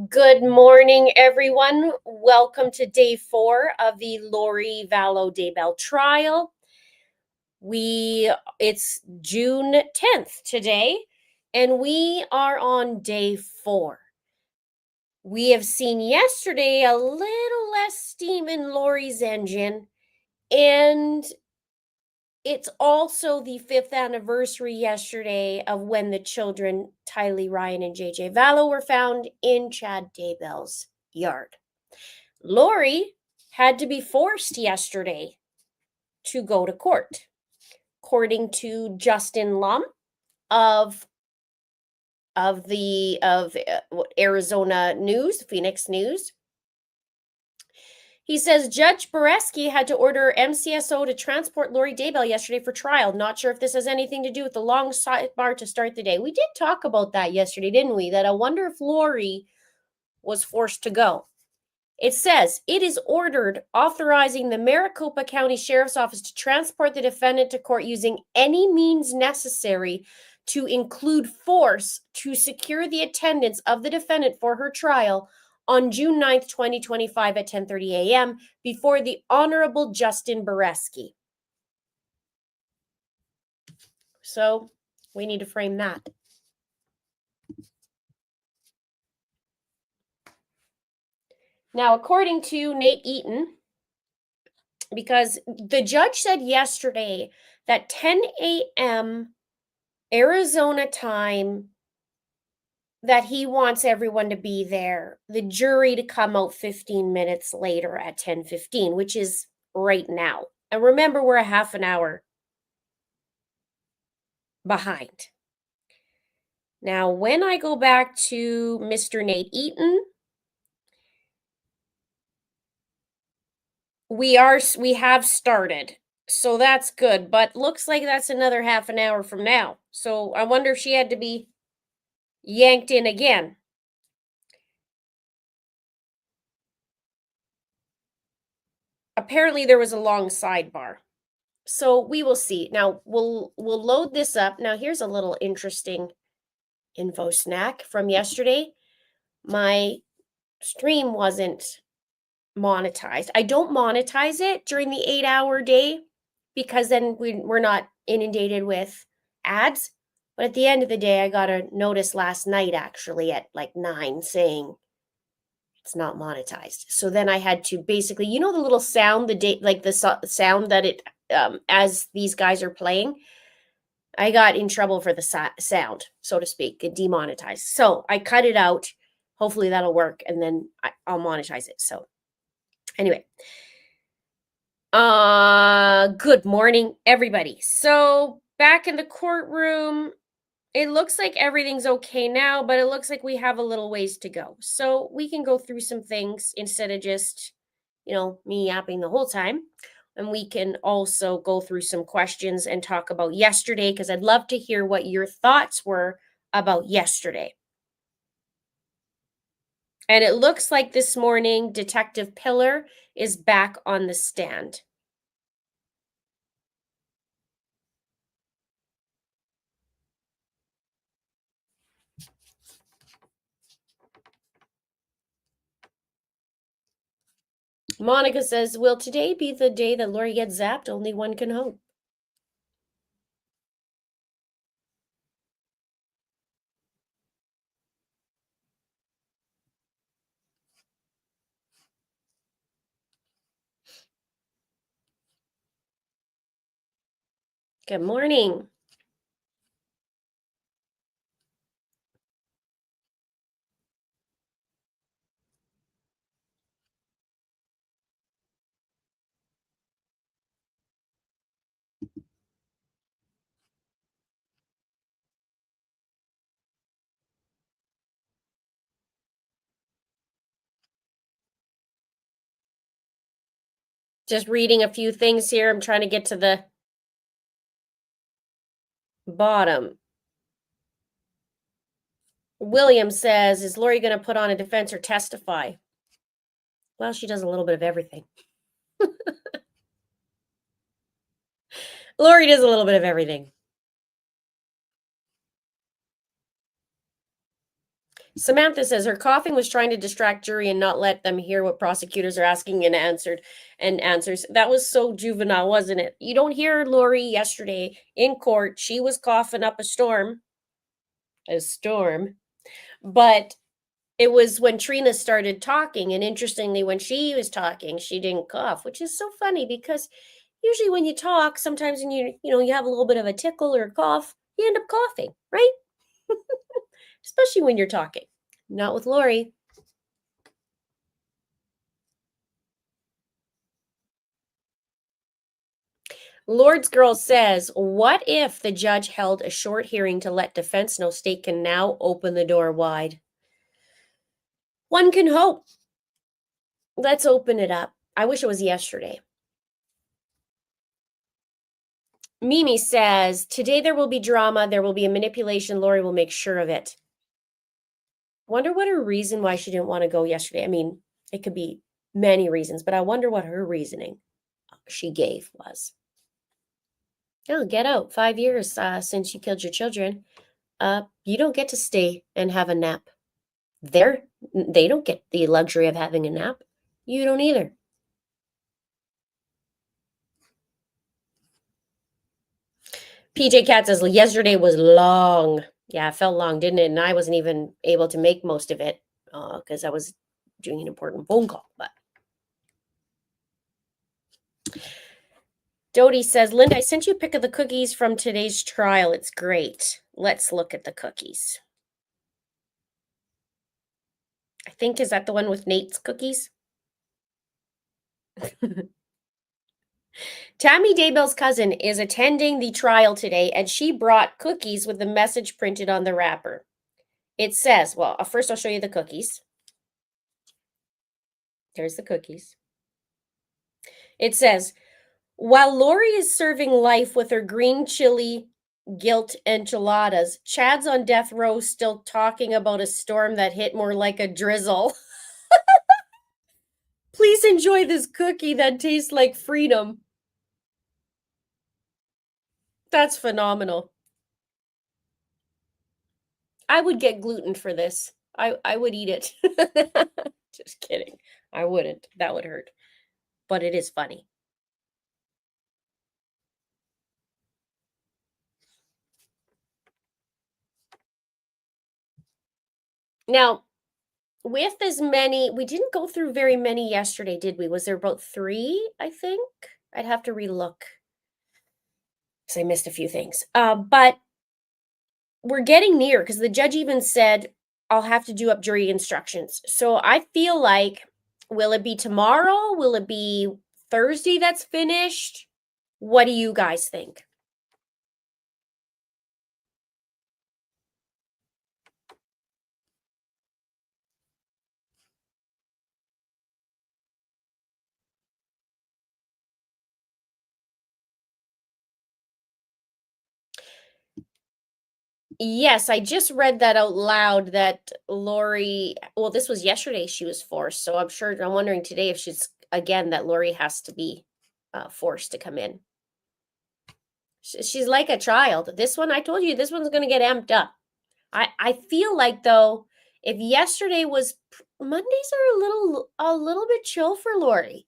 Good morning, everyone. Welcome to day 4 of the Lori Vallow Daybell trial. It's June 10th today, and we are on day 4. We have seen yesterday a little less steam in Lori's engine, and it's also the 5th anniversary yesterday of when the children, Tylee, Ryan, and JJ Vallow, were found in Chad Daybell's yard. Lori had to be forced yesterday to go to court. According to Justin Lum of Arizona News, Phoenix News, he says Judge Boreski had to order MCSO to transport Lori Daybell yesterday for trial. Not sure if this has anything to do with the long sidebar to start the day. We did talk about that yesterday, didn't we? That I wonder if Lori was forced to go. It says, it is ordered authorizing the Maricopa County Sheriff's Office to transport the defendant to court using any means necessary to include force to secure the attendance of the defendant for her trial on June 9th, 2025 at 10:30 a.m. before the Honorable Justin Boreski. So we need to frame that. Now, according to Nate Eaton, because the judge said yesterday that 10 a.m. Arizona time that he wants everyone to be there, the jury to come out 15 minutes later at 10:15, which is right now. And remember, we're a half an hour behind. Now, when I go back to Mr. Nate Eaton, we have started. So that's good, but looks like that's another half an hour from now. So I wonder if she had to be yanked in again. Apparently there was a long sidebar. So we will see. Now we'll load this up. Now here's a little interesting info snack from yesterday. My stream wasn't monetized. I don't monetize it during the 8-hour day because then we're not inundated with ads. But at the end of the day, I got a notice last night actually at like 9 saying it's not monetized. So then I had to basically, the little sound, the sound that it as these guys are playing, I got in trouble for the sound, so to speak, get demonetized. So I cut it out. Hopefully that'll work, and then I'll monetize it. So anyway, good morning, everybody. So back in the courtroom, it looks like everything's okay now, but it looks like we have a little ways to go. So we can go through some things instead of just, me yapping the whole time. And we can also go through some questions and talk about yesterday, because I'd love to hear what your thoughts were about yesterday. And it looks like this morning, Detective Pillar is back on the stand. Monica says, will today be the day that Lori gets zapped? Only one can hope. Good morning. Just reading a few things here. I'm trying to get to the bottom. William says, is Lori going to put on a defense or testify? Well, she does a little bit of everything. Lori does a little bit of everything. Samantha says her coughing was trying to distract jury and not let them hear what prosecutors are asking and answers. That was so juvenile, wasn't it? You don't hear Lori yesterday in court. She was coughing up a storm. But it was when Trina started talking, and interestingly, when she was talking, she didn't cough, which is so funny because usually when you talk, sometimes when you have a little bit of a tickle or a cough, you end up coughing, right? Especially when you're talking. Not with Lori. Lord's Girl says, what if the judge held a short hearing to let defense know state can now open the door wide? One can hope. Let's open it up. I wish it was yesterday. Mimi says, today there will be drama. There will be a manipulation. Lori will make sure of it. Wonder what her reason why she didn't want to go yesterday. I mean, it could be many reasons, but I wonder what her reasoning she gave was. Oh, get out. 5 years since you killed your children. You don't get to stay and have a nap. They don't get the luxury of having a nap. You don't either. PJ Cat says, yesterday was long. Yeah, it felt long, didn't it? And I wasn't even able to make most of it because I was doing an important phone call. But Dodie says, Linda, I sent you a pic of the cookies from today's trial. It's great. Let's look at the cookies. I think, is that the one with Nate's cookies? Tammy Daybell's cousin is attending the trial today, and she brought cookies with the message printed on the wrapper. It says, well, first I'll show you the cookies. There's the cookies. It says, while Lori is serving life with her green chili guilt enchiladas, Chad's on death row still talking about a storm that hit more like a drizzle. Please enjoy this cookie that tastes like freedom. That's phenomenal. I would get gluten for this. I would eat it. Just kidding. I wouldn't. That would hurt. But it is funny. Now, with as many, we didn't go through very many yesterday, did we? Was there about 3, I think? I'd have to relook because I missed a few things. But we're getting near because the judge even said, I'll have to do up jury instructions. So I feel like, will it be tomorrow? Will it be Thursday that's finished? What do you guys think? Yes, I just read that out loud that Lori, well, this was yesterday she was forced. So I'm wondering today if that Lori has to be forced to come in. She's like a child. This one, I told you, this one's going to get amped up. I feel like, though, if yesterday was, Mondays are a little bit chill for Lori.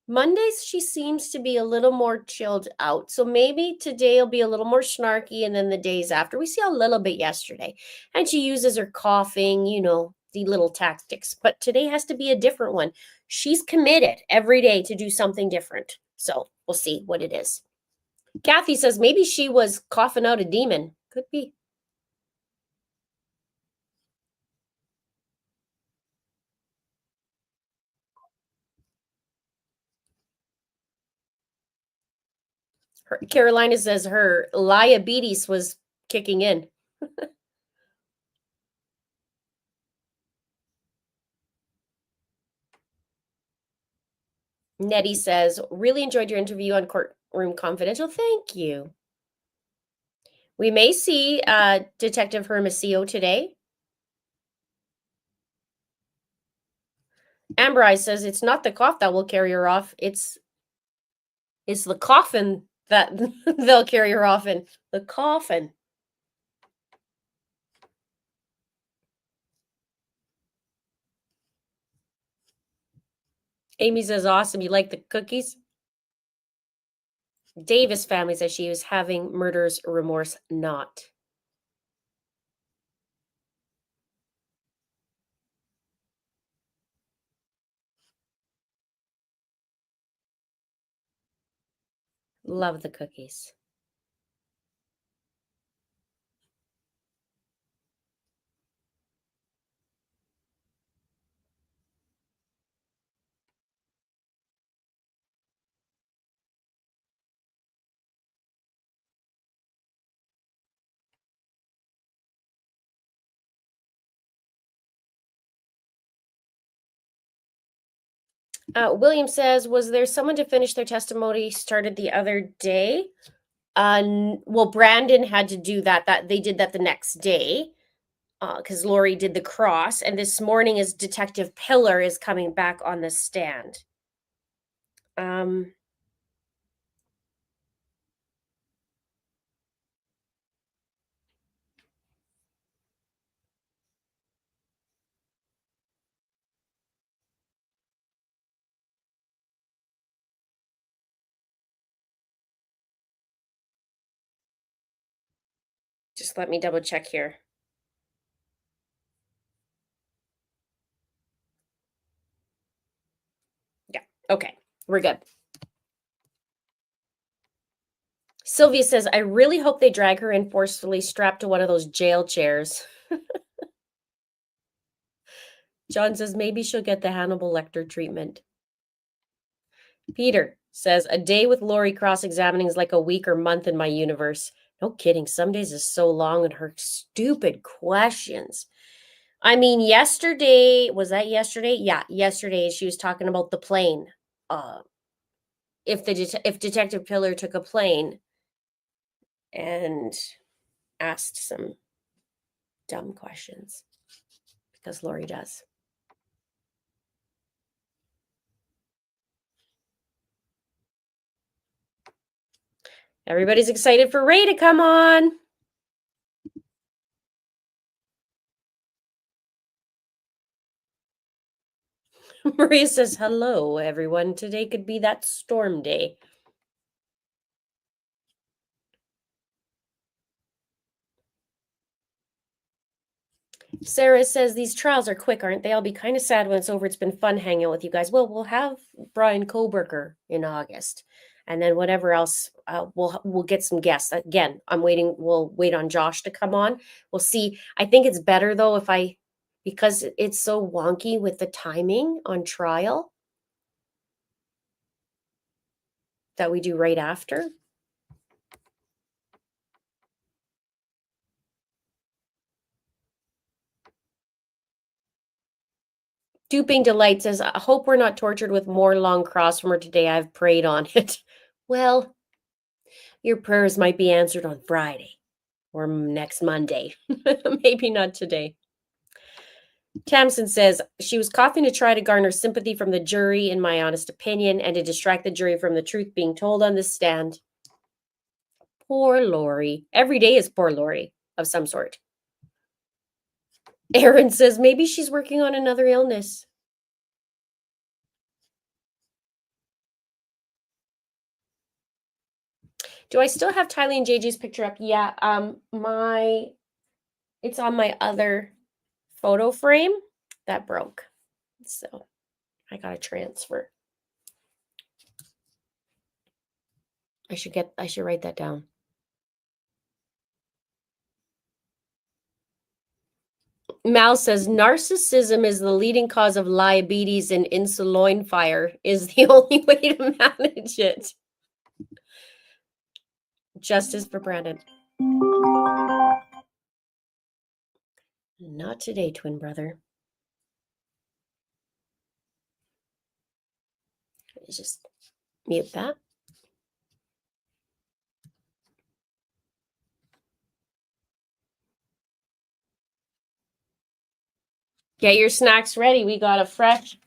Mondays, she seems to be a little more chilled out. So maybe today will be a little more snarky, and then the days after, we see a little bit yesterday. And she uses her coughing, the little tactics. But today has to be a different one. She's committed every day to do something different. So we'll see what it is. Kathy says maybe she was coughing out a demon. Could be. Carolina says her diabetes was kicking in. Nettie says, really enjoyed your interview on Courtroom Confidential. Thank you. We may see Detective Hermosillo today. Amber Eye says it's not the cough that will carry her off. It's the coffin that they'll carry her off in. The coffin. Amy says, awesome. You like the cookies? Davis family says she was having murder's remorse not. Love the cookies. William says, was there someone to finish their testimony started the other day? Well, Brandon had to do that. That they did that the next day, because Lori did the cross, and this morning is Detective Pillar is coming back on the stand. Just let me double check here. Yeah, okay, we're good. Sylvia says, I really hope they drag her in forcefully strapped to one of those jail chairs. John says, maybe she'll get the Hannibal Lecter treatment. Peter says, a day with Lori cross-examining is like a week or month in my universe. No kidding. Some days is so long and her stupid questions. I mean, yesterday, was that yesterday? Yeah, yesterday she was talking about the plane. If Detective Pillar took a plane and asked some dumb questions, because Lori does. Everybody's excited for Ray to come on. Maria says, hello, everyone. Today could be that storm day. Sarah says, these trials are quick, aren't they? I'll be kind of sad when it's over. It's been fun hanging out with you guys. Well, we'll have Brian Koberger in August. And then whatever else, we'll get some guests. Again, I'm waiting. We'll wait on Josh to come on. We'll see. I think it's better, though, because it's so wonky with the timing on trial, that we do right after. Duping Delight says, I hope we're not tortured with more long cross from her today. I've prayed on it. Well, your prayers might be answered on Friday or next Monday. Maybe not today. Tamsin says, she was coughing to try to garner sympathy from the jury, in my honest opinion, and to distract the jury from the truth being told on the stand. Poor Lori. Every day is poor Lori of some sort. Aaron says, maybe she's working on another illness. Do I still have Tylee and JJ's picture up? Yeah, it's on my other photo frame that broke. So I got to transfer. I should write that down. Mal says narcissism is the leading cause of diabetes and insulin fire is the only way to manage it. Justice for Brandon. Not today, twin brother. Let's just mute that. Get your snacks ready. We got a fresh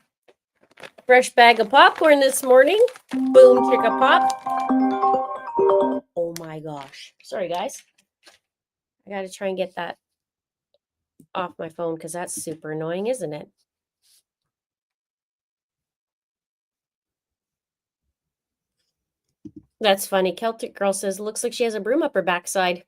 bag of popcorn this morning. Boom, chicka pop. Oh my gosh. Sorry, guys. I got to try and get that off my phone because that's super annoying, isn't it? That's funny. Celtic Girl says, looks like she has a broom up her backside.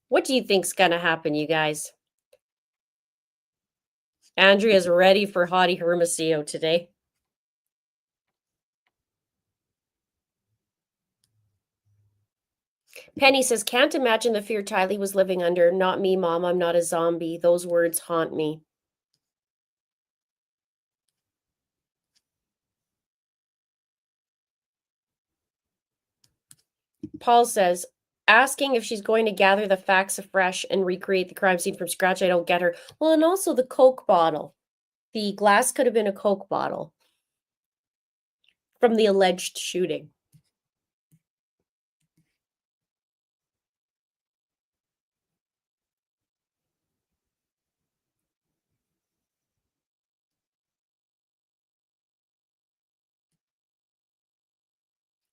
What do you think's going to happen, you guys? Andrea's ready for Hottie Hermosillo today. Penny says, can't imagine the fear Tylee was living under. Not me, Mom. I'm not a zombie. Those words haunt me. Paul says, asking if she's going to gather the facts afresh and recreate the crime scene from scratch. I don't get her. Well, and also the Coke bottle. The glass could have been a Coke bottle from the alleged shooting.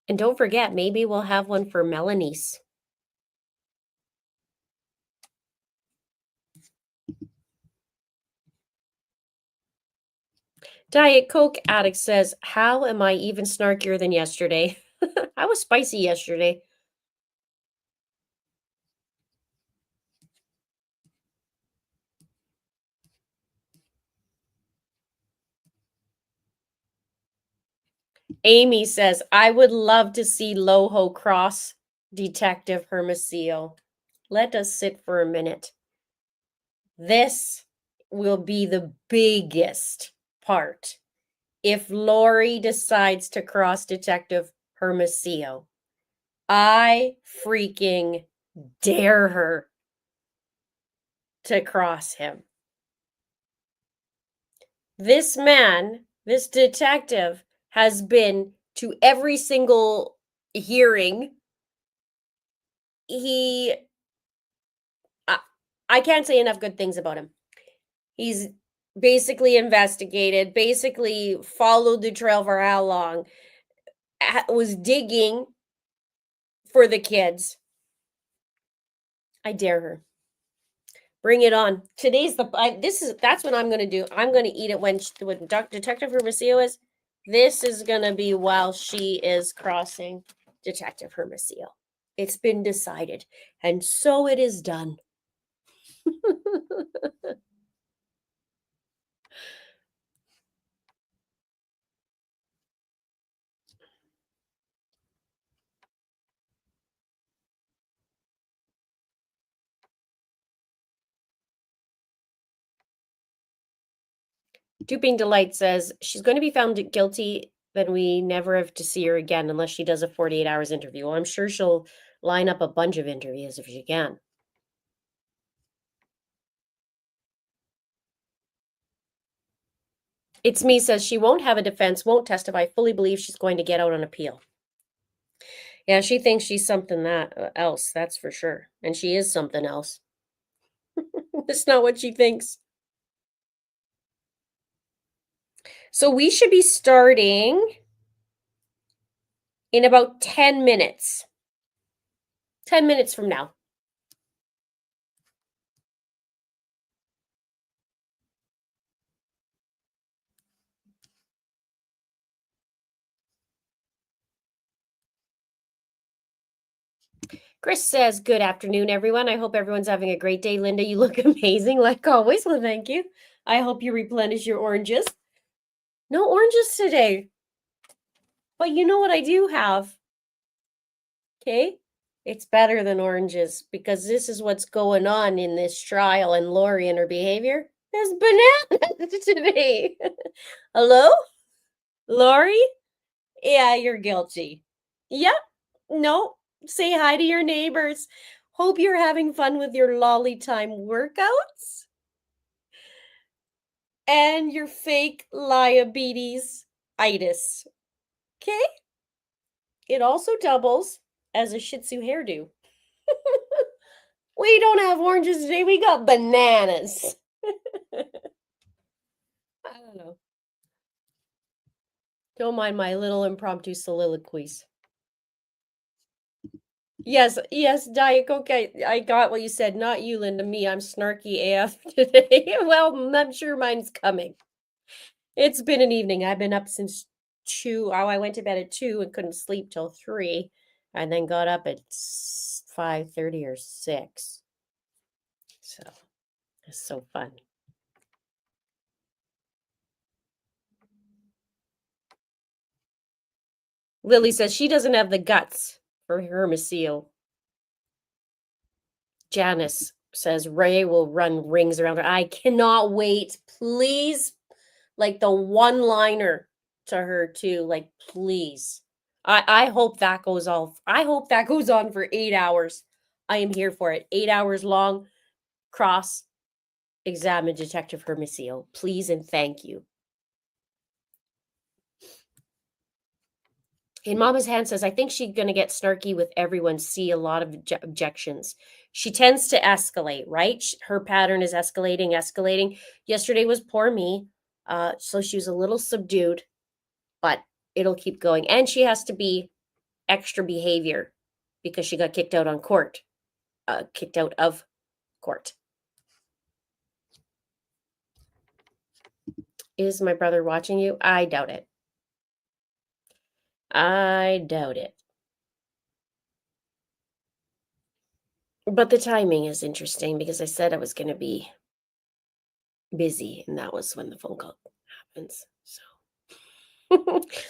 And don't forget, maybe we'll have one for Melanie's. Diet Coke addict says, how am I even snarkier than yesterday? I was spicy yesterday. Amy says, I would love to see Loho cross Detective Hermosillo. Let us sit for a minute. This will be the biggest part if Lori decides to cross Detective Hermosillo. I freaking dare her to cross him. This man, this detective, has been to every single hearing. I can't say enough good things about him. He's basically investigated, basically followed the trail for how long, was digging for the kids. I dare her. Bring it on. Today's that's what I'm going to do. I'm going to eat it when Detective Hermosillo is. This is going to be while she is crossing Detective Hermosillo. It's been decided, and so it is done. Duping Delight says she's going to be found guilty, then we never have to see her again unless she does a 48 hours interview. Well, I'm sure she'll line up a bunch of interviews if she can. It's Me says she won't have a defense, won't testify, fully believes she's going to get out on appeal. Yeah, she thinks she's something else, that's for sure. And she is something else. It's not what she thinks. So we should be starting in about 10 minutes. 10 minutes from now. Chris says, good afternoon, everyone. I hope everyone's having a great day. Linda, you look amazing, like always. Well, thank you. I hope you replenish your oranges. No oranges today. But you know what I do have? Okay? It's better than oranges because this is what's going on in this trial and Lori and her behavior. There's bananas today. Hello? Lori? Yeah, you're guilty. Yep. No. Say hi to your neighbors. Hope you're having fun with your lolly time workouts and your fake liabetes-itis. Okay? It also doubles as a Shih Tzu hairdo. We don't have oranges today. We got bananas. I don't know. Don't mind my little impromptu soliloquies. Yes, yes, Diet Coke. I got what you said. Not you, Linda. Me. I'm snarky AF today. Well, I'm sure mine's coming. It's been an evening. I've been up since 2. Oh, I went to bed at 2 and couldn't sleep till 3, and then got up at 5:30 or 6. So it's so fun. Lily says she doesn't have the guts for Hermosillo. Janice says Ray will run rings around her. I cannot wait. Please, like the one-liner to her too. Like, please. I hope that goes off. I hope that goes on for 8 hours. I am here for it. 8 hours long. Cross examine Detective Hermosillo. Please and thank you. And Mama's Hand says, I think she's going to get snarky with everyone, see a lot of objections. She tends to escalate, right? Her pattern is escalating. Yesterday was poor me. So she was a little subdued, but it'll keep going. And she has to be extra behavior because she got kicked out of court. Is my brother watching you? I doubt it. But the timing is interesting because I said I was going to be busy, and that was when the phone call happens. So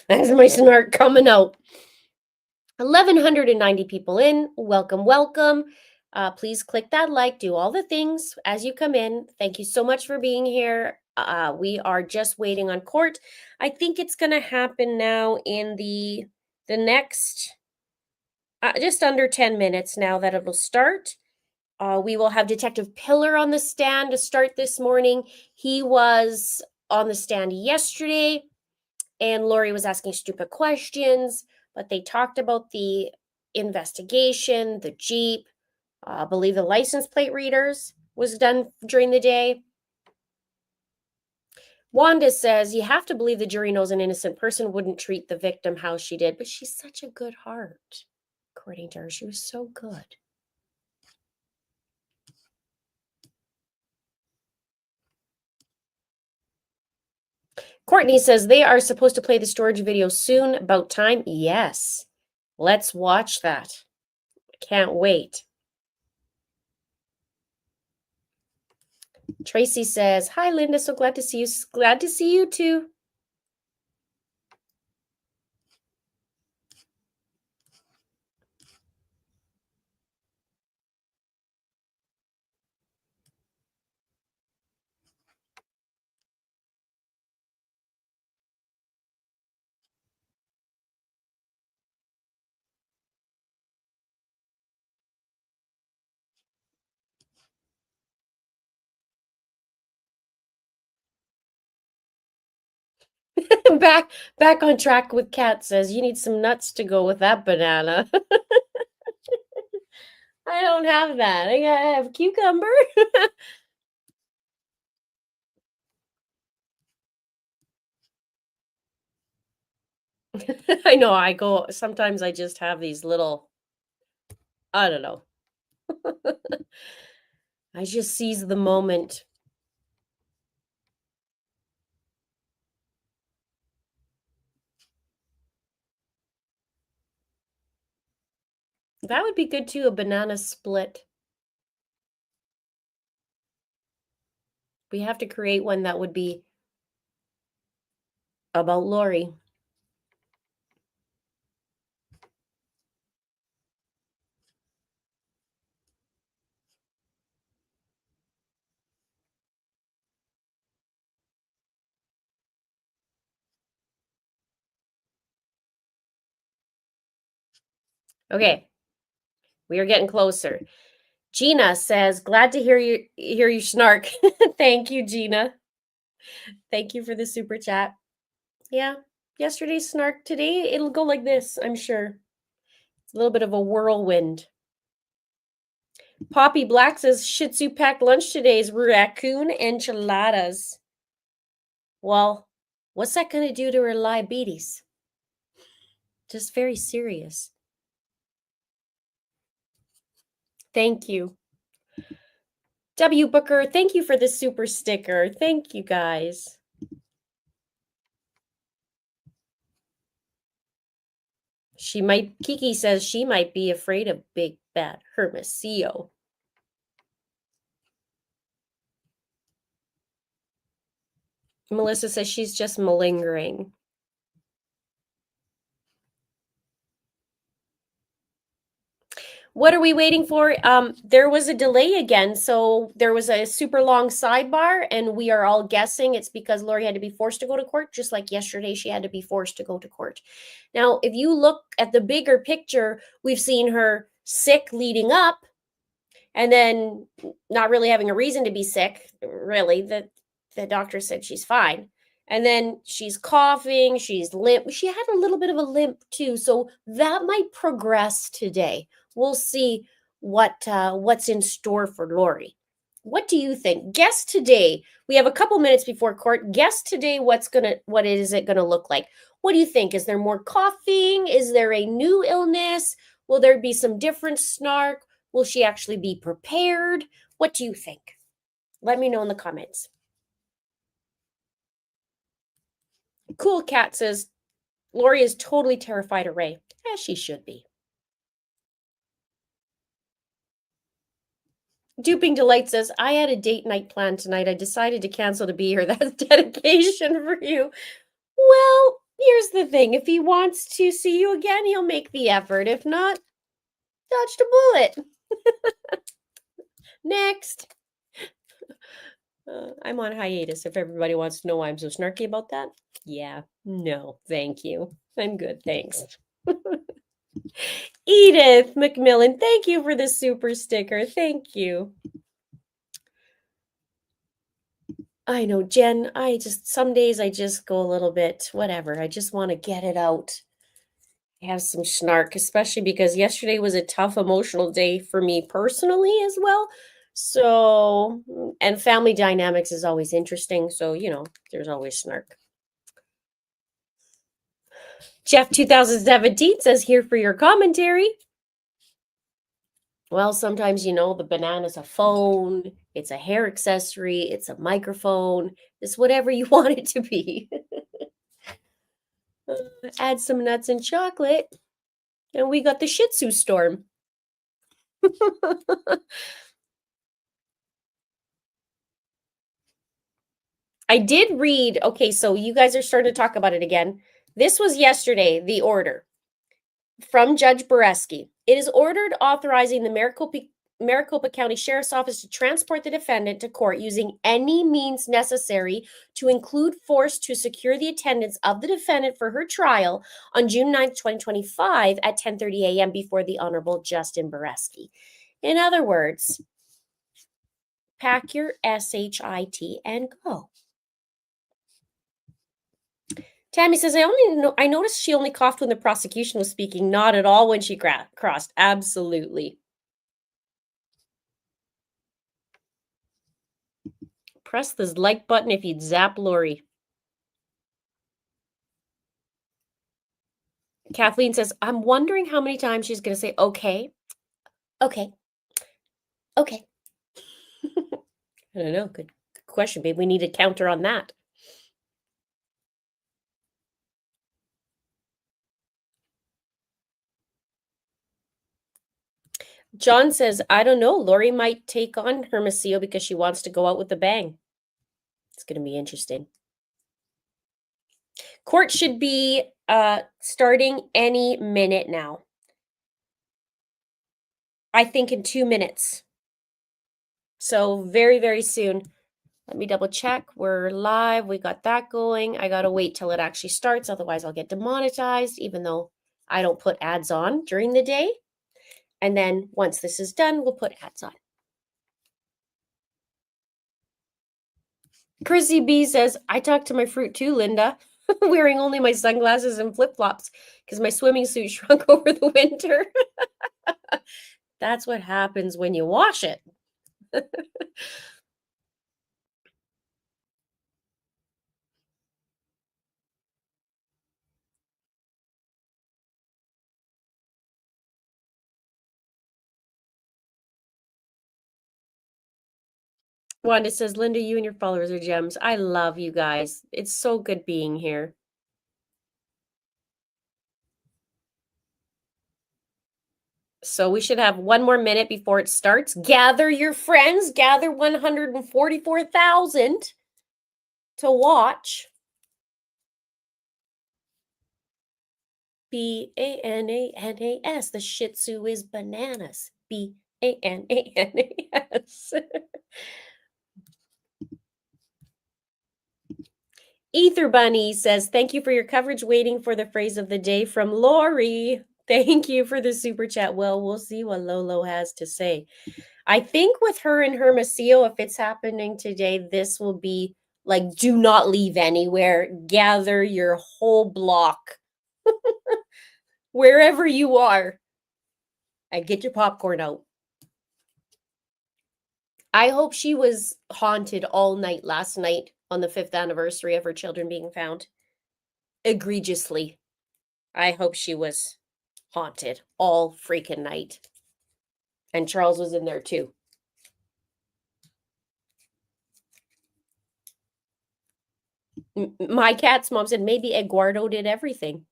that's my snark coming out. 1,190 people in. Welcome. Please click that like, do all the things as you come in. Thank you so much for being here. We are just waiting on court. I think it's going to happen now in the next just under 10 minutes now that it'll start. We will have Detective Pillar on the stand to start this morning. He was on the stand yesterday, and Lori was asking stupid questions, but they talked about the investigation, the Jeep. I believe the license plate readers was done during the day. Wanda says, you have to believe the jury knows an innocent person wouldn't treat the victim how she did, but she's such a good heart. According to her, she was so good. Courtney says they are supposed to play the storage video soon. About time? Yes. Let's watch that. Can't wait. Tracy says, hi, Linda. So glad to see you. Glad to see you too. back on track with Kat says, you need some nuts to go with that banana. I don't have that. I have cucumber. I know, sometimes I just have these little, I don't know. I just seize the moment. That would be good too, a banana split. We have to create one that would be about Lori. Okay. We are getting closer. Gina says, glad to hear you snark. Thank you, Gina. Thank you for the super chat. Yeah, yesterday's snark. Today, it'll go like this, I'm sure. It's a little bit of a whirlwind. Poppy Black says, Shih Tzu packed lunch today's raccoon enchiladas. Well, what's that going to do to her diabetes? Just very serious. Thank you. W. Booker, thank you for the super sticker. Thank you, guys. Kiki says she might be afraid of big bad Hermosillo. Melissa says she's just malingering. What are we waiting for? There was a delay again. So there was a super long sidebar, and we are all guessing it's because Lori had to be forced to go to court, just like yesterday she had to be forced to go to court. Now, if you look at the bigger picture, we've seen her sick leading up, and then not really having a reason to be sick, really. The doctor said she's fine. And then she's coughing, she's limp. She had a little bit of a limp too, so that might progress today. We'll see what's in store for Lori. What do you think? Guess today. We have a couple minutes before court. Guess today what is it gonna look like? What do you think? Is there more coughing? Is there a new illness? Will there be some different snark? Will she actually be prepared? What do you think? Let me know in the comments. Cool Cat says, Lori is totally terrified of Ray. As she should be. Duping Delight says, I had a date night planned tonight. I decided to cancel to be here. That's dedication for you. Well, here's the thing. If he wants to see you again, he'll make the effort. If not, dodged a bullet. Next. I'm on hiatus if everybody wants to know why I'm so snarky about that. Yeah, no, thank you. I'm good, thanks. Edith McMillan, thank you for the super sticker. Thank you. I know, Jen, some days I just go a little bit, whatever. I just want to get it out. I have some snark, especially because yesterday was a tough emotional day for me personally as well. So, and family dynamics is always interesting. So, there's always snark. Jeff 2017 says, here for your commentary. Well, sometimes, the banana's a phone, it's a hair accessory, it's a microphone, it's whatever you want it to be. Add some nuts and chocolate, and we got the Shih Tzu storm. I did read, okay, so you guys are starting to talk about it again. This was yesterday, the order from Judge Boreski. It is ordered authorizing the Maricopa County Sheriff's Office to transport the defendant to court using any means necessary to include force to secure the attendance of the defendant for her trial on June 9th, 2025 at 10:30 a.m. before the Honorable Justin Boreski. In other words, pack your SHIT and go. Tammy says, I noticed she only coughed when the prosecution was speaking, not at all when she crossed. Absolutely. Press this like button if you'd zap Lori. Kathleen says, I'm wondering how many times she's going to say, okay, okay, okay. I don't know. Good question, babe. We need a counter on that. John says, I don't know. Lori might take on Hermosillo because she wants to go out with a bang. It's going to be interesting. Court should be starting any minute now. I think in 2 minutes. So very, very soon. Let me double check. We're live. We got that going. I got to wait till it actually starts. Otherwise, I'll get demonetized, even though I don't put ads on during the day. And then once this is done, we'll put ads on. Chrissy B says, I talked to my fruit too, Linda, wearing only my sunglasses and flip-flops because my swimming suit shrunk over the winter. That's what happens when you wash it. Wanda says, Linda, you and your followers are gems. I love you guys. It's so good being here. So we should have one more minute before it starts. Gather your friends. Gather 144,000 to watch. Bananas. The Shih Tzu is bananas. Bananas. Ether Bunny says, thank you for your coverage. Waiting for the phrase of the day from Lori. Thank you for the super chat. Well, we'll see what Lolo has to say. I think with her and Hermosillo, if it's happening today, this will be like, do not leave anywhere. Gather your whole block. Wherever you are. And get your popcorn out. I hope she was haunted all night last night on the 5th anniversary of her children being found. Egregiously. I hope she was haunted all freaking night. And Charles was in there too. My cat's mom said maybe Eduardo did everything.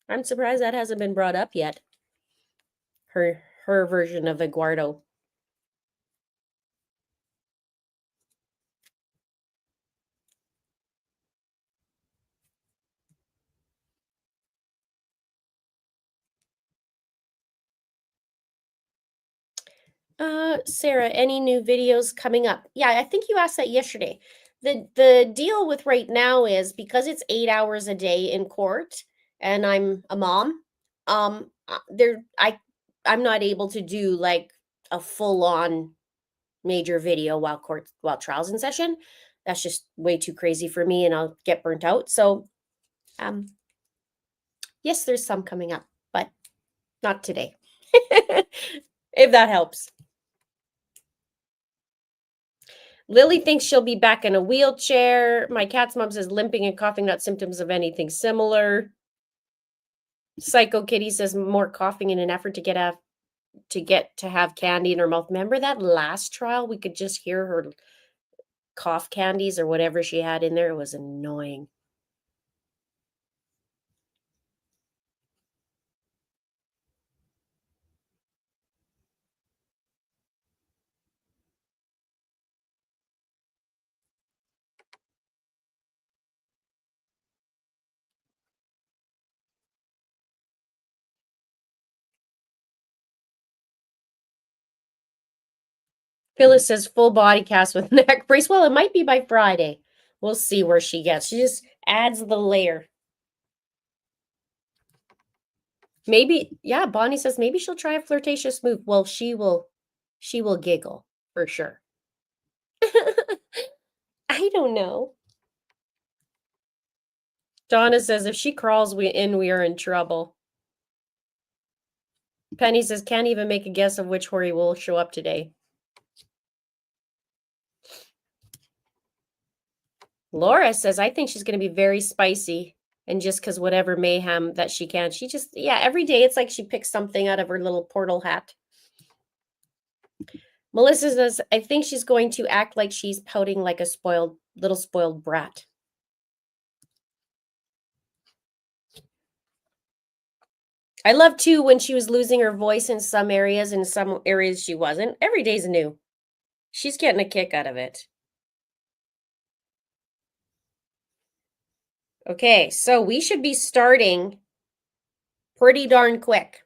I'm surprised that hasn't been brought up yet. Her version of Eduardo. Sarah, any new videos coming up? Yeah, I think you asked that yesterday. The deal with right now is because it's 8 hours a day in court and I'm a mom, I'm not able to do like a full-on major video while trial's in session. That's just way too crazy for me and I'll get burnt out. So yes, there's some coming up, but not today. If that helps. Lily thinks she'll be back in a wheelchair. My cat's mom says limping and coughing, not symptoms of anything similar. Psycho Kitty says more coughing in an effort to get to have candy in her mouth. Remember that last trial? We could just hear her cough candies or whatever she had in there. It was annoying. Phyllis says full body cast with neck brace. Well, it might be by Friday. We'll see where she gets. She just adds the layer. Maybe, yeah, Bonnie says maybe she'll try a flirtatious move. Well, she will giggle for sure. I don't know. Donna says if she crawls we are in trouble. Penny says can't even make a guess of which Hori will show up today. Laura says I think she's going to be very spicy, and just because whatever mayhem that she can, she just, yeah, every day it's like she picks something out of her little portal hat. Melissa says I think she's going to act like she's pouting like a spoiled brat. I love too when she was losing her voice in some areas, in some areas she wasn't. Every day's new. She's getting a kick out of it. Okay, so we should be starting pretty darn quick.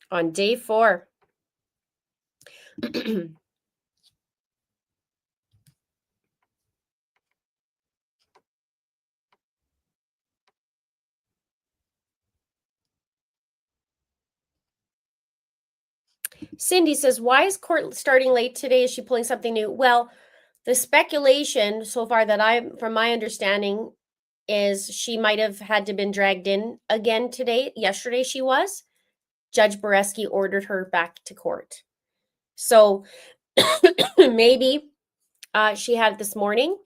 On day 4. Cindy says, why is court starting late today? Is she pulling something new? Well, the speculation so far that from my understanding, is she might have had to been dragged in again today. Yesterday she was. Judge Boreski ordered her back to court. So maybe she had it this morning.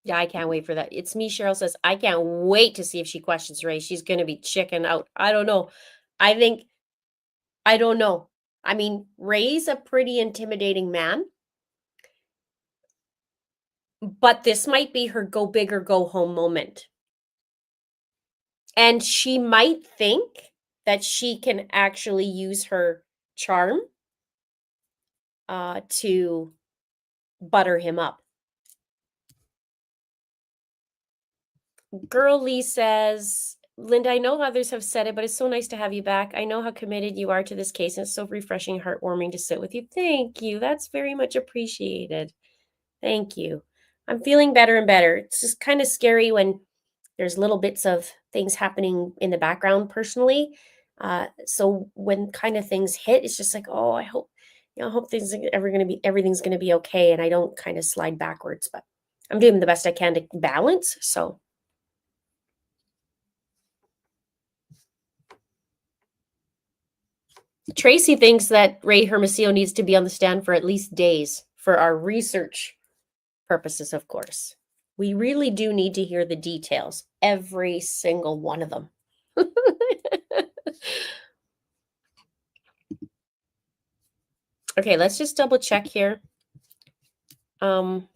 Yeah, I can't wait for that. It's me, Cheryl says, I can't wait to see if she questions Ray. She's going to be chicken out. I don't know. I don't know. I mean, Ray's a pretty intimidating man, but this might be her go big or go home moment. And she might think that she can actually use her charm to butter him up. Girl Lee says, Linda, I know others have said it, but it's so nice to have you back. I know how committed you are to this case, and it's so refreshing, heartwarming to sit with you. Thank you. That's very much appreciated. Thank you. I'm feeling better and better. It's just kind of scary when there's little bits of things happening in the background personally. So when kind of things hit, it's just like, oh, I hope everything's gonna be okay, and I don't kind of slide backwards. But I'm doing the best I can to balance. So. Tracy thinks that Ray Hermosillo needs to be on the stand for at least days for our research purposes, of course. We really do need to hear the details, every single one of them. Okay, let's just double check here. Somebody's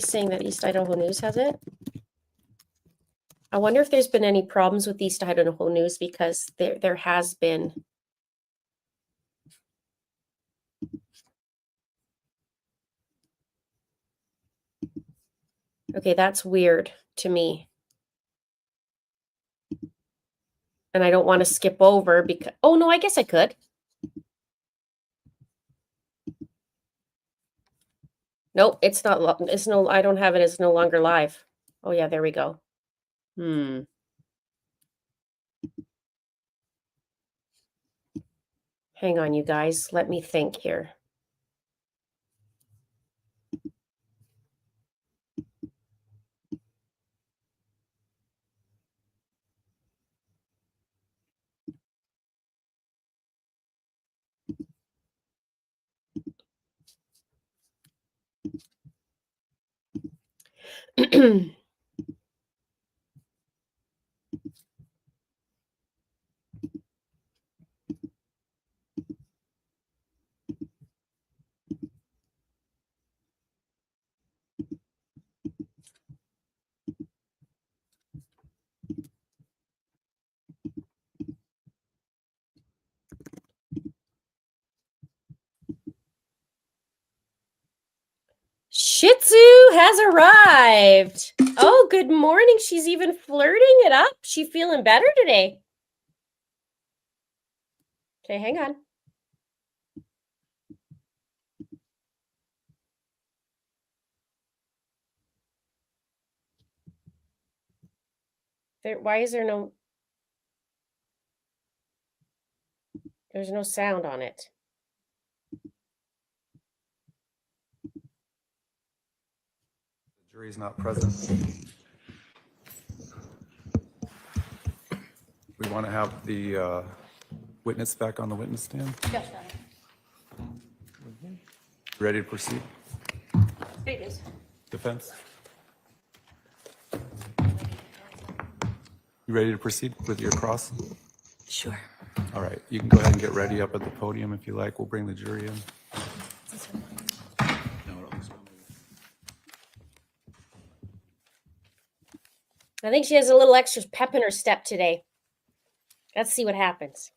saying that East Idaho News has it. I wonder if there's been any problems with East Idaho News, because there has been. Okay, that's weird to me. And I don't want to skip over because, oh no, I guess I could. Nope, it's not, I don't have it, it's no longer live. Oh yeah, there we go. Hang on, you guys, let me think here. Shih Tzu has arrived. Oh, good morning. She's even flirting it up. She feeling better today. Okay, hang on. Why is there no... There's no sound on it. The jury's not present. We want to have the witness back on the witness stand. Yes, Ready to proceed? it is. Defense? You ready to proceed with your cross? Sure. All right, you can go ahead and get ready up at the podium if you like. We'll bring the jury in. I think she has a little extra pep in her step today. Let's see what happens.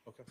Okay.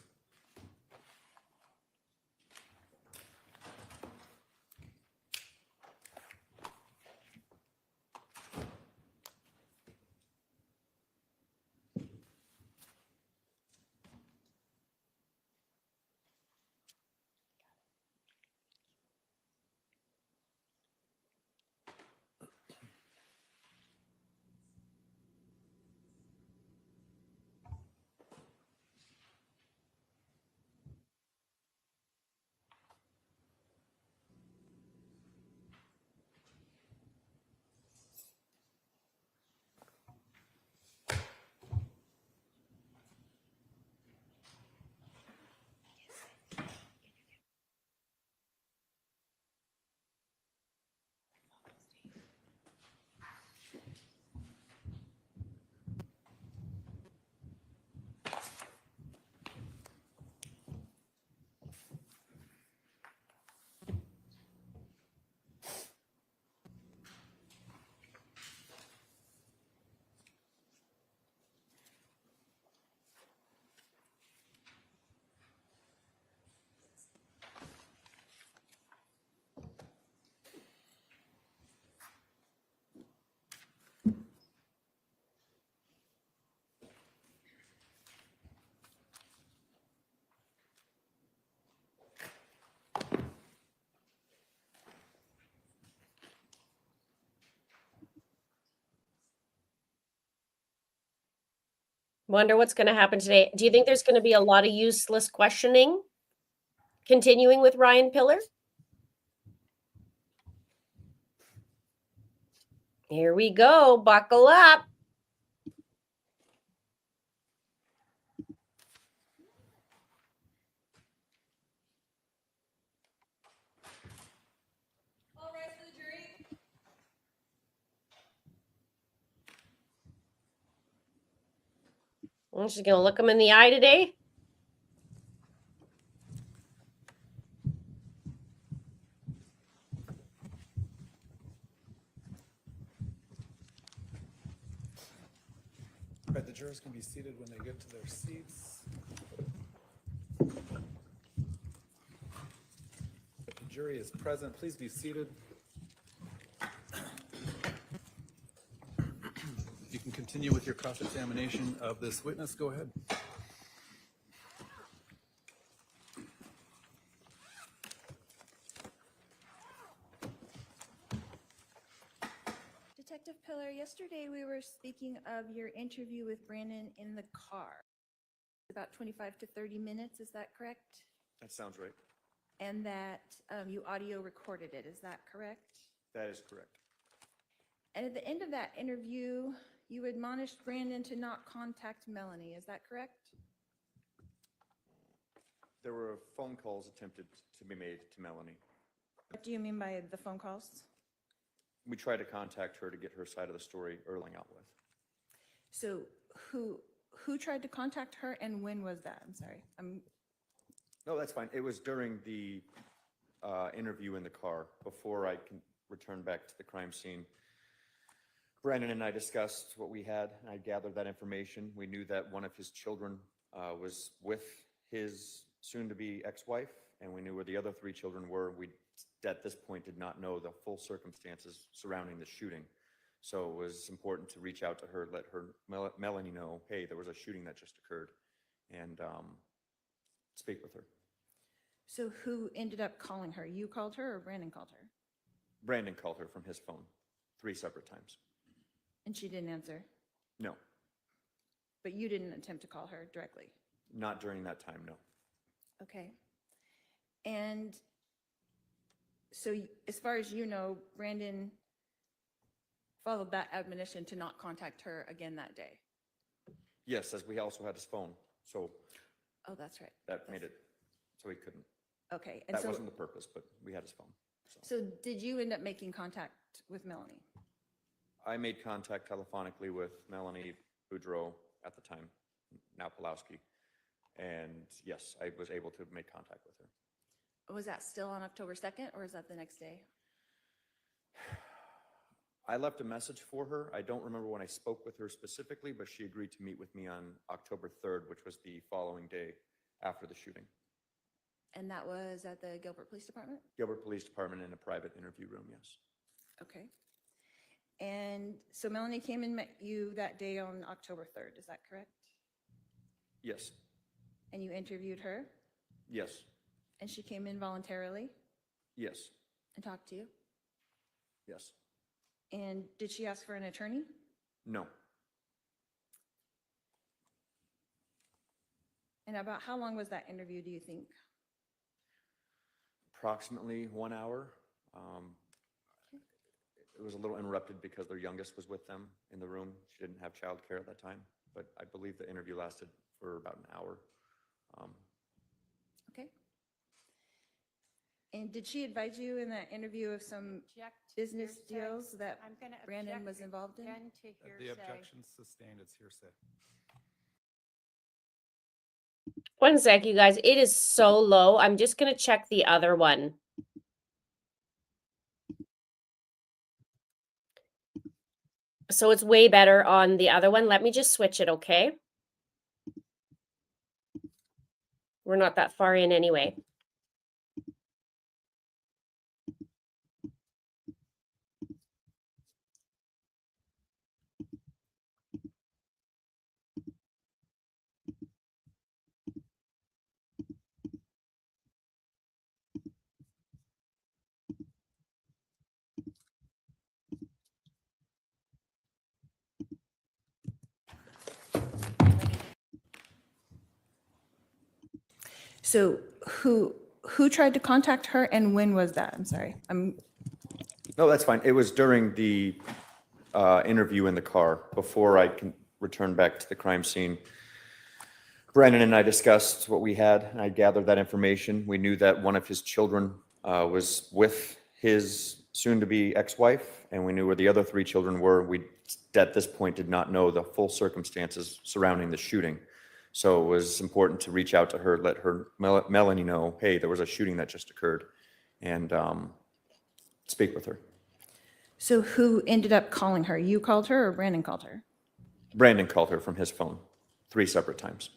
Wonder what's going to happen today. Do you think there's going to be a lot of useless questioning continuing with Ryan Pillar? Here we go. Buckle up. All rise for the jury. I'm just going to look them in the eye today. All right, the jurors can be seated when they get to their seats. If the jury is present, please be seated. If you can continue with your cross-examination of this witness, go ahead. Detective Pillar, yesterday we were speaking of your interview with Brandon in the car. About 25 to 30 minutes, is that correct? That sounds right. And that you audio recorded it, is that correct? That is correct. And at the end of that interview, you admonished Brandon to not contact Melanie, is that correct? There were phone calls attempted to be made to Melanie. What do you mean by the phone calls? We tried to contact her to get her side of the story early out with. So who tried to contact her and when was that? I'm sorry. No, that's fine. It was during the interview in the car before I can return back to the crime scene. Brandon and I discussed what we had, and I gathered that information. We knew that one of his children was with his soon-to-be ex-wife, and we knew where the other 3 children were. We, at this point, did not know the full circumstances surrounding the shooting. So it was important to reach out to her, let her, Melanie know, hey, there was a shooting that just occurred, and speak with her. So who ended up calling her? You called her or Brandon called her? Brandon called her from his phone 3 separate times. And she didn't answer? No, But you didn't attempt to call her directly? not during that time, no. Okay. And so as far as you know, Brandon followed that admonition to not contact her again that day? Yes, as we also had his phone, so Oh, that's right. that made it so he couldn't. Okay. And That so, wasn't the purpose, but we had his phone. so did you end up making contact with Melanie? I made contact telephonically with Melanie Boudreaux at the time, now Pulowski. And yes, I was able to make contact with her. Was that still on October 2nd or is that the next day? I left a message for her. I don't remember when I spoke with her specifically, but she agreed to meet with me on October 3rd, which was the following day after the shooting. And that was at the Gilbert Police Department? Gilbert Police Department in a private interview room, yes. Okay. And so Melanie came and met you that day on October 3rd, is that correct? Yes, And you interviewed her yes, and she came in voluntarily yes, and talked to you? yes. And did she ask for an attorney? No, And about how long was that interview, do you think? approximately 1 hour. It was a little interrupted because their youngest was with them in the room. She didn't have childcare at that time, but I believe the interview lasted for about an hour. Okay. And did she advise you in that interview of some Object business hearsay. deals that I'm gonna Brandon object was involved in? again to The hearsay. objection's sustained, it's hearsay. One sec, you guys. It is so low. I'm just going to check the other one. So it's way better on the other one. Let me just switch it, okay? We're not that far in anyway. So who tried to contact her and when was that? I'm sorry. No, that's fine. It was during the interview in the car before I can return back to the crime scene. Brandon and I discussed what we had, and I gathered that information. We knew that one of his children was with his soon-to-be ex-wife, and we knew where the other 3 children were. We, at this point, did not know the full circumstances surrounding the shooting. So it was important to reach out to her, let her, Melanie know, hey, there was a shooting that just occurred, and speak with her. So who ended up calling her? You called her or Brandon called her? Brandon called her from his phone 3 separate times.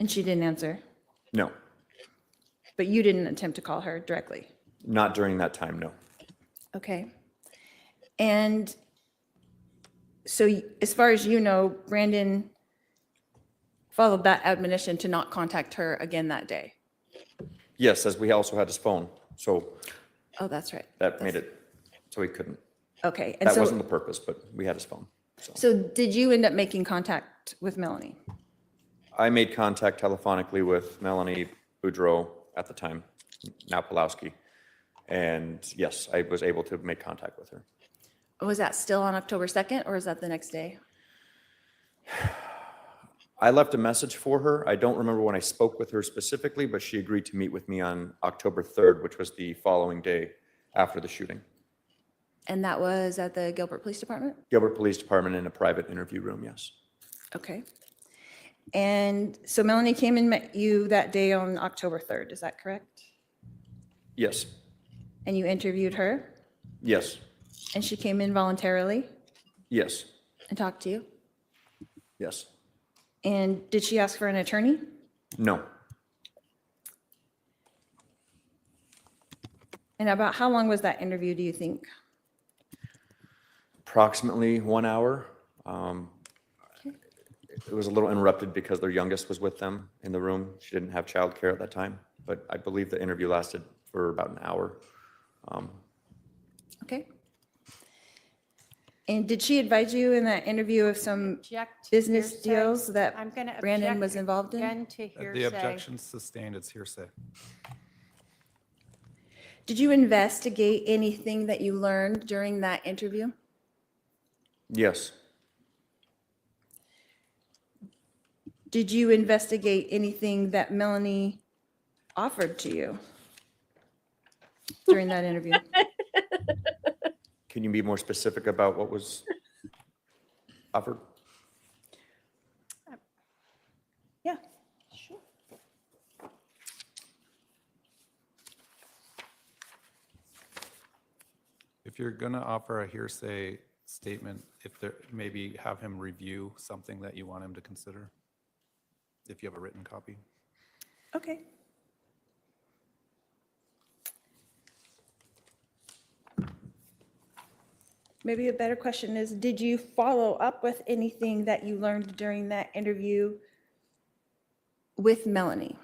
And she didn't answer? No, But you didn't attempt to call her directly? not during that time, no. Okay. And so as far as you know, Brandon followed that admonition to not contact her again that day? Yes, as we also had his phone, so Oh, that's right. that made it so he couldn't. Okay. And That wasn't so, the purpose, but we had his phone. So so did you end up making contact with Melanie? I made contact telephonically with Melanie Boudreaux at the time, now Pulowski. And yes, I was able to make contact with her. Was that still on October 2nd or is that the next day? I left a message for her. I don't remember when I spoke with her specifically, but she agreed to meet with me on October 3rd, which was the following day after the shooting. And that was at the Gilbert Police Department? Gilbert Police Department in a private interview room, yes. Okay. And so Melanie came and met you that day on October 3rd, is that correct? Yes, And you interviewed her yes, and she came in voluntarily yes, and talked to you? yes. And did she ask for an attorney? No, And about how long was that interview, do you think? approximately 1 hour. It was a little interrupted because their youngest was with them in the room. She didn't have childcare at that time, but I believe the interview lasted for about an hour. Okay. And did she advise you in that interview of some Object business hearsay. deals that I'm going to Brandon was involved in? Again to The hearsay. objection's sustained, it's hearsay. Did you investigate anything that you learned during that interview? Yes, Did you investigate anything that Melanie offered to you during that interview? can you be more specific about what was offered? Yeah, sure. If you're gonna offer a hearsay statement, if there, maybe have him review something that you want him to consider, if you have a written copy. Okay. Maybe a better question is, did you follow up with anything that you learned during that interview with Melanie?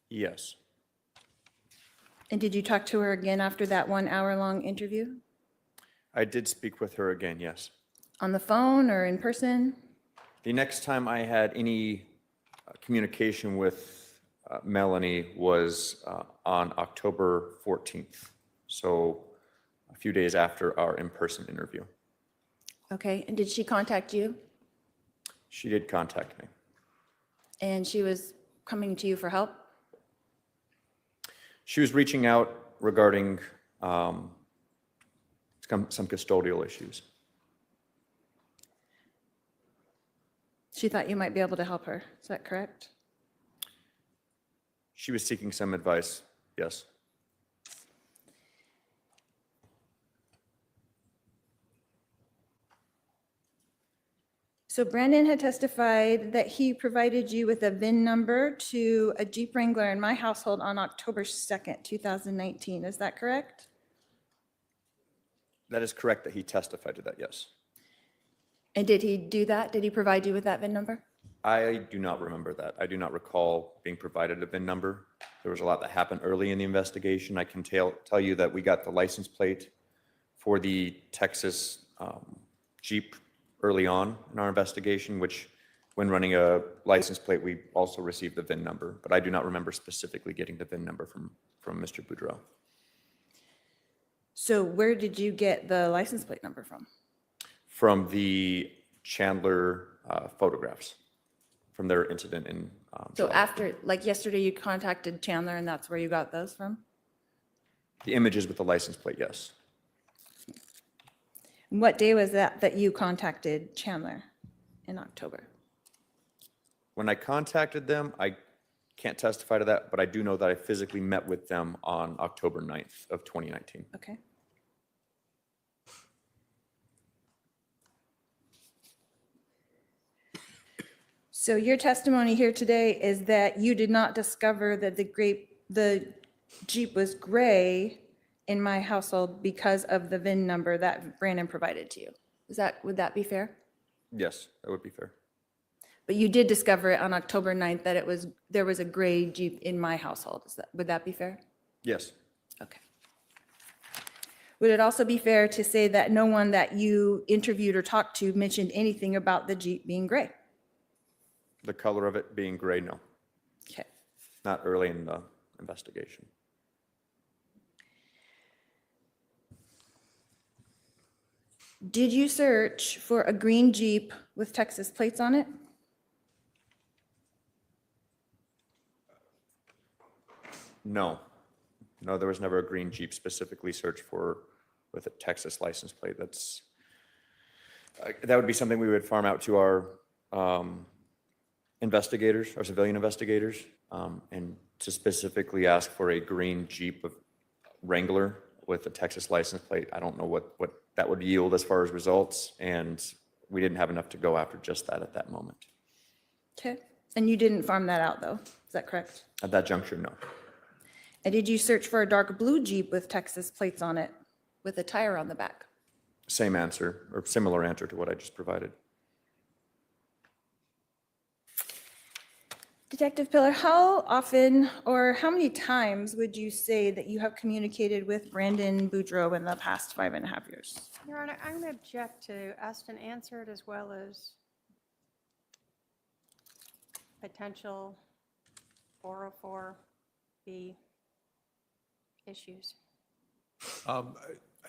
Yes, And did you talk to her again after that 1 hour-long interview? I did speak with her again, yes. On the phone or in person? The next time I had any communication with Melanie was on October 14th, so a few days after our in-person interview. Okay, and did she contact you? She did contact me. And she was coming to you for help? She was reaching out regarding some custodial issues. She thought you might be able to help her, is that correct? She was seeking some advice, yes. So Brandon had testified that he provided you with a VIN number to a Jeep Wrangler in my household on October 2nd, 2019. Is that correct? That is correct that he testified to that, yes. And did he do that? Did he provide you with that VIN number? I do not remember that. I do not recall being provided a VIN number. There was a lot that happened early in the investigation. I can tell you that we got the license plate for the Texas Jeep early on in our investigation, which when running a license plate, we also receive the VIN number, but I do not remember specifically getting the VIN number from Mr. Boudreaux. So where did you get the license plate number from? From the Chandler photographs, from their incident in So July. after, like yesterday, you contacted Chandler and that's where you got those from? The images with the license plate, yes. What day was that you contacted Chandler in October? When I contacted them, I can't testify to that, but I do know that I physically met with them on October 9th of 2019. Okay. So your testimony here today is that you did not discover that the Jeep was gray in my household because of the VIN number that Brandon provided to you. Would that be fair? Yes, that would be fair. But you did discover it on October 9th that there was a gray Jeep in my household. Would that be fair? Yes, Okay. Would it also be fair to say that no one that you interviewed or talked to mentioned anything about the Jeep being gray? the color of it being gray, no, Okay. not early in the investigation. Did you search for a green Jeep with Texas plates on it? No, no, there was never a green Jeep specifically searched for with a Texas license plate. That would be something we would farm out to our investigators, our civilian investigators, and to specifically ask for a green Jeep of Wrangler with a Texas license plate. I don't know what that would yield as far as results, and we didn't have enough to go after just that at that moment. Okay. And you didn't farm that out, though? Is that correct? At that juncture, no. And did you search for a dark blue Jeep with Texas plates on it with a tire on the back? Same answer, or similar answer to what I just provided. Detective Pillar, how often or how many times would you say that you have communicated with Brandon Boudreaux in the past 5.5 years? Your Honor, I'm going to object to asked and answered as well as potential 404B issues. I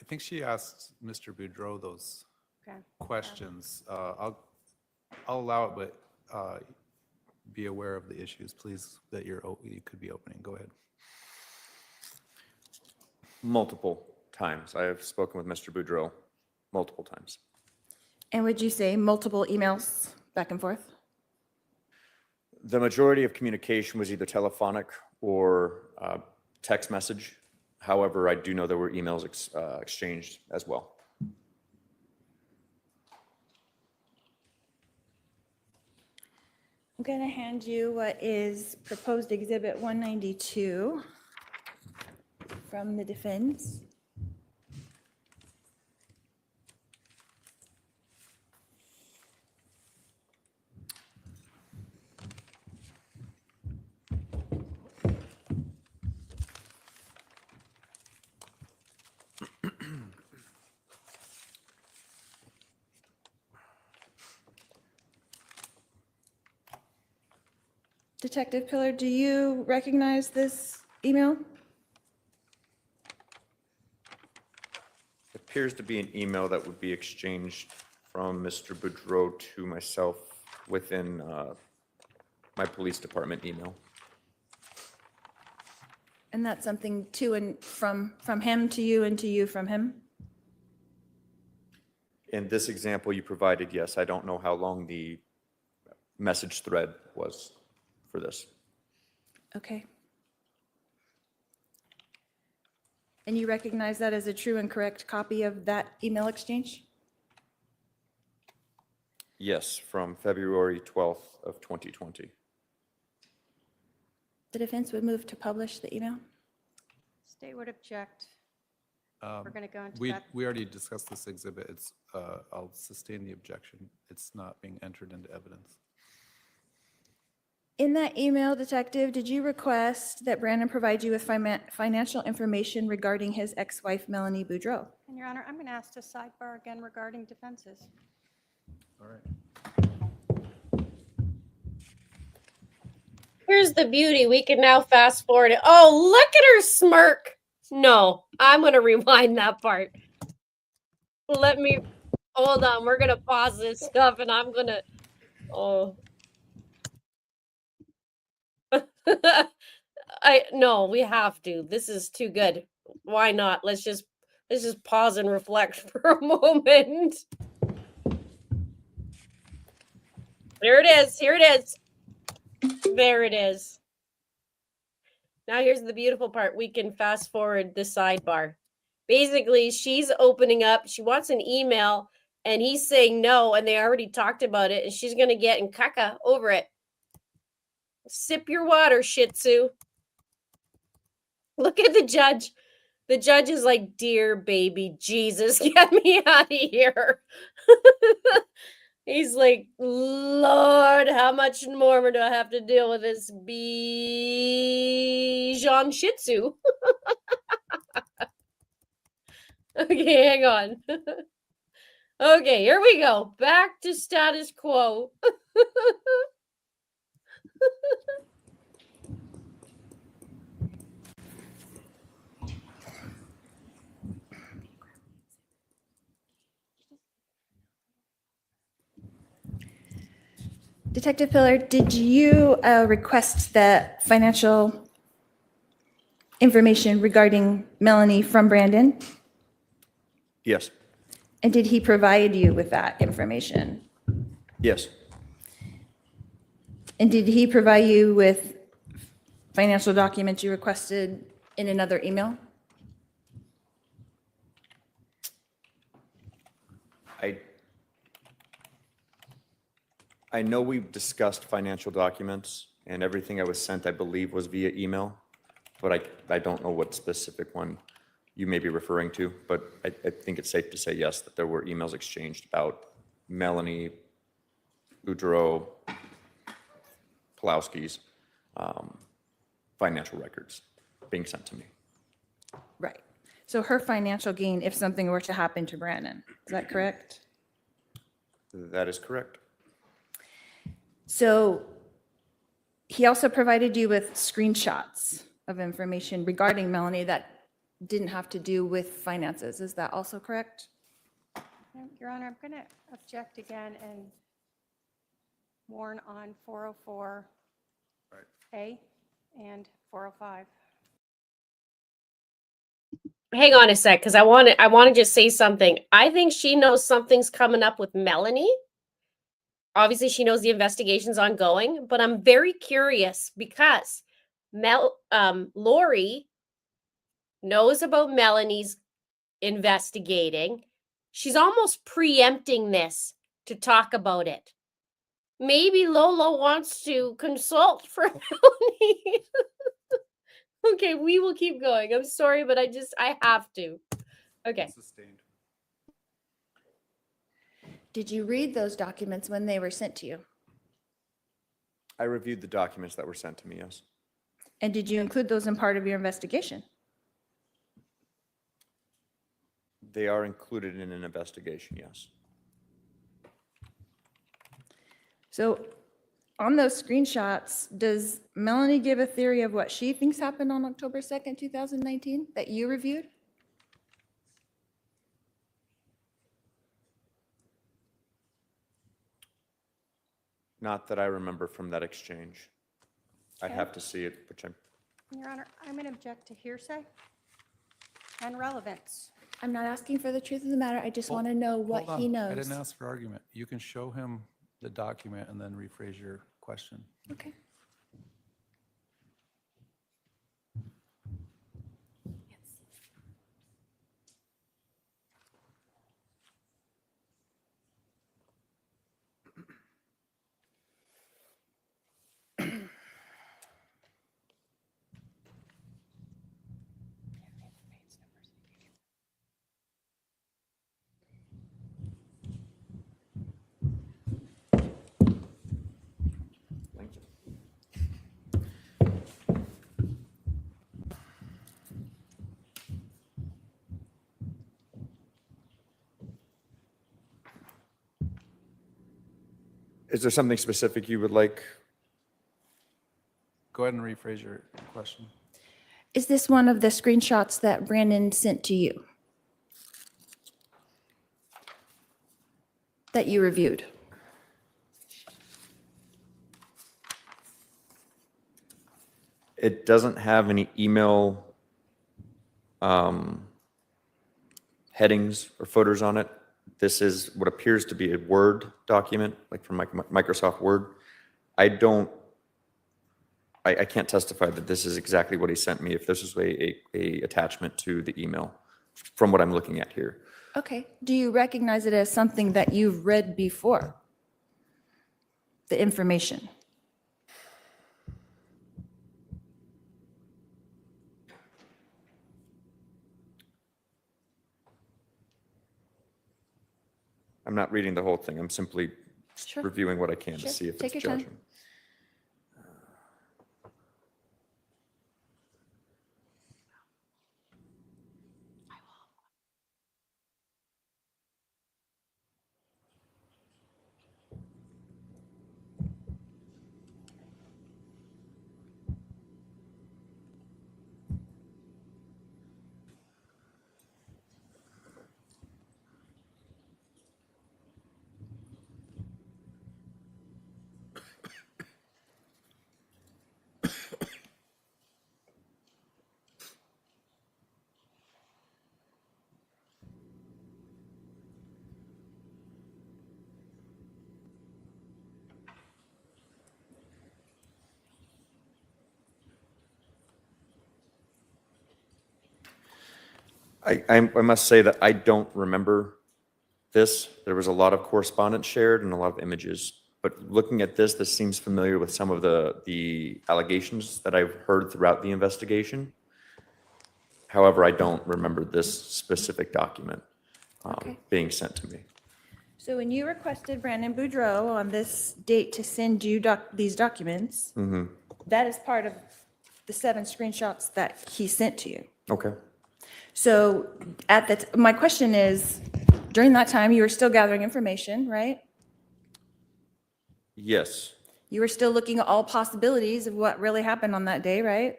think she asked Mr. Boudreaux those Okay. questions. I'll allow it, but be aware of the issues, please, that you could be opening. Go ahead. Multiple times. I have spoken with Mr. Boudreaux multiple times. And would you say multiple emails back and forth? The majority of communication was either telephonic or text message. However, I do know there were emails exchanged as well. I'm going to hand you what is proposed Exhibit 192 from the defense. Detective Pillar, do you recognize this email? It appears to be an email that would be exchanged from Mr. Boudreaux to myself within my police department email. And that's something to and from him to you and to you from him? In this example you provided, yes, I don't know how long the message thread was for this. Okay. And you recognize that as a true and correct copy of that email exchange? Yes, from February 12th of 2020. The defense would move to publish the email? State would object. We're going to go into We that. already discussed this exhibit. It's, I'll sustain the objection. It's not being entered into evidence. In that email, Detective, did you request that Brandon provide you with financial information regarding his ex-wife, Melanie Boudreaux? And Your Honor, I'm going to ask to sidebar again regarding defenses. All right. Here's the beauty. We can now fast forward it. Oh, look at her smirk. No, I'm going to rewind that part. Let me, hold on. We're going to pause this stuff and I'm going to, oh. No, we have to. This is too good. Why not? Let's just pause and reflect for a moment. There it is. Here it is. There it is. Now here's the beautiful part. We can fast forward the sidebar. Basically, she's opening up. She wants an email and he's saying no, and they already talked about it, and she's going to get in caca over it. Sip your water, Shih Tzu. Look at the judge. The judge is like, dear baby Jesus, get me out of here. He's like, Lord, how much more do I have to deal with this Bichon Shih Tzu? Okay, hang on. Okay, here we go. Back to status quo. Detective Pillar, did you request that financial information regarding Melanie from Brandon? Yes, And did he provide you with that information? yes, And did he provide you with financial documents you requested in another email? I know we've discussed financial documents, and everything I was sent, I believe, was via email, but I don't know what specific one you may be referring to, but I think it's safe to say, yes, that there were emails exchanged about Melanie, Boudreaux, Pulowski's financial records being sent to me. Right. So her financial gain if something were to happen to Brandon, is that correct? That is correct. So he also provided you with screenshots of information regarding Melanie that didn't have to do with finances. Is that also correct? Your Honor, I'm going to object again and warn on 404A and 405. Hang on a sec, because I want to just say something. I think she knows something's coming up with Melanie. Obviously, she knows the investigation's ongoing, but I'm very curious because Lori knows about Melanie's investigating. She's almost preempting this to talk about it. Maybe Lola wants to consult for Melanie. Okay, we will keep going. I'm sorry, but I have to. Okay. Sustained. Did you read those documents when they were sent to you? I reviewed the documents that were sent to me, yes. And did you include those in part of your investigation? They are included in an investigation, yes. So on those screenshots, does Melanie give a theory of what she thinks happened on October 2nd, 2019 that you reviewed? Not that I remember from that exchange. I'd Okay. have to see it, which I'm, Your Honor, I'm going to object to hearsay and relevance. I'm not asking for the truth of the matter. I just want to know what Hold he on. knows. I didn't ask for argument. You can show him the document and then rephrase your question. Okay. thank you. Is there something specific you would like Go ahead and rephrase your question. Is this one of the screenshots that Brandon sent to you? That you reviewed? It doesn't have any email headings or footers on it. This is what appears to be a Word document, like from Microsoft Word. I can't testify that this is exactly what he sent me, if this is a attachment to the email, from what I'm looking at here. Okay. Do you recognize it as something that you've read before? The information? I'm not reading the whole thing. I'm simply Sure. reviewing what I can to Sure. see if Take it's your time. judging. I must say that I don't remember this. There was a lot of correspondence shared and a lot of images. But looking at this, this seems familiar with some of the allegations that I've heard throughout the investigation. However, I don't remember this specific document Okay. being sent to me. So when you requested Brandon Boudreaux on this date to send you these documents, that is part of the 7 screenshots that he sent to you. Okay. So my question is, during that time, you were still gathering information, right? Yes. You were still looking at all possibilities of what really happened on that day, right?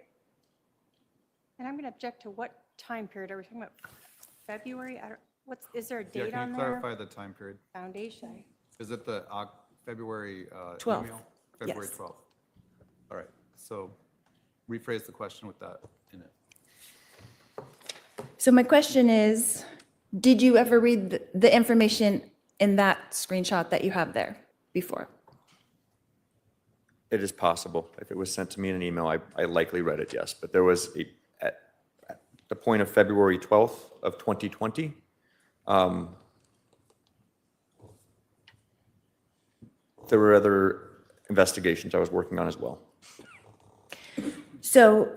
And I'm going to object to what time period? Are we talking about February? Is there a Yeah, date can on you there? clarify the time period? Foundation. Is it the February 12th, email? February yes. 12th. All right, so rephrase the question with that in it. So my question is, did you ever read the information in that screenshot that you have there before? It is possible. If it was sent to me in an email, I likely read it, yes. But there was at the point of February 12th of 2020, there were other investigations I was working on as well. So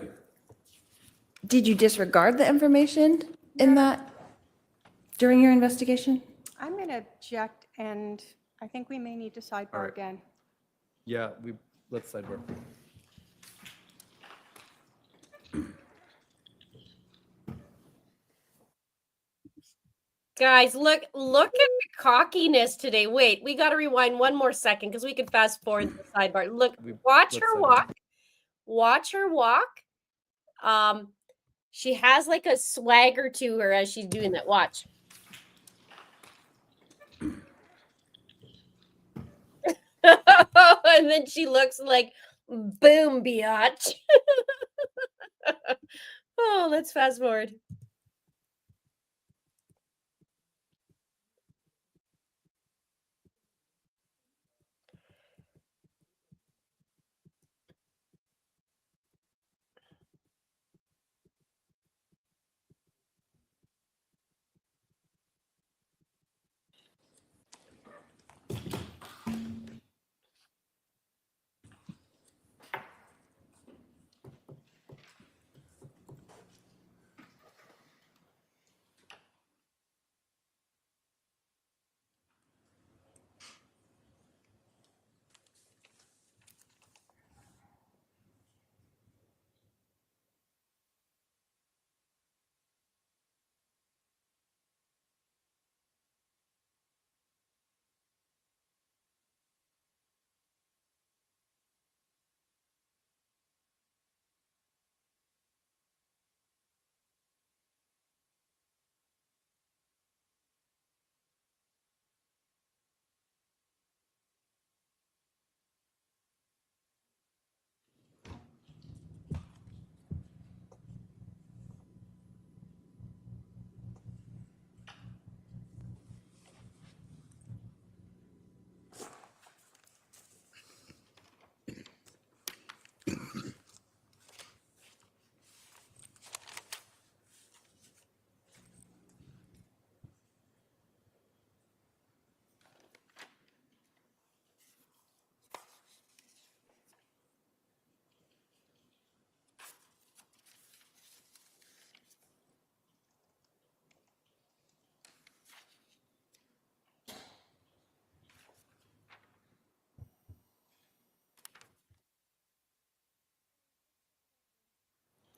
did you disregard the information in that during your investigation? I'm going to object, and I think we may need to All sidebar right. again. Yeah, let's sidebar. Guys, look at the cockiness today. Wait, we got to rewind one more second because we can fast forward the sidebar. Look, watch let's her sidebar. walk. Watch her walk. She has like a swagger to her as she's doing that. Watch. And then she looks like boom, biatch. Oh, let's fast forward.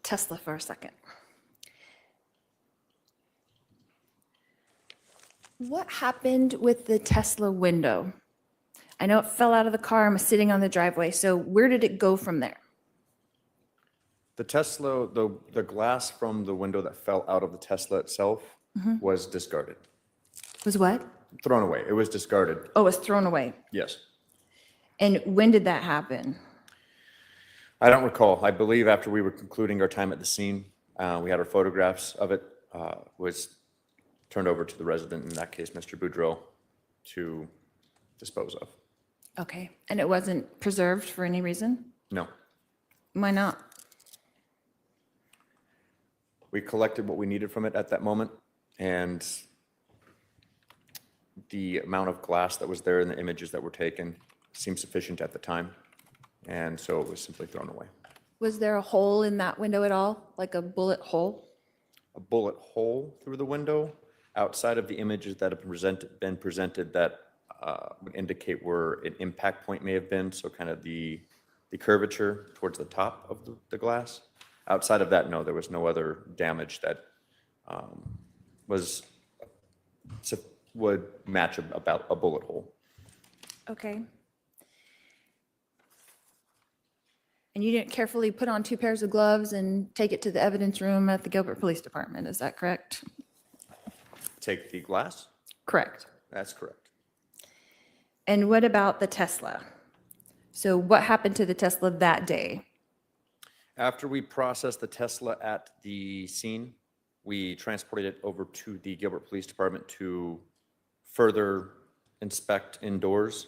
Tesla for a second. What happened with the Tesla window? I know it fell out of the car and was sitting on the driveway. So where did it go from there? The Tesla, the glass from the window that fell out of the Tesla itself was discarded, Was what? thrown away. It was discarded. Oh, it was thrown away. Yes. And when did that happen? I don't recall. I believe after we were concluding our time at the scene, we had our photographs of it, was turned over to the resident, in that case, Mr. Boudreaux, to dispose of. Okay. And it wasn't preserved for any reason? No. Why not? We collected what we needed from it at that moment, and the amount of glass that was there in the images that were taken seemed sufficient at the time, and so it was simply thrown away. Was there a hole in that window at all? Like a bullet hole? A bullet hole through the window outside of the images that have been presented that would indicate where an impact point may have been, so kind of the curvature towards the top of the glass. Outside of that, no, there was no other damage that would match about a bullet hole. Okay. And you didn't carefully put on 2 pairs of gloves and take it to the evidence room at the Gilbert Police Department, is that correct? Take the glass? Correct. That's correct. And what about the Tesla? So what happened to the Tesla that day? After we processed the Tesla at the scene, we transported it over to the Gilbert Police Department to further inspect indoors.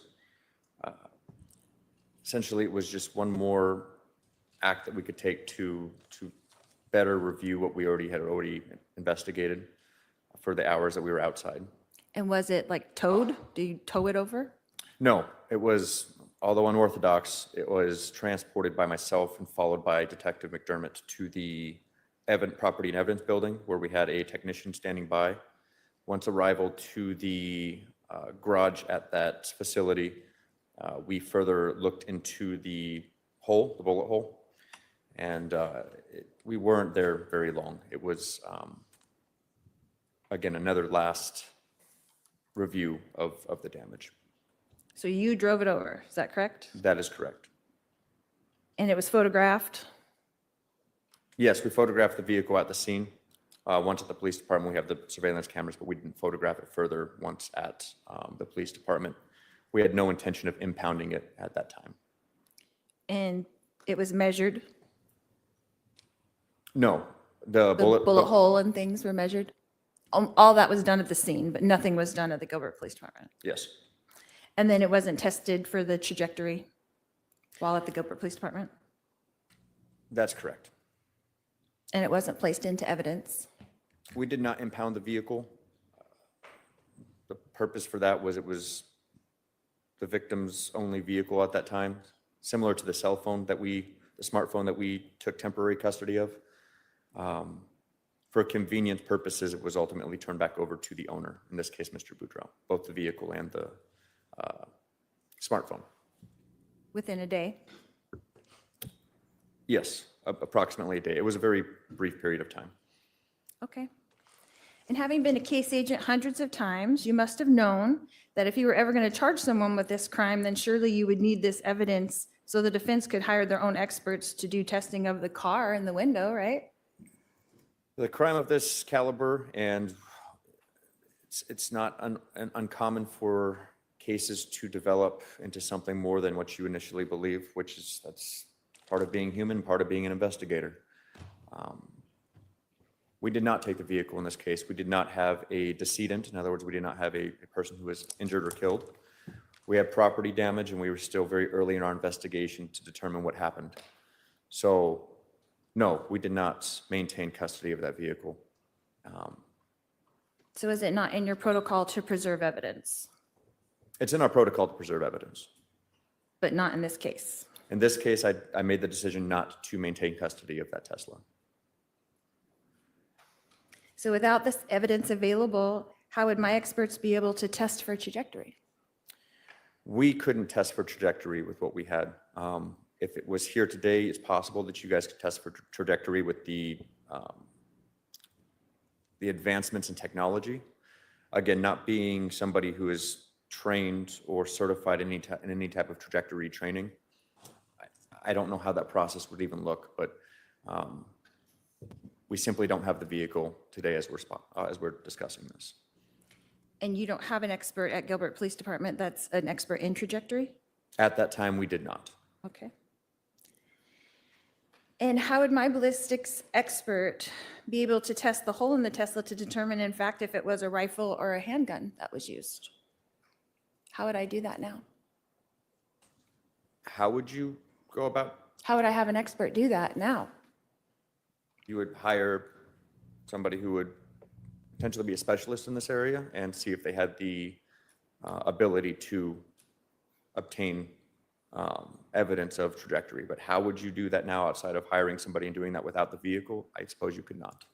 Essentially, it was just one more act that we could take to better review what we had already investigated for the hours that we were outside. And was it like towed? Do you tow it over? No, it was, although unorthodox, it was transported by myself and followed by Detective McDermott to the Property and Evidence Building, where we had a technician standing by. Once arrival to the garage at that facility, we further looked into the hole, the bullet hole, and we weren't there very long. It was, again, another last review of the damage. So you drove it over, is that correct? That is correct. And it was photographed? Yes, we photographed the vehicle at the scene. Once at the police department, we have the surveillance cameras, but we didn't photograph it further once at the police department. We had no intention of impounding it at that time. And it was measured? No, the The bullet hole and things were measured? All that was done at the scene, but nothing was done at the Gilbert Police Department? Yes, And then it wasn't tested for the trajectory while at the Gilbert Police Department? that's correct. And it wasn't placed into evidence? We did not impound the vehicle. The purpose for that was it was the victim's only vehicle at that time, similar to the the smartphone that we took temporary custody of. For convenience purposes, it was ultimately turned back over to the owner, in this case, Mr. Boudreaux, both the vehicle and the smartphone. Within a day? Yes, approximately a day. It was a very brief period of time. Okay. And having been a case agent hundreds of times, you must have known that if you were ever going to charge someone with this crime, then surely you would need this evidence so the defense could hire their own experts to do testing of the car and the window, right? The crime of this caliber, and it's not uncommon for cases to develop into something more than what you initially believe, that's part of being human, part of being an investigator. We did not take the vehicle in this case. We did not have a decedent. In other words, we did not have a person who was injured or killed. We had property damage, and we were still very early in our investigation to determine what happened. So, no, we did not maintain custody of that vehicle. So is it not in your protocol to preserve evidence, It's in our protocol to preserve evidence. but not in this case? In this case, I made the decision not to maintain custody of that Tesla. So without this evidence available, how would my experts be able to test for trajectory? We couldn't test for trajectory with what we had. If it was here today, it's possible that you guys could test for trajectory with the advancements in technology. Again, not being somebody who is trained or certified in any type of trajectory training, I don't know how that process would even look, but we simply don't have the vehicle today as we're discussing this. And you don't have an expert at Gilbert Police Department that's an expert in trajectory? At that time, we did not. Okay. And how would my ballistics expert be able to test the hole in the Tesla to determine, in fact, if it was a rifle or a handgun that was used? How would I do that now? How would you go about? How would I have an expert do that now? You would hire somebody who would potentially be a specialist in this area and see if they had the ability to obtain evidence of trajectory. But how would you do that now outside of hiring somebody and doing that without the vehicle? I suppose you could not.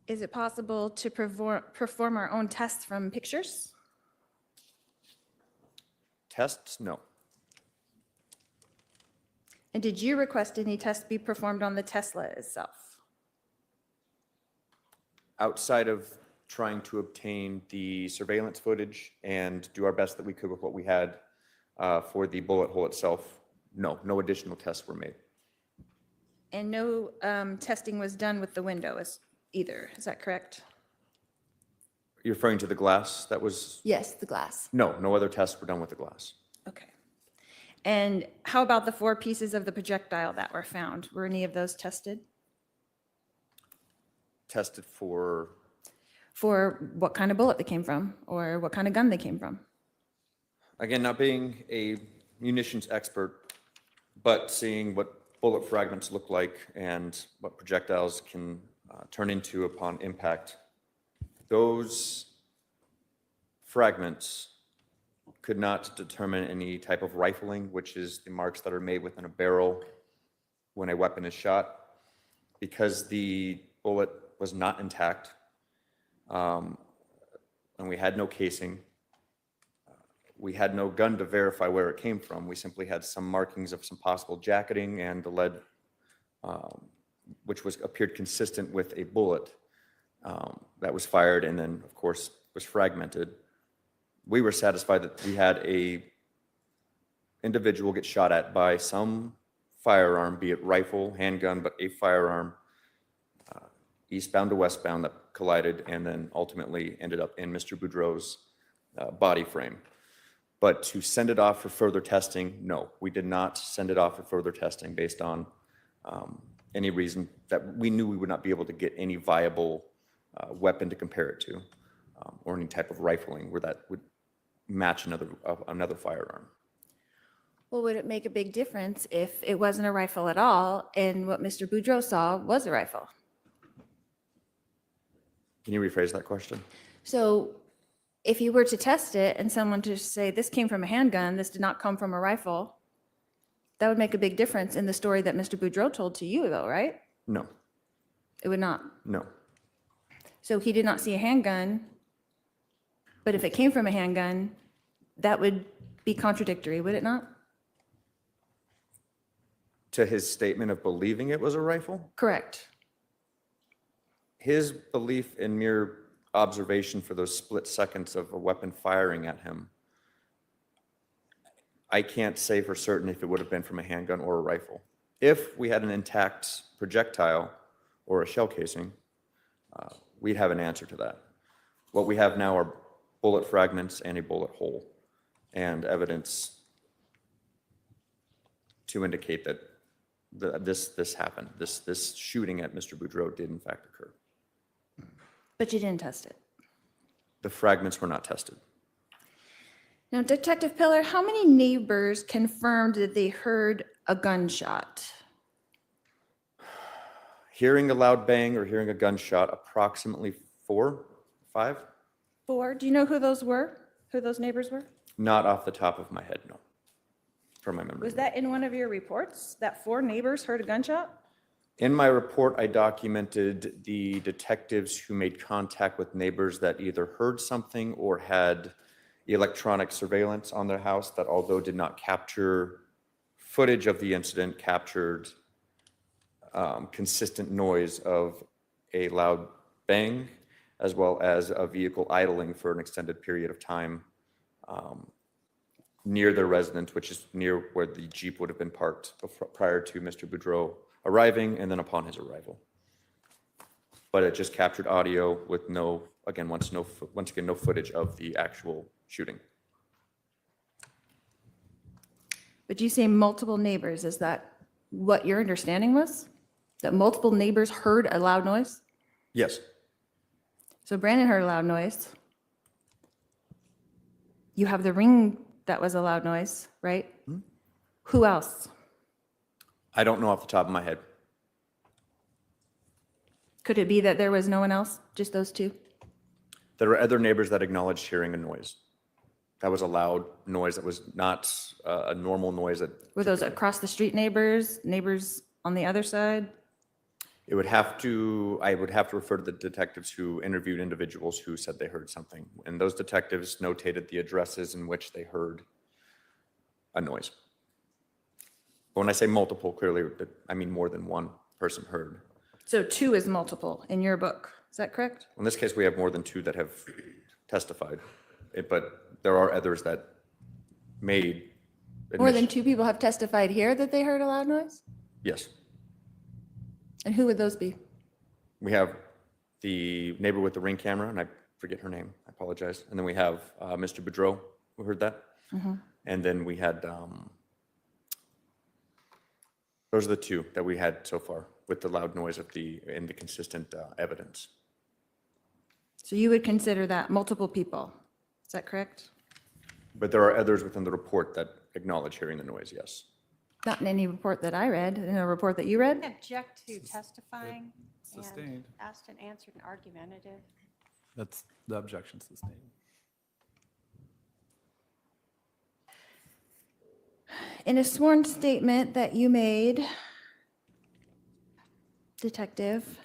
Is it possible to perform our own tests from pictures? Tests? No. And did you request any tests be performed on the Tesla itself? Outside of trying to obtain the surveillance footage and do our best that we could with what we had for the bullet hole itself, no additional tests were made. And no testing was done with the window either, is that correct? You're referring to the glass that was? Yes, the glass. No other tests were done with the glass. Okay. And how about the 4 pieces of the projectile that were found? Were any of those tested? Tested for? For what kind of bullet they came from or what kind of gun they came from? Again, not being a munitions expert, but seeing what bullet fragments look like and what projectiles can turn into upon impact, those fragments could not determine any type of rifling, which is the marks that are made within a barrel when a weapon is shot. Because the bullet was not intact, and we had no casing, we had no gun to verify where it came from. We simply had some markings of some possible jacketing and the lead, which appeared consistent with a bullet that was fired and then, of course, was fragmented. We were satisfied that we had a individual get shot at by some firearm, be it rifle, handgun, but a firearm, eastbound to westbound, that collided and then ultimately ended up in Mr. Boudreaux's body frame. But to send it off for further testing, no, we did not send it off for further testing based on any reason that we knew we would not be able to get any viable weapon to compare it to, or any type of rifling where that would match another firearm. Well, would it make a big difference if it wasn't a rifle at all and what Mr. Boudreaux saw was a rifle? Can you rephrase that question? So if you were to test it and someone to say, this came from a handgun, this did not come from a rifle, that would make a big difference in the story that Mr. Boudreaux told to you, though, right? No, It would not. no. So he did not see a handgun, but if it came from a handgun, that would be contradictory, would it not? To his statement of believing it was a rifle, Correct. his belief in mere observation for those split seconds of a weapon firing at him, I can't say for certain if it would have been from a handgun or a rifle. If we had an intact projectile or a shell casing, we'd have an answer to that. What we have now are bullet fragments and a bullet hole and evidence to indicate that this happened. This shooting at Mr. Boudreaux did in fact occur. But you didn't test it. The fragments were not tested. Now, Detective Pillar, how many neighbors confirmed that they heard a gunshot? Hearing a loud bang or hearing a gunshot, approximately 4, 5? 4. Do you know who those were? Who those neighbors were? Not off the top of my head, no. From my memory. Was that in one of your reports, that 4 neighbors heard a gunshot? In my report, I documented the detectives who made contact with neighbors that either heard something or had electronic surveillance on their house that, although did not capture footage of the incident, captured consistent noise of a loud bang, as well as a vehicle idling for an extended period of time near their residence, which is near where the Jeep would have been parked prior to Mr. Boudreaux arriving and then upon his arrival. But it just captured audio with no, again, once again, no footage of the actual shooting. But you say multiple neighbors. Is that what your understanding was? That multiple neighbors heard a loud noise? Yes. So Brandon heard a loud noise. You have the ring that was a loud noise, right? Who else? I don't know off the top of my head. Could it be that there was no one else, just those two? There were other neighbors that acknowledged hearing a noise. That was a loud noise that was not a normal noise that Were those across the street neighbors, neighbors on the other side? I would have to refer to the detectives who interviewed individuals who said they heard something. And those detectives notated the addresses in which they heard a noise. But when I say multiple, clearly, I mean more than one person heard. So two is multiple in your book. Is that correct? In this case, we have more than two that have testified, but there are others that made. More than admission- two people have testified here that they heard a loud noise? Yes. And who would those be? We have the neighbor with the ring camera, and I forget her name, I apologize. And then we have Mr. Boudreaux, who heard that. And then we had, those are the two that we had so far with the loud noise and the consistent evidence. So you would consider that multiple people. Is that correct? But there are others within the report that acknowledge hearing the noise, yes. Not in any report that I read, in a report that you read? Object to testifying and Sustained. asked and answered and argumentative. That's the objection sustained. In a sworn statement that you made, Detective,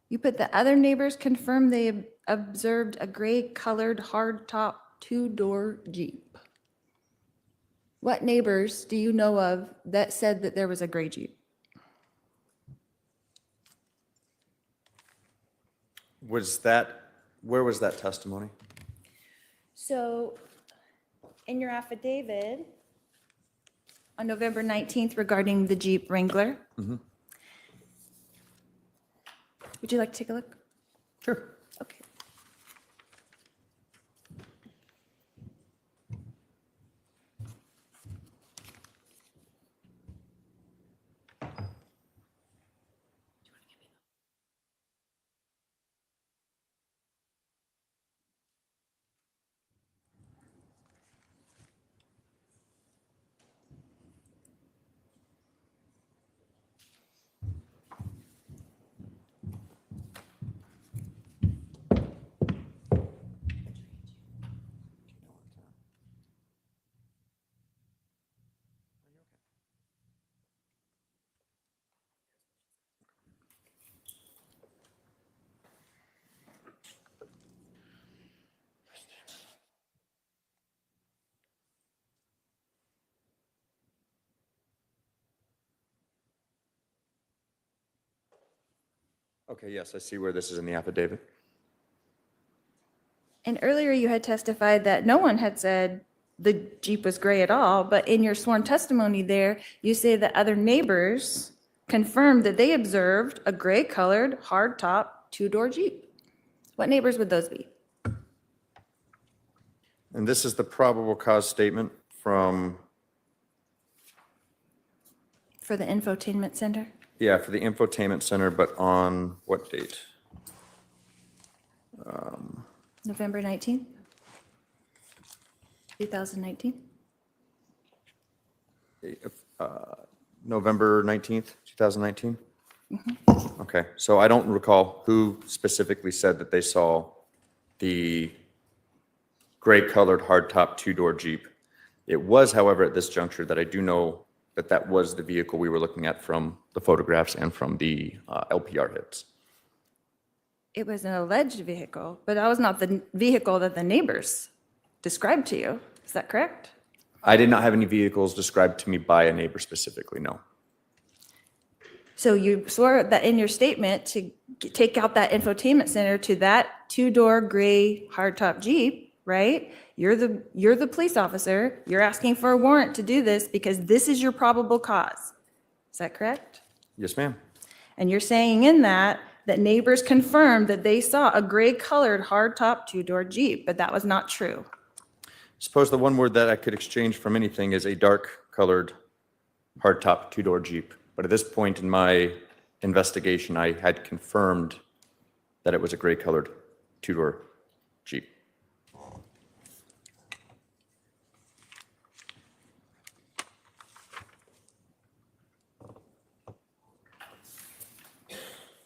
you put the other neighbors confirmed they observed a gray-colored hardtop two-door Jeep. What neighbors do you know of that said that there was a gray Jeep? Where was that testimony? So, in your affidavit on November 19th regarding the Jeep Wrangler, would you like to take a look? Sure. Okay. Okay, yes, I see where this is in the affidavit. And earlier you had testified that no one had said the Jeep was gray at all, but in your sworn testimony there, you say that other neighbors confirmed that they observed a gray-colored hardtop two-door Jeep. What neighbors would those be? And this is the probable cause statement from, For the infotainment center? yeah, for the infotainment center, but on what date? November 19th? 2019? November 19th, 2019? Okay, so I don't recall who specifically said that they saw the gray-colored hardtop two-door Jeep. It was, however, at this juncture that I do know that that was the vehicle we were looking at from the photographs and from the LPR hits. It was an alleged vehicle, but that was not the vehicle that the neighbors described to you. Is that correct? I did not have any vehicles described to me by a neighbor specifically, no. So you swore that in your statement to take out that infotainment center to that two-door gray hardtop Jeep, right? You're the police officer. You're asking for a warrant to do this because this is your probable cause. Is that correct? Yes, ma'am. And you're saying in that neighbors confirmed that they saw a gray-colored hardtop two-door Jeep, but that was not true. Suppose the one word that I could exchange from anything is a dark-colored hardtop two-door Jeep. But at this point in my investigation, I had confirmed that it was a gray-colored two-door Jeep.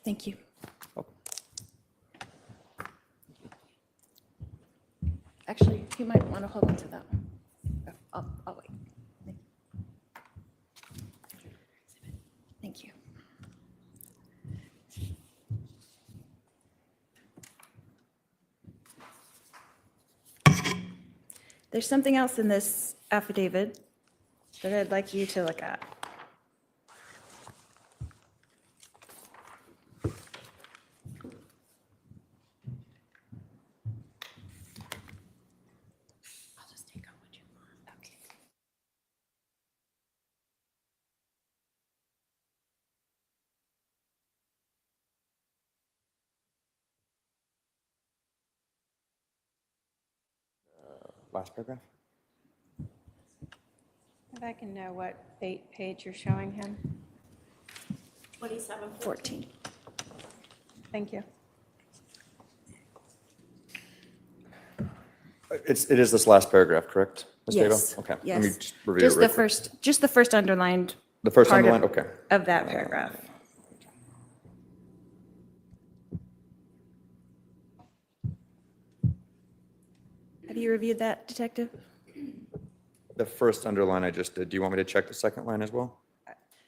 Thank you. Actually, you might want to hold on to that one. I'll wait. Thank you. There's something else in this affidavit that I'd like you to look at. I'll just take out what you want. Okay. Last paragraph? If I can know what page you're showing him. 2714. Thank you. It is this last paragraph, correct? Ms. Daybell? Yes. Okay, let me Yes. just review it real quick. Just the first underlined The first part of- underline, okay. of that paragraph. Have you reviewed that, Detective? The first underline I just did. Do you want me to check the second line as well?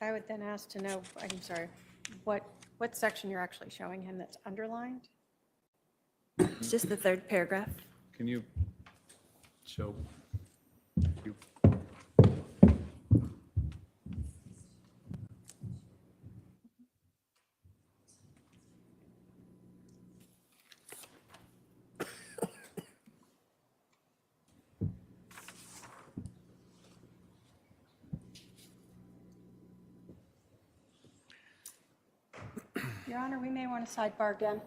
I would then ask to know, I'm sorry, what section you're actually showing him that's underlined? It's just the third paragraph. Can you show? you- Your Honor, we may want to sidebar again.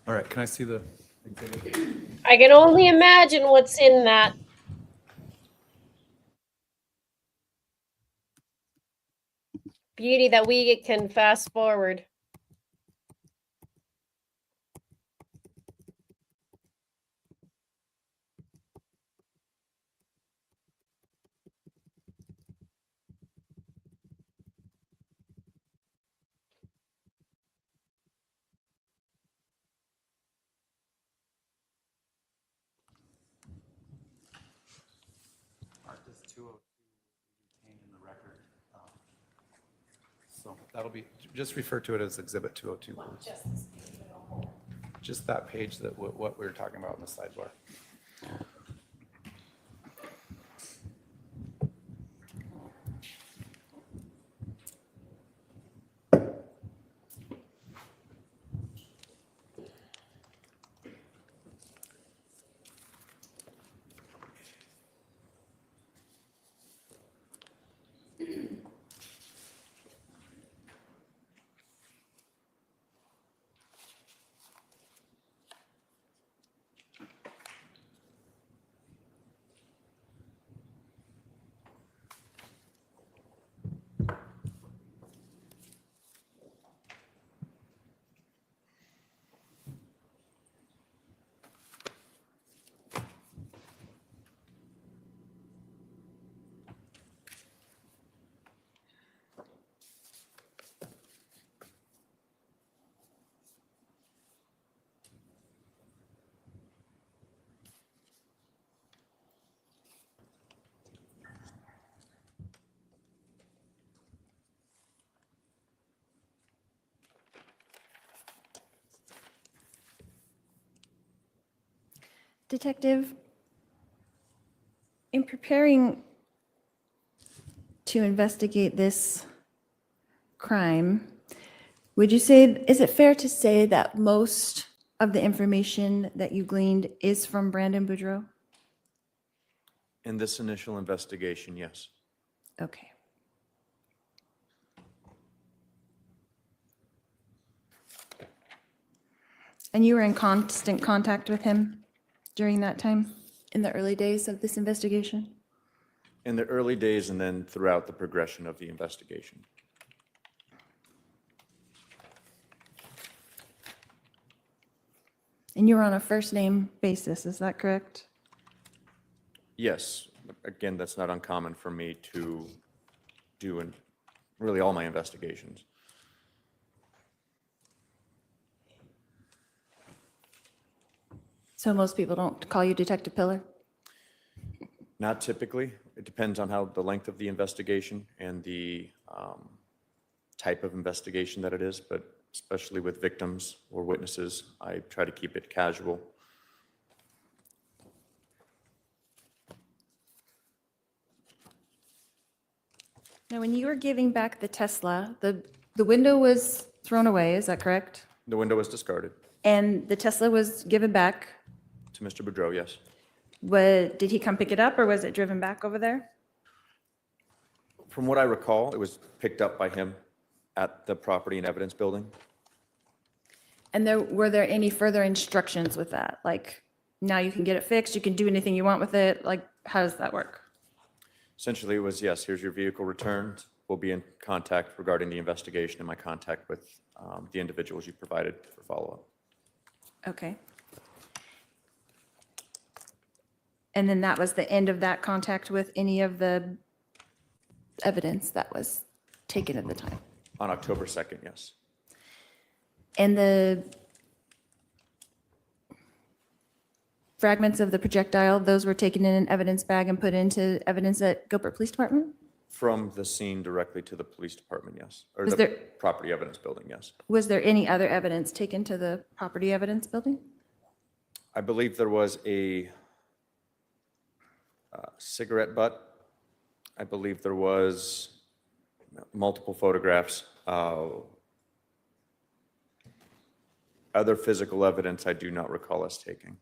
All right, can I see the exhibit? I can only imagine what's in that. Beauty that we can fast forward. Marked as 202 retained in the record. So that'll be, just refer to it as Exhibit 202. please. Just that page that, what we were talking about in the sidebar. Detective, in preparing to investigate this crime, would you say, is it fair to say that most of the information that you gleaned is from Brandon Boudreaux? In this initial investigation, yes. Okay. And you were in constant contact with him during that time, in the early days of this investigation? In the early days and then throughout the progression of the investigation. And you were on a first-name basis, is that correct? Yes, again, that's not uncommon for me to do in really all my investigations. So most people don't call you Detective Pillar? Not typically. It depends on how the length of the investigation and the type of investigation that it is, but especially with victims or witnesses, I try to keep it casual. Now, when you were giving back the Tesla, the window was thrown away, is that correct? The window was discarded And the Tesla was given back. to Mr. Boudreaux, yes. Did he come pick it up or was it driven back over there? From what I recall, it was picked up by him at the property and evidence building. And were there any further instructions with that? Like, now you can get it fixed, you can do anything you want with it? Like, how does that work? Essentially, it was, yes, here's your vehicle returned. We'll be in contact regarding the investigation and my contact with the individuals you provided for follow-up. Okay. And then that was the end of that contact with any of the evidence that was taken at the time? On October 2nd, yes. And the fragments of the projectile, those were taken in an evidence bag and put into evidence at Gilbert Police Department? From the scene directly to the police department, yes. Or Was the there- property evidence building, yes. Was there any other evidence taken to the property evidence building? I believe there was a cigarette butt. I believe there was multiple photographs. Other physical evidence I do not recall us taking.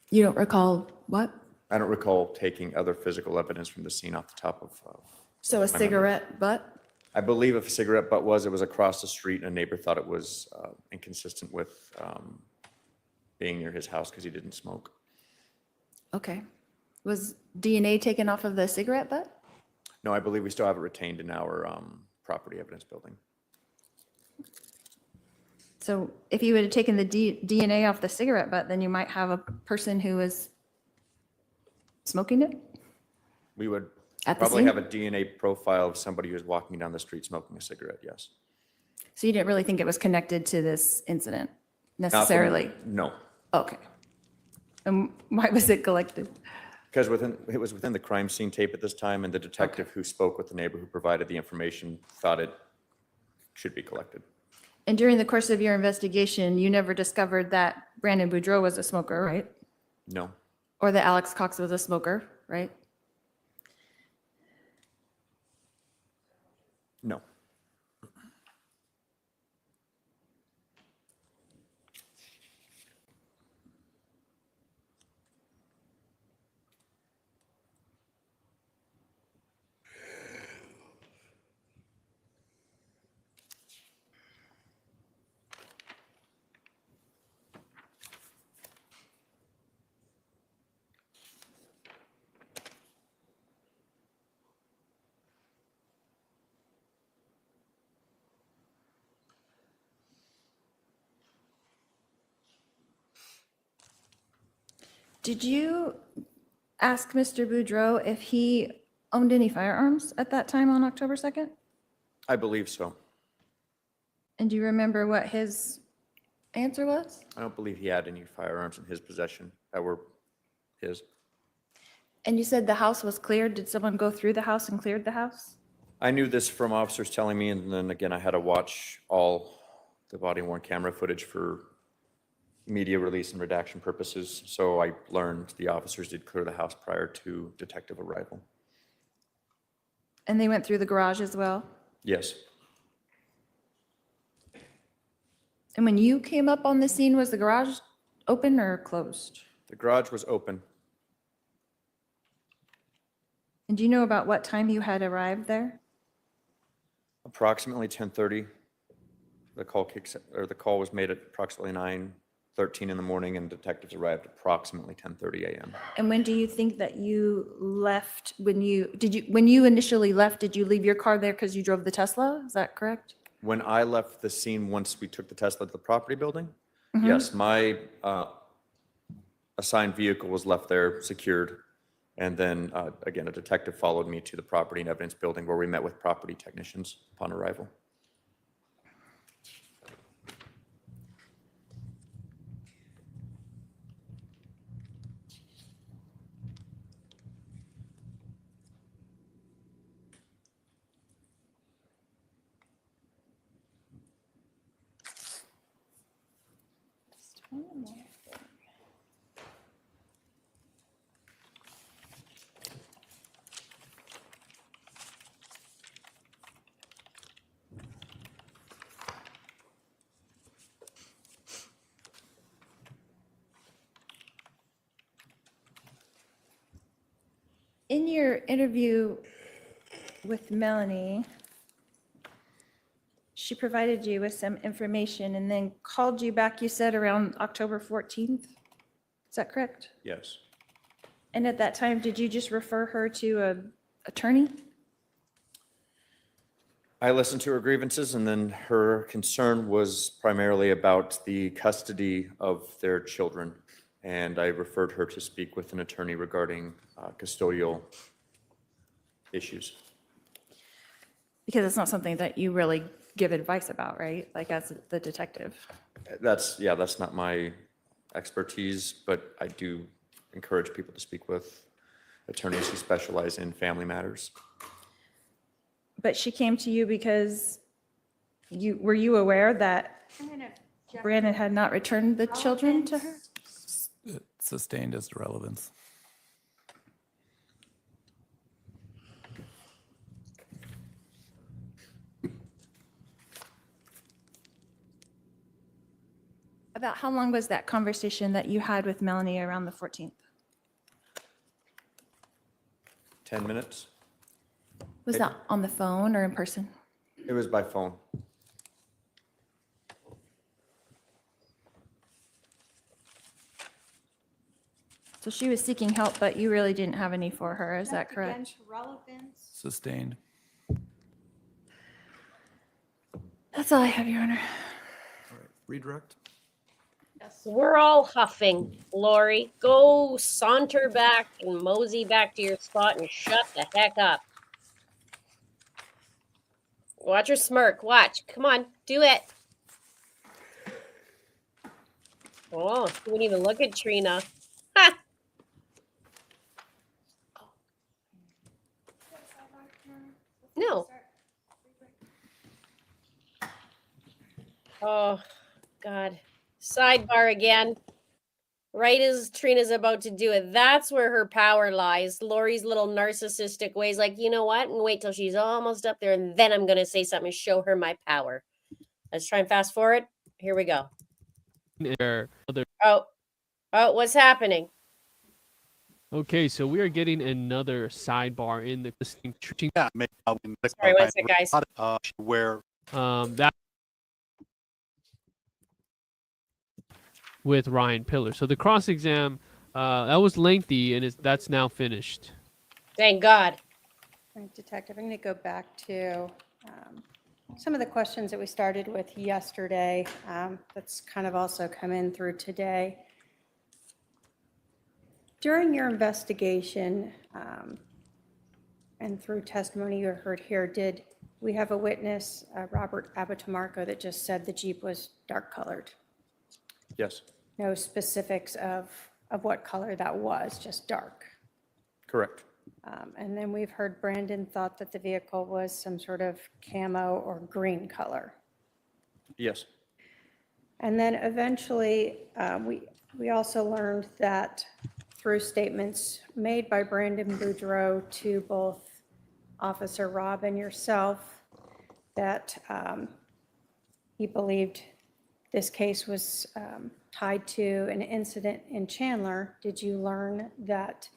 You don't recall what? I don't recall taking other physical evidence from the scene off the top of. So a my memory. cigarette butt? I believe if a cigarette butt was, it was across the street and a neighbor thought it was inconsistent with being near his house because he didn't smoke. Okay. Was DNA taken off of the cigarette butt? No, I believe we still have it retained in our property evidence building. So if you would have taken the DNA off the cigarette butt, then you might have a person who was smoking it? We would At the probably scene? have a DNA profile of somebody who's walking down the street smoking a cigarette, yes. So you didn't really think it was connected to this incident Not from- necessarily? No, Okay. And why was it collected? because it was within the crime scene tape at this time, and the detective who spoke with the neighbor who provided the information thought it should be collected. And during the course of your investigation, you never discovered that Brandon Boudreaux was a smoker, right? No, Or that Alex Cox was a smoker, right? no. Did you ask Mr. Boudreaux if he owned any firearms at that time on October 2nd? I believe so. And do you remember what his answer was? I don't believe he had any firearms in his possession that were his. And you said the house was cleared. Did someone go through the house and cleared the house? I knew this from officers telling me, and then again, I had to watch all the body worn camera footage for media release and redaction purposes. So I learned the officers did clear the house prior to detective arrival. And they went through the garage as well? Yes, And when you came up on the scene, was the garage open or closed? the garage was open. And do you know about what time you had arrived there? Approximately 10:30. The call was made at approximately 9:13 in the morning, and detectives arrived approximately 10:30 a.m. And when do you think that you left, when you initially left, did you leave your car there because you drove the Tesla? Is that correct? When I left the scene, once we took the Tesla to the property building, Mhm. yes, my assigned vehicle was left there secured. And then, again, a detective followed me to the property and evidence building where we met with property technicians upon arrival. In your interview with Melanie, she provided you with some information and then called you back, you said around October 14th? Is that correct? Yes. And at that time, did you just refer her to an attorney? I listened to her grievances, and then her concern was primarily about the custody of their children. And I referred her to speak with an attorney regarding custodial issues. Because it's not something that you really give advice about, right? Like as the detective. That's not my expertise, but I do encourage people to speak with attorneys who specialize in family matters. But she came to you because were you aware that I'm going to Brandon had not returned the children to her? Sustained as irrelevance. About how long was that conversation that you had with Melanie around the 14th? 10 minutes? Was that on the phone or in person? It was by phone. So she was seeking help, but you really didn't have any for her, is that correct? Relevance. Sustained. That's all I have, Your Honor. All right, redirect. We're all huffing, Lori. Go saunter back and mosey back to your spot and shut the heck up. Watch her smirk. Watch. Come on. Do it. Oh, she wouldn't even look at Trina. Ha! No. Oh, God. Sidebar again. Right as Trina's about to do it, that's where her power lies. Lori's little narcissistic ways, like, you know what? And wait till she's almost up there, and then I'm going to say something and show her my power. Let's try and fast forward. Here we go. Oh, what's happening? Okay, so we are getting another sidebar in the Yeah, Sorry, one sec, guys. where that with Ryan Pillar. So the cross exam that was lengthy, and that's now finished. Thank God. Right, Detective, I'm going to go back to some of the questions that we started with yesterday. That's kind of also come in through today. During your investigation and through testimony you heard here, did we have a witness, Robert Abitamarco, that just said the Jeep was dark colored? Yes, No specifics of what color that was, just dark. correct. And then we've heard Brandon thought that the vehicle was some sort of camo or green color. Yes, And then eventually, we also learned that through statements made by Brandon Boudreaux to both Officer Rob and yourself, that he believed this case was tied to an incident in Chandler. Did you learn that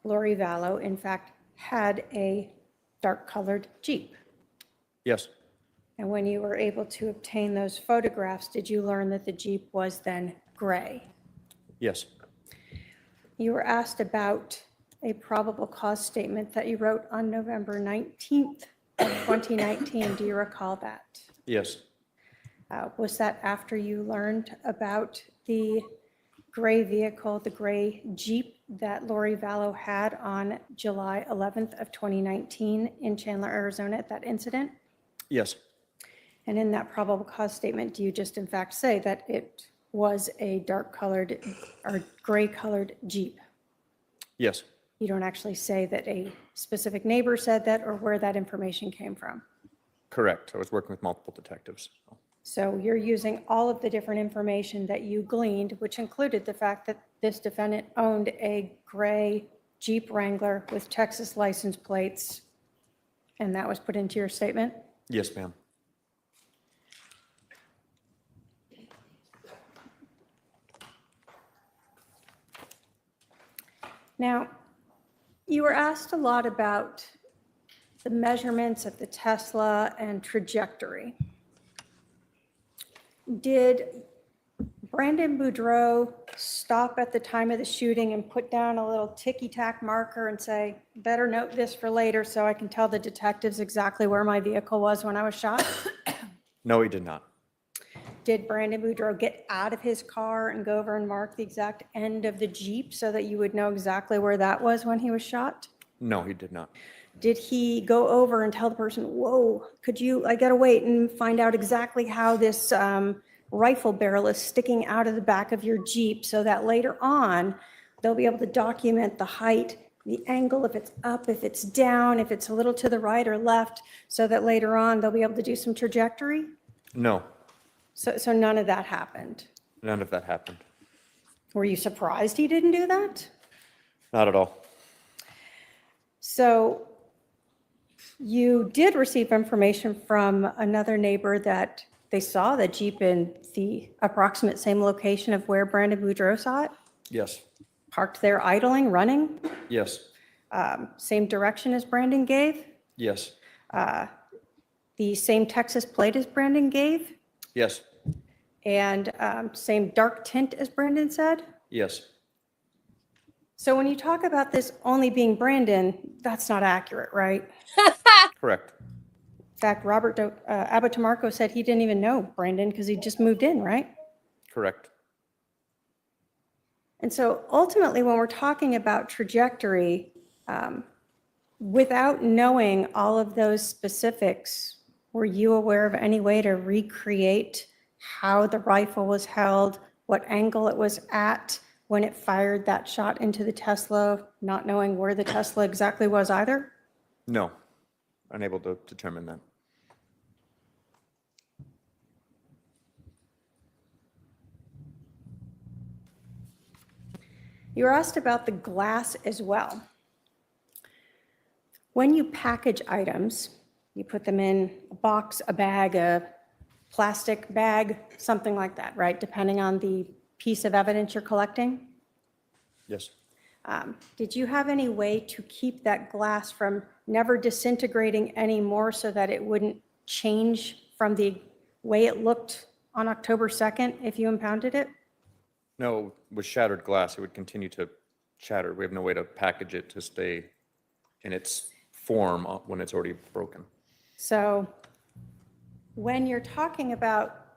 Lori Vallow, in fact, had a dark-colored Jeep? Yes, And when you were able to obtain those photographs, did you learn that the Jeep was then gray? yes, You were asked about a probable cause statement that you wrote on November 19th of 2019. Do you recall that? yes, Was that after you learned about the gray vehicle, the gray Jeep that Lori Vallow had on July 11th of 2019 in Chandler, Arizona at that incident? yes, And in that probable cause statement, do you just in fact say that it was a dark-colored or gray-colored Jeep? yes, You don't actually say that a specific neighbor said that or where that information came from? correct. I was working with multiple detectives. So you're using all of the different information that you gleaned, which included the fact that this defendant owned a gray Jeep Wrangler with Texas license plates, and that was put into your statement? Yes, ma'am. Now, you were asked a lot about the measurements of the Tesla and trajectory. Did Brandon Boudreaux stop at the time of the shooting and put down a little ticky-tack marker and say, better note this for later so I can tell the detectives exactly where my vehicle was when I was shot? No, he did not. Did Brandon Boudreaux get out of his car and go over and mark the exact end of the Jeep so that you would know exactly where that was when he was shot? No, he did not. Did he go over and tell the person, whoa, I gotta wait and find out exactly how this rifle barrel is sticking out of the back of your Jeep so that later on, they'll be able to document the height, the angle, if it's up, if it's down, if it's a little to the right or left, so that later on, they'll be able to do some trajectory? No, So none of that happened. none of that happened. Were you surprised he didn't do that? Not at all. So you did receive information from another neighbor that they saw the Jeep in the approximate same location of where Brandon Boudreaux saw it, Yes, parked there idling, running, yes, same direction as Brandon gave, yes, the same Texas plate as Brandon gave, yes, and same dark tint as Brandon said. yes, So when you talk about this only being Brandon, that's not accurate, right? correct. In fact, Robert Abitamarco said he didn't even know Brandon because he just moved in, right? Correct. And so ultimately, when we're talking about trajectory, without knowing all of those specifics, were you aware of any way to recreate how the rifle was held, what angle it was at when it fired that shot into the Tesla, not knowing where the Tesla exactly was either? No, unable to determine that. You were asked about the glass as well. When you package items, you put them in a box, a bag, a plastic bag, something like that, right? Depending on the piece of evidence you're collecting. Yes, Did you have any way to keep that glass from never disintegrating anymore so that it wouldn't change from the way it looked on October 2nd if you impounded it? no, with shattered glass, it would continue to shatter. We have no way to package it to stay in its form when it's already broken. So when you're talking about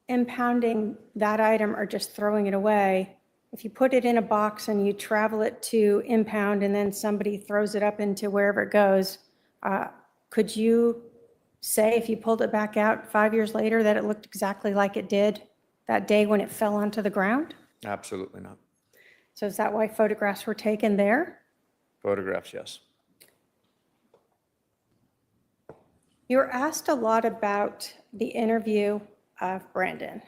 impounding that item or just throwing it away, if you put it in a box and you travel it to impound and then somebody throws it up into wherever it goes, could you say if you pulled it back out 5 years later that it looked exactly like it did that day when it fell onto the ground? Absolutely not. So is that why photographs were taken there? Photographs, yes. You were asked a lot about the interview of Brandon.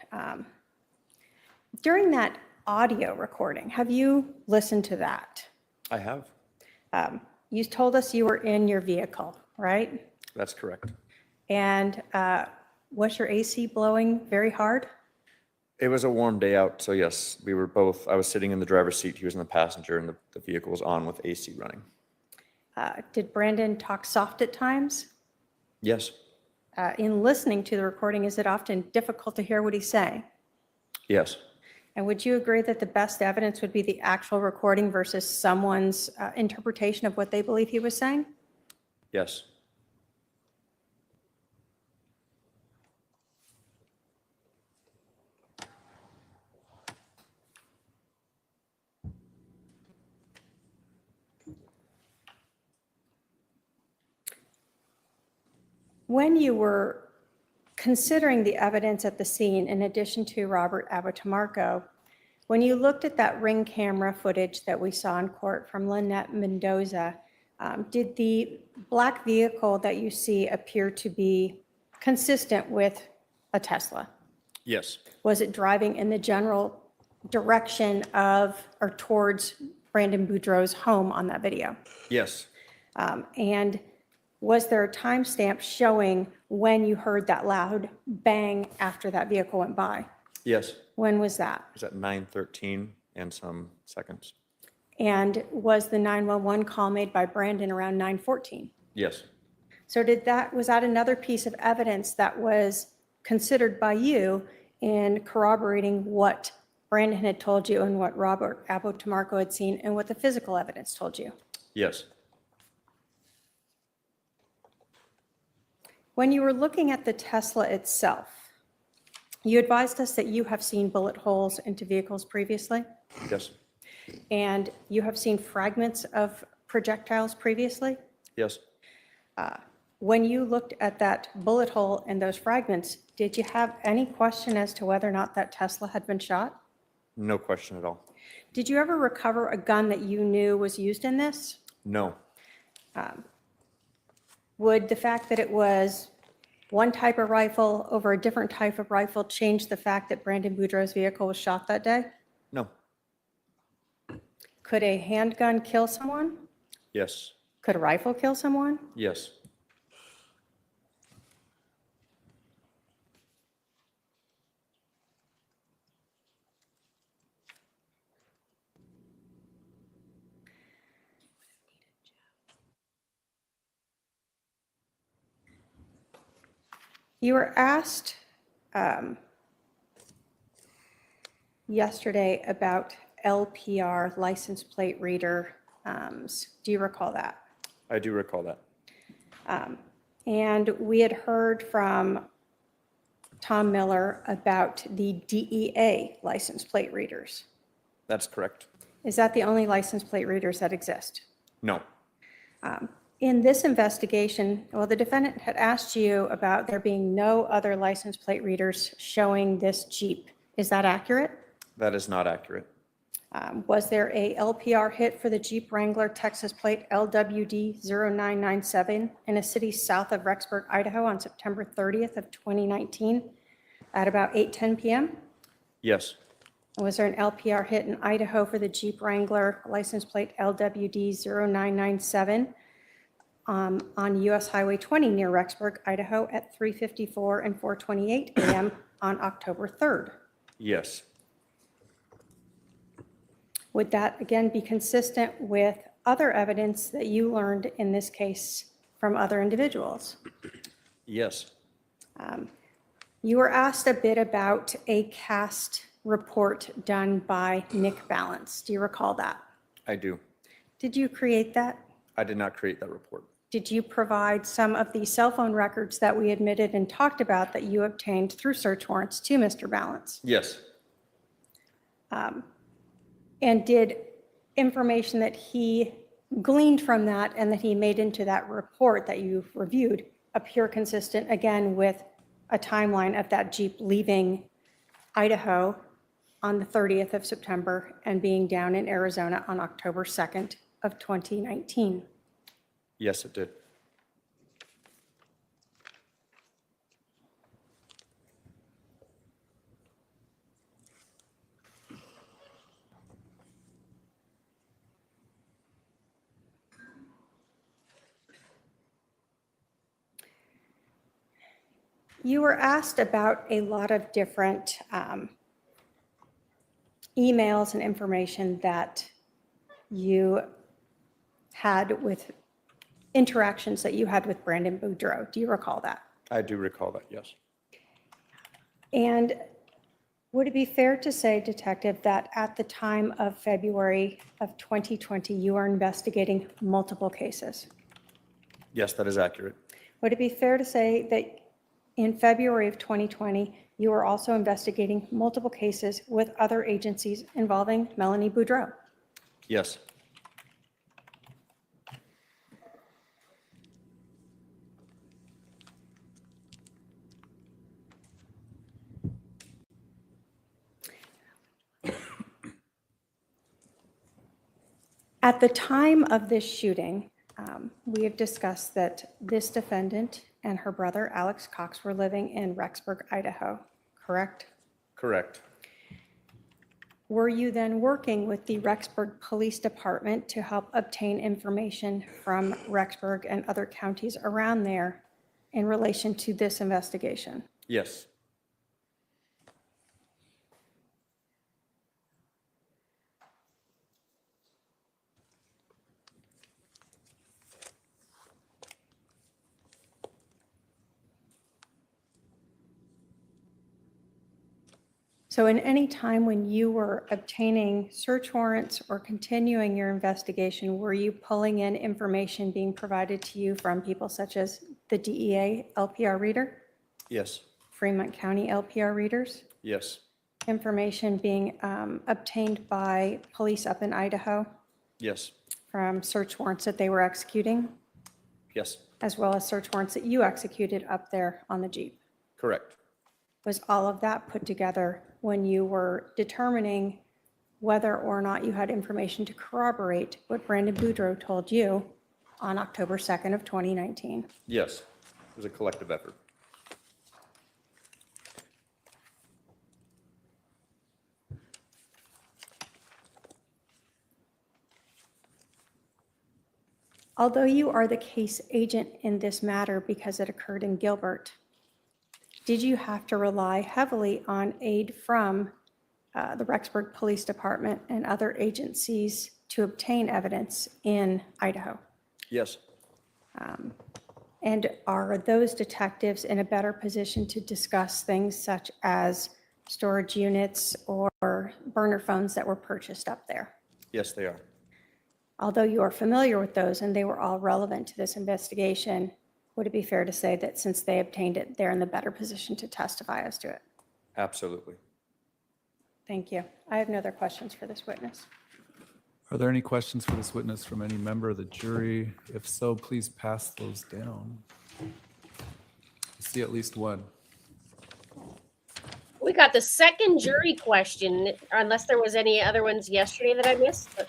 During that audio recording, have you listened to that? I have. You told us you were in your vehicle, right? That's correct. And was your AC blowing very hard? It was a warm day out, so yes, we were both, I was sitting in the driver's seat, he was in the passenger, and the vehicle was on with AC running. Did Brandon talk soft at times? Yes, In listening to the recording, is it often difficult to hear what he's saying? yes, And would you agree that the best evidence would be the actual recording versus someone's interpretation of what they believe he was saying? yes. When you were considering the evidence at the scene, in addition to Robert Abotamarco, when you looked at that ring camera footage that we saw in court from Lynette Mendoza, did the black vehicle that you see appear to be consistent with a Tesla? Yes, Was it driving in the general direction of or towards Brandon Boudreaux's home on that video? yes, And was there a timestamp showing when you heard that loud bang after that vehicle went by? yes. When was that? It was at 9:13 and some seconds. And was the 911 call made by Brandon around 9:14? Yes, So was that another piece of evidence that was considered by you in corroborating what Brandon had told you and what Robert Abotamarco had seen and what the physical evidence told you? yes, When you were looking at the Tesla itself, you advised us that you have seen bullet holes into vehicles previously, yes, and you have seen fragments of projectiles previously. yes. When you looked at that bullet hole and those fragments, did you have any question as to whether or not that Tesla had been shot? No question at all. Did you ever recover a gun that you knew was used in this? No, Would the fact that it was one type of rifle over a different type of rifle change the fact that Brandon Boudreaux's vehicle was shot that day? no, Could a handgun kill someone? yes, Could a rifle kill someone? yes, You were asked yesterday about LPR license plate reader. Do you recall that? I do recall that. And we had heard from Tom Miller about the DEA license plate readers. That's correct. Is that the only license plate readers that exist? No, In this investigation, well, the defendant had asked you about there being no other license plate readers showing this Jeep. Is that accurate? that is not accurate. Was there a LPR hit for the Jeep Wrangler Texas plate LWD 0997 in a city south of Rexburg, Idaho on September 30th of 2019 at about 8:10 p.m.? Yes, Was there an LPR hit in Idaho for the Jeep Wrangler license plate LWD 0997 on US Highway 20 near Rexburg, Idaho at 3:54 and 4:28 a.m. on October 3rd? yes, Would that again be consistent with other evidence that you learned in this case from other individuals? yes, You were asked a bit about a cast report done by Nick Balance. Do you recall that? I do. Did you create that? I did not create that report. Did you provide some of the cell phone records that we admitted and talked about that you obtained through search warrants to Mr. Balance? Yes, And did information that he gleaned from that and that he made into that report that you reviewed appear consistent again with a timeline of that Jeep leaving Idaho on the 30th of September and being down in Arizona on October 2nd of 2019? yes, it did. You were asked about a lot of different emails and information that you had with interactions that you had with Brandon Boudreaux. Do you recall that? I do recall that, yes. And would it be fair to say, Detective, that at the time of February of 2020, you are investigating multiple cases? Yes, that is accurate. Would it be fair to say that in February of 2020, you were also investigating multiple cases with other agencies involving Melanie Boudreaux? Yes. At the time of this shooting, we have discussed that this defendant and her brother, Alex Cox, were living in Rexburg, Idaho, correct? Correct. Were you then working with the Rexburg Police Department to help obtain information from Rexburg and other counties around there in relation to this investigation? Yes. So in any time when you were obtaining search warrants or continuing your investigation, were you pulling in information being provided to you from people such as the DEA LPR reader, Yes. Fremont County LPR readers, Yes. information being obtained by police up in Idaho Yes. from search warrants that they were executing, Yes. as well as search warrants that you executed up there on the Jeep? Correct. Was all of that put together when you were determining whether or not you had information to corroborate what Brandon Boudreaux told you on October 2nd of 2019? Yes. It was a collective effort. Although you are the case agent in this matter because it occurred in Gilbert, did you have to rely heavily on aid from the Rexburg Police Department and other agencies to obtain evidence in Idaho? Yes. And are those detectives in a better position to discuss things such as storage units or burner phones that were purchased up there? Yes, they are. Although you are familiar with those and they were all relevant to this investigation, would it be fair to say that since they obtained it, they're in the better position to testify as to it? Absolutely. Thank you. I have no other questions for this witness. Are there any questions for this witness from any member of the jury? If so, please pass those down. I see at least one. We got the second jury question, unless there was any other ones yesterday that I missed, but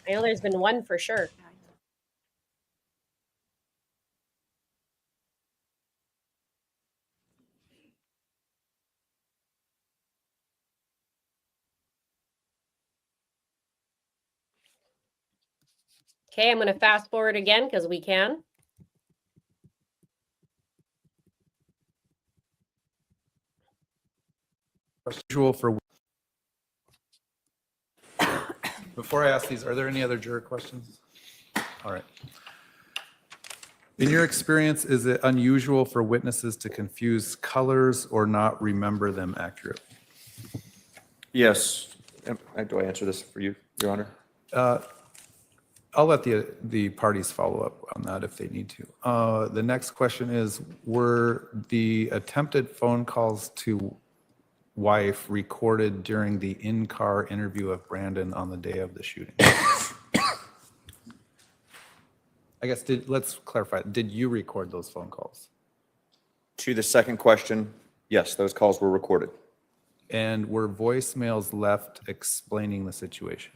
I know there's been one for sure. Okay, I'm going to fast forward again because we can. Usual for. Before I ask these, are there any other juror questions? All right. In your experience, is it unusual for witnesses to confuse colors or not remember them accurately? Yes. Do I answer this for you, Your Honor? I'll let the parties follow up on that if they need to. The next question is, were the attempted phone calls to wife recorded during the in-car interview of Brandon on the day of the shooting? I guess, let's clarify, did you record those phone calls? To the second question, yes, those calls were recorded. And were voicemails left explaining the situation?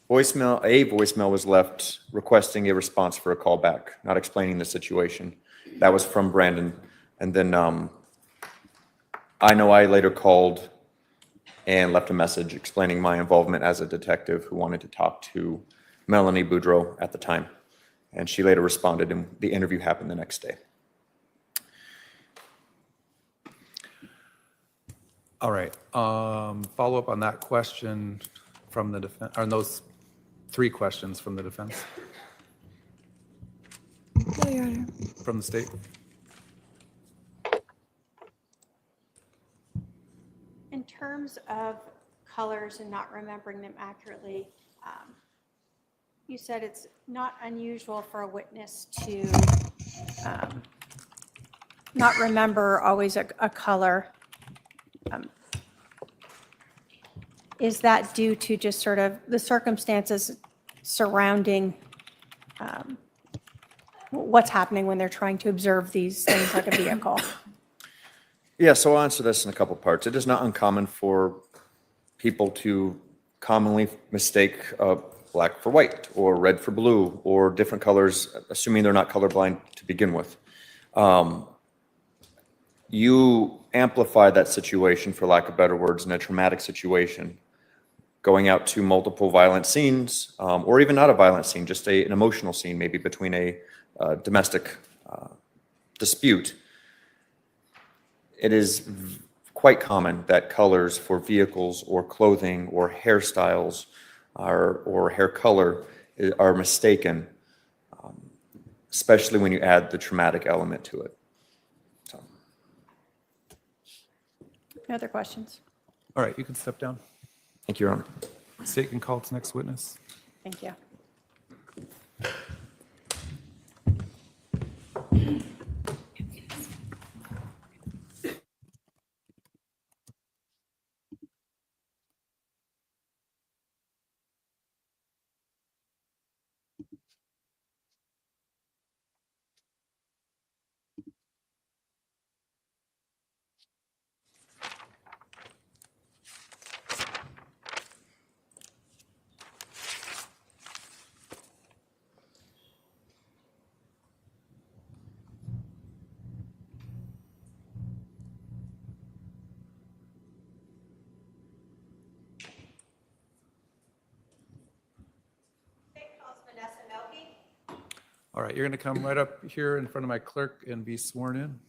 A voicemail was left requesting a response for a call back, not explaining the situation. That was from Brandon. And then I know I later called and left a message explaining my involvement as a detective who wanted to talk to Melanie Boudreaux at the time. And she later responded, and the interview happened the next day. All right, follow up on that question from the defense, or those 3 questions from the defense, No, Your Honor. from the state. In terms of colors and not remembering them accurately, you said it's not unusual for a witness to not remember always a color. Is that due to just sort of the circumstances surrounding what's happening when they're trying to observe these things like a vehicle? Yeah, so I'll answer this in a couple parts. It is not uncommon for people to commonly mistake black for white or red for blue or different colors, assuming they're not colorblind to begin with. You amplify that situation, for lack of better words, in a traumatic situation, going out to multiple violent scenes, or even not a violent scene, just an emotional scene, maybe between a domestic dispute. It is quite common that colors for vehicles or clothing or hairstyles or hair color are mistaken, especially when you add the traumatic element to it. So. Any other questions? All right, you can step down. Thank you, Your Honor. State can call its next witness. Thank you. All right, you're going to come right up here in front of my clerk and be sworn in.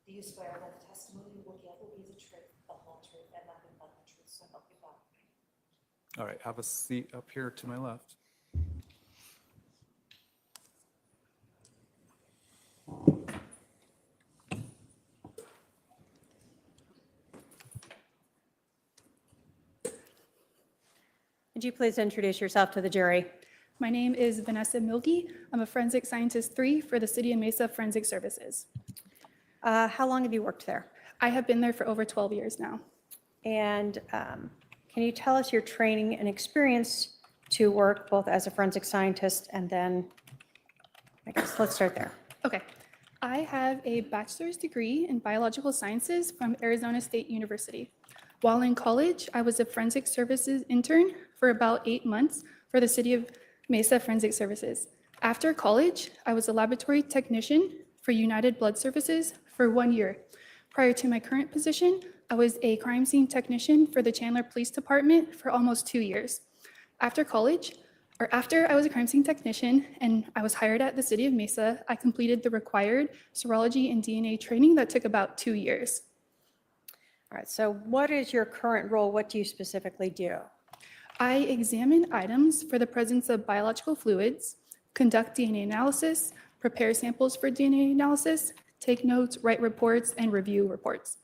Do you swear that the testimony you will give will be the truth, the whole truth, and nothing but the truth, so help you God? All right, have a seat up here to my left. Would you please introduce yourself to the jury? My name is Vanessa Milkey. I'm a forensic scientist 3 for the City of Mesa Forensic Services. How long have you worked there? I have been there for over 12 years now. And can you tell us your training and experience to work both as a forensic scientist and then, I guess, let's start there. Okay. I have a bachelor's degree in biological sciences from Arizona State University. While in college, I was a forensic services intern for about 8 months for the City of Mesa Forensic Services. After college, I was a laboratory technician for United Blood Services for 1 year. Prior to my current position, I was a crime scene technician for the Chandler Police Department for almost 2 years. After college, or after I was a crime scene technician and I was hired at the City of Mesa, I completed the required serology and DNA training that took about 2 years. All right, so what is your current role? What do you specifically do? I examine items for the presence of biological fluids, conduct DNA analysis, prepare samples for DNA analysis, take notes, write reports, and review reports.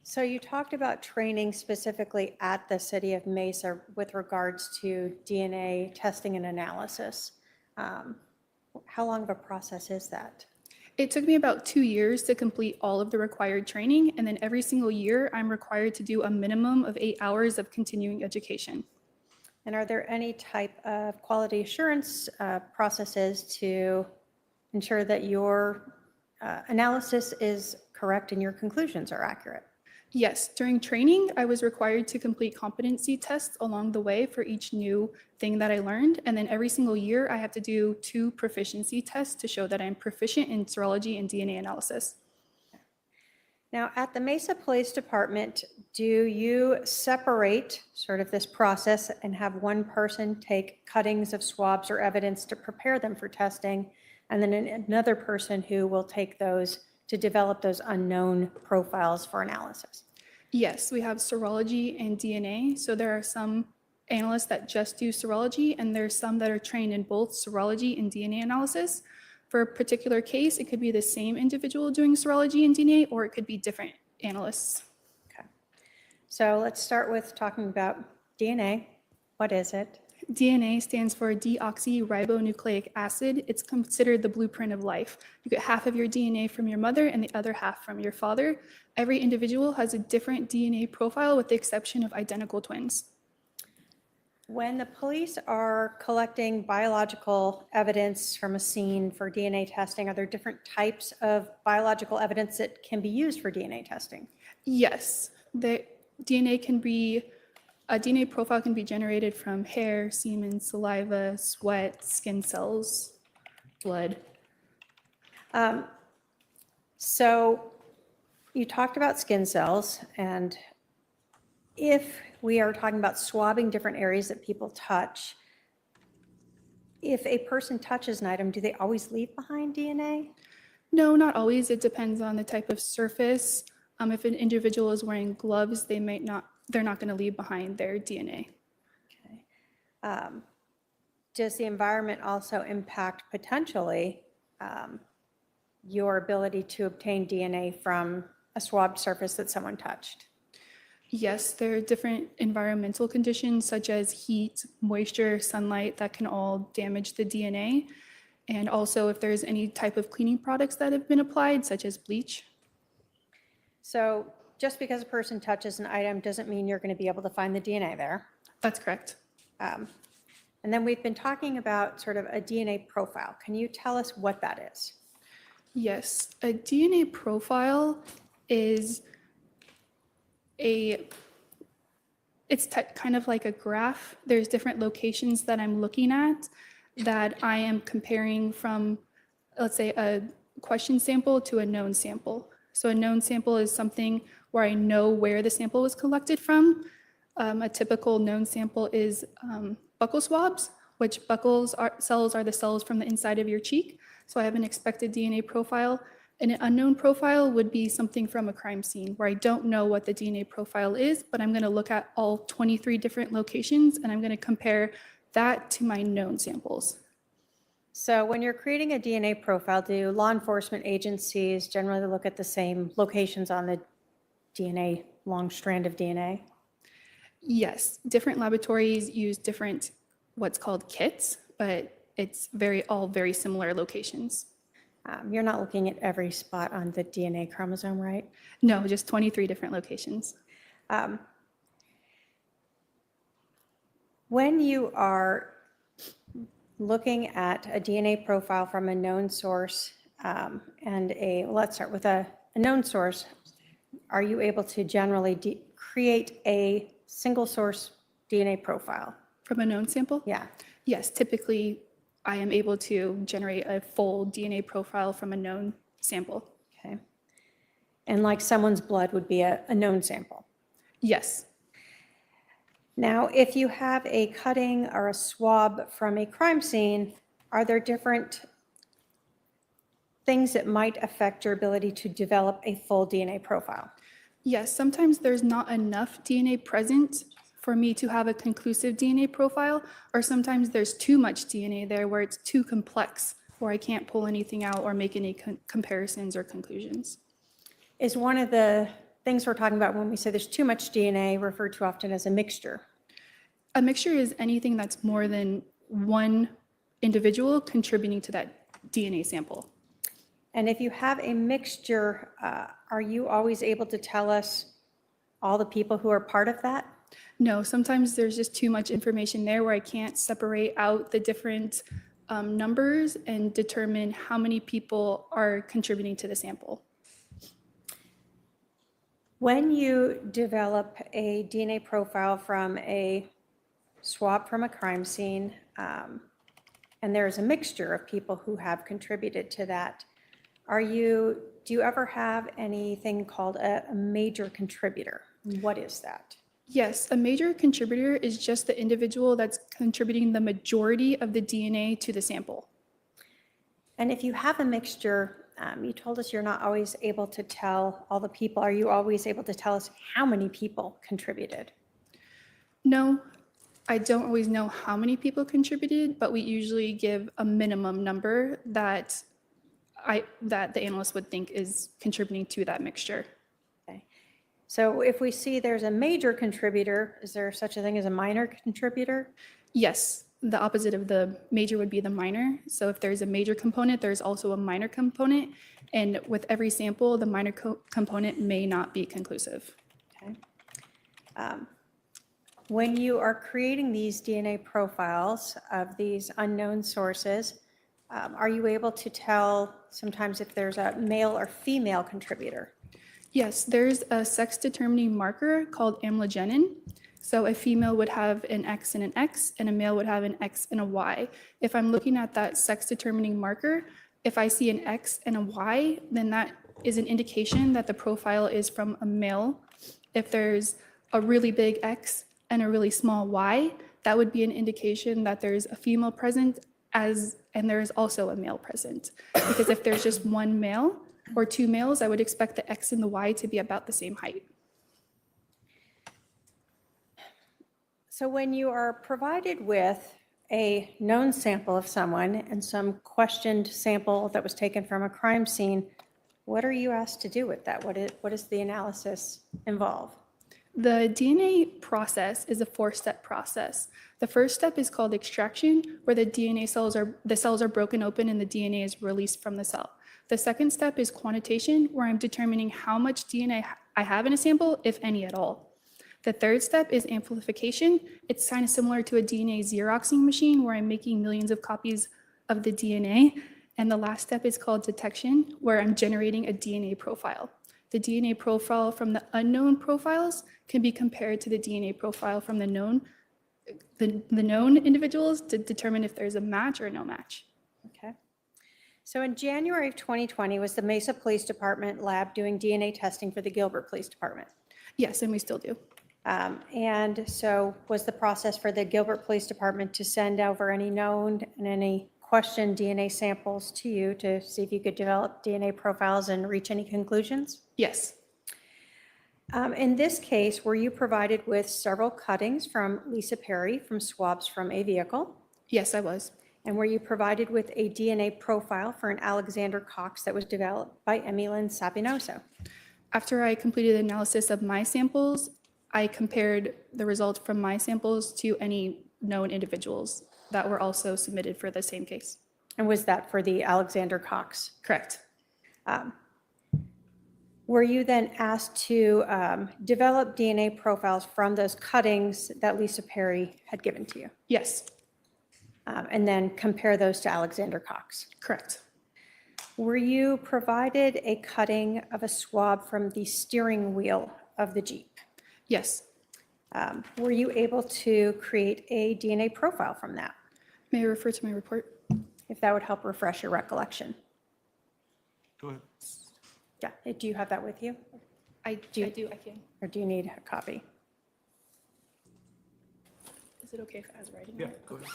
So you talked about training specifically at the City of Mesa with regards to DNA testing and analysis. How long of a process is that? It took me about 2 years to complete all of the required training, and then every single year I'm required to do a minimum of 8 hours of continuing education. And are there any type of quality assurance processes to ensure that your analysis is correct and your conclusions are accurate? Yes, during training, I was required to complete competency tests along the way for each new thing that I learned. And then every single year, I have to do 2 proficiency tests to show that I'm proficient in serology and DNA analysis. Now, at the Mesa Police Department, do you separate sort of this process and have one person take cuttings of swabs or evidence to prepare them for testing, and then another person who will take those to develop those unknown profiles for analysis? Yes, we have serology and DNA. So there are some analysts that just do serology, and there's some that are trained in both serology and DNA analysis. For a particular case, it could be the same individual doing serology and DNA, or it could be different analysts. So let's start with talking about DNA. What is it? DNA stands for deoxyribonucleic acid. It's considered the blueprint of life. You get half of your DNA from your mother and the other half from your father. Every individual has a different DNA profile with the exception of identical twins. When the police are collecting biological evidence from a scene for DNA testing, are there different types of biological evidence that can be used for DNA testing? Yes, the a DNA profile can be generated from hair, semen, saliva, sweat, skin cells, blood. So you talked about skin cells, and if we are talking about swabbing different areas that people touch, if a person touches an item, do they always leave behind DNA? No, not always. It depends on the type of surface. If an individual is wearing gloves, they're not going to leave behind their DNA. Okay. Does the environment also impact potentially your ability to obtain DNA from a swabbed surface that someone touched? Yes, there are different environmental conditions such as heat, moisture, sunlight that can all damage the DNA. And also if there's any type of cleaning products that have been applied, such as bleach. So just because a person touches an item doesn't mean you're going to be able to find the DNA there. That's correct. And then we've been talking about sort of a DNA profile. Can you tell us what that is? Yes, a DNA profile is kind of like a graph. There's different locations that I'm looking at that I am comparing from, let's say, a question sample to a known sample. So a known sample is something where I know where the sample was collected from. A typical known sample is buccal swabs, which cells are the cells from the inside of your cheek. So I have an expected DNA profile. And an unknown profile would be something from a crime scene where I don't know what the DNA profile is, but I'm going to look at all 23 different locations and I'm going to compare that to my known samples. So when you're creating a DNA profile, do law enforcement agencies generally look at the same locations on the DNA, long strand of DNA? Yes, different laboratories use different what's called kits, but it's all very similar locations. You're not looking at every spot on the DNA chromosome, right? No, just 23 different locations. When you are looking at a DNA profile from a known source let's start with a known source, are you able to generally create a single source DNA profile? From a known sample? Yeah. Yes, typically I am able to generate a full DNA profile from a known sample. Okay. And like someone's blood would be a known sample? Yes. Now, if you have a cutting or a swab from a crime scene, are there different things that might affect your ability to develop a full DNA profile? Yes, sometimes there's not enough DNA present for me to have a conclusive DNA profile, or sometimes there's too much DNA there where it's too complex, where I can't pull anything out or make any comparisons or conclusions. Is one of the things we're talking about when we say there's too much DNA referred to often as a mixture? A mixture is anything that's more than one individual contributing to that DNA sample. And if you have a mixture, are you always able to tell us all the people who are part of that? No, sometimes there's just too much information there where I can't separate out the different numbers and determine how many people are contributing to the sample. When you develop a DNA profile from a swab from a crime scene, and there's a mixture of people who have contributed to that, do you ever have anything called a major contributor? What is that? Yes, a major contributor is just the individual that's contributing the majority of the DNA to the sample. And if you have a mixture, you told us you're not always able to tell all the people. Are you always able to tell us how many people contributed? No, I don't always know how many people contributed, but we usually give a minimum number that the analyst would think is contributing to that mixture. Okay. So if we see there's a major contributor, is there such a thing as a minor contributor? Yes, the opposite of the major would be the minor. So if there's a major component, there's also a minor component. And with every sample, the minor component may not be conclusive. Okay. When you are creating these DNA profiles of these unknown sources, are you able to tell sometimes if there's a male or female contributor? Yes, there's a sex-determining marker called amylogenin. So a female would have an X and an X, and a male would have an X and a Y. If I'm looking at that sex-determining marker, if I see an X and a Y, then that is an indication that the profile is from a male. If there's a really big X and a really small Y, that would be an indication that there's a female present and there is also a male present. Because if there's just one male or two males, I would expect the X and the Y to be about the same height. So when you are provided with a known sample of someone and some questioned sample that was taken from a crime scene, what are you asked to do with that? What does the analysis involve? The DNA process is a 4-step process. The first step is called extraction, where the cells are broken open and the DNA is released from the cell. The second step is quantitation, where I'm determining how much DNA I have in a sample, if any at all. The third step is amplification. It's kind of similar to a DNA Xeroxing machine, where I'm making millions of copies of the DNA. And the last step is called detection, where I'm generating a DNA profile. The DNA profile from the unknown profiles can be compared to the DNA profile from the known individuals to determine if there's a match or no match. Okay. So in January of 2020, was the Mesa Police Department lab doing DNA testing for the Gilbert Police Department? Yes, and we still do. And so was the process for the Gilbert Police Department to send over any known and any questioned DNA samples to you to see if you could develop DNA profiles and reach any conclusions? Yes. In this case, were you provided with several cuttings from Lisa Perry from swabs from a vehicle? Yes, I was. And were you provided with a DNA profile for an Alexander Cox that was developed by Emilyn Sapinoso? After I completed the analysis of my samples, I compared the results from my samples to any known individuals that were also submitted for the same case. And was that for the Alexander Cox? Correct. Were you then asked to develop DNA profiles from those cuttings that Lisa Perry had given to you? Yes. And then compare those to Alexander Cox? Correct. Were you provided a cutting of a swab from the steering wheel of the Jeep? Yes. Were you able to create a DNA profile from that? May I refer to my report? If that would help refresh your recollection. Go ahead. Yeah, do you have that with you? I do, I can. Or do you need a copy? Is it okay if I was writing? Yeah, it? go ahead.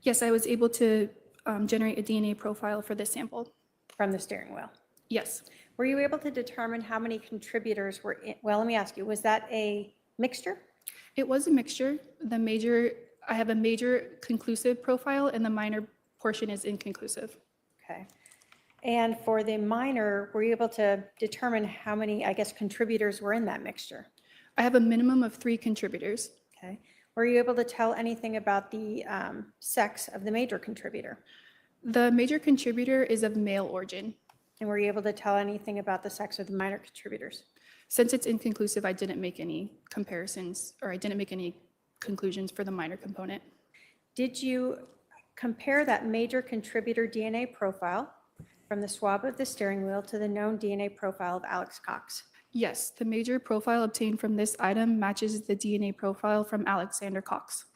Yes, I was able to generate a DNA profile for this sample. From the steering wheel? Yes. Were you able to determine how many contributors were in, well, let me ask you, was that a mixture? It was a mixture. I have a major conclusive profile and the minor portion is inconclusive. Okay. And for the minor, were you able to determine how many, I guess, contributors were in that mixture? I have a minimum of 3 contributors. Okay. Were you able to tell anything about the sex of the major contributor? The major contributor is of male origin. And were you able to tell anything about the sex of the minor contributors? Since it's inconclusive, I didn't make any comparisons or I didn't make any conclusions for the minor component. Did you compare that major contributor DNA profile from the swab of the steering wheel to the known DNA profile of Alex Cox? Yes, the major profile obtained from this item matches the DNA profile from Alexander Cox.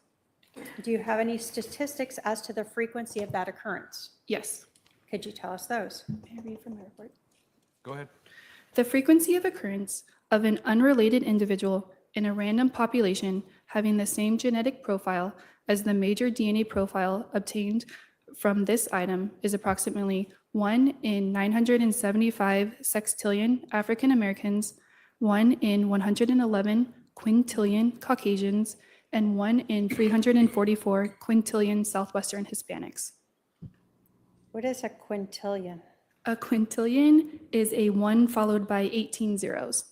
Do you have any statistics as to the frequency of that occurrence? Yes. Could you tell us those? May I read from my report? Go ahead. The frequency of occurrence of an unrelated individual in a random population having the same genetic profile as the major DNA profile obtained from this item is approximately 1 in 975 sextillion African Americans, 1 in 111 quintillion Caucasians, and 1 in 344 quintillion Southwestern Hispanics. What is a quintillion? A quintillion is a 1 followed by 18 zeros.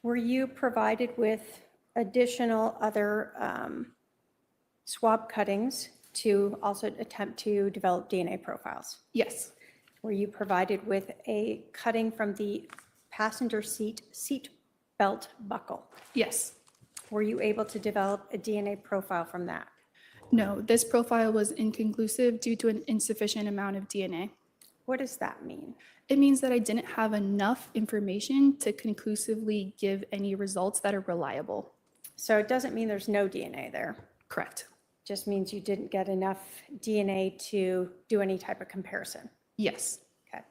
Were you provided with additional other swab cuttings to also attempt to develop DNA profiles? Yes. Were you provided with a cutting from the passenger seat belt buckle? Yes. Were you able to develop a DNA profile from that? No, this profile was inconclusive due to an insufficient amount of DNA. What does that mean? It means that I didn't have enough information to conclusively give any results that are reliable. So it doesn't mean there's no DNA there. Correct. Just means you didn't get enough DNA to do any type of comparison. Yes. Okay.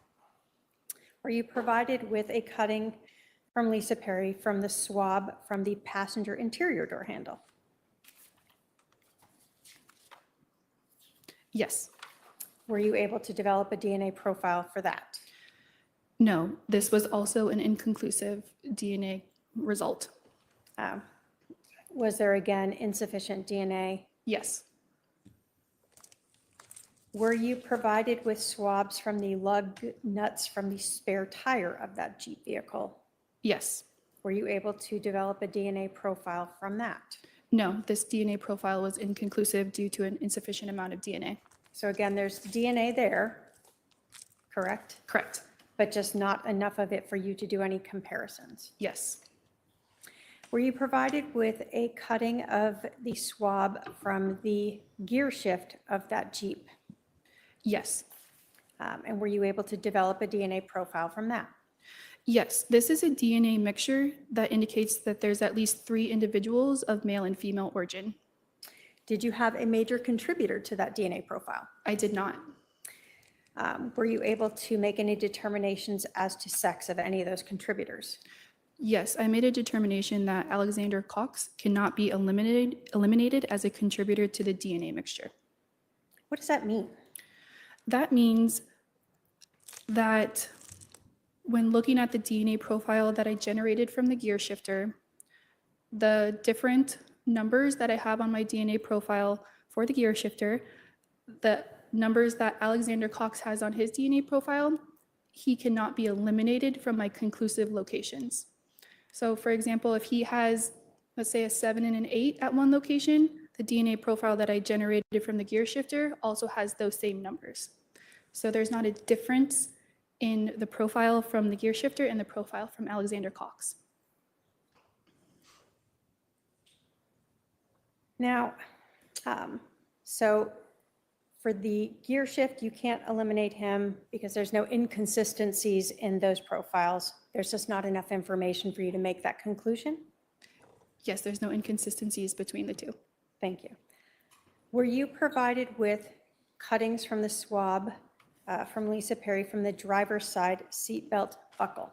Were you provided with a cutting from Lisa Perry from the swab from the passenger interior door handle? Yes. Were you able to develop a DNA profile for that? No, this was also an inconclusive DNA result. Was there again insufficient DNA? Yes. Were you provided with swabs from the lug nuts from the spare tire of that Jeep vehicle? Yes. Were you able to develop a DNA profile from that? No, this DNA profile was inconclusive due to an insufficient amount of DNA. So again, there's DNA there, correct? Correct. But just not enough of it for you to do any comparisons. Yes. Were you provided with a cutting of the swab from the gear shift of that Jeep? Yes. And were you able to develop a DNA profile from that? Yes, this is a DNA mixture that indicates that there's at least 3 individuals of male and female origin. Did you have a major contributor to that DNA profile? I did not. Were you able to make any determinations as to sex of any of those contributors? Yes, I made a determination that Alexander Cox cannot be eliminated as a contributor to the DNA mixture. What does that mean? That means that when looking at the DNA profile that I generated from the gear shifter, the different numbers that I have on my DNA profile for the gear shifter, the numbers that Alexander Cox has on his DNA profile, he cannot be eliminated from my conclusive locations. So for example, if he has, let's say, a 7 and an 8 at one location, the DNA profile that I generated from the gear shifter also has those same numbers. So there's not a difference in the profile from the gear shifter and the profile from Alexander Cox. Now, so for the gear shift, you can't eliminate him because there's no inconsistencies in those profiles. There's just not enough information for you to make that conclusion? Yes, there's no inconsistencies between the two. Thank you. Were you provided with cuttings from the swab from Lisa Perry from the driver's side seatbelt buckle?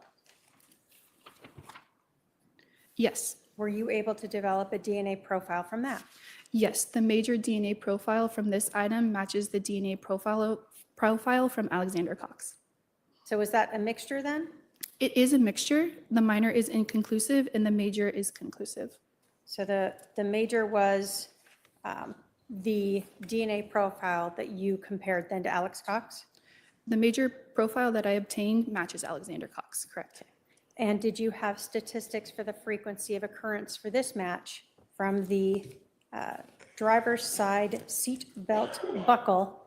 Yes. Were you able to develop a DNA profile from that? Yes, the major DNA profile from this item matches the DNA profile from Alexander Cox. So was that a mixture then? It is a mixture. The minor is inconclusive and the major is conclusive. So the major was the DNA profile that you compared then to Alex Cox? The major profile that I obtained matches Alexander Cox, correct? And did you have statistics for the frequency of occurrence for this match from the driver's side seat belt buckle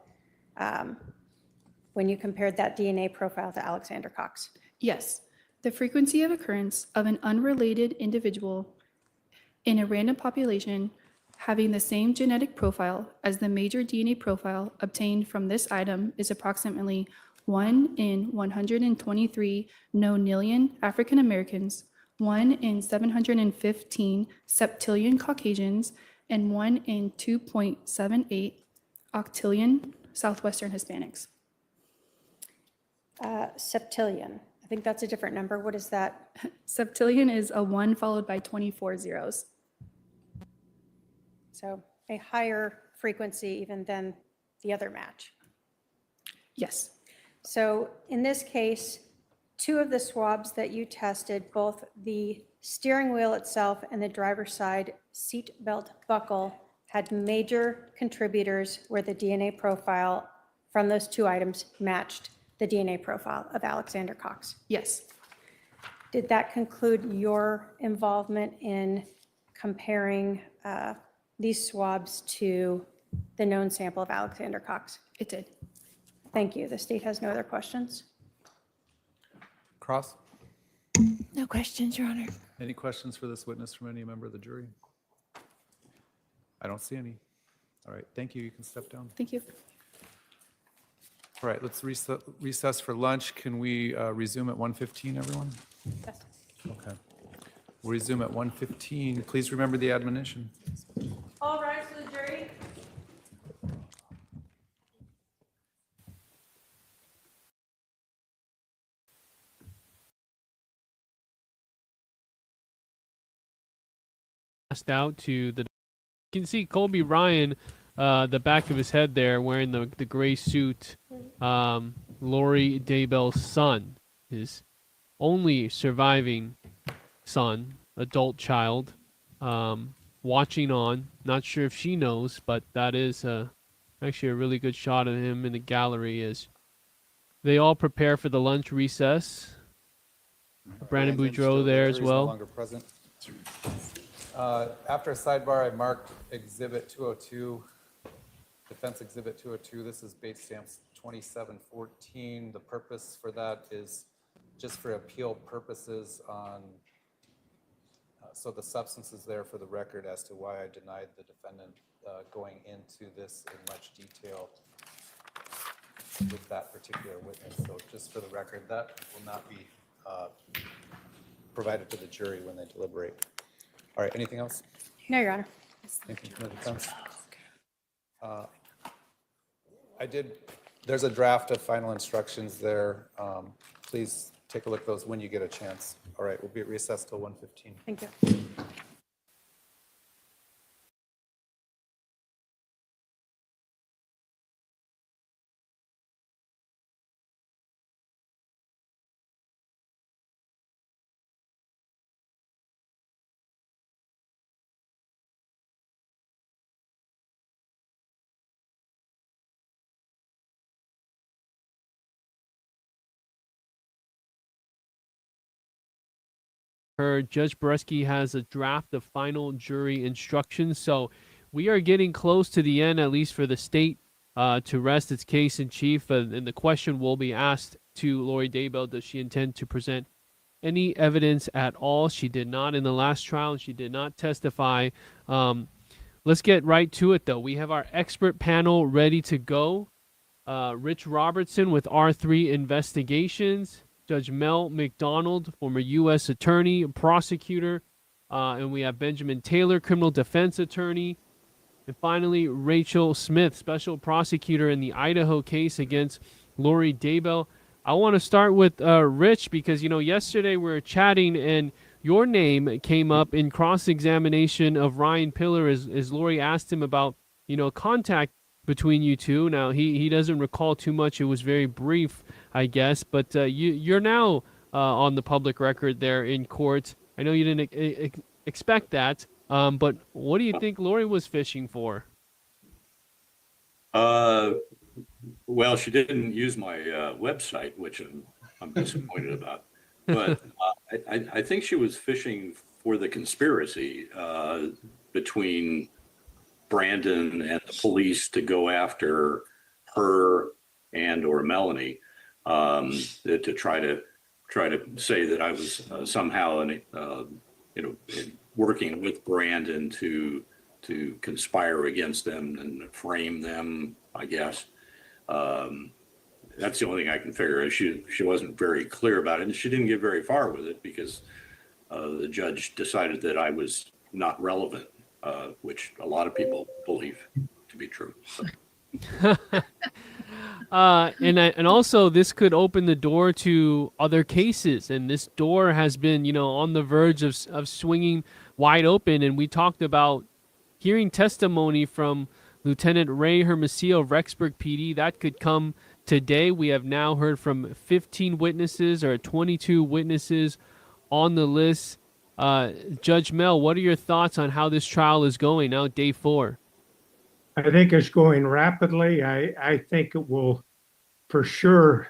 when you compared that DNA profile to Alexander Cox? Yes, the frequency of occurrence of an unrelated individual in a random population having the same genetic profile as the major DNA profile obtained from this item is approximately 1 in 123 nonillion African Americans, 1 in 715 septillion Caucasians, and 1 in 2.78 octillion Southwestern Hispanics. Septillion. I think that's a different number. What is that? Septillion is a 1 followed by 24 zeros. So a higher frequency even than the other match. Yes. So in this case, 2 of the swabs that you tested, both the steering wheel itself and the driver's side seat belt buckle, had major contributors where the DNA profile from those 2 items matched the DNA profile of Alexander Cox. Yes. Did that conclude your involvement in comparing these swabs to the known sample of Alexander Cox? It did. Thank you. The state has no other questions. Cross? No questions, Your Honor. Any questions for this witness from any member of the jury? I don't see any. All right, thank you. You can step down. Thank you. All right, let's recess for lunch. Can we resume at 1:15, everyone? Yes. Okay. We'll resume at 1:15. Please remember the admonition. All rise for the jury. Passed out to the. You can see Colby Ryan, the back of his head there, wearing the gray suit. Lori Daybell's son, his only surviving son, adult child, watching on. Not sure if she knows, but that is actually a really good shot of him in the gallery as they all prepare for the lunch recess. Brandon Boudreaux there as well. No longer present. After a sidebar, I marked Exhibit 202, Defense Exhibit 202. This is base stamps 2714. The purpose for that is just for appeal purposes on, so the substance is there for the record as to why I denied the defendant going into this in much detail with that particular witness. So just for the record, that will not be provided to the jury when they deliberate. All right, anything else? No, Your Honor. Anything from the defense? There's a draft of final instructions there. Please take a look at those when you get a chance. All right, we'll be at recess till 1:15. Thank you. Judge Bresky has a draft of final jury instructions. So we are getting close to the end, at least for the state, to rest its case in chief. And the question will be asked to Lori Daybell: does she intend to present any evidence at all? She did not in the last trial, and she did not testify. Let's get right to it, though. We have our expert panel ready to go. Rich Robertson with R3 Investigations. Judge Mel McDonald, former U.S. attorney, prosecutor, and we have Benjamin Taylor, criminal defense attorney, and finally Rachel Smith, special prosecutor in the Idaho case against Lori Daybell. I want to start with Rich because, yesterday we were chatting and your name came up in cross-examination of Ryan Pillar as Lori asked him about, contact between you two. Now, he doesn't recall too much. It was very brief, I guess, but you're now on the public record there in court. I know you didn't expect that, but what do you think Lori was fishing for? Well, she didn't use my website, which I'm disappointed about. But I think she was fishing for the conspiracy between Brandon and the police to go after her and or Melanie, to try to say that I was somehow working with Brandon to conspire against them and frame them, I guess. That's the only thing I can figure. She wasn't very clear about it, and she didn't get very far with it because the judge decided that I was not relevant, which a lot of people believe to be true. So. And also this could open the door to other cases, and this door has been, you know, on the verge of swinging wide open. And we talked about hearing testimony from Lieutenant Ray Hermosillo of Rexburg PD. That could come today. We have now heard from 15 witnesses or 22 witnesses on the list. Judge Mel, what are your thoughts on how this trial is going now, day 4? I think it's going rapidly. I think it will for sure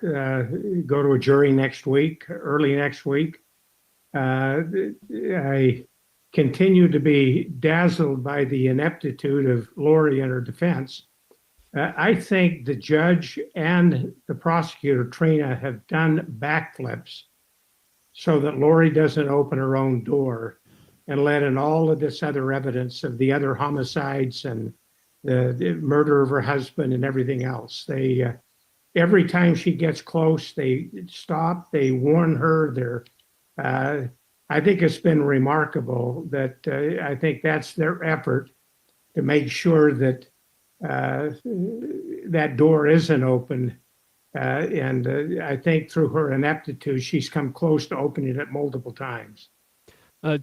go to a jury next week, early next week. I continue to be dazzled by the ineptitude of Lori and her defense. I think the judge and the prosecutor, Trina, have done backflips so that Lori doesn't open her own door and let in all of this other evidence of the other homicides and the murder of her husband and everything else. They every time she gets close, they stop, they warn her. I think it's been remarkable that I think that's their effort to make sure that that door isn't open. And I think through her ineptitude, she's come close to opening it multiple times.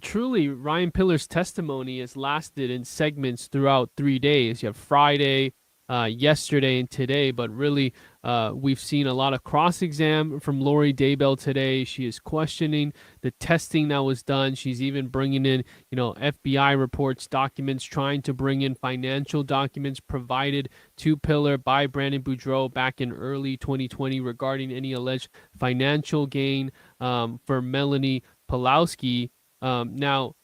Truly, Ryan Pillar's testimony has lasted in segments throughout 3 days. You have Friday, yesterday, and today, but really we've seen a lot of cross-exam from Lori Daybell today. She is questioning the testing that was done. She's even bringing in, you know, FBI reports, documents, trying to bring in financial documents provided to Pillar by Brandon Boudreaux back in early 2020 regarding any alleged financial gain for Melanie Pulowski. Now,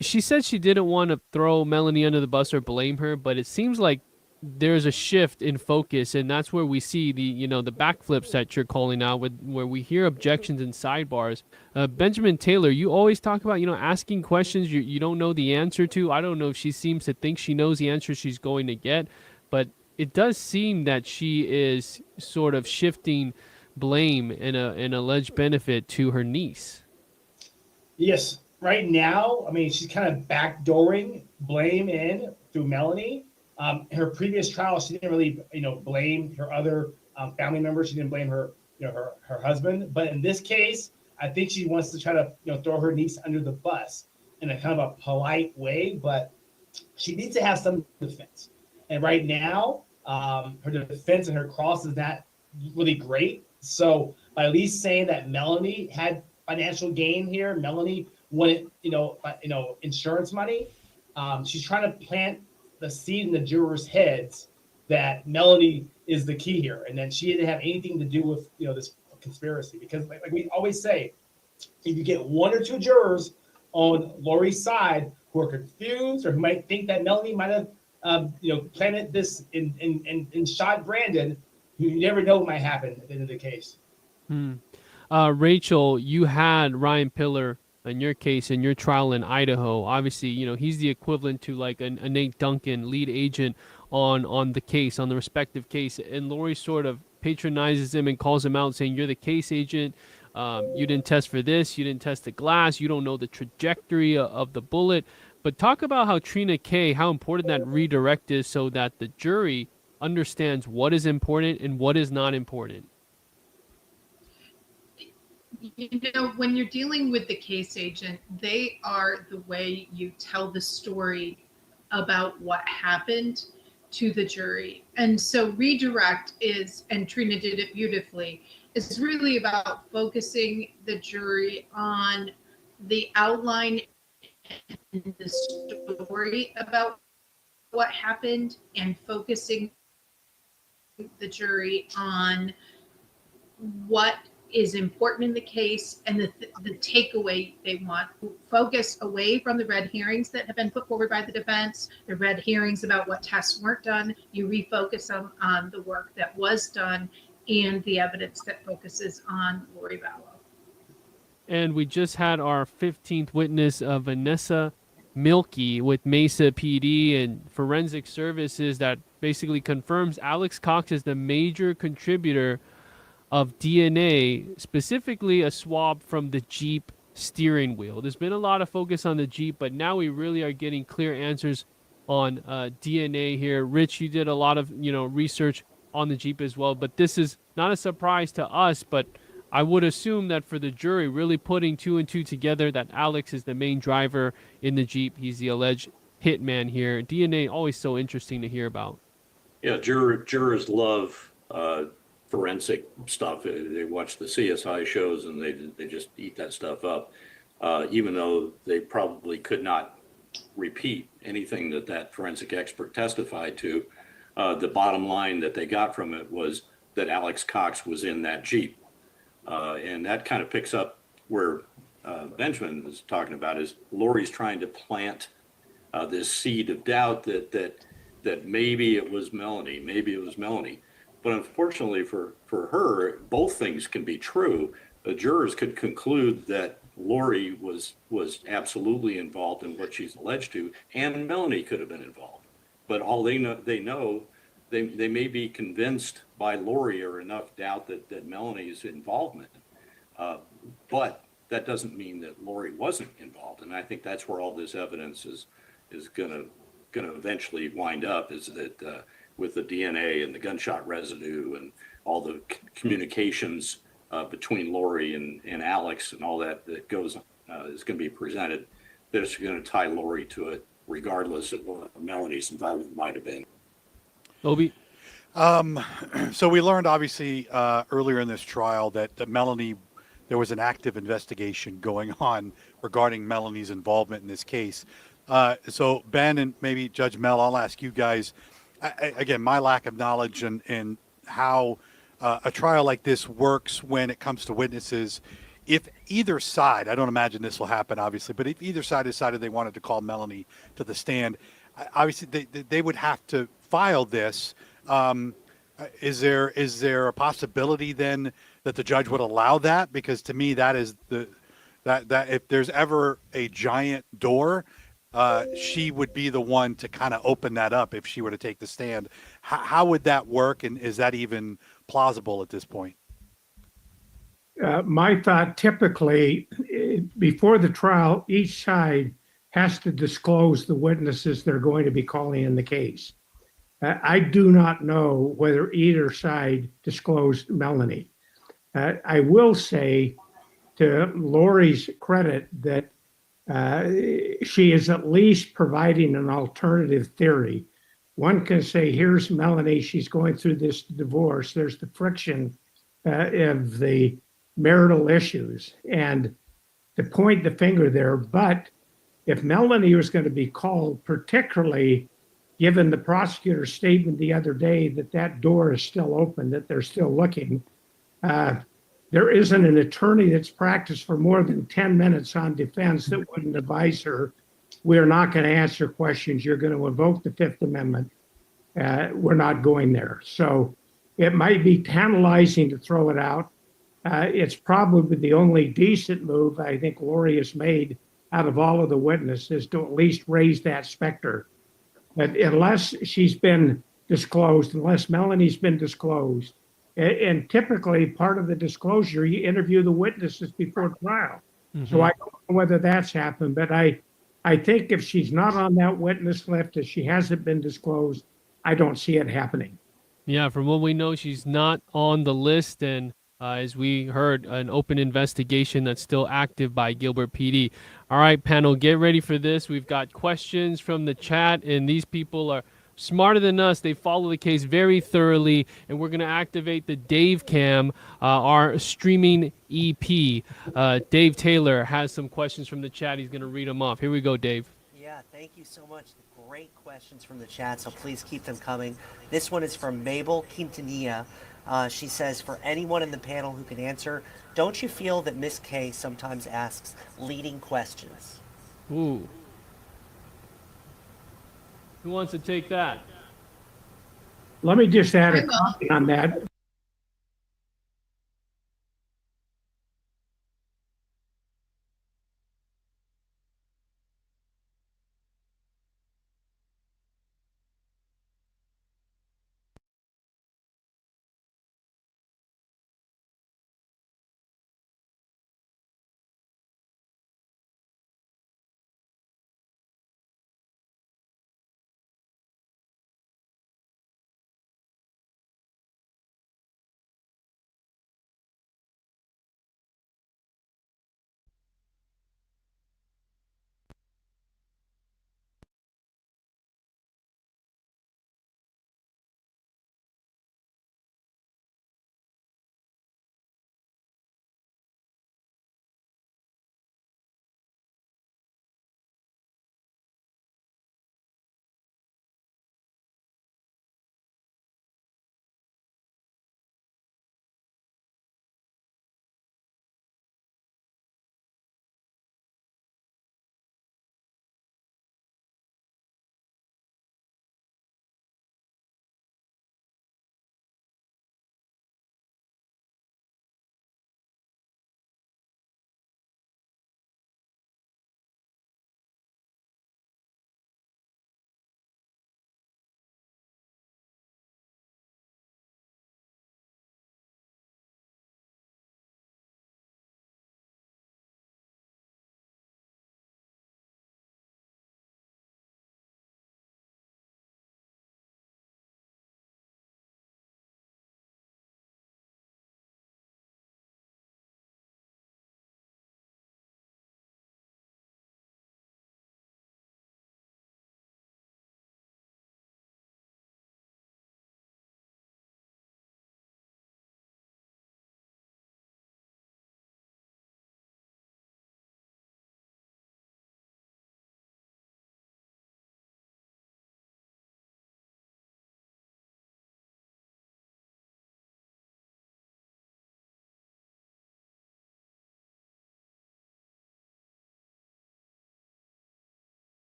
she said she didn't want to throw Melanie under the bus or blame her, but it seems like there's a shift in focus, and that's where we see the, you know, the backflips that you're calling out, where we hear objections and sidebars. Benjamin Taylor, you always talk about, you know, asking questions you don't know the answer to. I don't know if she seems to think she knows the answer she's going to get, but it does seem that she is sort of shifting blame and an alleged benefit to her niece. Yes, right now, I mean, she's kind of backdooring blame in through Melanie. Her previous trial, she didn't really, you know, blame her other family members. She didn't blame her, you know, her husband. But in this case, I think she wants to try to, you know, throw her niece under the bus in a kind of a polite way. But she needs to have some defense. And right now, her defense and her cross is not really great. So by at least saying that Melanie had financial gain here, Melanie wanted, you know, insurance money. She's trying to plant the seed in the jurors' heads that Melanie is the key here, and then she didn't have anything to do with, you know, this conspiracy. Because like we always say, if you get 1 or 2 jurors on Lori's side who are confused or who might think that Melanie might have, you know, planted this and shot Brandon, you never know what might happen at the end of the case. Rachel, you had Ryan Pillar in your case, in your trial in Idaho. Obviously, you know, he's the equivalent to like a Nate Duncan, lead agent on the case, on the respective case. And Lori sort of patronizes him and calls him out, saying, you're the case agent. You didn't test for this. You didn't test the glass. You don't know the trajectory of the bullet. But talk about how Trina K, how important that redirect is so that the jury understands what is important and what is not important. You know, when you're dealing with the case agent, they are the way you tell the story about what happened to the jury. And so redirect is, and Trina did it beautifully, is really about focusing the jury on the outline and the story about what happened and focusing the jury on what is important in the case and the takeaway they want. Focus away from the red herrings that have been put forward by the defense, the red herrings about what tests weren't done. You refocus them on the work that was done and the evidence that focuses on Lori Vallow. And we just had our 15th witness, Vanessa Milkey with Mesa PD and Forensic Services, that basically confirms Alex Cox is the major contributor of DNA, specifically a swab from the Jeep steering wheel. There's been a lot of focus on the Jeep, but now we really are getting clear answers on DNA here. Rich, you did a lot of research on the Jeep as well, but this is not a surprise to us, but I would assume that for the jury, really putting 2 and 2 together, that Alex is the main driver in the Jeep. He's the alleged hitman here. DNA always so interesting to hear about. Yeah, jurors love forensic stuff. They watch the CSI shows and they just eat that stuff up, even though they probably could not repeat anything that forensic expert testified to. The bottom line that they got from it was that Alex Cox was in that Jeep. And that kind of picks up where Benjamin is talking about, is Lori's trying to plant this seed of doubt that maybe it was Melanie. But unfortunately for her, both things can be true. The jurors could conclude that Lori was absolutely involved in what she's alleged to, and Melanie could have been involved. But all they know, they may be convinced by Lori or enough doubt that Melanie's involvement. But that doesn't mean that Lori wasn't involved. And I think that's where all this evidence is gonna eventually wind up, is that with the DNA and the gunshot residue and all the communications between Lori and Alex and all that goes is going to be presented, that it's going to tie Lori to it, regardless of what Melanie's involvement might have been. Obi? So we learned, obviously, earlier in this trial that Melanie, there was an active investigation going on regarding Melanie's involvement in this case. So Ben and maybe Judge Mel, I'll ask you guys, again, my lack of knowledge in how a trial like this works when it comes to witnesses. If either side, I don't imagine this will happen, obviously, but if either side decided they wanted to call Melanie to the stand, obviously they would have to file this. Is there a possibility then that the judge would allow that? Because to me, that is that if there's ever a giant door, she would be the one to kind of open that up if she were to take the stand. How would that work, and is that even plausible at this point? My thought, typically, before the trial, each side has to disclose the witnesses they're going to be calling in the case. I do not know whether either side disclosed Melanie. I will say, to Lori's credit, that she is at least providing an alternative theory. One can say, here's Melanie, she's going through this divorce. There's the friction of the marital issues, and to point the finger there. But if Melanie was going to be called, particularly given the prosecutor's statement the other day that door is still open, that they're still looking, there isn't an attorney that's practiced for more than 10 minutes on defense that wouldn't advise her, we're not going to answer questions, you're going to invoke the Fifth Amendment, we're not going there. So it might be tantalizing to throw it out. It's probably the only decent move I think Lori has made out of all of the witnesses, to at least raise that specter. But unless she's been disclosed, unless Melanie's been disclosed, and typically part of the disclosure, you interview the witnesses before trial. Mm-hmm. So I don't know whether that's happened, but I think if she's not on that witness list, if she hasn't been disclosed, I don't see it happening. Yeah, from what we know, she's not on the list, and as we heard, an open investigation that's still active by Gilbert PD. All right, panel, get ready for this. We've got questions from the chat, and these people are smarter than us. They follow the case very thoroughly, and we're going to activate the Dave Cam, our streaming EP. Dave Taylor has some questions from the chat. He's going to read them off. Here we go, Dave. Yeah, thank you so much. Great questions from the chat, so please keep them coming. This one is from Mabel Quintanilla. She says, for anyone in the panel who can answer, don't you feel that Miss K sometimes asks leading questions? Ooh. Who wants to take that? Let me just add a comment on that.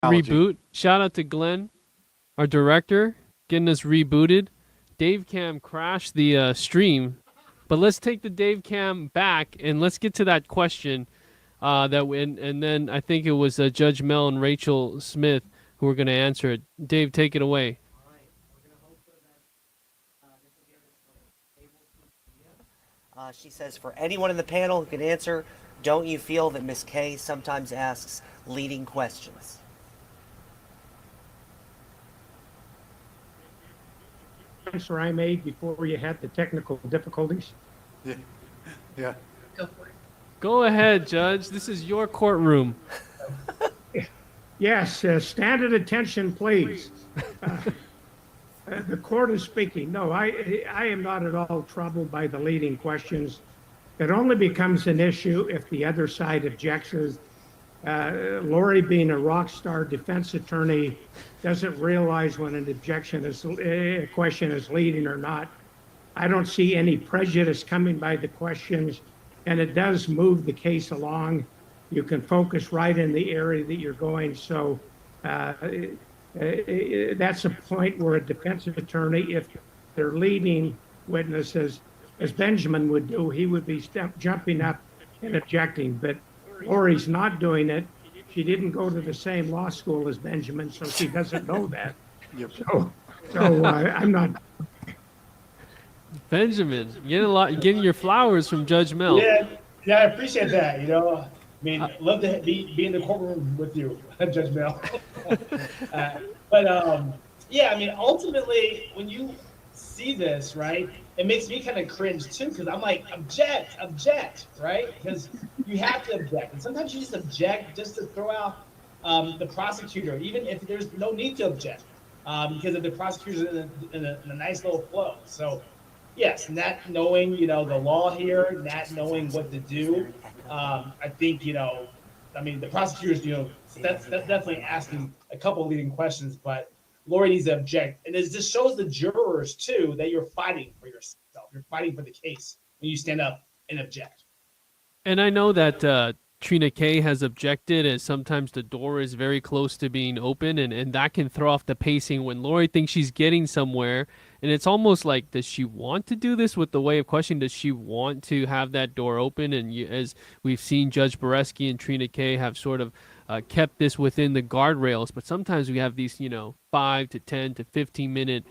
reboot. Shout out to Glenn, our director, getting us rebooted. Dave Cam crashed the stream, but let's take the Dave Cam back and let's get to that question. And then I think it was Judge Mel and Rachel Smith who were going to answer it. Dave, take it away. She says, for anyone in the panel who can answer, don't you feel that Ms. K sometimes asks leading questions? Answer I made before you had the technical difficulties. Yeah. Yeah. Go for it. Go ahead, Judge. This is your courtroom. Yes, stand at attention, please. The court is speaking. No, I am not at all troubled by the leading questions. It only becomes an issue if the other side objects. Lori, being a rock star defense attorney, doesn't realize when an a question is leading or not. I don't see any prejudice coming by the questions, and it does move the case along. You can focus right in the area that you're going. So that's a point where a defense attorney, if they're leading witnesses, as Benjamin would do, he would be jumping up and objecting. But Lori's not doing it. She didn't go to the same law school as Benjamin, so she doesn't know that. Yep. So I'm not. Benjamin, getting your flowers from Judge Mel. Yeah, I appreciate that. I mean, love to be in the courtroom with you, Judge Mel. Yeah, I mean, ultimately, when you see this, right, it makes me kind of cringe too, because I'm like, object, right? Because you have to object, and sometimes you just object just to throw out the prosecutor, even if there's no need to object, because of the prosecutor's in a nice little flow. So, yes, not knowing, the law here, not knowing what to do. I think, I mean, the prosecutors, that's definitely asking a couple leading questions, but Lori needs to object. And it just shows the jurors, too, that you're fighting for yourself. You're fighting for the case when you stand up and object. And I know that Trina K has objected, as sometimes the door is very close to being open, and that can throw off the pacing when Lori thinks she's getting somewhere. And it's almost like, does she want to do this with the way of questioning? Does she want to have that door open? And as we've seen, Judge Boreski and Trina K have sort of kept this within the guardrails. But sometimes we have these, 5 to 10 to 15 minute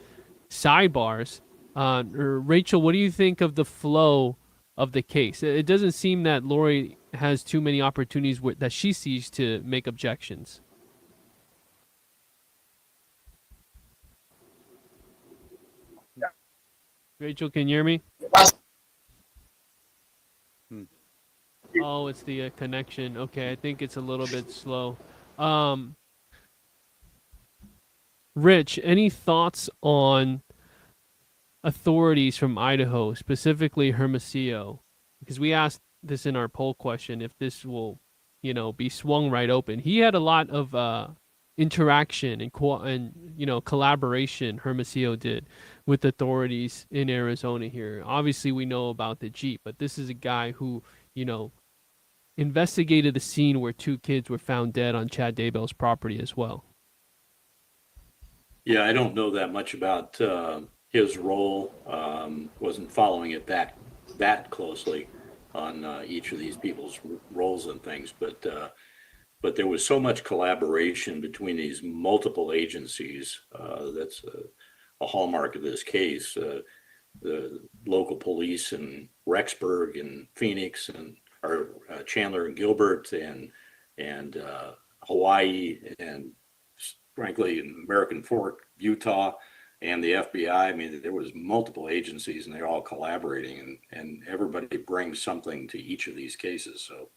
sidebars. Rachel, what do you think of the flow of the case? It doesn't seem that Lori has too many opportunities that she sees to make objections. Rachel, can you hear me? Oh, it's the connection. Okay, I think it's a little bit slow. Rich, any thoughts on authorities from Idaho, specifically Hermosillo? Because we asked this in our poll question, if this will, be swung right open. He had a lot of interaction and collaboration, Hermosillo did, with authorities in Arizona here. Obviously, we know about the Jeep, but this is a guy who, investigated the scene where 2 kids were found dead on Chad Daybell's property as well. Yeah, I don't know that much about his role. Wasn't following it that closely on each of these people's roles and things, but there was so much collaboration between these multiple agencies. That's a hallmark of this case. The local police in Rexburg and Phoenix and Chandler and Gilbert and Hawaii and frankly in American Fork, Utah, and the FBI. I mean, there was multiple agencies and they're all collaborating, and everybody brings something to each of these cases. So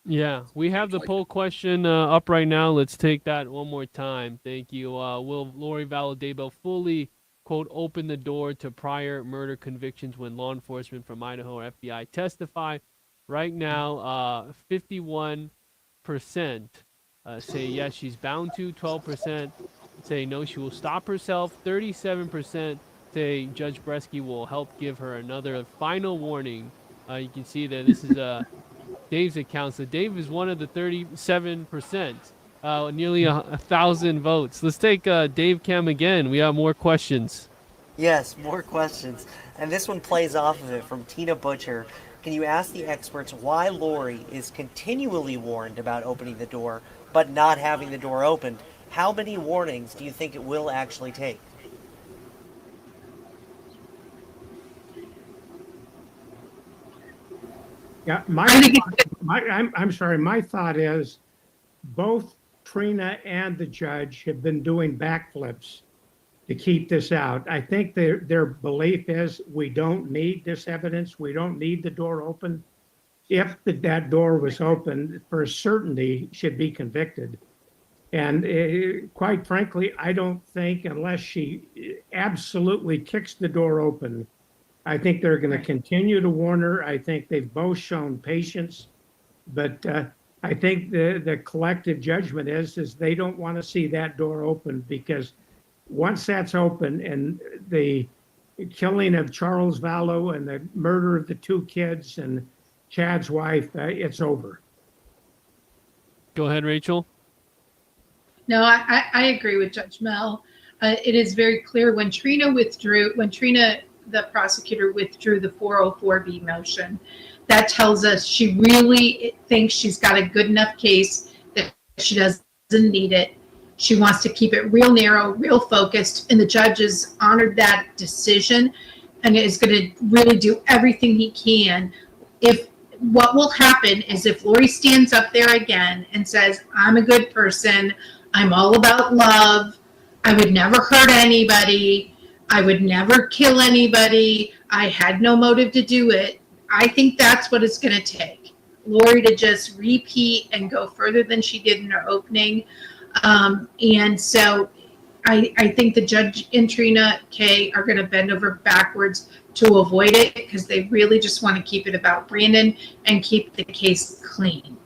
yeah, we have the poll question up right now. Let's take that one more time. Thank you. Will Lori Vallow Daybell fully, quote, open the door to prior murder convictions when law enforcement from Idaho or FBI testify? Right now, 51% say yes, she's bound to. 12% say no, she will stop herself. 37% say Judge Boreski will help give her another final warning. You can see that this is Dave's account. So Dave is one of the 37%. Nearly 1,000 votes. Let's take Dave Cam again. We have more questions. Yes, more questions. And this one plays off of it from Tina Butcher. Can you ask the experts why Lori is continually warned about opening the door, but not having the door opened? How many warnings do you think it will actually take? Yeah, I'm sorry. My thought is both Trina and the judge have been doing backflips to keep this out. I think their belief is we don't need this evidence. We don't need the door open. If that door was open, for certainty should be convicted. And quite frankly, I don't think unless she absolutely kicks the door open, I think they're going to continue to warn her. I think they've both shown patience, but I think the collective judgment is they don't want to see that door open, because once that's open and the killing of Charles Vallow and the murder of the two kids and Chad's wife, it's over. Go ahead, Rachel. No, I agree with Judge Mel. It is very clear when Trina, the prosecutor, withdrew the 404B motion, that tells us she really thinks she's got a good enough case that she doesn't need it. She wants to keep it real narrow, real focused, and the judge has honored that decision and is going to really do everything he can. What will happen is if Lori stands up there again and says, I'm a good person, I'm all about love, I would never hurt anybody, I would never kill anybody, I had no motive to do it, I think that's what it's going to take. Lori to just repeat and go further than she did in her opening. And so I think the judge and Trina K are going to bend over backwards to avoid it, because they really just want to keep it about Brandon and keep the case clean.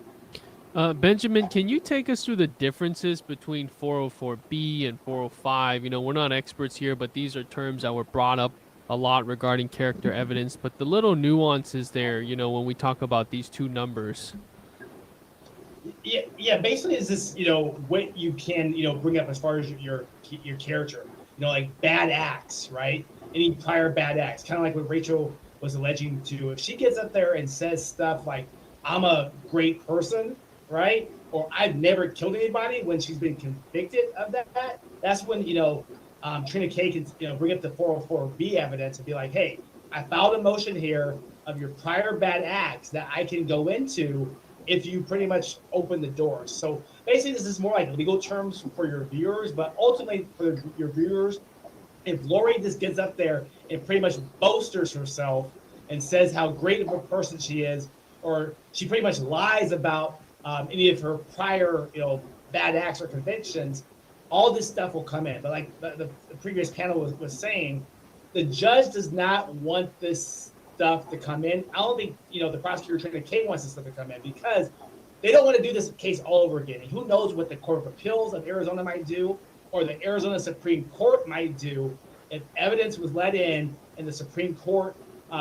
Benjamin, can you take us through the differences between 404B and 405? You know, we're not experts here, but these are terms that were brought up a lot regarding character evidence, but the little nuances there, you know, when we talk about these two numbers. Yeah. Basically, is this, what you can, bring up as far as your character, like bad acts, right? Any prior bad acts, kind of like what Rachel was alleging to do. If she gets up there and says stuff like, I'm a great person, right? Or I've never killed anybody, when she's been convicted of that, that's when, Trina K can, bring up the 404B evidence and be like, hey, I filed a motion here of your prior bad acts that I can go into if you pretty much open the doors. So basically, this is more like legal terms for your viewers, but ultimately for your viewers, if Lori just gets up there and pretty much boasters herself and says how great of a person she is, or she pretty much lies about any of her prior, bad acts or convictions, all this stuff will come in. But like the previous panel was saying, the judge does not want this stuff to come in. I don't think, the prosecutor Trina K wants this stuff to come in, because they don't want to do this case all over again. And who knows what the Court of Appeals of Arizona might do, or the Arizona Supreme Court might do, if evidence was let in and the Supreme Court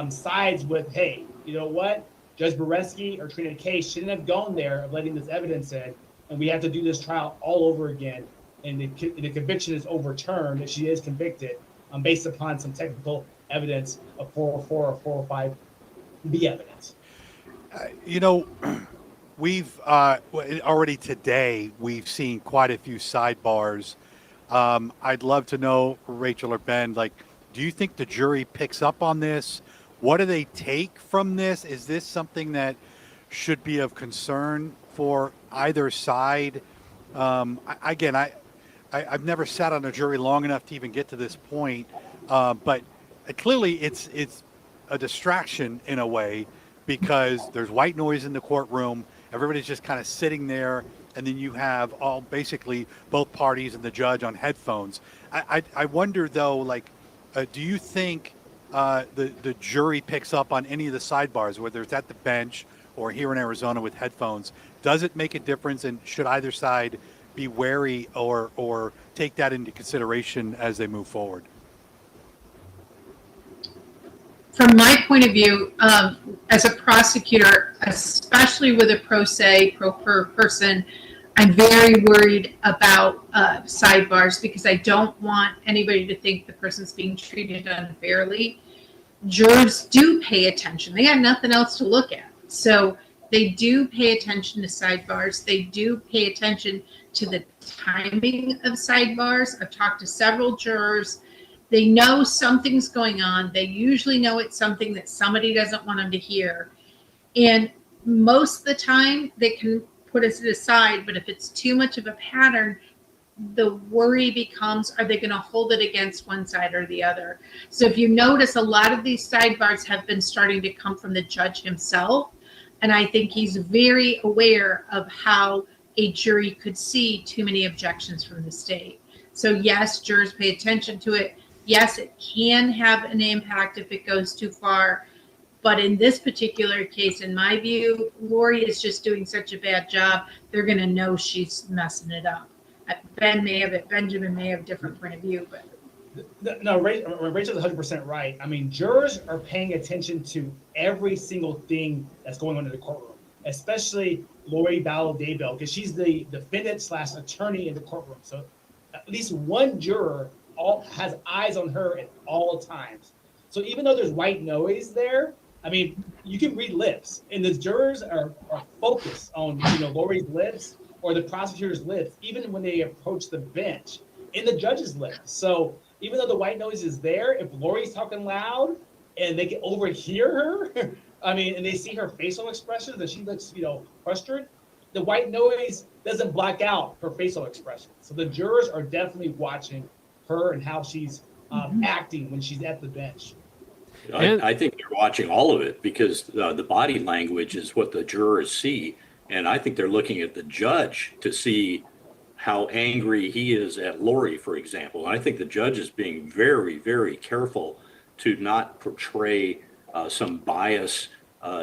sides with, hey, you know what? Judge Boudreaux or Trina K shouldn't have gone there of letting this evidence in, and we have to do this trial all over again. And the conviction is overturned if she is convicted based upon some technical evidence of 404 or 405B evidence. We've already today, we've seen quite a few sidebars. I'd love to know, Rachel or Ben, do you think the jury picks up on this? What do they take from this? Is this something that should be of concern for either side? I've never sat on a jury long enough to even get to this point, but clearly it's a distraction in a way, because there's white noise in the courtroom. Everybody's just kind of sitting there, and then you have basically both parties and the judge on headphones. I wonder though, do you think the jury picks up on any of the sidebars, whether it's at the bench or here in Arizona with headphones? Does it make a difference, and should either side be wary or take that into consideration as they move forward? From my point of view, as a prosecutor, especially with a pro se person, I'm very worried about sidebars because I don't want anybody to think the person's being treated unfairly. Jurors do pay attention. They got nothing else to look at. So they do pay attention to sidebars. They do pay attention to the timing of sidebars. I've talked to several jurors. They know something's going on. They usually know it's something that somebody doesn't want them to hear. And most of the time they can put it aside, but if it's too much of a pattern, the worry becomes, are they going to hold it against one side or the other? So if you notice, a lot of these sidebars have been starting to come from the judge himself. And I think he's very aware of how a jury could see too many objections from the state. So yes, jurors pay attention to it. Yes, it can have an impact if it goes too far. But in this particular case, in my view, Lori is just doing such a bad job. They're going to know she's messing it up. Benjamin may have a different point of view, but No, Rachel's 100% right. I mean, jurors are paying attention to every single thing that's going on in the courtroom, especially Lori Daybell, because she's the defendant/attorney in the courtroom. So at least one juror has eyes on her at all times. So even though there's white noise there, I mean, you can read lips, and the jurors are focused on Lori's lips or the prosecutor's lips, even when they approach the bench, and the judge's lips. So even though the white noise is there, if Lori's talking loud and they can overhear her, I mean, and they see her facial expressions and she looks, frustrated, the white noise doesn't block out her facial expression. So the jurors are definitely watching her and how she's acting when she's at the bench. I think they're watching all of it because the body language is what the jurors see. And I think they're looking at the judge to see how angry he is at Lori, for example. And I think the judge is being very, very careful to not portray some bias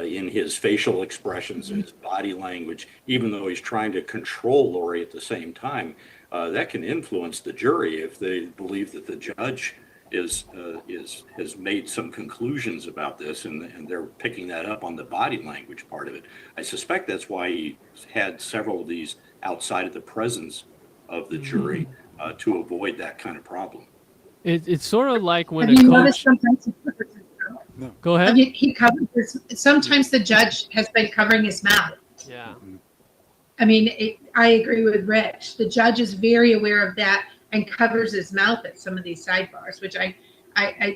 in his facial expressions and his body language, even though he's trying to control Lori at the same time. That can influence the jury if they believe that the judge has made some conclusions about this, and they're picking that up on the body language part of it. I suspect that's why he had several of these outside of the presence of the jury to avoid that kind of problem. It's sort of like when have a you coach. noticed sometimes Go ahead. he covers sometimes the judge has been covering his mouth. Yeah. I mean, I agree with Rich. The judge is very aware of that and covers his mouth at some of these sidebars, which I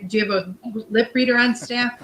do you have a lip reader on staff?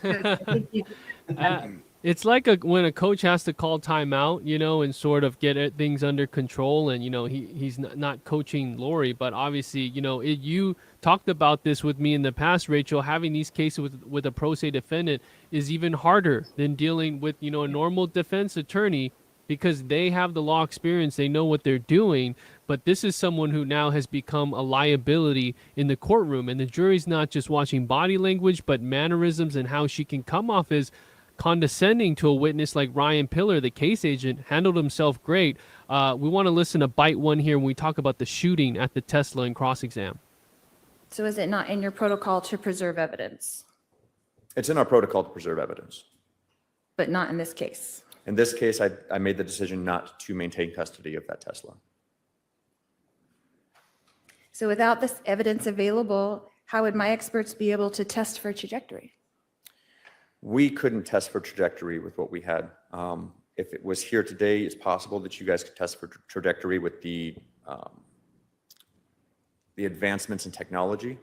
It's like when a coach has to call timeout, and sort of get things under control. And, he's not coaching Lori, but obviously, you talked about this with me in the past, Rachel, having these cases with a pro se defendant is even harder than dealing with, a normal defense attorney, because they have the law experience, they know what they're doing, but this is someone who now has become a liability in the courtroom, and the jury's not just watching body language, but mannerisms and how she can come off as condescending to a witness like Ryan Pillar, the case agent, handled himself great. We want to listen to bite one here when we talk about the shooting at the Tesla and cross-exam. So is it not in your protocol to preserve evidence, It's in our protocol to preserve evidence. but not in this case? In this case, I made the decision not to maintain custody of that Tesla. So without this evidence available, how would my experts be able to test for trajectory? We couldn't test for trajectory with what we had. If it was here today, it's possible that you guys could test for trajectory with the advancements in technology.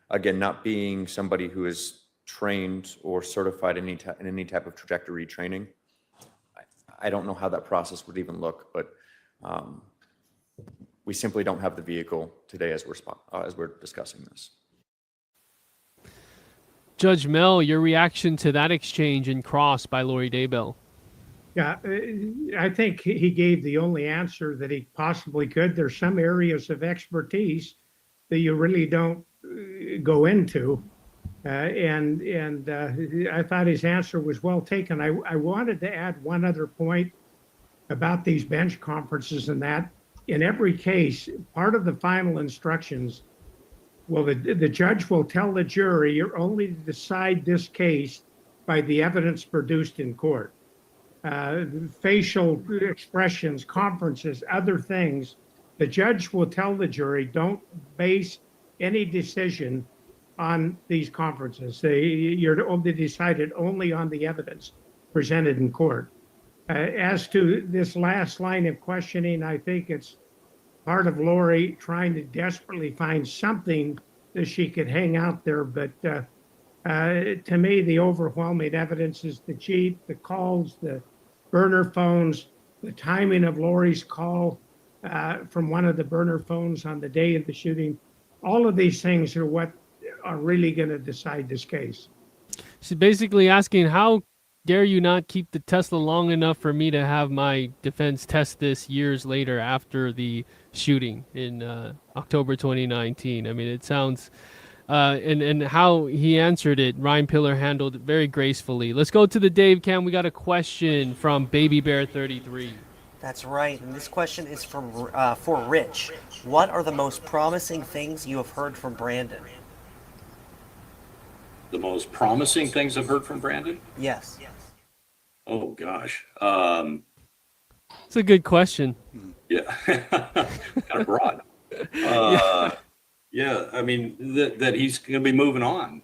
Again, not being somebody who is trained or certified in any type of trajectory training, I don't know how that process would even look, but we simply don't have the vehicle today as we're discussing this. Judge Mel, your reaction to that exchange in cross by Lori Daybell? Yeah, I think he gave the only answer that he possibly could. There's some areas of expertise that you really don't go into. And I thought his answer was well taken. I wanted to add one other point about these bench conferences, and that in every case, part of the final instructions, well, the judge will tell the jury, you're only to decide this case by the evidence produced in court. facial expressions, conferences, other things, the judge will tell the jury, don't base any decision on these conferences. You're only decided only on the evidence presented in court. As to this last line of questioning, I think it's part of Lori trying to desperately find something that she could hang out there. But to me, the overwhelming evidence is the Jeep, the calls, the burner phones, the timing of Lori's call from one of the burner phones on the day of the shooting. All of these things are what are really going to decide this case. She's basically asking, how dare you not keep the Tesla long enough for me to have my defense test this years later after the shooting in October 2019? I mean, it sounds, and how he answered it, Ryan Pillar handled it very gracefully. Let's go to the Dave Cam. We got a question from Baby Bear 33. That's right, and this question is from for Rich. What are the most promising things you have heard from Brandon? The most promising things I've heard from Brandon? Yes. Oh gosh. It's a good question. Yeah, kind of broad. Yeah, I mean that he's going to be moving on.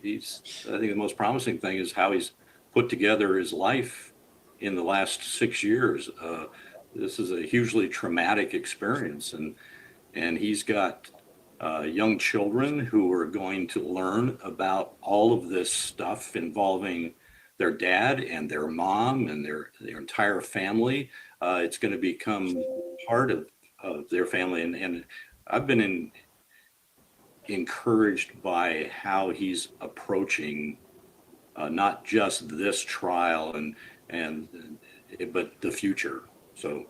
He's. I think the most promising thing is how he's put together his life in the last 6 years. This is a hugely traumatic experience, and he's got young children who are going to learn about all of this stuff involving their dad and their mom and their entire family. It's going to become part of their family. And I've been encouraged by how he's approaching not just this trial but the future. So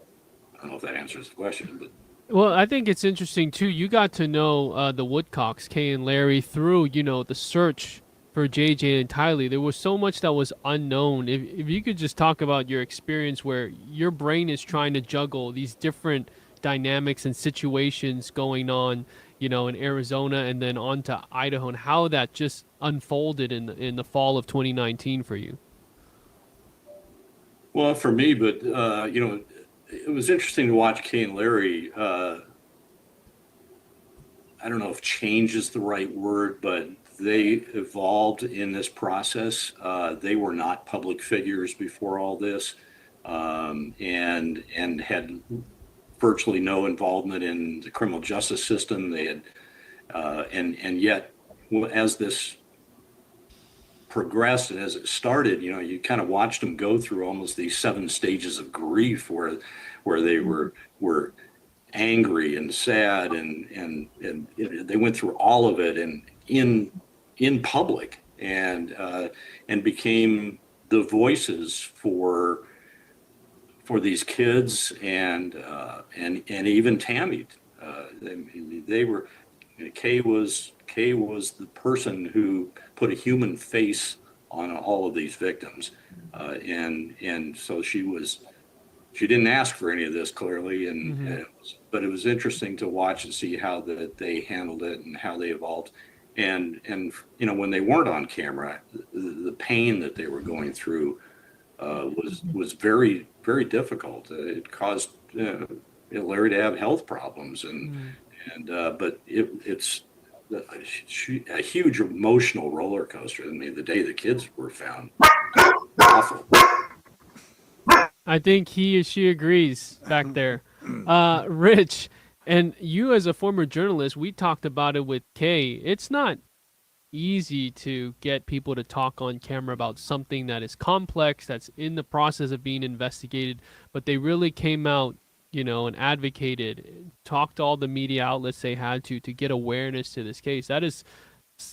I don't know if that answers the question, but. Well, I think it's interesting too. You got to know the Woodcocks, Kay and Larry, through the search for JJ and Tylee. There was so much that was unknown. If you could just talk about your experience where your brain is trying to juggle these different dynamics and situations going on, in Arizona and then on to Idaho, and how that just unfolded in the fall of 2019 for you. Well, for me, but it was interesting to watch Kay and Larry. I don't know if change is the right word, but they evolved in this process. They were not public figures before all this, and had virtually no involvement in the criminal justice system. They had, and yet, as this progressed and as it started, you kind of watched them go through almost these 7 stages of grief where they were angry and sad and they went through all of it and in public and became the voices for these kids and even Tammy. They were. Kay was the person who put a human face on all of these victims, and so she didn't ask for any of this clearly, but it was interesting to watch and see how they handled it and how they evolved, and when they weren't on camera, the pain that they were going through was very, very difficult. It caused Larry to have health problems but it's a huge emotional roller coaster. I mean, the day the kids were found, awful. I think he or she agrees back there. Rich, and you as a former journalist, we talked about it with Kay. It's not easy to get people to talk on camera about something that is complex, that's in the process of being investigated, but they really came out and advocated, talked to all the media outlets they had to get awareness to this case. That is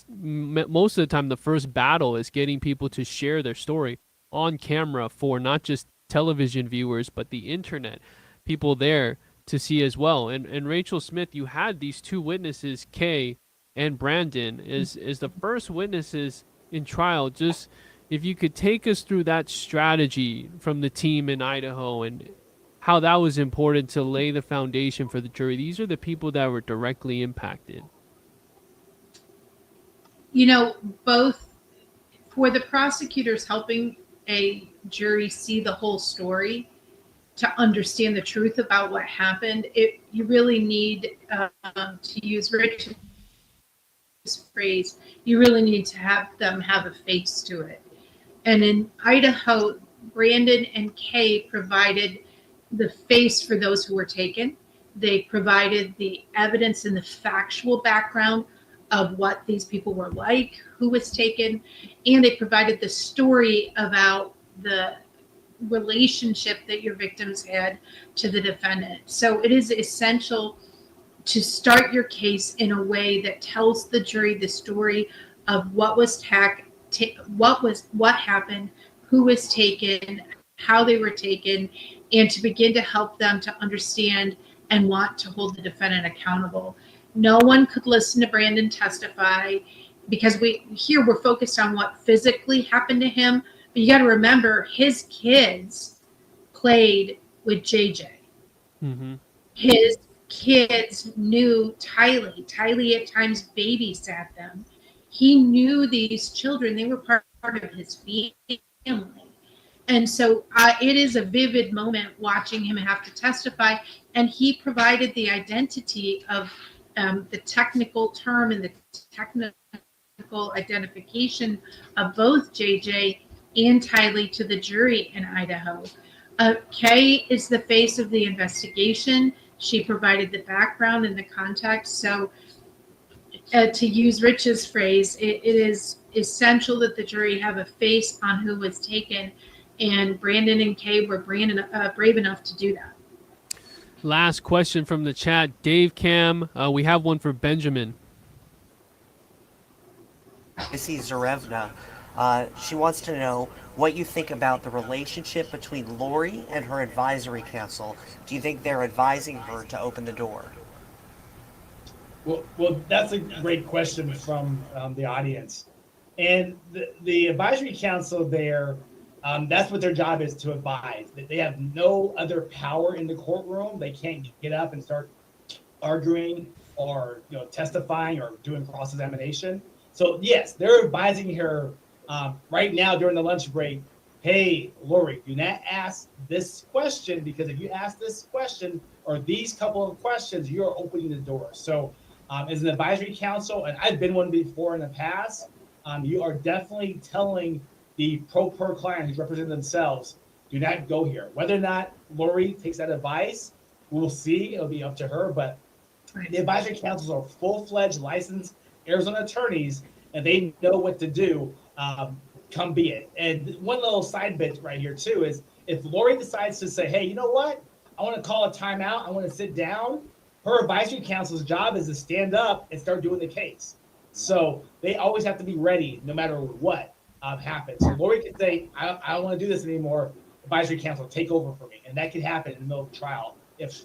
most of the time the first battle, is getting people to share their story on camera for not just television viewers, but the internet, people there to see as well. And Rachel Smith, you had these 2 witnesses, Kay and Brandon, is the first witnesses in trial. Just if you could take us through that strategy from the team in Idaho and how that was important to lay the foundation for the jury. These are the people that were directly impacted. Both for the prosecutors helping a jury see the whole story to understand the truth about what happened, you really need, to use Rich's phrase, you really need to have them have a face to it. And in Idaho, Brandon and Kay provided the face for those who were taken. They provided the evidence and the factual background of what these people were like, who was taken, and they provided the story about the relationship that your victims had to the defendant. So it is essential to start your case in a way that tells the jury the story of what was what happened, who was taken, how they were taken, and to begin to help them to understand and want to hold the defendant accountable. No one could listen to Brandon testify because we're focused on what physically happened to him, but you got to remember his kids played with JJ. Mm-hmm. His kids knew Tylee. Tylee at times babysat them. He knew these children. They were part of his family. And so it is a vivid moment watching him have to testify. And he provided the identity of the technical term and the technical identification of both JJ and Tylee to the jury in Idaho. Kay is the face of the investigation. She provided the background and the context. So to use Rich's phrase, it is essential that the jury have a face on who was taken. And Brandon and Kay were brave enough to do that. Last question from the chat. Dave Cam, we have one for Benjamin. Missy Zarevna, she wants to know what you think about the relationship between Lori and her advisory council. Do you think they're advising her to open the door? Well, that's a great question from the audience. And the advisory council there, that's what their job is, to advise. They have no other power in the courtroom. They can't get up and start arguing or testifying or doing cross-examination. So yes, they're advising her right now during the lunch break. Hey, Lori, do not ask this question, because if you ask this question or these couple of questions, you're opening the door. So as an advisory council, and I've been one before in the past, you are definitely telling the pro per client who's representing themselves, do not go here. Whether or not Lori takes that advice, we'll see. It'll be up to her. But the advisory councils are full-fledged licensed Arizona attorneys, and they know what to do, come be it. And one little side bit right here too is, if Lori decides to say, hey, you know what? I want to call a timeout. I want to sit down. Her advisory council's job is to stand up and start doing the case. So they always have to be ready no matter what happens. So Lori can say, I don't want to do this anymore. Advisory council, take over for me. And that could happen in the middle of the trial if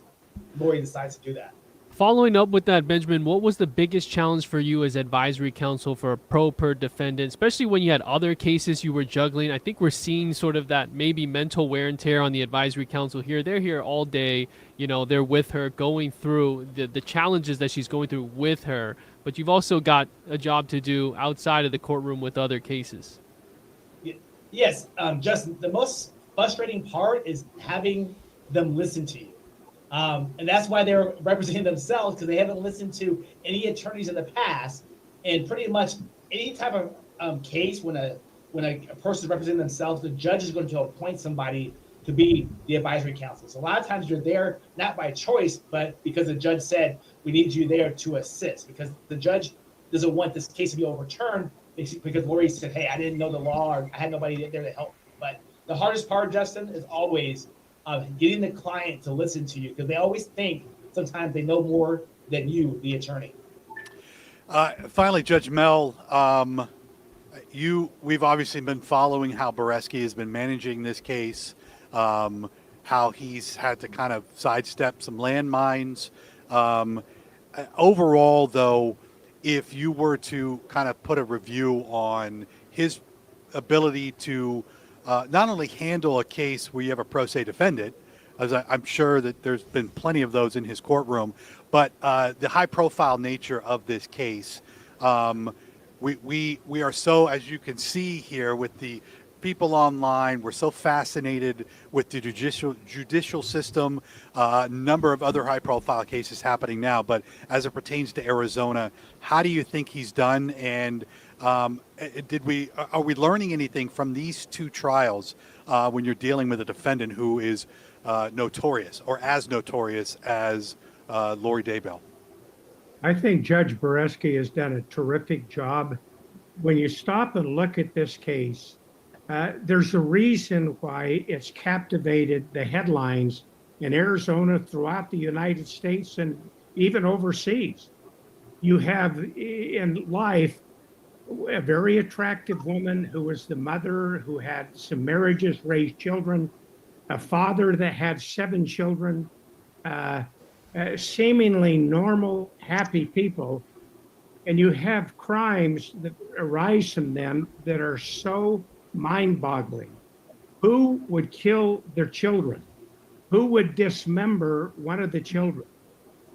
Lori decides to do that. Following up with that, Benjamin, what was the biggest challenge for you as advisory counsel for a pro per defendant, especially when you had other cases you were juggling? I think we're seeing sort of that maybe mental wear and tear on the advisory council here. They're here all day, they're with her, going through the challenges that she's going through with her, but you've also got a job to do outside of the courtroom with other cases. Yes, Justin, the most frustrating part is having them listen to you. And that's why they're representing themselves, because they haven't listened to any attorneys in the past. And pretty much any type of case, when a person is representing themselves, the judge is going to appoint somebody to be the advisory counsel. So a lot of times you're there not by choice, but because the judge said, we need you there to assist, because the judge doesn't want this case to be overturned because Lori said, hey, I didn't know the law, or I had nobody there to help. But the hardest part, Justin, is always getting the client to listen to you, because they always think sometimes they know more than you, the attorney. Finally, Judge Mel, we've obviously been following how Boudreaux has been managing this case, how he's had to kind of sidestep some landmines. Overall, though, if you were to kind of put a review on his ability to not only handle a case where you have a pro se defendant, as I'm sure that there's been plenty of those in his courtroom, but the high profile nature of this case, we are so, as you can see here with the people online. We're so fascinated with the judicial system, a number of other high-profile cases happening now. But as it pertains to Arizona, how do you think he's done? And are we learning anything from these two trials when you're dealing with a defendant who is notorious or as notorious as Lori Daybell? I think Judge Boreski has done a terrific job. When you stop and look at this case, there's a reason why it's captivated the headlines in Arizona, throughout the United States, and even overseas. You have in life a very attractive woman who was the mother, who had some marriages, raised children, a father that had 7 children, seemingly normal, happy people. And you have crimes that arise from them that are so mind-boggling. Who would kill their children? Who would dismember one of the children?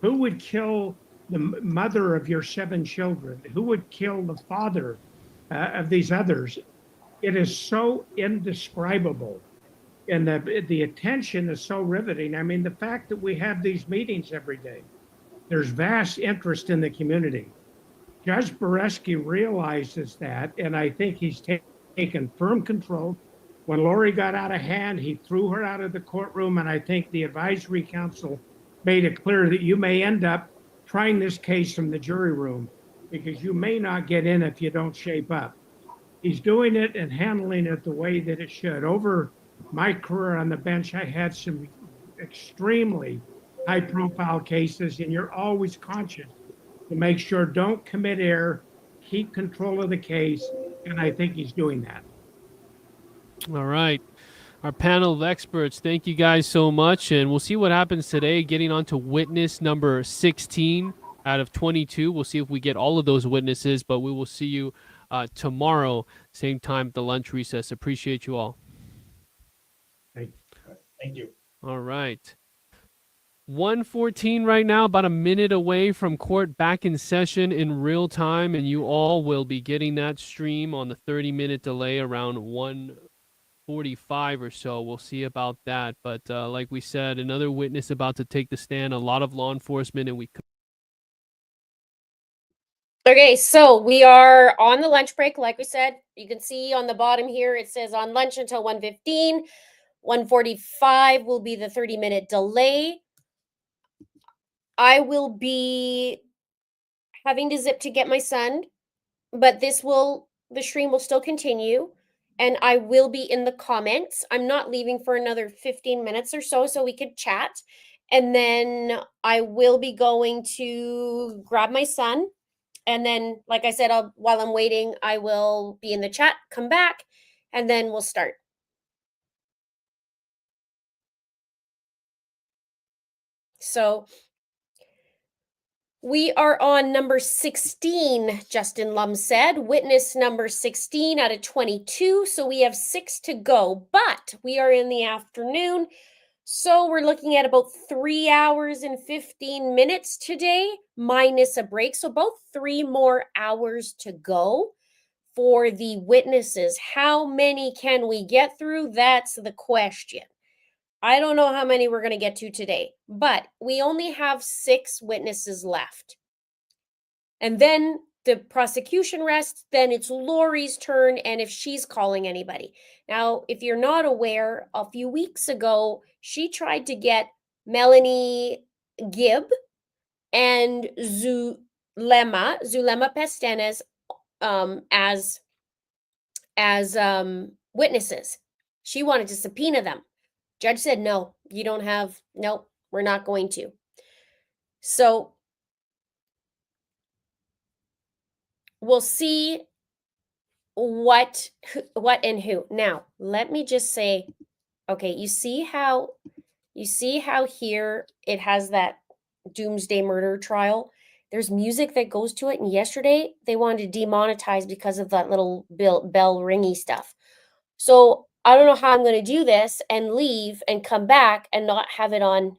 Who would kill the mother of your 7 children? Who would kill the father of these others? It is so indescribable. And the attention is so riveting. I mean, the fact that we have these meetings every day, there's vast interest in the community. Judge Boreski realizes that, and I think he's taken firm control. When Lori got out of hand, he threw her out of the courtroom, and I think the advisory council made it clear that you may end up trying this case from the jury room because you may not get in if you don't shape up. He's doing it and handling it the way that it should. Over my career on the bench, I had some extremely high-profile cases, and you're always conscious to make sure don't commit error, keep control of the case, and I think he's doing that. All right. Our panel of experts, thank you guys so much, and we'll see what happens today, getting on to witness number 16 out of 22. We'll see if we get all of those witnesses, but we will see you tomorrow, same time at the lunch recess. Appreciate you all. Thank you. All right. 1:14 right now, about a minute away from court back in session in real time, and you all will be getting that stream on the 30-minute delay around 1:45 or so. We'll see about that. But like we said, another witness about to take the stand, a lot of law enforcement, and we... Okay, so we are on the lunch break. Like we said, you can see on the bottom here, it says on lunch until 1:15. 1:45 will be the 30-minute delay. I will be having to zip to get my son, but the stream will still continue, and I will be in the comments. I'm not leaving for another 15 minutes or so we could chat. And then I will be going to grab my son. And then, like I said, while I'm waiting, I will be in the chat, come back, and then we'll start. So we are on number 16, Justin Lum said. Witness number 16 out of 22. So we have 6 to go, but we are in the afternoon. So we're looking at about 3 hours and 15 minutes today, minus a break. So about 3 more hours to go for the witnesses. How many can we get through? That's the question. I don't know how many we're going to get to today, but we only have 6 witnesses left. And then the prosecution rests, then it's Lori's turn, and if she's calling anybody. Now, if you're not aware, a few weeks ago, she tried to get Melanie Gibb and Zulema Pestenes as witnesses. She wanted to subpoena them. Judge said, no, nope, we're not going to. So we'll see what and who. Now, let me just say, okay, you see how here it has that doomsday murder trial. There's music that goes to it, and yesterday they wanted to demonetize because of that little bell ringy stuff. So I don't know how I'm going to do this and leave and come back and not have it on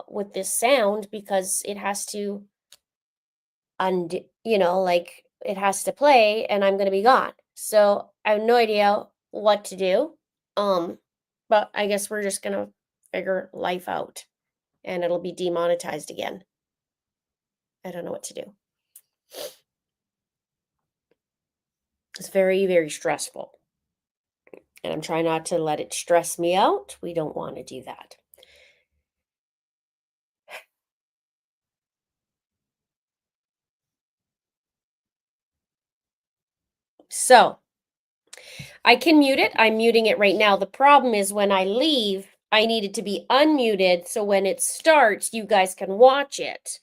with this sound, because it has to like it has to play and I'm going to be gone. So I have no idea what to do. But I guess we're just going to figure life out and it'll be demonetized again. I don't know what to do. It's very, very stressful. And I'm trying not to let it stress me out. We don't want to do that. So I can mute it. I'm muting it right now. The problem is when I leave, I need it to be unmuted. So when it starts, you guys can watch it.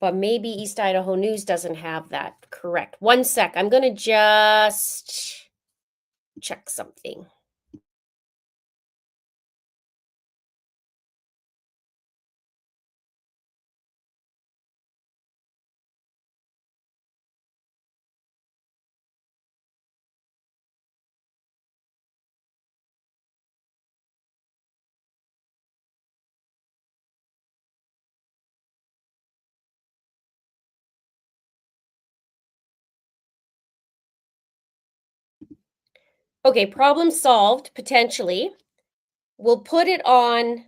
But maybe East Idaho News doesn't have that correct. One sec. I'm going to just check something. Okay, problem solved, potentially. We'll put it on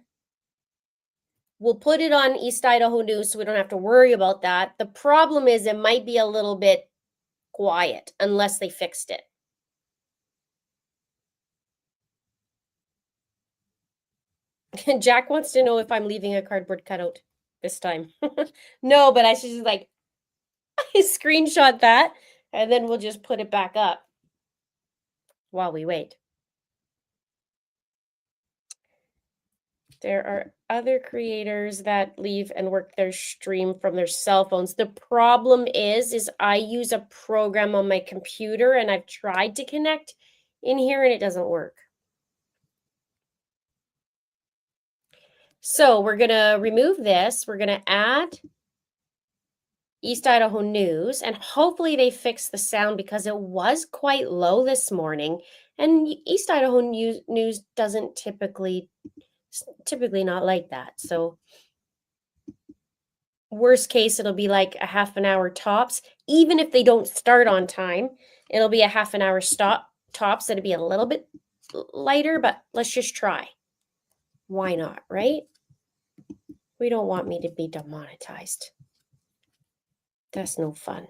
East Idaho News so we don't have to worry about that. The problem is it might be a little bit quiet unless they fixed it. Jack wants to know if I'm leaving a cardboard cutout this time. No, but I should just like screenshot that and then we'll just put it back up while we wait. There are other creators that leave and work their stream from their cell phones. The problem is I use a program on my computer and I've tried to connect in here and it doesn't work. So we're going to remove this. We're going to add East Idaho News and hopefully they fix the sound because it was quite low this morning and East Idaho News doesn't typically not like that. So worst case, it'll be like a half an hour tops. Even if they don't start on time, it'll be a half an hour tops. It'll be a little bit lighter, but let's just try. Why not, right? We don't want me to be demonetized. That's no fun.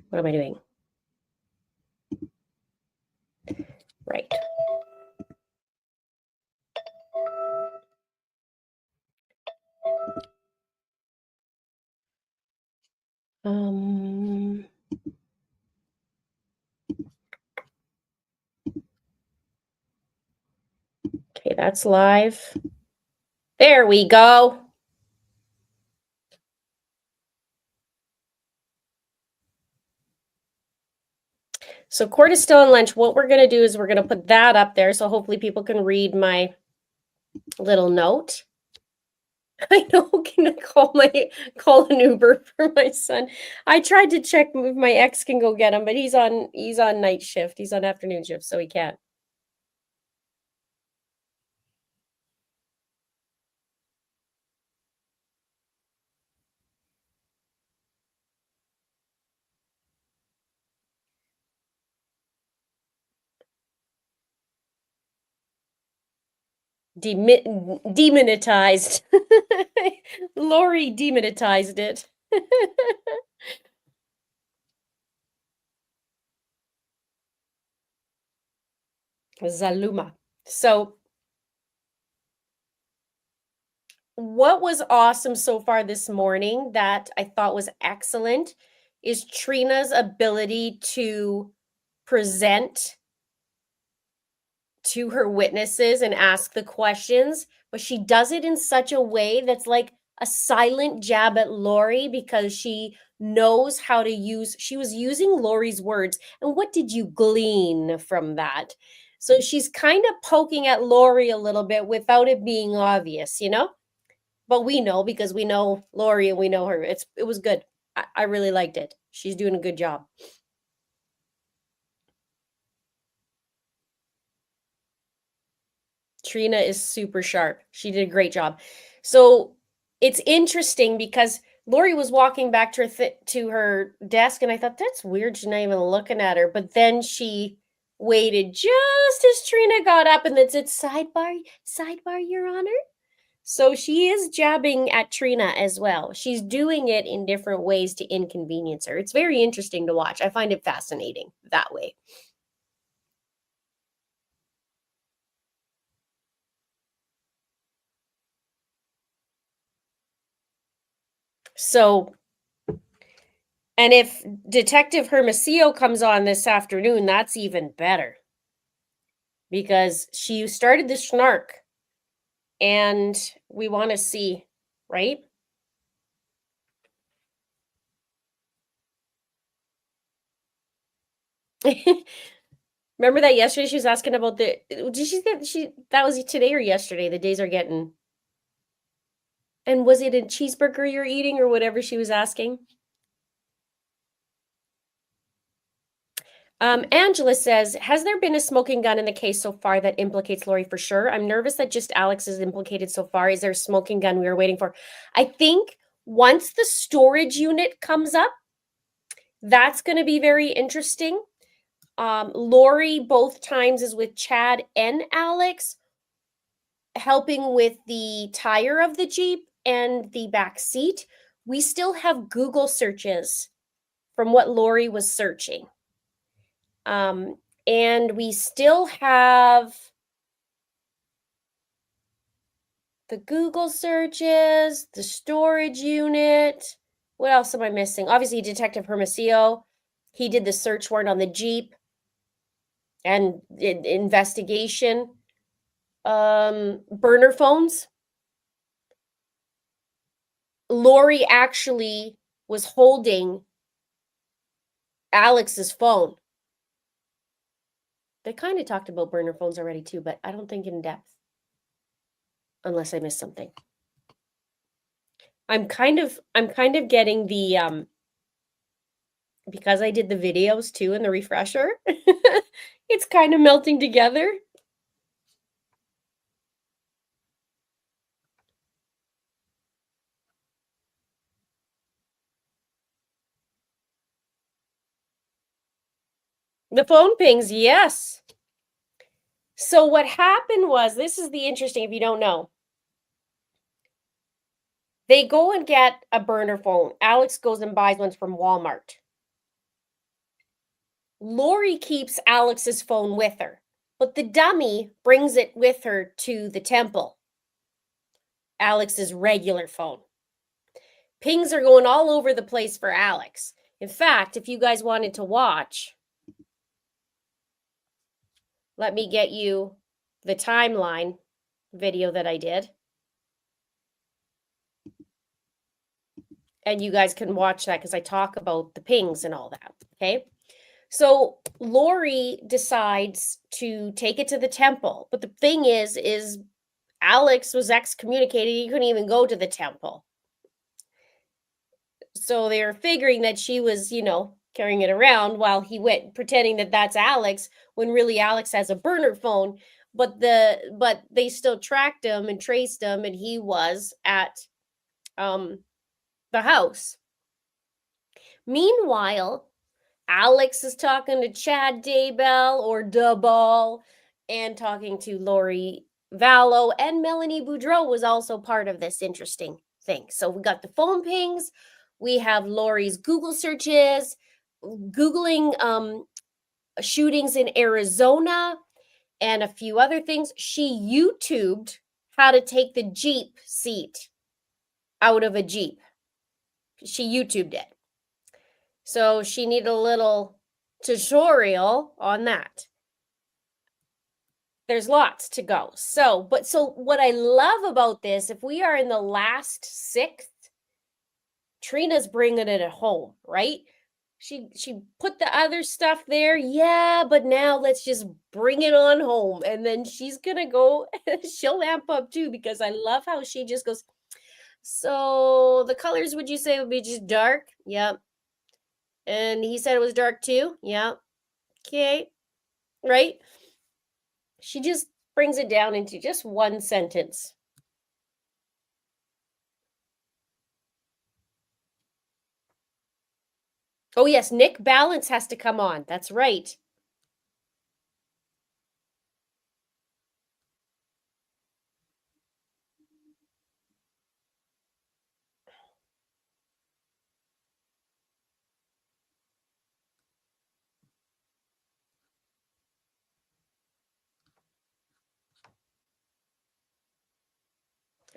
What am I doing? Right. Okay, that's live. There we go. So court is still on lunch. What we're going to do is we're going to put that up there so hopefully people can read my little note. I know, can I call an Uber for my son? I tried to check if my ex can go get him, but he's on night shift. He's on afternoon shift, so he can't. Demonetized. Lori demonetized it. Zaluma. So what was awesome so far this morning that I thought was excellent is Trina's ability to present to her witnesses and ask the questions, but she does it in such a way that's like a silent jab at Lori because she knows how to use, she was using Lori's words. And what did you glean from that? So she's kind of poking at Lori a little bit without it being obvious, you know? But we know because we know Lori and we know her. It was good. I really liked it. She's doing a good job. Trina is super sharp. She did a great job. So it's interesting because Lori was walking back to her desk, and I thought, that's weird. She's not even looking at her. But then she waited just as Trina got up and then said, sidebar, Your Honor. So she is jabbing at Trina as well. She's doing it in different ways to inconvenience her. It's very interesting to watch. I find it fascinating that way. So, and if Detective Hermosillo comes on this afternoon, that's even better. Because she started the snark. And we want to see, right? Remember that yesterday she was asking about that was today or yesterday? The days are getting. And was it a cheeseburger you're eating or whatever she was asking? Angela says, has there been a smoking gun in the case so far that implicates Lori for sure? I'm nervous that just Alex is implicated so far. Is there a smoking gun we were waiting for? I think once the storage unit comes up, that's going to be very interesting. Lori both times is with Chad and Alex, helping with the tire of the Jeep and the back seat. We still have Google searches from what Lori was searching. And we still have the Google searches, the storage unit. What else am I missing? Obviously, Detective Hermosillo. He did the search warrant on the Jeep and investigation. Burner phones. Lori actually was holding Alex's phone. They kind of talked about burner phones already too, but I don't think in depth. Unless I missed something. I'm kind of getting the because I did the videos too in the refresher. It's kind of melting together. The phone pings, yes. So what happened was, this is the interesting, if you don't know. They go and get a burner phone. Alex goes and buys one from Walmart. Lori keeps Alex's phone with her, but the dummy brings it with her to the temple. Alex's regular phone. Pings are going all over the place for Alex. In fact, if you guys wanted to watch, let me get you the timeline video that I did. And you guys can watch that because I talk about the pings and all that, okay? So Lori decides to take it to the temple. But the thing is Alex was excommunicated. He couldn't even go to the temple. So they're figuring that she was, carrying it around while he went pretending that that's Alex when really Alex has a burner phone. But they still tracked him and traced him, and he was at the house. Meanwhile, Alex is talking to Chad Daybell or Daybell and talking to Lori Vallow, and Melanie Boudreaux was also part of this interesting thing. So we got the phone pings. We have Lori's Google searches, Googling shootings in Arizona and a few other things. She YouTubed how to take the Jeep seat out of a Jeep. She YouTubed it. So she needed a little tutorial on that. There's lots to go. So what I love about this, if we are in the last sixth, Trina's bringing it at home, right? She put the other stuff there. Yeah, but now let's just bring it on home. And then she's going to go, she'll amp up too, because I love how she just goes, so the colors, would you say would be just dark? Yep. And he said it was dark too. Yeah. Okay. Right? She just brings it down into just one sentence. Oh, yes. Nick Balance has to come on. That's right.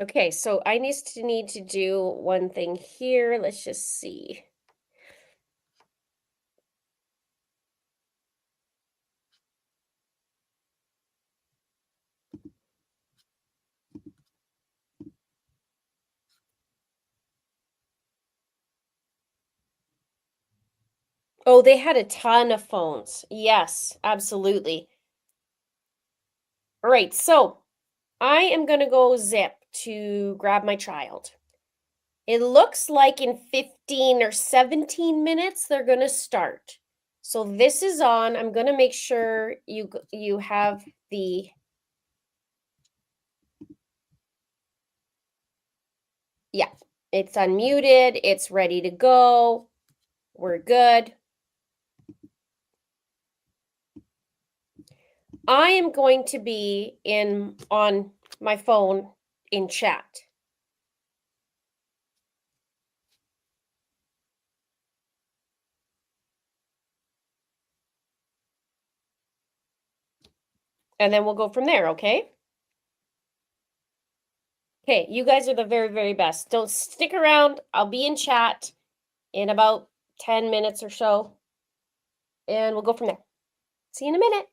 Okay, so I need to do one thing here. Let's just see. Oh, they had a ton of phones. Yes, absolutely. All right, so I am going to go zip to grab my child. It looks like in 15 or 17 minutes they're going to start. So this is on. I'm going to make sure you have the Yeah, it's unmuted, it's ready to go. We're good. I am going to be on my phone in chat. And then we'll go from there, okay? Okay, you guys are the very, very best. Don't stick around. I'll be in chat in about 10 minutes or so. And we'll go from there. See you in a minute.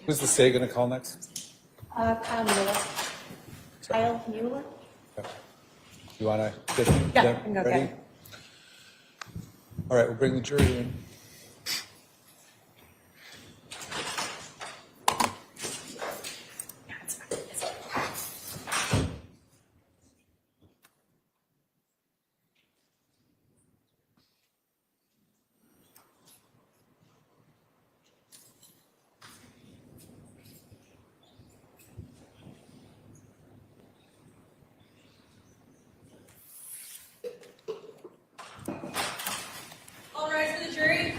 Who's the state going to call next? Kyle Mueller. Kyle Mueller? You want to get Yeah, them okay. ready? All right, we'll bring the jury in. All rise for the jury.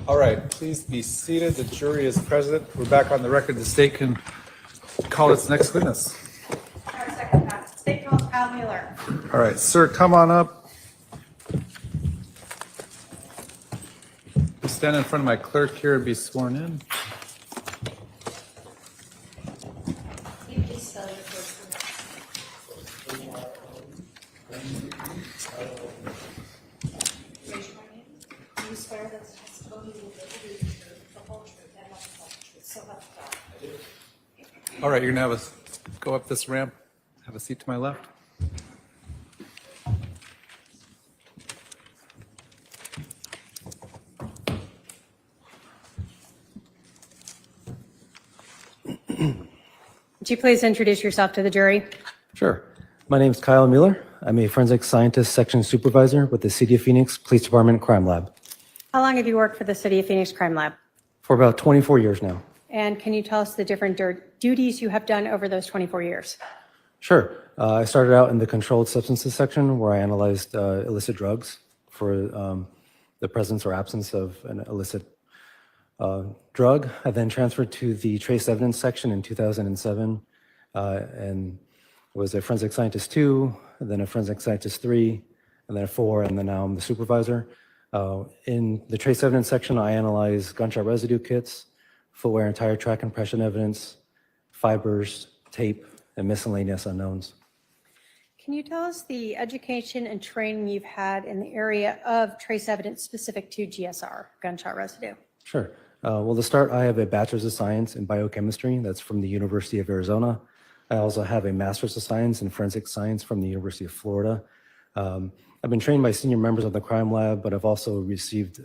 All right, please be seated. The jury is present. We're back on the record. The state can call its next witness. State calls Kyle Mueller. All right, sir, come on up. Stand in front of my clerk here and be sworn in. Can you please spell your first name? Raise your right hand. Do you swear that the testimony you will give is the truth, the whole truth, and nothing but the truth? So help you God. All right, you're gonna go up this ramp. Have a seat to my left. Would you please introduce yourself to the jury? Sure. My name is Kyle Mueller. I'm a forensic scientist section supervisor with the City of Phoenix Police Department Crime Lab How long have you worked for the City of Phoenix Crime Lab? for about 24 years now. And can you tell us the different duties you have done over those 24 years? Sure. I started out in the controlled substances section where I analyzed illicit drugs for the presence or absence of an illicit drug. I then transferred to the trace evidence section in 2007 and was a forensic scientist 2, and then a forensic scientist 3, and then a 4, and then now I'm the supervisor. In the trace evidence section, I analyze gunshot residue kits, footwear and tire track impression evidence, fibers, tape, and miscellaneous unknowns. Can you tell us the education and training you've had in the area of trace evidence specific to GSR, gunshot residue? Sure. Well, to start, I have a bachelor's of science in biochemistry. That's from the University of Arizona. I also have a master's of science in forensic science from the University of Florida. I've been trained by senior members of the crime lab, but I've also received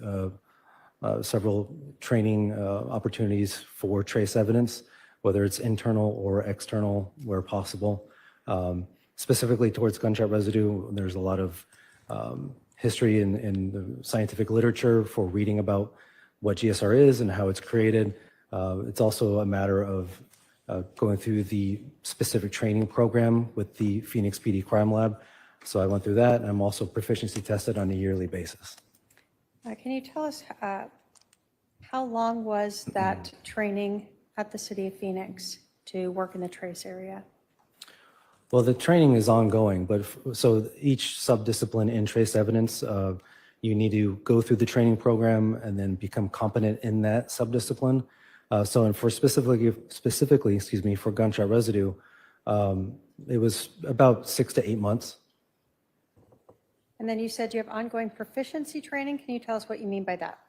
several training opportunities for trace evidence, whether it's internal or external where possible. Specifically towards gunshot residue, there's a lot of history in the scientific literature for reading about what GSR is and how it's created. It's also a matter of going through the specific training program with the Phoenix PD Crime Lab. So I went through that, and I'm also proficiency tested on a yearly basis. Can you tell us how long was that training at the City of Phoenix to work in the trace area? Well, the training is ongoing, but so each subdiscipline in trace evidence, you need to go through the training program and then become competent in that subdiscipline. So, and for specifically, excuse me, for gunshot residue, it was about 6 to 8 months. And then you said you have ongoing proficiency training. Can you tell us what you mean by that?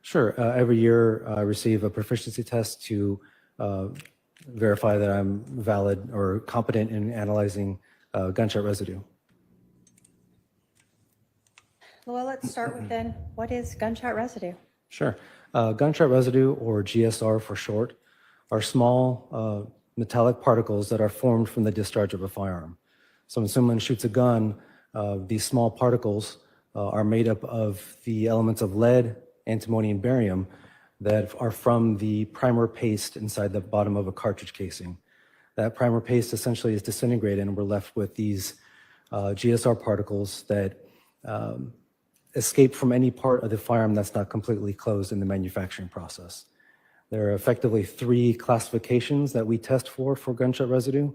Sure. Every year, I receive a proficiency test to verify that I'm valid or competent in analyzing gunshot residue. Well, let's start with then, what is gunshot residue? Sure. Gunshot residue, or GSR for short, are small metallic particles that are formed from the discharge of a firearm. So when someone shoots a gun, these small particles are made up of the elements of lead, antimony, and barium that are from the primer paste inside the bottom of a cartridge casing. That primer paste essentially is disintegrated, and we're left with these GSR particles that escape from any part of the firearm that's not completely closed in the manufacturing process. There are effectively 3 classifications that we test for gunshot residue.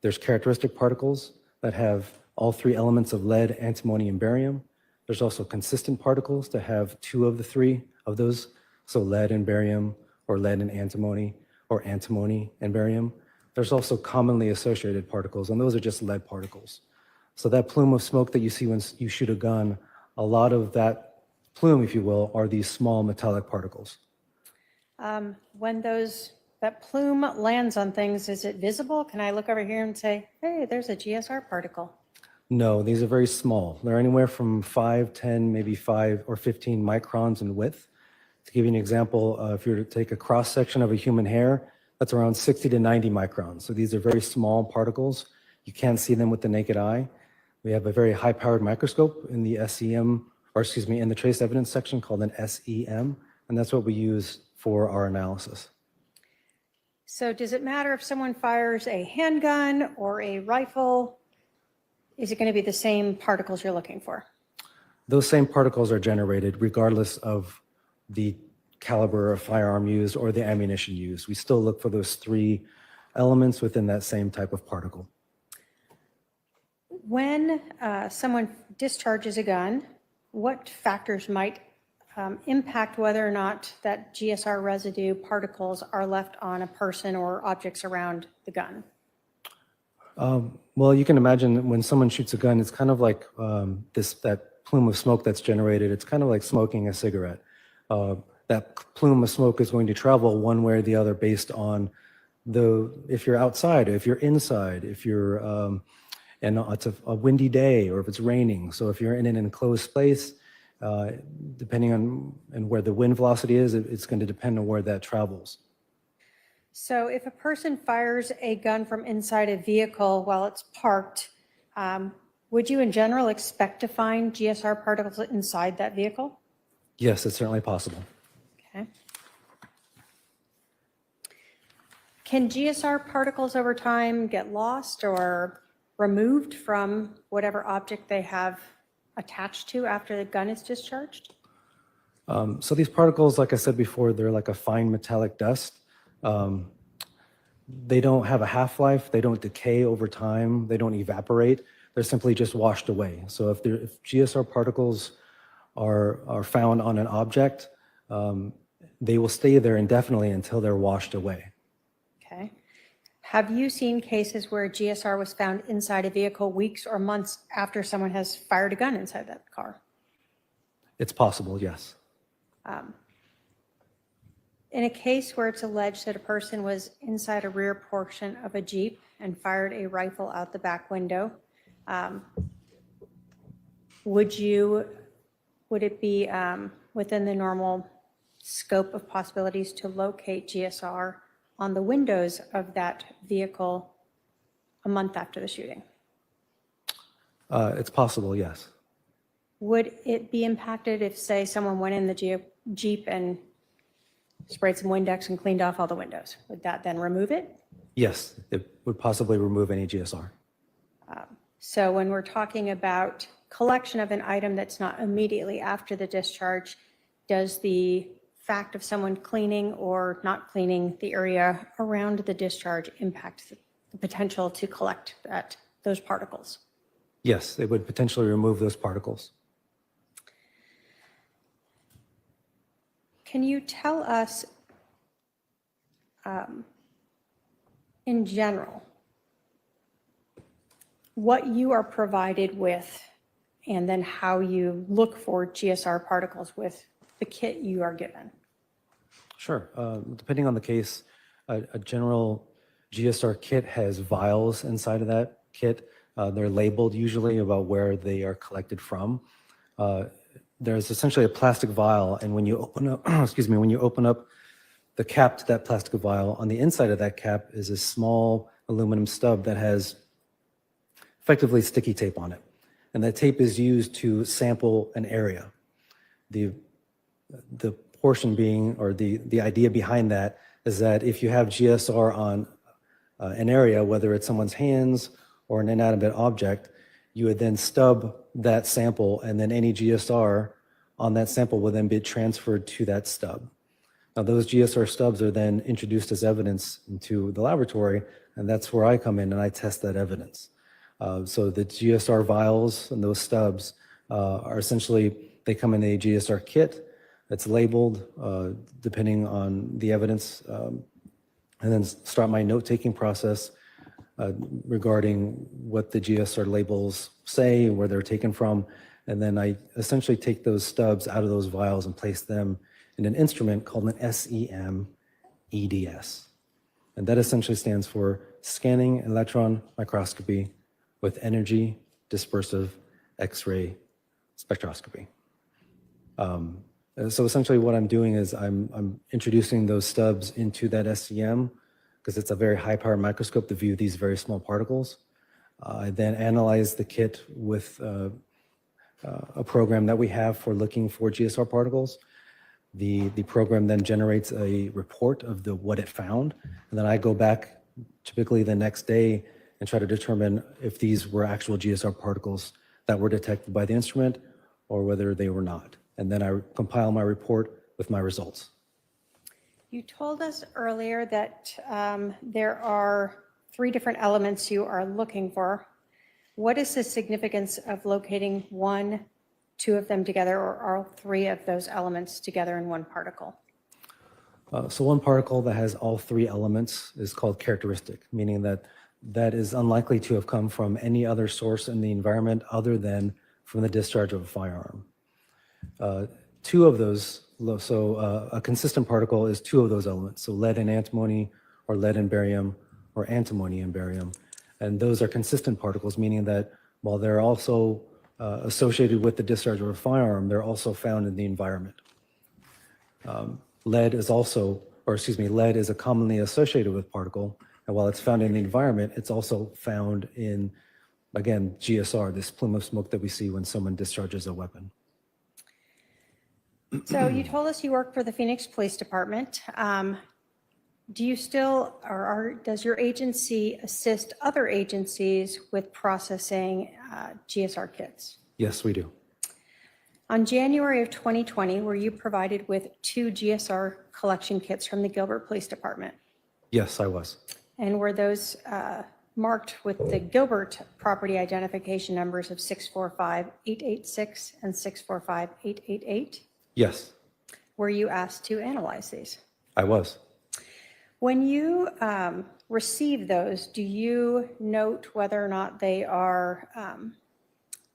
There's characteristic particles, that have all three elements of lead, antimony, and barium. There's also consistent particles that have two of the three of those, so lead and barium, or lead and antimony, or antimony and barium. There's also commonly associated particles, and those are just lead particles. So that plume of smoke that you see when you shoot a gun, a lot of that plume, if you will, are these small metallic particles. When that plume lands on things, is it visible? Can I look over here and say, hey, there's a GSR particle? No, these are very small. They're anywhere from 5, 10, maybe 5 or 15 microns in width. To give you an example, if you were to take a cross-section of a human hair, that's around 60 to 90 microns. So these are very small particles. You can't see them with the naked eye. We have a very high-powered microscope in the SEM, or excuse me, in the trace evidence section called an SEM, and that's what we use for our analysis. So does it matter if someone fires a handgun or a rifle? Is it going to be the same particles you're looking for? Those same particles are generated regardless of the caliber of firearm used or the ammunition used. We still look for those three elements within that same type of particle. When someone discharges a gun, what factors might impact whether or not that GSR residue particles are left on a person or objects around the gun? Well, you can imagine when someone shoots a gun, it's kind of like that plume of smoke that's generated. It's kind of like smoking a cigarette. That plume of smoke is going to travel one way or the other based on if you're outside, if you're inside, if you're and it's a windy day or if it's raining. So if you're in an enclosed space, depending on where the wind velocity is, it's going to depend on where that travels. So if a person fires a gun from inside a vehicle while it's parked, would you in general expect to find GSR particles inside that vehicle? Yes, it's certainly possible. Okay. Can GSR particles over time get lost or removed from whatever object they have attached to after the gun is discharged? So these particles, like I said before, they're like a fine metallic dust. They don't have a half-life. They don't decay over time. They don't evaporate. They're simply just washed away. So if GSR particles are found on an object, they will stay there indefinitely until they're washed away. Okay. Have you seen cases where GSR was found inside a vehicle weeks or months after someone has fired a gun inside that car? It's possible, yes. In a case where it's alleged that a person was inside a rear portion of a Jeep and fired a rifle out the back window, would it be within the normal scope of possibilities to locate GSR on the windows of that vehicle a month after the shooting? It's possible, yes. Would it be impacted if, say, someone went in the Jeep and sprayed some Windex and cleaned off all the windows? Would that then remove it? Yes, it would possibly remove any GSR. So when we're talking about collection of an item that's not immediately after the discharge, does the fact of someone cleaning or not cleaning the area around the discharge impact the potential to collect those particles? Yes, it would potentially remove those particles. Can you tell us, in general, what you are provided with and then how you look for GSR particles with the kit you are given? Sure. Depending on the case, a general GSR kit has vials inside of that kit. They're labeled usually about where they are collected from. There's essentially a plastic vial, and when you open up, when you open up the cap to that plastic vial, on the inside of that cap is a small aluminum stub that has effectively sticky tape on it. And that tape is used to sample an area. The portion being, or the idea behind that is that if you have GSR on an area, whether it's someone's hands or an inanimate object, you would then stub that sample, and then any GSR on that sample will then be transferred to that stub. Now, those GSR stubs are then introduced as evidence into the laboratory, and that's where I come in and I test that evidence. So the GSR vials and those stubs are essentially, they come in a GSR kit. It's labeled depending on the evidence, and then start my note-taking process regarding what the GSR labels say, where they're taken from. And then I essentially take those stubs out of those vials and place them in an instrument called an SEM EDS. And that essentially stands for Scanning Electron Microscopy with Energy Dispersive X-ray Spectroscopy. So essentially what I'm doing is I'm introducing those stubs into that SEM because it's a very high power microscope to view these very small particles. I then analyze the kit with a program that we have for looking for GSR particles. The program then generates a report of what it found, and then I go back typically the next day and try to determine if these were actual GSR particles that were detected by the instrument or whether they were not. And then I compile my report with my results. You told us earlier that there are 3 different elements you are looking for. What is the significance of locating 1, 2 of them together, or all 3 of those elements together in one particle? So one particle that has all 3 elements is called characteristic, meaning that that is unlikely to have come from any other source in the environment other than from the discharge of a firearm. 2 of those, so a consistent particle is 2 of those elements, so lead and antimony, or lead and barium, or antimony and barium. And those are consistent particles, meaning that while they're also associated with the discharge of a firearm, they're also found in the environment. Lead is a commonly associated with particle, and while it's found in the environment, it's also found in, again, GSR, this plume of smoke that we see when someone discharges a weapon. So you told us you work for the Phoenix Police Department. Do you still, or does your agency assist other agencies with processing GSR kits? Yes, we do. On January of 2020, were you provided with 2 GSR collection kits from the Gilbert Police Department? Yes, I was. And were those marked with the Gilbert property identification numbers of 645-886 and 645-888? Yes, Were you asked to analyze these? I was. When you receive those, do you note whether or not they are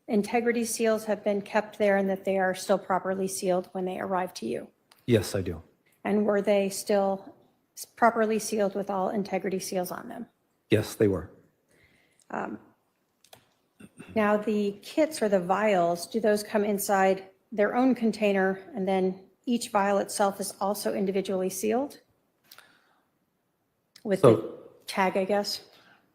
integrity seals have been kept there and that they are still properly sealed when they arrive to you? Yes, I do. And were they still properly sealed with all integrity seals on them? Yes, they were. Now, the kits or the vials, do those come inside their own container and then each vial itself is also individually sealed? With the tag, I guess?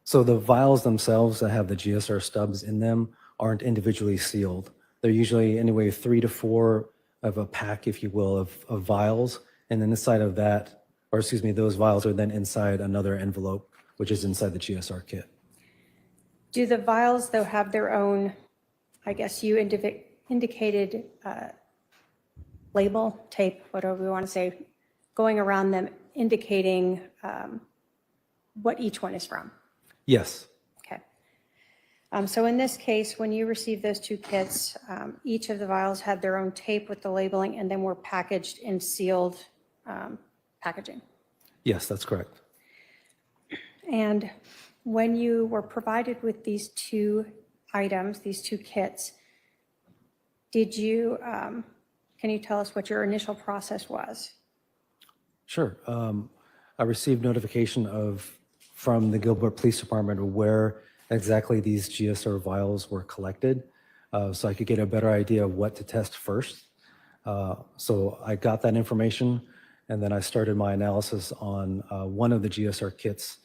So the vials themselves that have the GSR stubs in them aren't individually sealed. They're usually anyway 3 to 4 of a pack, if you will, of vials. And then inside of that, or excuse me, those vials are then inside another envelope, which is inside the GSR kit. Do the vials, though, have their own, I guess you indicated label, tape, whatever we want to say, going around them indicating what each one is from? Yes. Okay. So in this case, when you received those 2 kits, each of the vials had their own tape with the labeling and then were packaged in sealed packaging. Yes, that's correct. And when you were provided with these 2 items, these 2 kits, did you, can you tell us what your initial process was? Sure. I received notification from the Gilbert Police Department of where exactly these GSR vials were collected, so I could get a better idea of what to test first. So I got that information, and then I started my analysis on one of the GSR kits.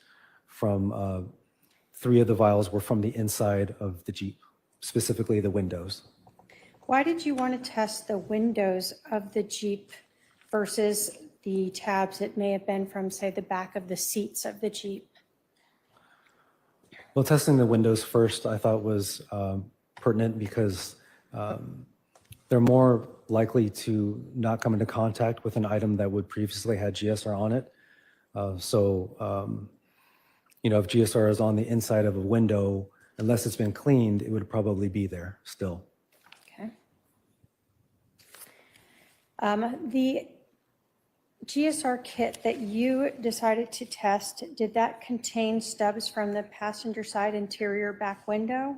From 3 of the vials were from the inside of the Jeep, specifically the windows. Why did you want to test the windows of the Jeep versus the tabs that may have been from, say, the back of the seats of the Jeep? Well, testing the windows first I thought was pertinent because they're more likely to not come into contact with an item that would previously had GSR on it. You know, if GSR is on the inside of a window, unless it's been cleaned, it would probably be there still. Okay. The GSR kit that you decided to test, did that contain stubs from the passenger side interior back window,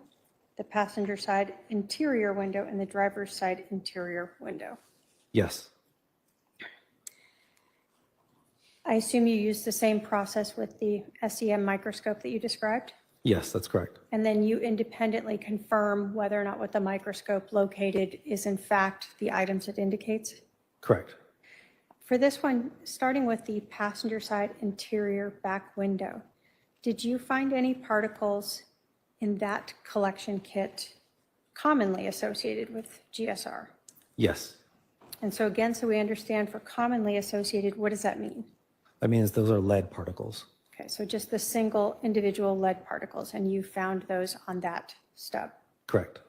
the passenger side interior window, and the driver's side interior window? Yes, I assume you used the same process with the SEM microscope that you described? yes, that's correct. And then you independently confirm whether or not what the microscope located is in fact the items it indicates? Correct. For this one, starting with the passenger side interior back window, did you find any particles in that collection kit commonly associated with GSR? Yes. And so again, so we understand for commonly associated, what does that mean? That means those are lead particles. Okay, so just the single individual lead particles, and you found those on that stub. Correct.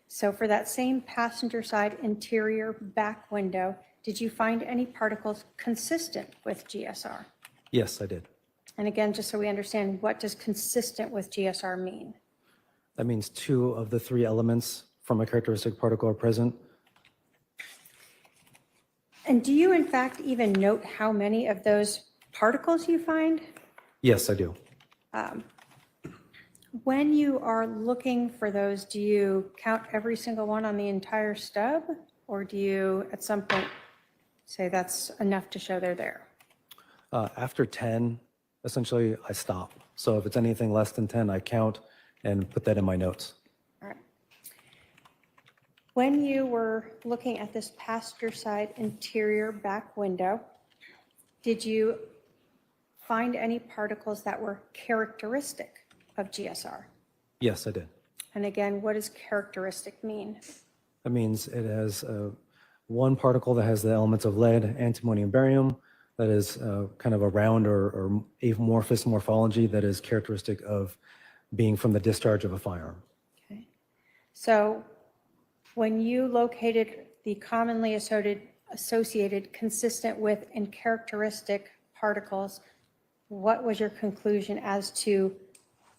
So for that same passenger side interior back window, did you find any particles consistent with GSR? Yes, I did. And again, just so we understand, what does consistent with GSR mean? That means 2 of the 3 elements from a characteristic particle are present. And do you in fact even note how many of those particles you find? Yes, I do. When you are looking for those, do you count every single one on the entire stub? Or do you at some point say that's enough to show they're there? After 10, essentially, I stop. So if it's anything less than 10, I count and put that in my notes. All right. When you were looking at this passenger side interior back window, did you find any particles that were characteristic of GSR? Yes, I did. And again, what does characteristic mean? That means it has one particle that has the elements of lead, antimony, and barium that is kind of a round or amorphous morphology that is characteristic of being from the discharge of a firearm. Okay. So when you located the commonly associated, consistent with, and characteristic particles, what was your conclusion as to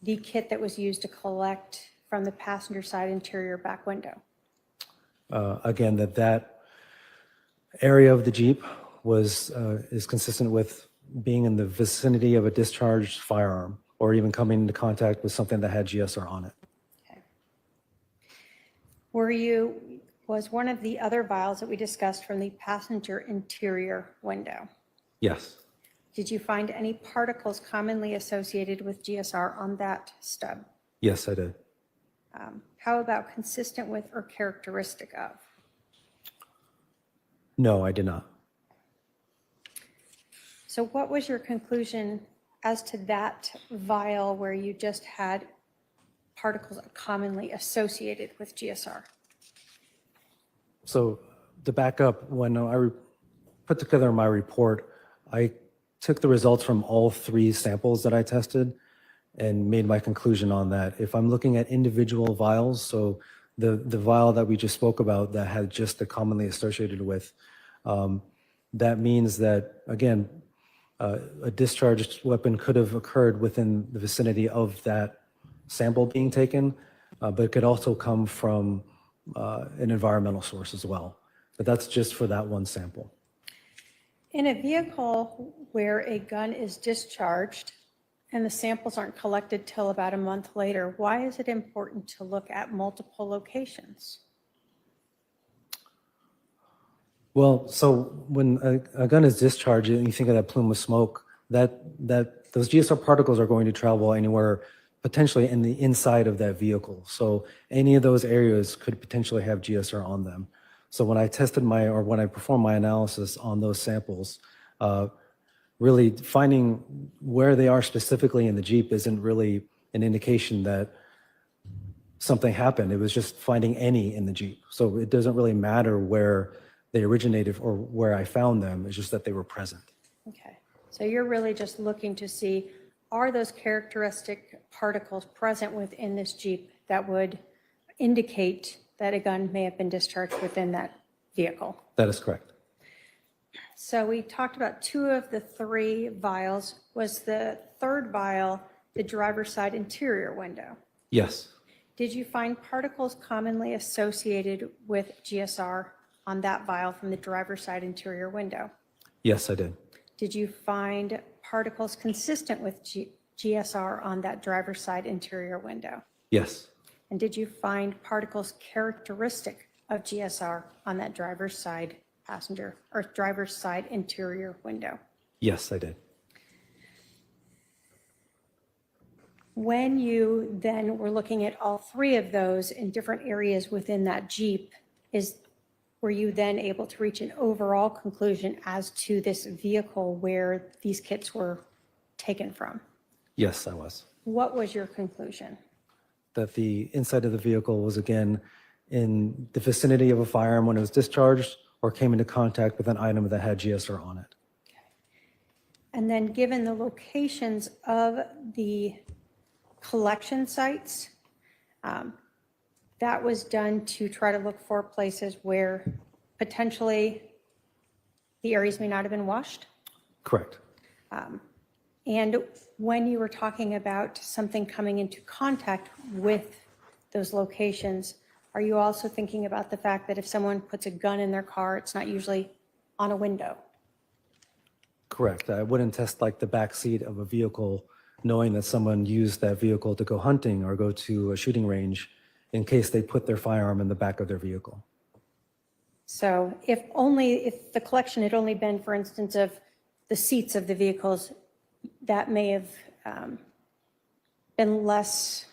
the kit that was used to collect from the passenger side interior back window? Again, that area of the Jeep is consistent with being in the vicinity of a discharged firearm or even coming into contact with something that had GSR on it. Okay. Was one of the other vials that we discussed from the passenger interior window? Yes. Did you find any particles commonly associated with GSR on that stub? Yes, I did. How about consistent with or characteristic of? No, I did not. So what was your conclusion as to that vial where you just had particles commonly associated with GSR? So to back up, when I put together my report, I took the results from all 3 samples that I tested and made my conclusion on that. If I'm looking at individual vials, so the vial that we just spoke about that had just the commonly associated with, that means that, again, a discharged weapon could have occurred within the vicinity of that sample being taken, but it could also come from an environmental source as well. But that's just for that one sample. In a vehicle where a gun is discharged and the samples aren't collected till about a month later, why is it important to look at multiple locations? Well, so when a gun is discharged and you think of that plume of smoke, those GSR particles are going to travel anywhere potentially in the inside of that vehicle. So any of those areas could potentially have GSR on them. So when I performed my analysis on those samples, really finding where they are specifically in the Jeep isn't really an indication that something happened. It was just finding any in the Jeep. So it doesn't really matter where they originated or where I found them. It's just that they were present. Okay, so you're really just looking to see, are those characteristic particles present within this Jeep that would indicate that a gun may have been discharged within that vehicle? That is correct. So we talked about 2 of the 3 vials. Was the third vial the driver's side interior window? Yes. Did you find particles commonly associated with GSR on that vial from the driver's side interior window? Yes, I did. Did you find particles consistent with GSR on that driver's side interior window? Yes. And did you find particles characteristic of GSR on that driver's side passenger or driver's side interior window? Yes, I did. When you then were looking at all three of those in different areas within that Jeep, were you then able to reach an overall conclusion as to this vehicle where these kits were taken from? Yes, I was. What was your conclusion? That the inside of the vehicle was again in the vicinity of a firearm when it was discharged or came into contact with an item that had GSR on it. And then given the locations of the collection sites, that was done to try to look for places where potentially the areas may not have been washed. Correct. And when you were talking about something coming into contact with those locations, are you also thinking about the fact that if someone puts a gun in their car, it's not usually on a window? Correct. I wouldn't test like the back seat of a vehicle knowing that someone used that vehicle to go hunting or go to a shooting range in case they put their firearm in the back of their vehicle. So if the collection had only been, for instance, of the seats of the vehicles, that may have been less,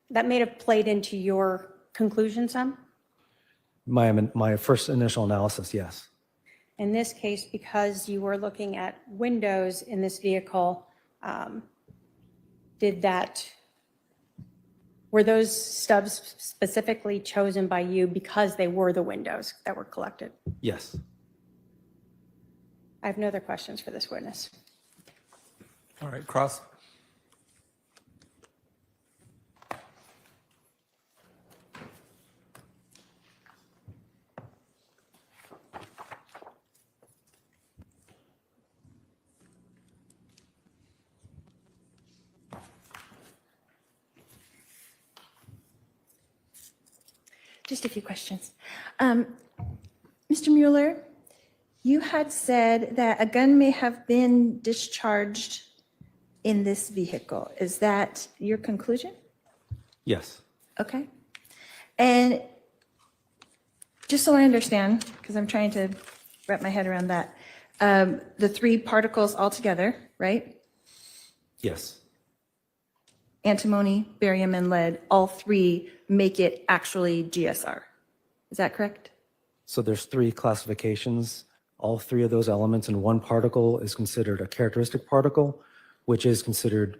that may have played into your conclusion some? My first initial analysis, yes. In this case, because you were looking at windows in this vehicle, were those stubs specifically chosen by you because they were the windows that were collected? Yes. I have no other questions for this witness. All right, Cross. Just a few questions. Mr. Mueller, you had said that a gun may have been discharged in this vehicle. Is that your conclusion? Yes. Okay. And just so I understand, because I'm trying to wrap my head around that, the three particles altogether, right? Yes. Antimony, barium, and lead, all three make it actually GSR. Is that correct? So there's three classifications. All three of those elements in one particle is considered a characteristic particle, which is considered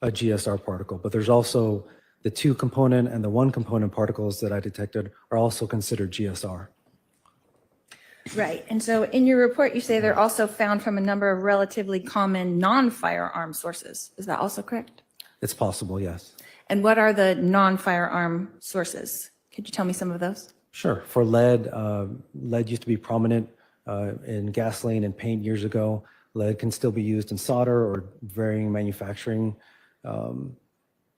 a GSR particle. But there's also the 2 component and the 1 component particles that I detected are also considered GSR. Right. And so in your report, you say they're also found from a number of relatively common non-firearm sources. Is that also correct? It's possible, yes. And what are the non-firearm sources? Could you tell me some of those? Sure. For lead, lead used to be prominent in gasoline and paint years ago. Lead can still be used in solder or varying manufacturing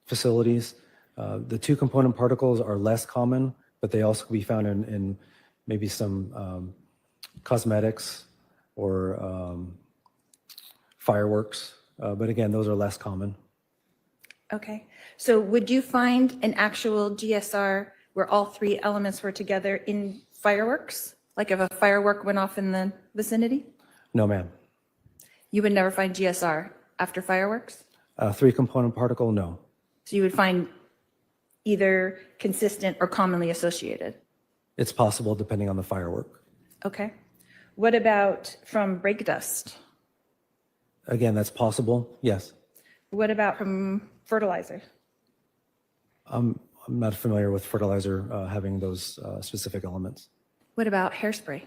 facilities. The 2 component particles are less common, but they also can be found in maybe some cosmetics or fireworks. But again, those are less common. Okay. So would you find an actual GSR where all 3 elements were together in fireworks? Like if a firework went off in the vicinity? No, ma'am. You would never find GSR after fireworks? 3 component particle, no. So you would find either consistent or commonly associated? It's possible depending on the firework. Okay. What about from brake dust? Again, that's possible, yes. What about from fertilizer? I'm not familiar with fertilizer having those specific elements. What about hairspray?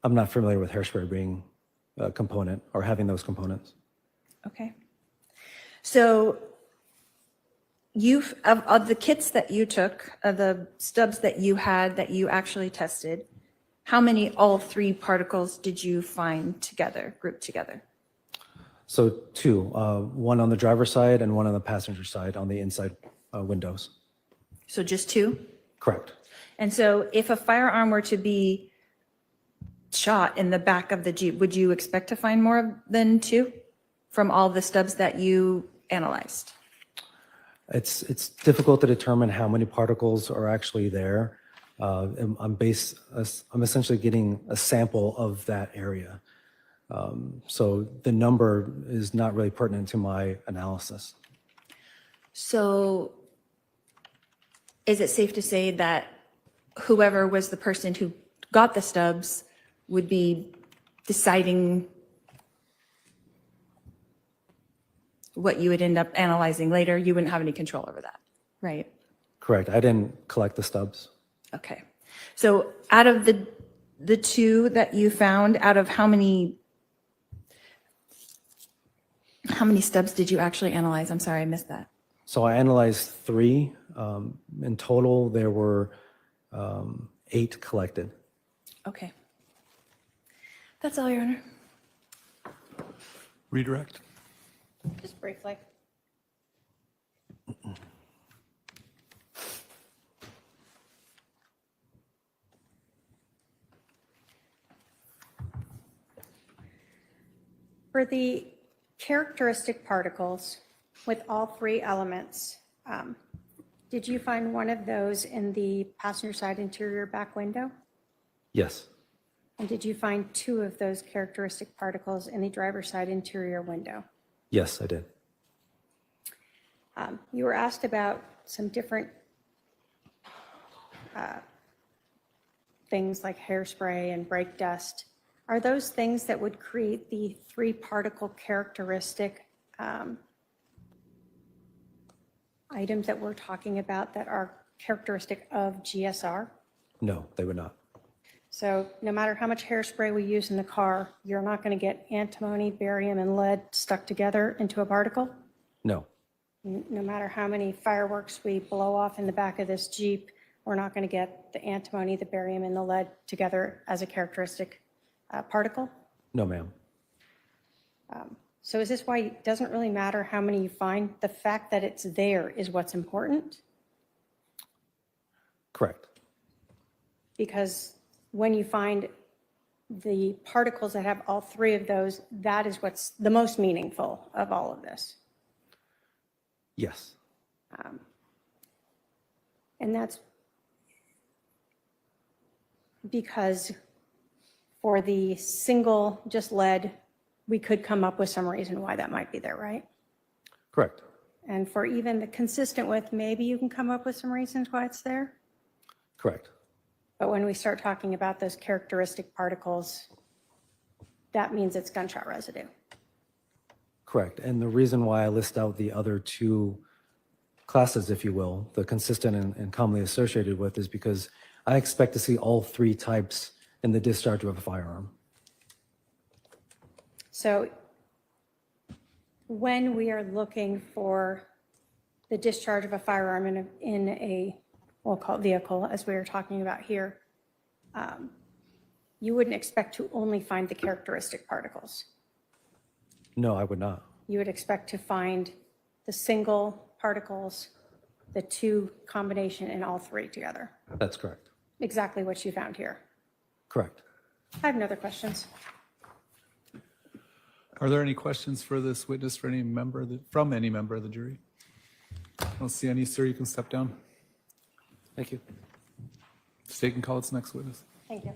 I'm not familiar with hairspray being a component or having those components. Okay. So of the kits that you took, of the stubs that you had that you actually tested, how many all 3 particles did you find together, grouped together? So two, one on the driver's side and one on the passenger side on the inside windows. So just two? Correct. And so if a firearm were to be shot in the back of the Jeep, would you expect to find more than two from all the stubs that you analyzed? It's difficult to determine how many particles are actually there. I'm essentially getting a sample of that area. So the number is not really pertinent to my analysis. So is it safe to say that whoever was the person who got the stubs would be deciding what you would end up analyzing later? You wouldn't have any control over that, right? Correct. I didn't collect the stubs. Okay. So out of the two that you found, out of how many stubs did you actually analyze? I'm sorry, I missed that. So I analyzed 3. In total, there were 8 collected. Okay. That's all, Your Honor. Redirect. Just briefly. For the characteristic particles with all 3 elements, did you find one of those in the passenger side interior back window? Yes. And did you find 2 of those characteristic particles in the driver's side interior window? Yes, I did. You were asked about some different things like hairspray and brake dust. Are those things that would create the 3 particle characteristic items that we're talking about that are characteristic of GSR? No, they would not. So no matter how much hairspray we use in the car, you're not going to get antimony, barium, and lead stuck together into a particle? No. No matter how many fireworks we blow off in the back of this Jeep, we're not going to get the antimony, the barium, and the lead together as a characteristic particle? No, ma'am. So is this why it doesn't really matter how many you find? The fact that it's there is what's important? Correct. Because when you find the particles that have all 3 of those, that is what's the most meaningful of all of this. Yes. And that's because for the single just lead, we could come up with some reason why that might be there, right? Correct. And for even the consistent with, maybe you can come up with some reasons why it's there. Correct. But when we start talking about those characteristic particles, that means it's gunshot residue. Correct. And the reason why I list out the other 2 classes, if you will, the consistent and commonly associated with, is because I expect to see all 3 types in the discharge of a firearm. So when we are looking for the discharge of a firearm in a we'll call it vehicle, as we were talking about here, you wouldn't expect to only find the characteristic particles. No, I would not. You would expect to find the single particles, the 2 combination, and all 3 together. That's correct. Exactly what you found here. Correct. I have no other questions. Are there any questions for this witness from any member of the jury? I don't see any, sir. You can step down. Thank you. State can call its next witness. Thank you.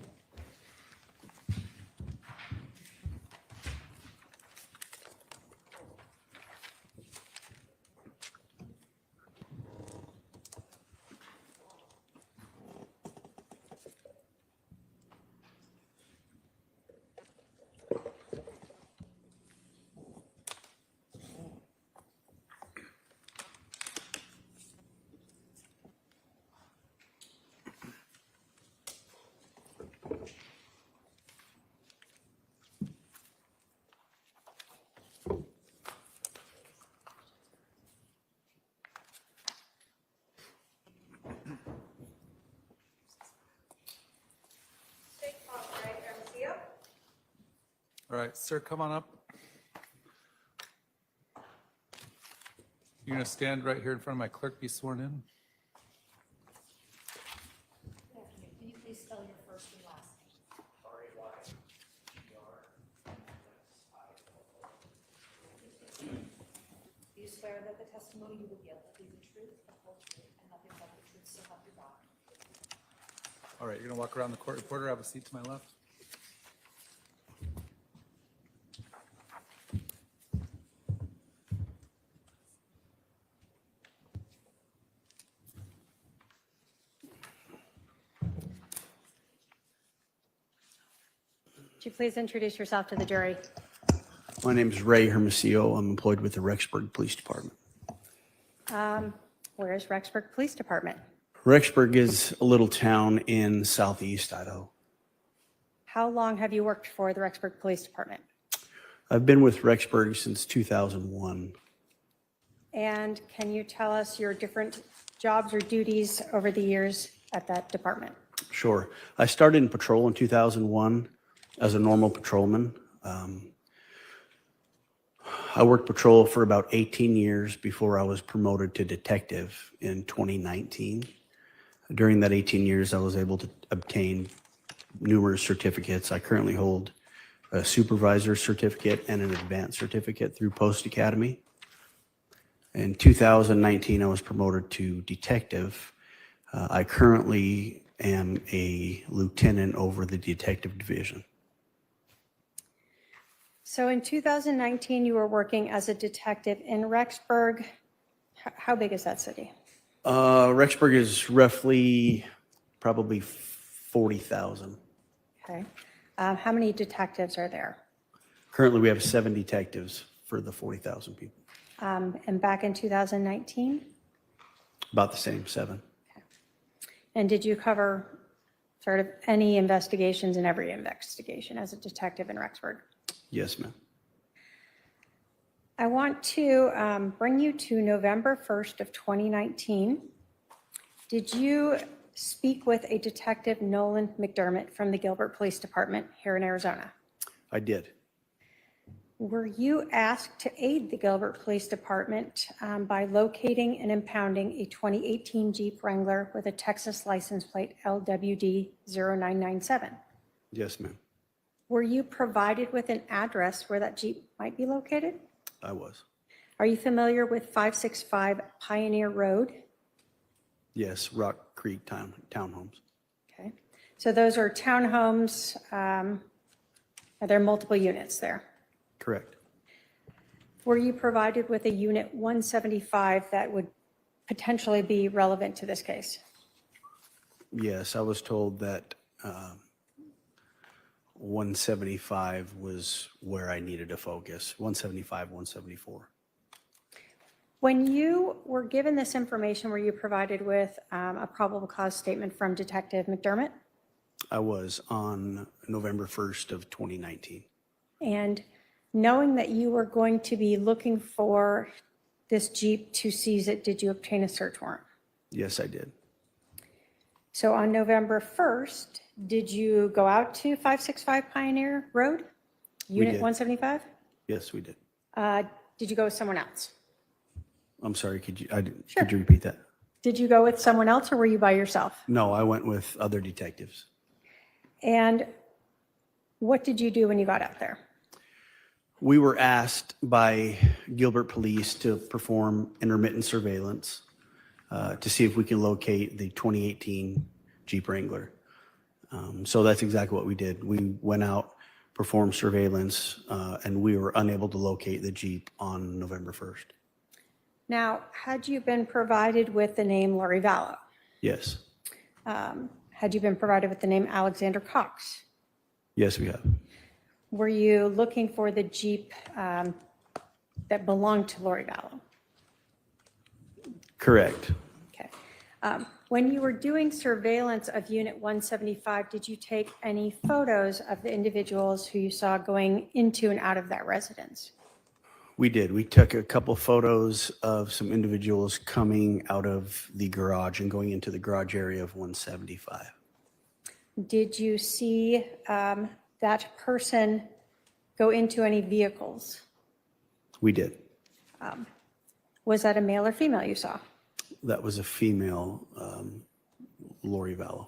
All right, sir, come on up. You're going to stand right here in front of my clerk, be sworn in? Can you please spell your first and last name? Do you swear that the testimony you will give will be the truth, the whole truth, and nothing but the truth, so help you God? All right, you're going to walk around the court reporter. Have a seat to my left. Would you please introduce yourself to the jury? My name is Ray Hermosillo. I'm employed with the Rexburg Police Department. Where is Rexburg Police Department? Rexburg is a little town in southeast Idaho. How long have you worked for the Rexburg Police Department? I've been with Rexburg since 2001. And can you tell us your different jobs or duties over the years at that department? Sure. I started in patrol in 2001 as a normal patrolman. I worked patrol for about 18 years before I was promoted to detective in 2019. During that 18 years, I was able to obtain numerous certificates. I currently hold a supervisor certificate and an advanced certificate through Post Academy. In 2019, I was promoted to detective. I currently am a lieutenant over the detective division. So in 2019, you were working as a detective in Rexburg. How big is that city? Rexburg is roughly probably 40,000. Okay. How many detectives are there? Currently, we have 7 detectives for the 40,000 people. And back in 2019? About the same, 7. And did you cover sort of any investigations in every investigation as a detective in Rexburg? Yes, ma'am. I want to bring you to November 1st of 2019. Did you speak with a detective, Nolan McDermott, from the Gilbert Police Department here in Arizona? I did. Were you asked to aid the Gilbert Police Department by locating and impounding a 2018 Jeep Wrangler with a Texas license plate LWD 0997? Yes, ma'am. Were you provided with an address where that Jeep might be located? I was. Are you familiar with 565 Pioneer Road? Yes, Rock Creek townhomes. Okay. So those are townhomes. Are there multiple units there? Correct. Were you provided with a unit 175 that would potentially be relevant to this case? Yes, I was told that 175 was where I needed to focus. 175, 174. When you were given this information, were you provided with a probable cause statement from Detective McDermott? I was on November 1st of 2019. And knowing that you were going to be looking for this Jeep to seize it, did you obtain a search warrant? Yes, I did. So on November 1st, did you go out to 565 Pioneer Road, Unit did. 175? Yes, we did. Did you go with someone else? I'm sorry, could you repeat that? Did you go with someone else or were you by yourself? No, I went with other detectives. And what did you do when you got out there? We were asked by Gilbert Police to perform intermittent surveillance to see if we can locate the 2018 Jeep Wrangler. So that's exactly what we did. We went out, performed surveillance, and we were unable to locate the Jeep on November 1st. Now, had you been provided with the name Lori Vallow? Yes. Had you been provided with the name Alexander Cox? Yes, we have. Were you looking for the Jeep that belonged to Lori Vallow? Correct. Okay. When you were doing surveillance of Unit 175, did you take any photos of the individuals who you saw going into and out of that residence? We did. We took a couple photos of some individuals coming out of the garage and going into the garage area of 175. Did you see that person go into any vehicles? We did. Was that a male or female you saw? That was a female, Lori Vallow.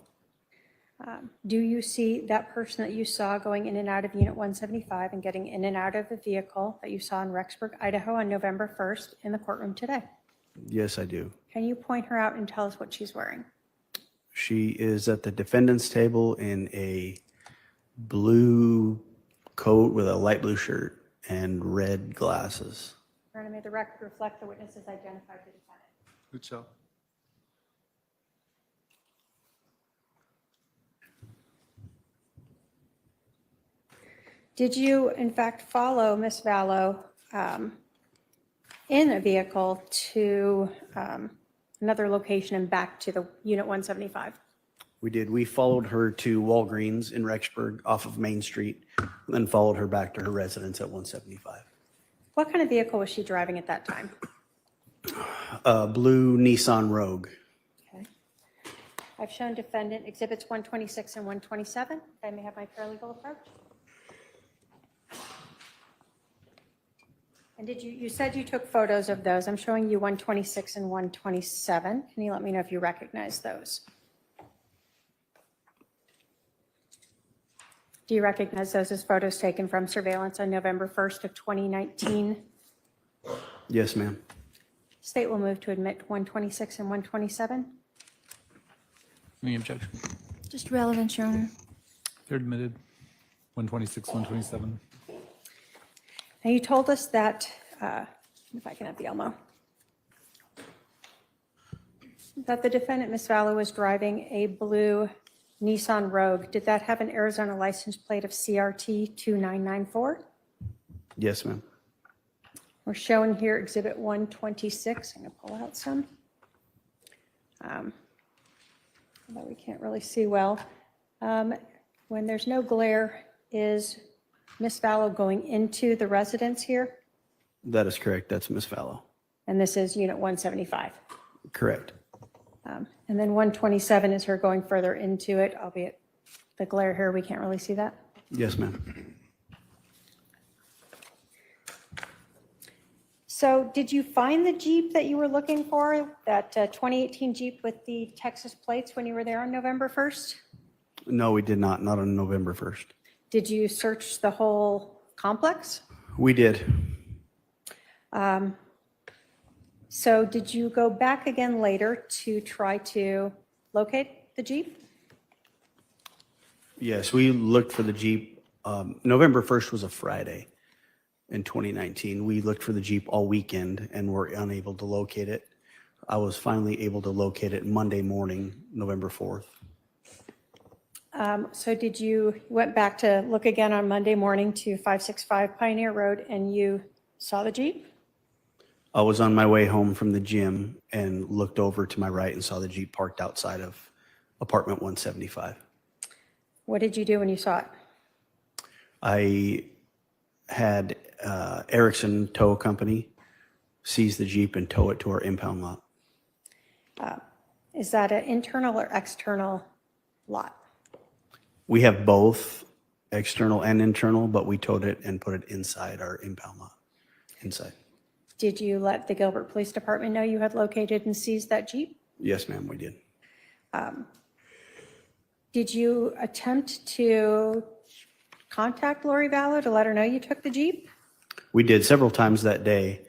Do you see that person that you saw going in and out of Unit 175 and getting in and out of the vehicle that you saw in Rexburg, Idaho on November 1st in the courtroom today? Yes, I do. Can you point her out and tell us what she's wearing? She is at the defendant's table in a blue coat with a light blue shirt and red glasses. Your Honor, may the record reflect the witnesses identified the defendant. Good job. Did you, in fact, follow Ms. Vallow in a vehicle to another location and back to the Unit 175? We did. We followed her to Walgreens in Rexburg off of Main Street, and then followed her back to her residence at 175. What kind of vehicle was she driving at that time? A blue Nissan Rogue. Okay. I've shown defendant exhibits 126 and 127. If I may have my paralegal approach. And did you said you took photos of those. I'm showing you 126 and 127. Can you let me know if you recognize those? Do you recognize those as photos taken from surveillance on November 1st of 2019? Yes, ma'am. State will move to admit 126 and 127. Any objection? Just relevance, Your Honor. They're admitted. 126, 127. Now, you told us that, if I can have the Elmo, that the defendant, Ms. Vallow, was driving a blue Nissan Rogue. Did that have an Arizona license plate of CRT 2994? Yes, ma'am. We're showing here exhibit 126. I'm going to pull out some. Although we can't really see well. When there's no glare, is Ms. Vallow going into the residence here? That is correct. That's Miss Vallow. And this is Unit 175. Correct. And then 127 is her going further into it, albeit the glare here, we can't really see that. Yes, ma'am. So did you find the Jeep that you were looking for, that 2018 Jeep with the Texas plates when you were there on November 1st? No, we did not. Not on November 1st. Did you search the whole complex? We did. So did you go back again later to try to locate the Jeep? Yes, we looked for the Jeep. November 1st was a Friday in 2019. We looked for the Jeep all weekend and were unable to locate it. I was finally able to locate it Monday morning, November 4th. So did you went back to look again on Monday morning to 565 Pioneer Road and you saw the Jeep? I was on my way home from the gym and looked over to my right and saw the Jeep parked outside of apartment 175. What did you do when you saw it? I had Erickson Tow Company seize the Jeep and tow it to our impound lot. Is that an internal or external lot? We have both external and internal, but we towed it and put it inside our impound lot, inside. Did you let the Gilbert Police Department know you had located and seized that Jeep? Yes, ma'am, we did. Did you attempt to contact Lori Vallow to let her know you took the Jeep? We did several times that day.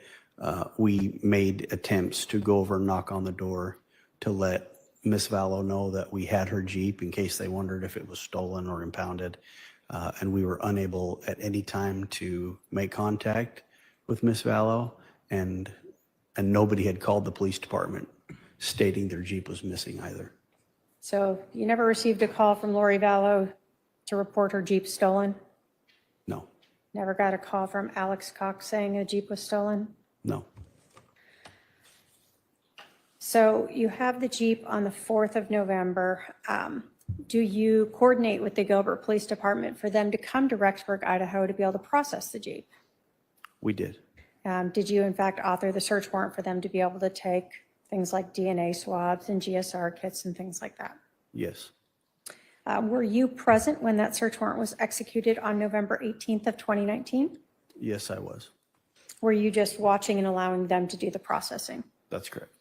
We made attempts to go over and knock on the door to let Miss Vallow know that we had her Jeep in case they wondered if it was stolen or impounded. And we were unable at any time to make contact with Miss Vallow, and nobody had called the police department stating their Jeep was missing either. So you never received a call from Lori Vallow to report her Jeep stolen? No. Never got a call from Alex Cox saying a Jeep was stolen? No. So you have the Jeep on the 4th of November. Do you coordinate with the Gilbert Police Department for them to come to Rexburg, Idaho to be able to process the Jeep? We did. Did you in fact author the search warrant for them to be able to take things like DNA swabs and GSR kits and things like that? Yes. Were you present when that search warrant was executed on November 18th of 2019? Yes, I was. Were you just watching and allowing them to do the processing? That's correct.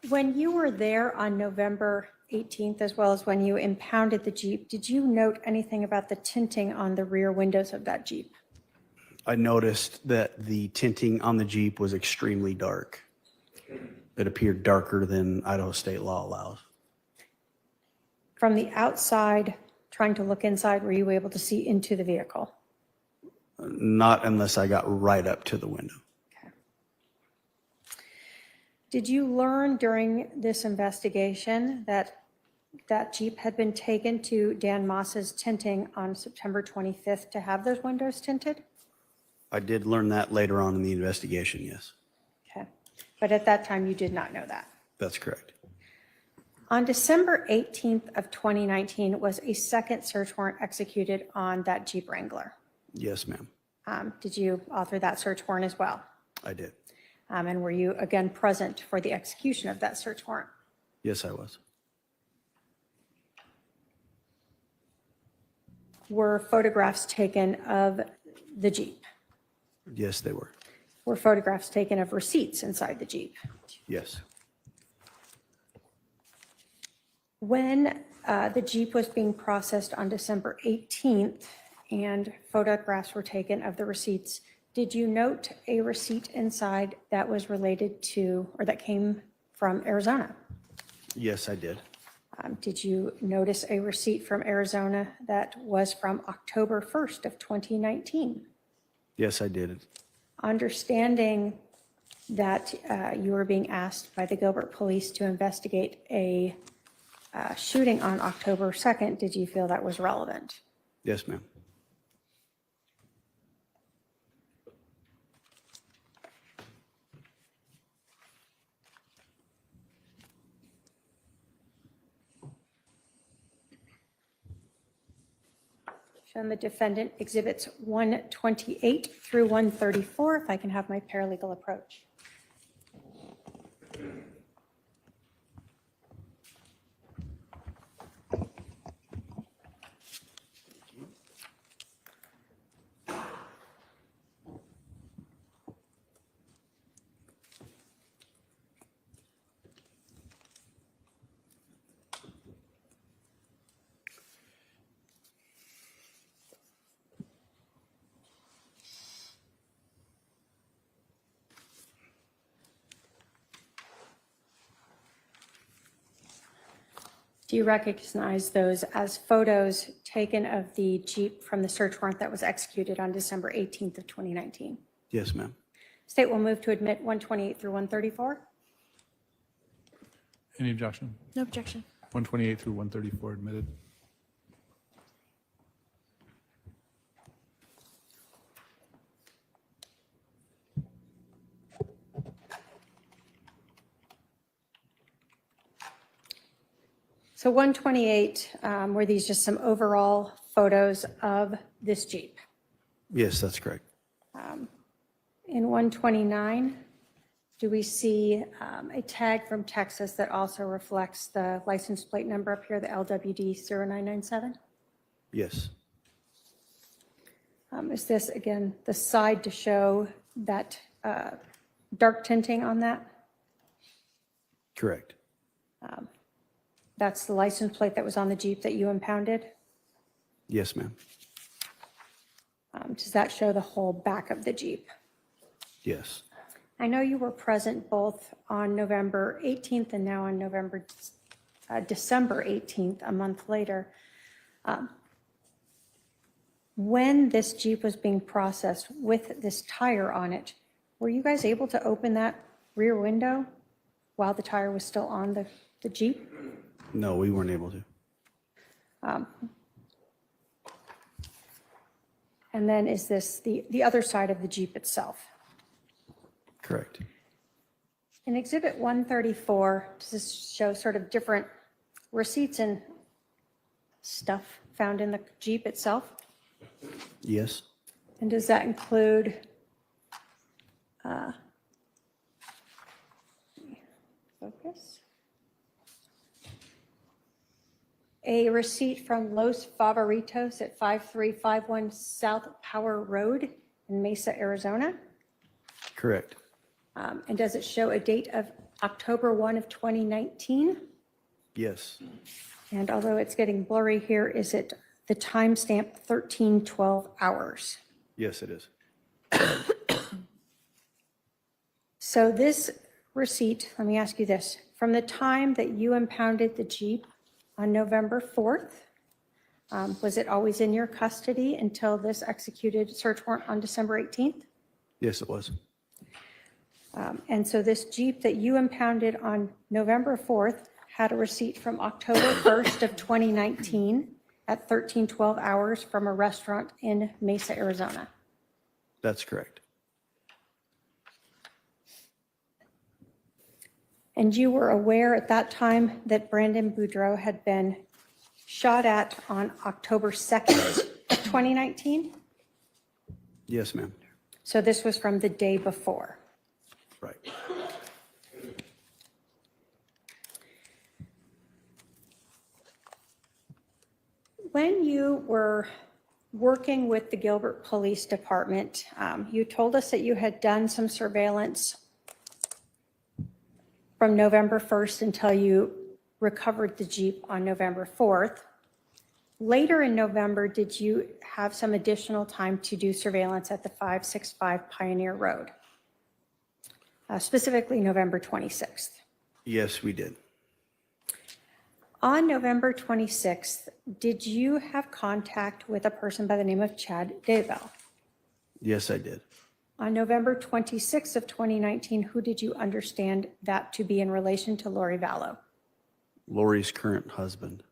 When you were there on November 18th, as well as when you impounded the Jeep, did you note anything about the tinting on the rear windows of that Jeep? I noticed that the tinting on the Jeep was extremely dark. It appeared darker than Idaho state law allows. From the outside, trying to look inside, were you able to see into the vehicle? Not unless I got right up to the window. Did you learn during this investigation that that Jeep had been taken to Dan Moss's tinting on September 25th to have those windows tinted? I did learn that later on in the investigation, yes. Okay. But at that time, you did not know that. That's correct. On December 18th of 2019 was a second search warrant executed on that Jeep Wrangler. Yes, ma'am. Did you author that search warrant as well? I did. And were you again present for the execution of that search warrant? Yes, I was. Were photographs taken of the Jeep? Yes, they were. Were photographs taken of receipts inside the Jeep? Yes. When the Jeep was being processed on December 18th and photographs were taken of the receipts, did you note a receipt inside that was related to or that came from Arizona? Yes, I did. Did you notice a receipt from Arizona that was from October 1st of 2019? Yes, I did. Understanding that you were being asked by the Gilbert Police to investigate a shooting on October 2nd, did you feel that was relevant? Yes, ma'am. Shown the defendant exhibits 128 through 134, if I can have my paralegal approach. Do you recognize those as photos taken of the Jeep from the search warrant that was executed on December 18th of 2019? Yes, ma'am. State will move to admit 128 through 134. Any objection? No objection. 128 through 134 admitted. So 128, were these just some overall photos of this Jeep? Yes, that's correct. In 129, do we see a tag from Texas that also reflects the license plate number up here, the LWD 0997? Yes. Is this, again, the side to show that dark tinting on that? Correct. That's the license plate that was on the Jeep that you impounded? Yes, ma'am. Does that show the whole back of the Jeep? Yes. I know you were present both on November 18th and now on December 18th, a month later. When this Jeep was being processed with this tire on it, were you guys able to open that rear window while the tire was still on the Jeep? No, we weren't able to. And then is this the other side of the Jeep itself? Correct. In Exhibit 134, does this show sort of different receipts and stuff found in the Jeep itself? Yes. And does that include focus? a receipt from Los Favoritos at 5351 South Power Road in Mesa, Arizona? Correct. And does it show a date of October 1 of 2019? Yes. And although it's getting blurry here, is it the timestamp 1312 hours? Yes, it is. So this receipt, let me ask you this, from the time that you impounded the Jeep on November 4th, was it always in your custody until this executed search warrant on December 18th? Yes, it was. And so this Jeep that you impounded on November 4th had a receipt from October 1st of 2019 at 1312 hours from a restaurant in Mesa, Arizona. That's correct. And you were aware at that time that Brandon Boudreaux had been shot at on October 2nd of 2019? Yes, ma'am. So this was from the day before. Right. When you were working with the Gilbert Police Department, you told us that you had done some surveillance from November 1st until you recovered the Jeep on November 4th. Later in November, did you have some additional time to do surveillance at the 565 Pioneer Road? Specifically November 26th. Yes, we did. On November 26th, did you have contact with a person by the name of Chad Daybell? Yes, I did. On November 26th of 2019, who did you understand that to be in relation to Lori Vallow? Lori's current husband.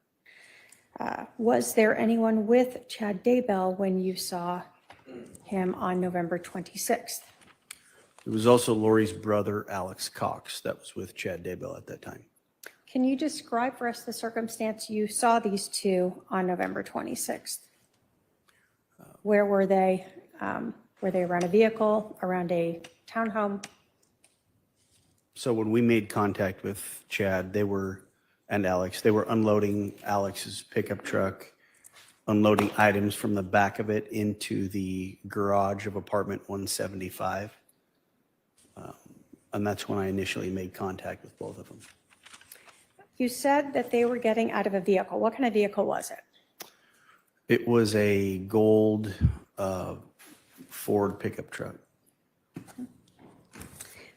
Was there anyone with Chad Daybell when you saw him on November 26th? It was also Lori's brother, Alex Cox, that was with Chad Daybell at that time. Can you describe for us the circumstance you saw these two on November 26th? Where were they? Were they around a vehicle, around a townhome? So when we made contact with Chad, and Alex, they were unloading Alex's pickup truck, unloading items from the back of it into the garage of apartment 175. And that's when I initially made contact with both of them. You said that they were getting out of a vehicle. What kind of vehicle was it? It was a gold Ford pickup truck.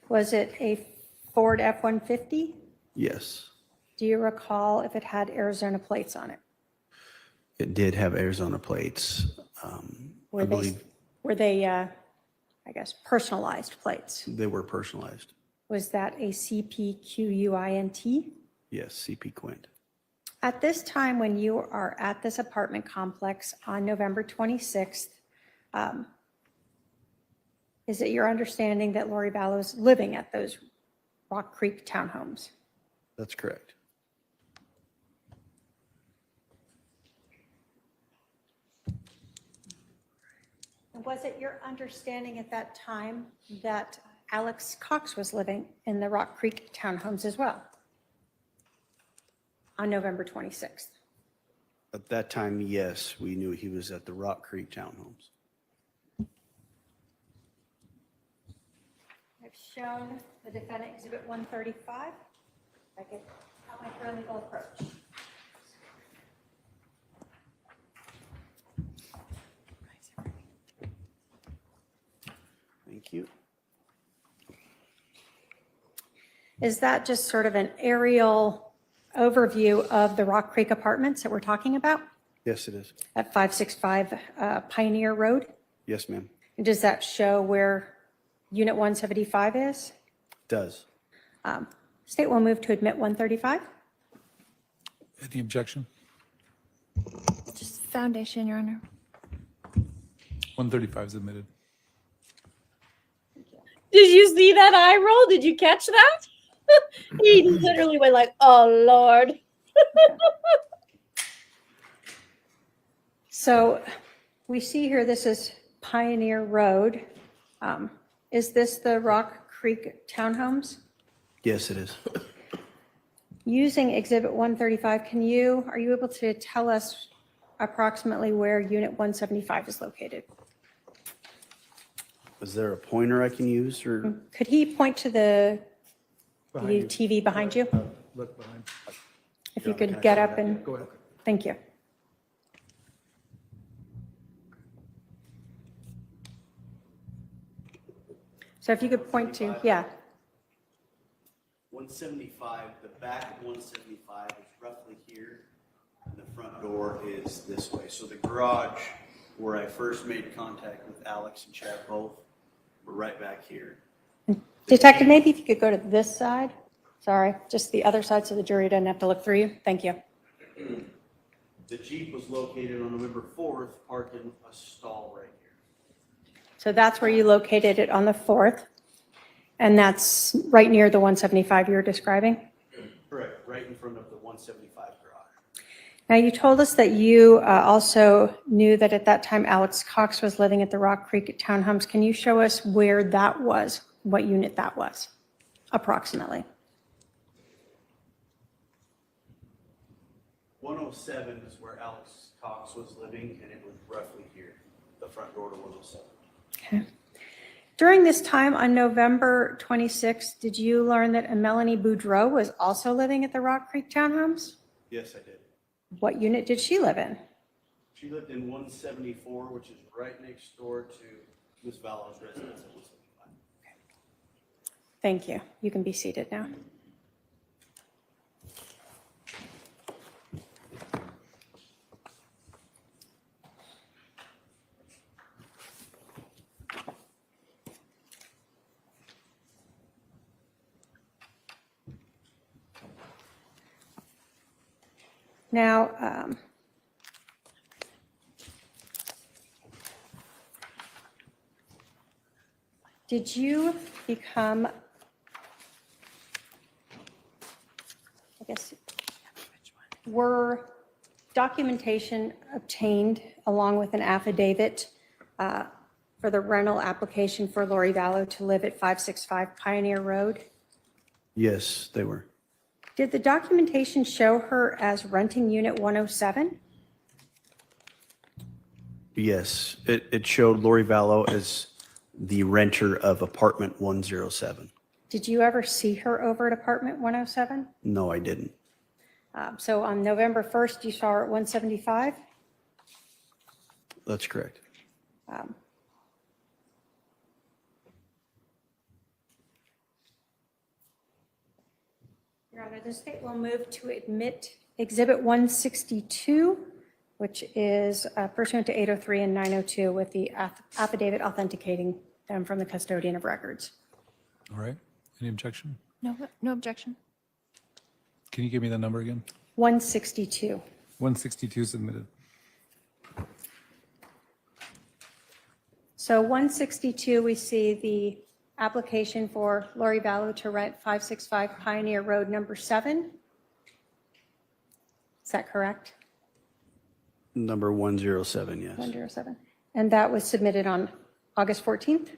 Was it a Ford F-150? Yes, Do you recall if it had Arizona plates on it? it did have Arizona plates. I Were believe they, I guess, personalized plates? they were personalized. Was that a CPQUINT? Yes, CP Quint. At this time, when you are at this apartment complex on November 26th, is it your understanding that Lori Vallow is living at those Rock Creek townhomes? That's correct. Was it your understanding at that time that Alex Cox was living in the Rock Creek townhomes as well on November 26th? At that time, yes, we knew he was at the Rock Creek townhomes. I've shown the defendant exhibit 135. I can have my paralegal approach. Thank you. Is that just sort of an aerial overview of the Rock Creek apartments that we're talking about Yes, it is. at 565 Pioneer Road? Yes, ma'am. And does that show where Unit 175 is? Does. State will move to admit 135. Any objection? Just foundation, Your Honor. 135 is admitted. Did you see that eye roll? Did you catch that? He literally went like, oh, Lord. So we see here, this is Pioneer Road. Is this the Rock Creek townhomes? Yes, it is. Using Exhibit 135, are you able to tell us approximately where Unit 175 is located? Is there a pointer I can use or? Could he point to the Behind you. TV behind you? Look behind. If you could get up and, Go ahead. thank you. So if you could point to, yeah, 175, the back of 175 is roughly here, and the front door is this way. So the garage, where I first made contact with Alex and Chad both, we're right back here. Detective, maybe if you could go to this side. Sorry, just the other side so the jury doesn't have to look through you. Thank you. The Jeep was located on November 4th, parked in a stall right here. So that's where you located it on the 4th. And that's right near the 175 you're describing? Correct, right in front of the 175 garage. Now, you told us that you also knew that at that time Alex Cox was living at the Rock Creek Townhomes. Can you show us where that was, what unit that was, approximately? 107 is where Alex Cox was living, and it was roughly here, the front door to 107. Okay. During this time on November 26th, did you learn that a Melanie Boudreaux was also living at the Rock Creek Townhomes? Yes, I did. What unit did she live in? She lived in 174, which is right next door to Ms. Vallow's residence at 175. Thank you. You can be seated now. Now, did you become, were documentation obtained along with an affidavit for the rental application for Lori Vallow to live at 565 Pioneer Road? Yes, they were. Did the documentation show her as renting unit 107? Yes, it showed Lori Vallow as the renter of apartment 107. Did you ever see her over at apartment 107? No, I didn't. So on November 1st, you saw her at 175? That's correct. Your Honor, the state will move to admit Exhibit 162, which is pursuant to 803 and 902 with the affidavit authenticating them from the custodian of records. All right. Any objection? No objection. Can you give me the number again? 162. 162 submitted. So 162, we see the application for Lori Vallow to rent 565 Pioneer Road, number 7. Is that correct? Number 107, yes. 107. And that was submitted on August 14th?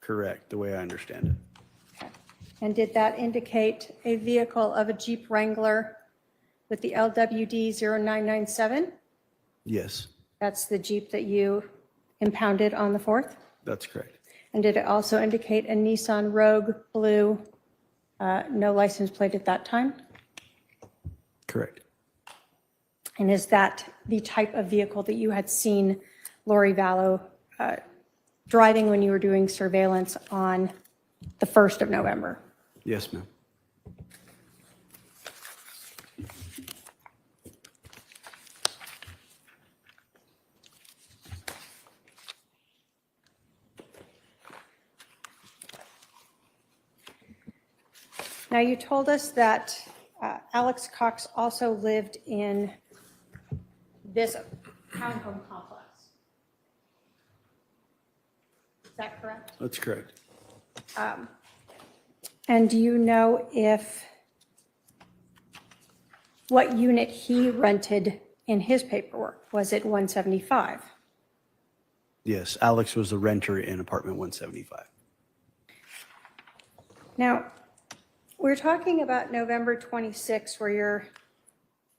Correct, the way I understand it. Okay. And did that indicate a vehicle of a Jeep Wrangler with the LWD 0997? Yes, That's the Jeep that you impounded on the 4th? that's correct. And did it also indicate a Nissan Rogue blue, no license plate at that time? Correct. And is that the type of vehicle that you had seen Lori Vallow driving when you were doing surveillance on the 1st of November? Yes, ma'am. Now, you told us that Alex Cox also lived in this townhome complex. Is that correct? That's correct. And do you know what unit he rented in his paperwork? Was it 175? Yes, Alex was the renter in apartment 175. Now, We're talking about November 26th, where you're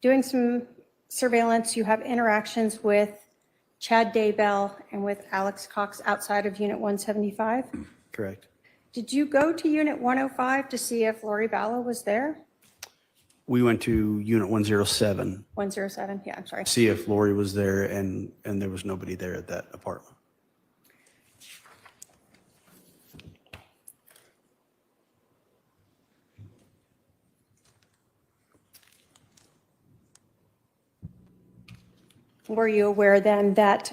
doing some surveillance. You have interactions with Chad Daybell and with Alex Cox outside of Unit 175. Correct. Did you go to Unit 105 to see if Lori Vallow was there? We went to Unit 107, 107, yeah, I'm sorry. see if Lori was there, and there was nobody there at that apartment. Were you aware then that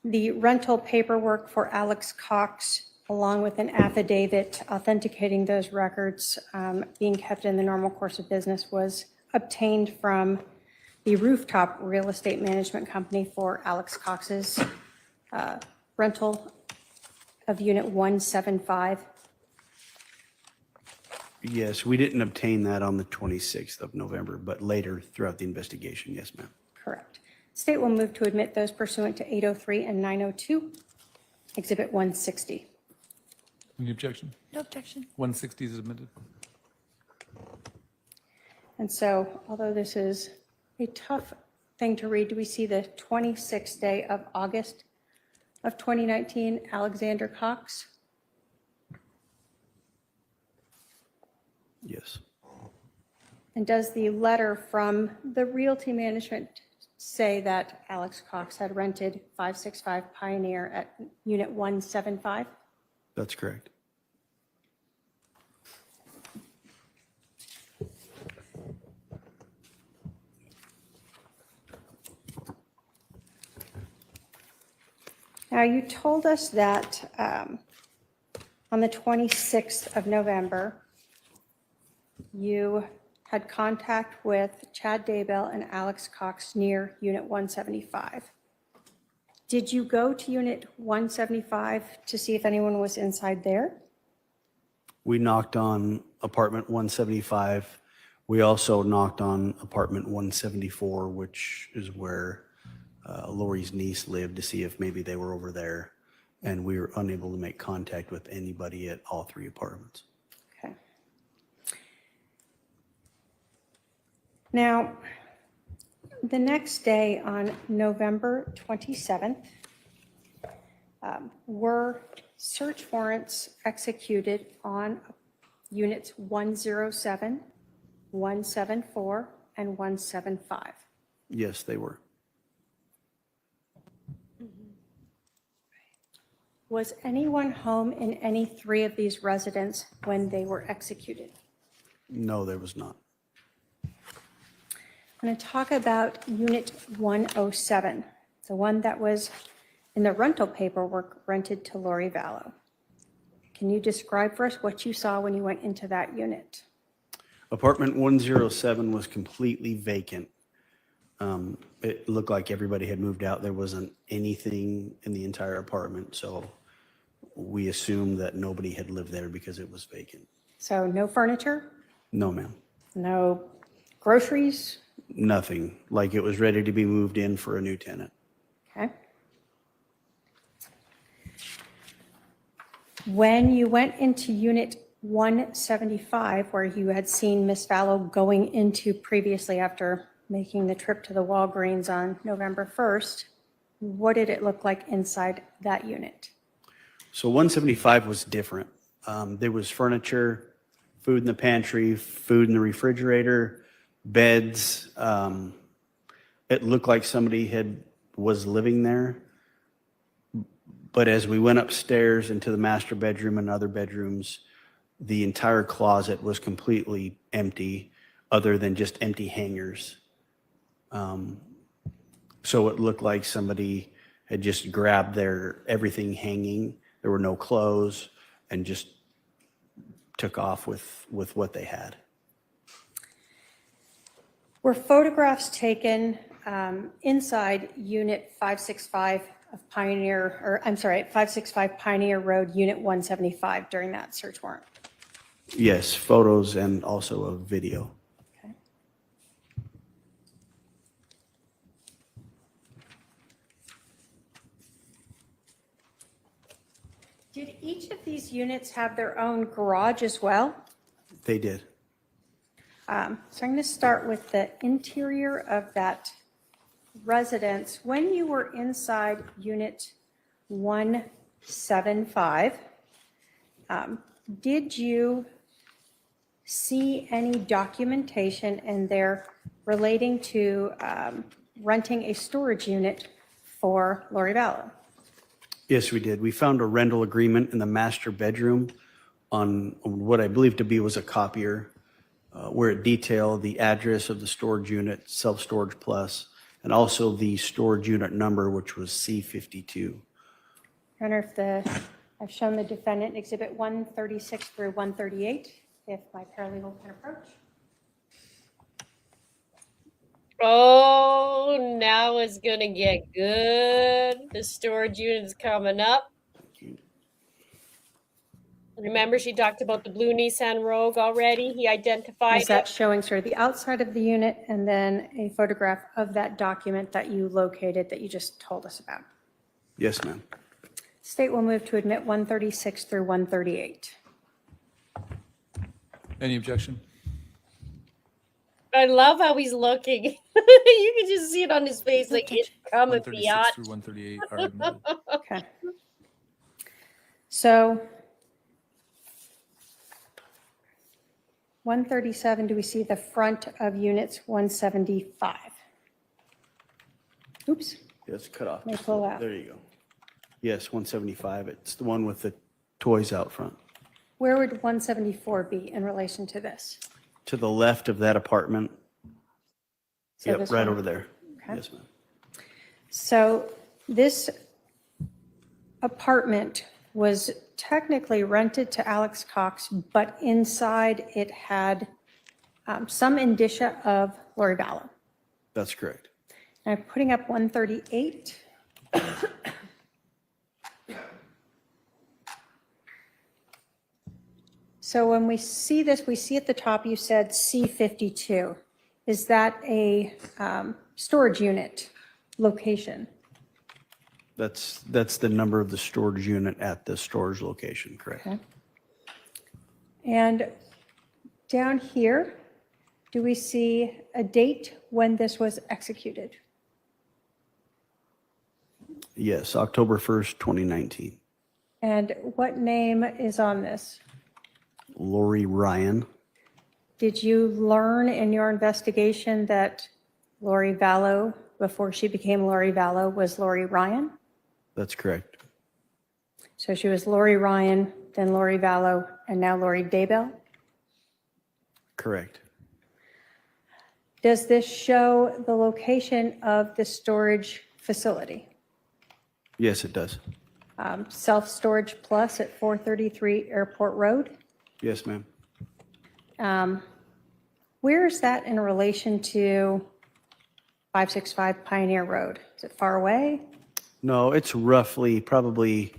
the rental paperwork for Alex Cox, along with an affidavit authenticating those records being kept in the normal course of business, was obtained from the Rooftop Real Estate Management Company for Alex Cox's rental of Unit 175? Yes, we didn't obtain that on the 26th of November, but later throughout the investigation, yes, ma'am. Correct. State will move to admit those pursuant to 803 and 902, Exhibit 160. Any objection? No objection. 160 is admitted. And so, although this is a tough thing to read, do we see the 26th day of August of 2019, Alexander Cox? Yes. And does the letter from the Realty Management say that Alex Cox had rented 565 Pioneer at Unit 175? That's correct. Now, you told us that on the 26th of November, you had contact with Chad Daybell and Alex Cox near Unit 175. Did you go to Unit 175 to see if anyone was inside there? We knocked on apartment 175. We also knocked on apartment 174, which is where Lori's niece lived, to see if maybe they were over there. And we were unable to make contact with anybody at all three apartments. Okay. Now, the next day on November 27th, were search warrants executed on units 107, 174, and 175? Yes, they were. Was anyone home in any three of these residents when they were executed? No, there was not. I'm going to talk about Unit 107, the one that was in the rental paperwork rented to Lori Vallow. Can you describe for us what you saw when you went into that unit? Apartment 107 was completely vacant. It looked like everybody had moved out. There wasn't anything in the entire apartment, so we assumed that nobody had lived there because it was vacant. So no furniture, No, ma'am. no groceries? Nothing. Like it was ready to be moved in for a new tenant. Okay. When you went into Unit 175, where you had seen Miss Vallow going into previously after making the trip to the Walgreens on November 1st, what did it look like inside that unit? So 175 was different. There was furniture, food in the pantry, food in the refrigerator, beds. It looked like somebody was living there. But as we went upstairs into the master bedroom and other bedrooms, the entire closet was completely empty, other than just empty hangers. So it looked like somebody had just grabbed everything hanging. There were no clothes, and just took off with what they had. Were photographs taken inside Unit 565 of Pioneer, or I'm sorry, 565 Pioneer Road, Unit 175 during that search warrant? Yes, photos and also a video. Okay. Did each of these units have their own garage as well? They did. So I'm going to start with the interior of that residence. When you were inside unit 175, did you see any documentation in there relating to renting a storage unit for Lori Vallow? Yes, we did. We found a rental agreement in the master bedroom on what I believe to be was a copier, where it detailed the address of the storage unit, self-storage plus, and also the storage unit number, which was C52. I wonder if I've shown the defendant exhibit 136 through 138, if my paralegal can approach. Oh, now it's gonna get good. The storage unit is coming up. Remember, she talked about the blue Nissan Rogue already. He identified Is that showing sort of the outside of the unit and then a photograph of that document that you located that you just told us about? Yes, ma'am. State will move to admit 136 through 138. Any objection? I love how he's looking. You can just see it on his face, like it's coming 136 beyond. through 138 are admitted. Okay. So 137, do we see the front of units 175? Oops. Yeah, it's cut off. Let me pull out. There you go. Yes, 175. It's the one with the toys out front. Where would 174 be in relation to this? To the left of that apartment. So Yep, this right one? over there. Okay. Yes, ma'am. So this apartment was technically rented to Alex Cox, but inside it had some indicia of Lori Vallow. That's correct. I'm putting up 138. So when we see this, we see at the top, you said C52. Is that a storage unit location? That's the number of the storage unit at the storage location, correct? Okay. And down here, do we see a date when this was executed? Yes, October 1st, 2019. And what name is on this? Lori Ryan. Did you learn in your investigation that Lori Vallow, before she became Lori Vallow, was Lori Ryan? That's correct. So she was Lori Ryan, then Lori Vallow, and now Lori Daybell? Correct. Does this show the location of the storage facility? Yes, it does. Self-storage plus at 433 Airport Road? Yes, ma'am. Where is that in relation to 565 Pioneer Road? Is it far away? No, it's roughly probably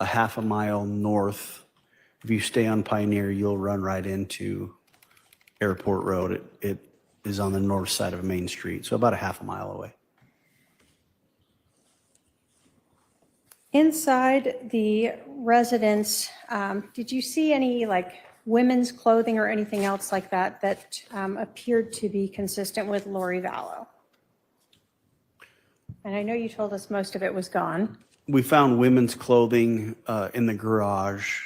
a half a mile north. If you stay on Pioneer, you'll run right into Airport Road. It is on the north side of Main Street, so about a half a mile away. Inside the residence, did you see any like women's clothing or anything else like that that appeared to be consistent with Lori Vallow? And I know you told us most of it was gone. We found women's clothing in the garage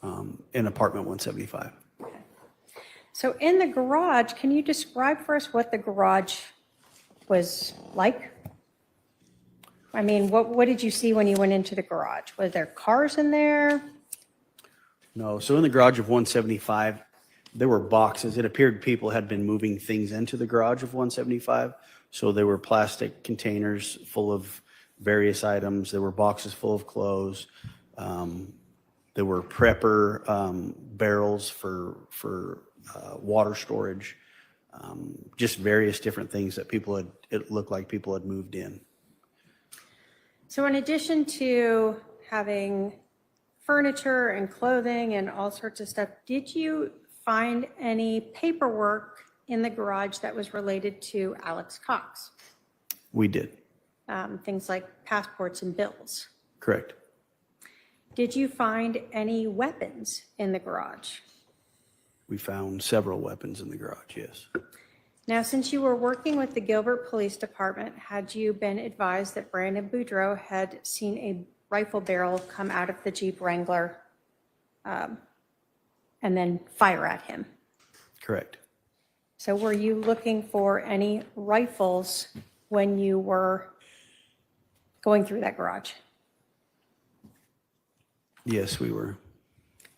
in apartment 175. So in the garage, can you describe for us what the garage was like? I mean, what did you see when you went into the garage? Was there cars in there? No, so in the garage of 175, there were boxes. It appeared people had been moving things into the garage of 175. So there were plastic containers full of various items. There were boxes full of clothes. There were prepper barrels for water storage. Just various different things that it looked like people had moved in. So in addition to having furniture and clothing and all sorts of stuff, did you find any paperwork in the garage that was related to Alex Cox? We did. Things like passports and bills. Correct. Did you find any weapons in the garage? We found several weapons in the garage, yes. Now, since you were working with the Gilbert Police Department, had you been advised that Brandon Boudreaux had seen a rifle barrel come out of the Jeep Wrangler and then fire at him? Correct. So were you looking for any rifles when you were going through that garage? Yes, we were.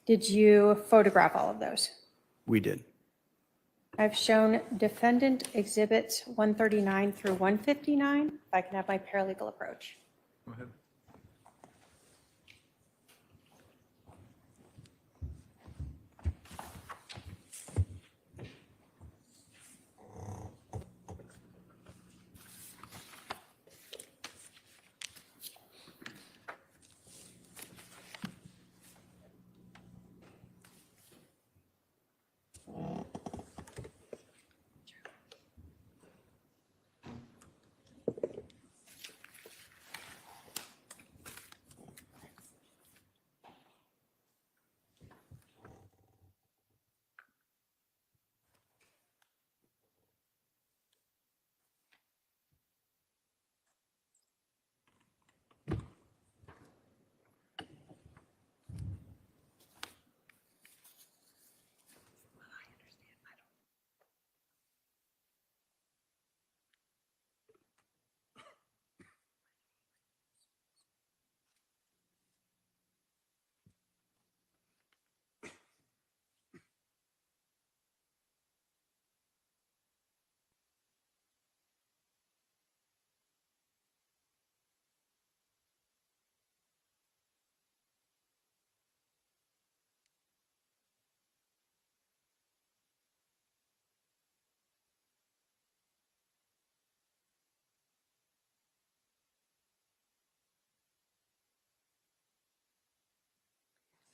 Did you photograph all of those? We did. I've shown defendant exhibits 139 through 159. If I can have my paralegal approach. Go ahead.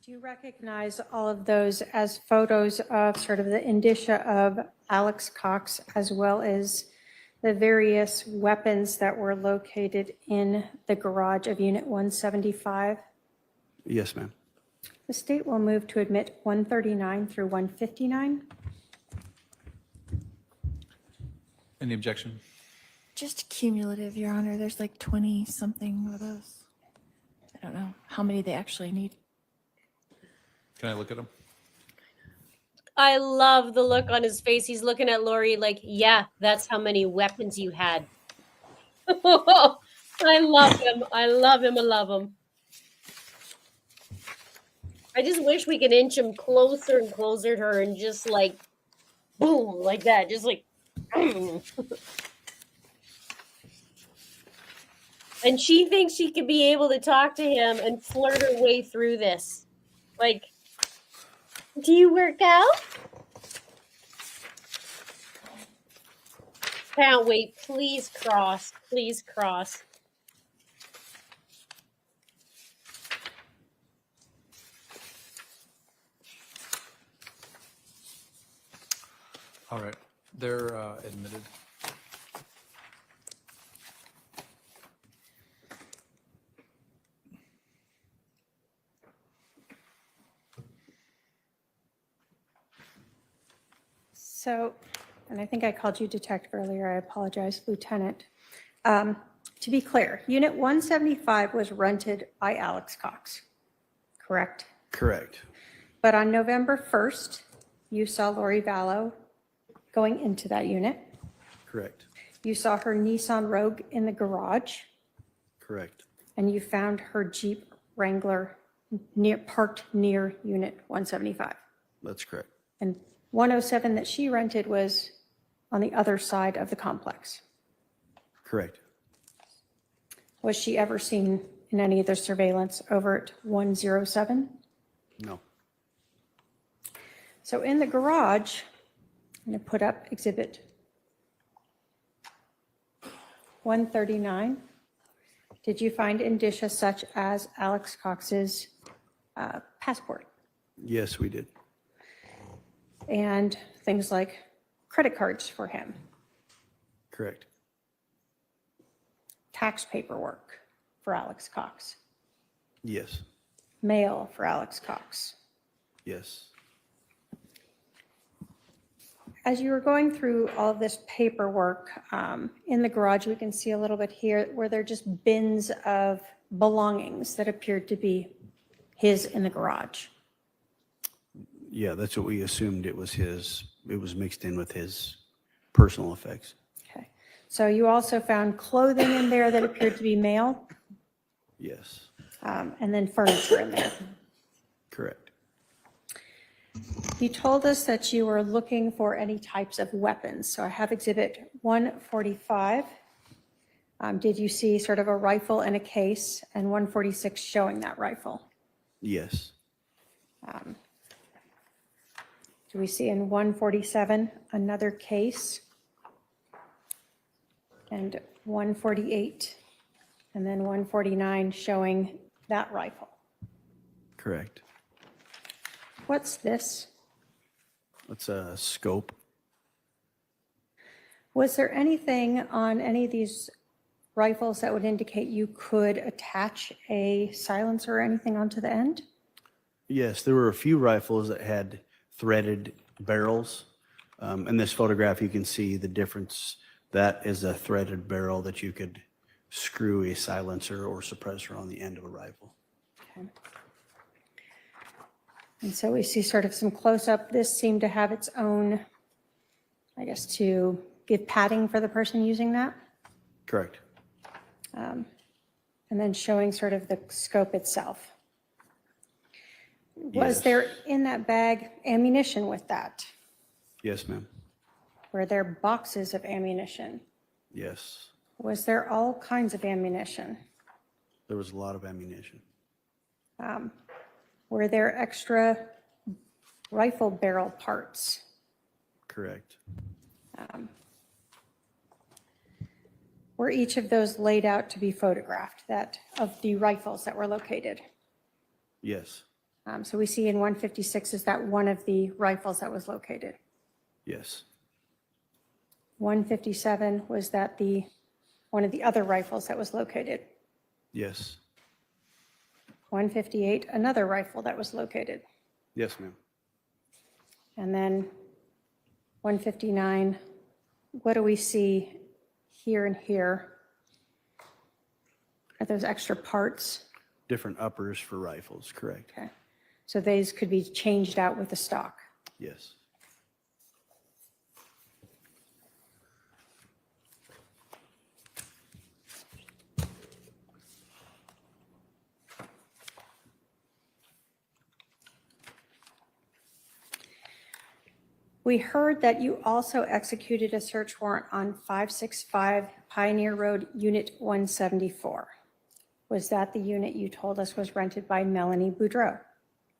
Do you recognize all of those as photos of sort of the indicia of Alex Cox, as well as the various weapons that were located in the garage of Unit 175? Yes, ma'am. The state will move to admit 139 through 159. Any objection? Just cumulative, Your Honor. There's like 20-something of those. I don't know how many they actually need. Can I look at them? I love the look on his face. He's looking at Lori like, yeah, that's how many weapons you had. I love him. I love him. I love him. I just wish we could inch him closer and closer to her and just like, boom, like that. Just like, boom. And she thinks she could be able to talk to him and flirt her way through this. Like, do you work out? Can't wait. Please cross. Please cross. All right. They're admitted. So, and I think I called you detective earlier. I apologize, Lieutenant. To be clear, Unit 175 was rented by Alex Cox, correct? Correct. But on November 1st, you saw Lori Vallow going into that unit. Correct. You saw her Nissan Rogue in the garage, Correct. and you found her Jeep Wrangler parked near Unit 175. That's correct. And 107 that she rented was on the other side of the complex. Correct. Was she ever seen in any of the surveillance over at 107? No. So in the garage, I'm going to put up exhibit 139. Did you find indicia such as Alex Cox's passport Yes, we did. and things like credit cards for him, Correct. tax paperwork for Alex Cox, Yes. mail for Alex Cox, Yes. As you were going through all of this paperwork, in the garage, we can see a little bit here where they're just bins of belongings that appeared to be his in the garage. Yeah, that's what we assumed it was his. It was mixed in with his personal effects. Okay. So you also found clothing in there that appeared to be male, Yes, and then furniture in there. correct. You told us that you were looking for any types of weapons. So I have Exhibit 145. Did you see sort of a rifle and a case, and 146 showing that rifle? Yes, Do we see in 147 another case? And 148, and then 149 showing that rifle. correct. What's this? It's a scope. Was there anything on any of these rifles that would indicate you could attach a silencer or anything onto the end? Yes, there were a few rifles that had threaded barrels. In this photograph, you can see the difference. That is a threaded barrel that you could screw a silencer or suppressor on the end of a rifle. Okay. And so we see sort of some close-up. This seemed to have its own, I guess, to give padding for the person using that. Correct. And then showing sort of the scope itself. Was Yes. there in that bag ammunition with that? Yes, ma'am. Were there boxes of ammunition? Yes. Was there all kinds of ammunition? There was a lot of ammunition. Were there extra rifle barrel parts? Correct. Were each of those laid out to be photographed, that of the rifles that were located? Yes. So we see in 156, is that one of the rifles that was located? Yes. 157, was that one of the other rifles that was located? Yes. 158, another rifle that was located? Yes, ma'am. And then 159, what do we see here and here? Are those extra parts? Different uppers for rifles, correct. Okay. So these could be changed out with the stock. Yes. We heard that you also executed a search warrant on 565 Pioneer Road, Unit 174. Was that the unit you told us was rented by Melanie Boudreaux?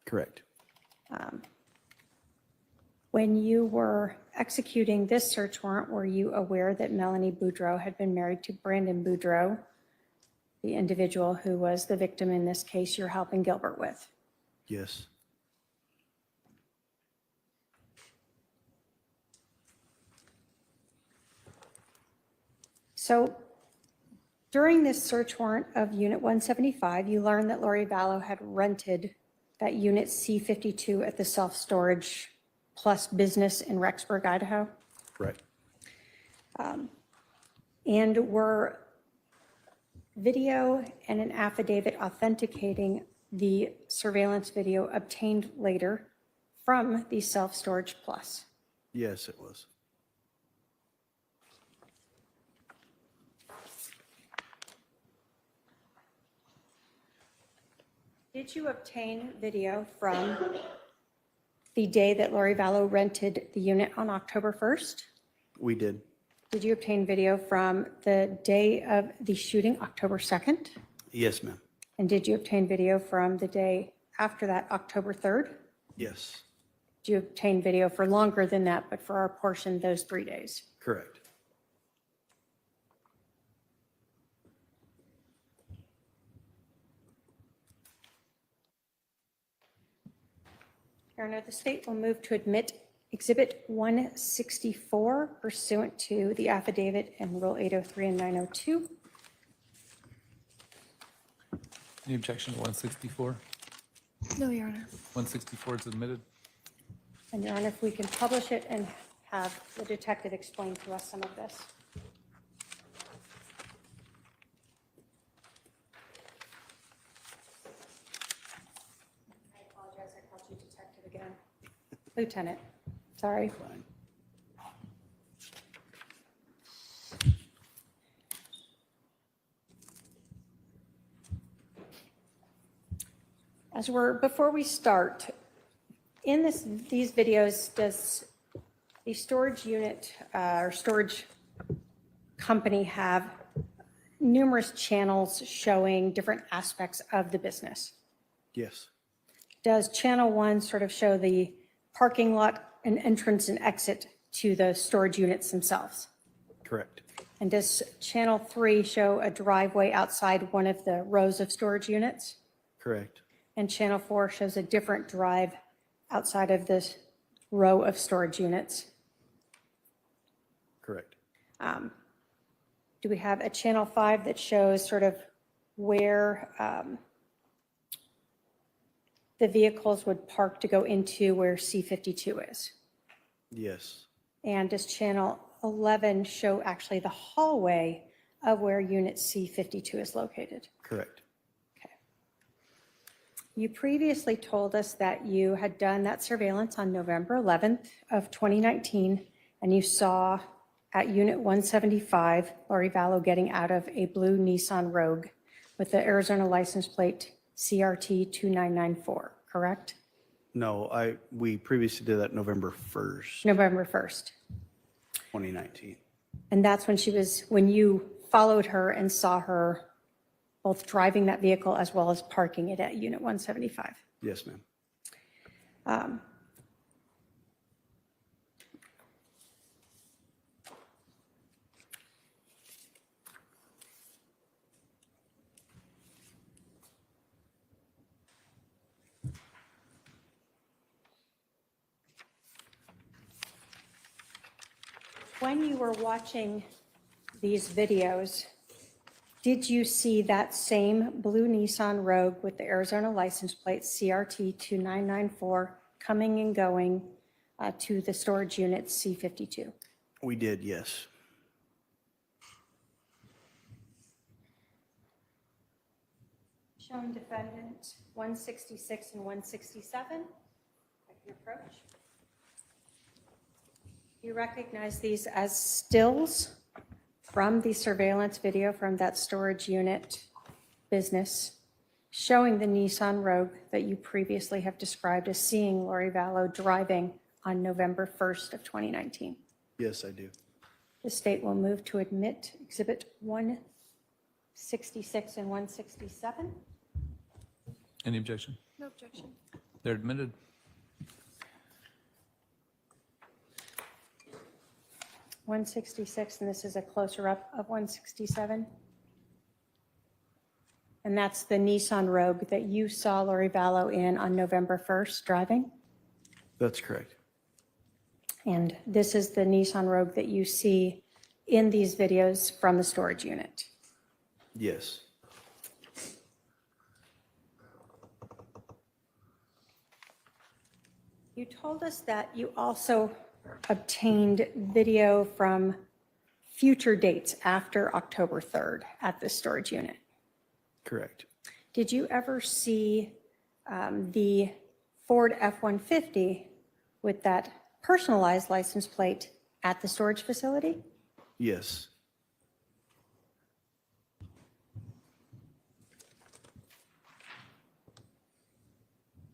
Correct. When you were executing this search warrant, were you aware that Melanie Boudreaux had been married to Brandon Boudreaux, the individual who was the victim in this case you're helping Gilbert with? Yes. So during this search warrant of Unit 175, you learned that Lori Vallow had rented that Unit C52 at the Self-Storage Plus business in Rexburg, Idaho? Right. And were video and an affidavit authenticating the surveillance video obtained later from the Self-Storage Plus? Yes, it was. Did you obtain video from the day that Lori Vallow rented the unit on October 1st? We did. Did you obtain video from the day of the shooting, October 2nd? Yes, ma'am. And did you obtain video from the day after that, October 3rd? Yes. Did you obtain video for longer than that, but for our portion, those 3 days? Correct. Your Honor, the state will move to admit Exhibit 164 pursuant to the affidavit in Rule 803 and 902. Any objection to 164? No, Your Honor. 164 is admitted. And Your Honor, if we can publish it and have the detective explain to us some of this. I apologize, I called you detective again. Lieutenant, sorry. Before we start, in these videos, does the storage unit or storage company have numerous channels showing different aspects of the business? Yes, Does channel 1 sort of show the parking lot and entrance and exit to the storage units themselves? correct. And does channel 3 show a driveway outside one of the rows of storage units? Correct. And channel 4 shows a different drive outside of this row of storage units? Correct. Do we have a channel 5 that shows sort of where the vehicles would park to go into where C52 is? Yes. And does channel 11 show actually the hallway of where unit C52 is located? Correct. You previously told us that you had done that surveillance on November 11th of 2019, and you saw at Unit 175, Lori Vallow getting out of a blue Nissan Rogue with the Arizona license plate CRT 2994, correct? No, we previously did that November 1st, November 1st. 2019. And that's when you followed her and saw her both driving that vehicle as well as parking it at Unit 175. Yes, ma'am. When you were watching these videos, did you see that same blue Nissan Rogue with the Arizona license plate CRT 2994 coming and going to the storage unit C52? We did, yes. Showing defendant 166 and 167. I can approach. You recognize these as stills from the surveillance video from that storage unit business showing the Nissan Rogue that you previously have described as seeing Lori Vallow driving on November 1st of 2019. Yes, I do. The state will move to admit Exhibit 166 and 167. Any objection? No objection. They're admitted. .166, and this is a closer up of 167. And that's the Nissan Rogue that you saw Lori Vallow in on November 1st driving. That's correct. And this is the Nissan Rogue that you see in these videos from the storage unit. Yes. You told us that you also obtained video from future dates after October 3rd at the storage unit. Correct. Did you ever see the Ford F-150 with that personalized license plate at the storage facility? Yes.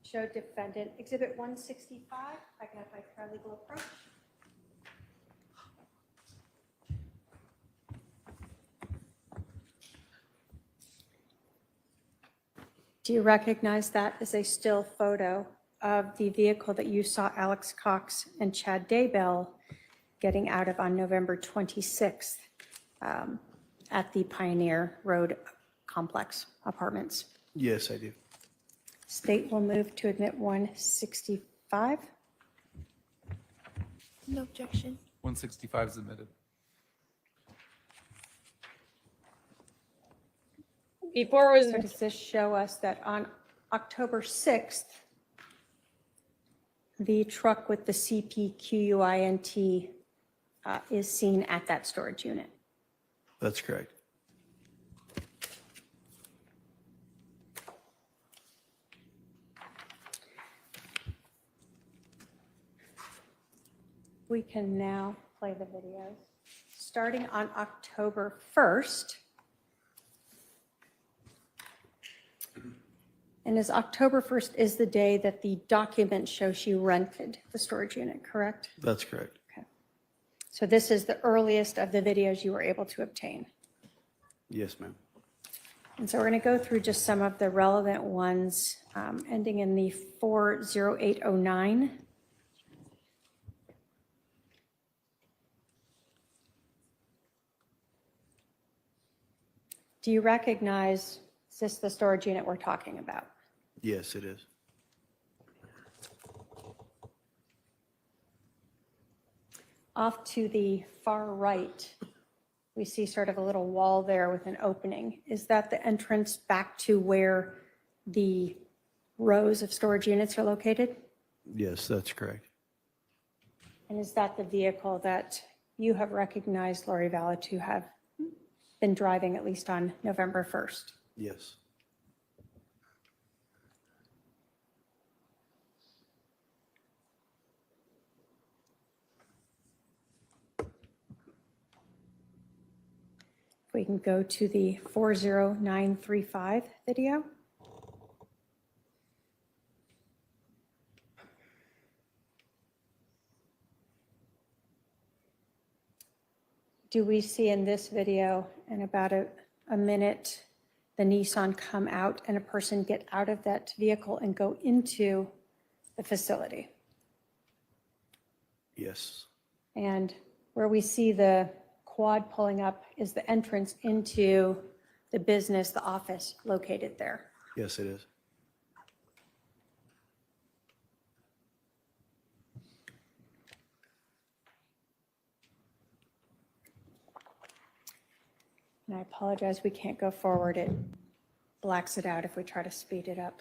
Show defendant Exhibit 165. I can have my paralegal approach. Do you recognize that as a still photo of the vehicle that you saw Alex Cox and Chad Daybell getting out of on November 26th at the Pioneer Road Complex Apartments? Yes, I do. State will move to admit 165. No objection. 165 is admitted. Before was So does this show us that on October 6th, the truck with the CPQUINT is seen at that storage unit. That's correct. We can now play the videos. Starting on October 1st. And as October 1st is the day that the document shows she rented the storage unit, correct? That's correct. So this is the earliest of the videos you were able to obtain. Yes, ma'am. And so we're going to go through just some of the relevant ones, ending in the 40809. Do you recognize, is this the storage unit we're talking about? Yes, it is. Off to the far right, we see sort of a little wall there with an opening. Is that the entrance back to where the rows of storage units are located? Yes, that's correct. And is that the vehicle that you have recognized Lori Vallow to have been driving at least on November 1st? Yes. We can go to the 40935 video. Do we see in this video, in about a minute, the Nissan come out and a person get out of that vehicle and go into the facility? Yes. And where we see the quad pulling up is the entrance into the business, the office located there. Yes, it is. And I apologize, we can't go forward. It blacks it out if we try to speed it up.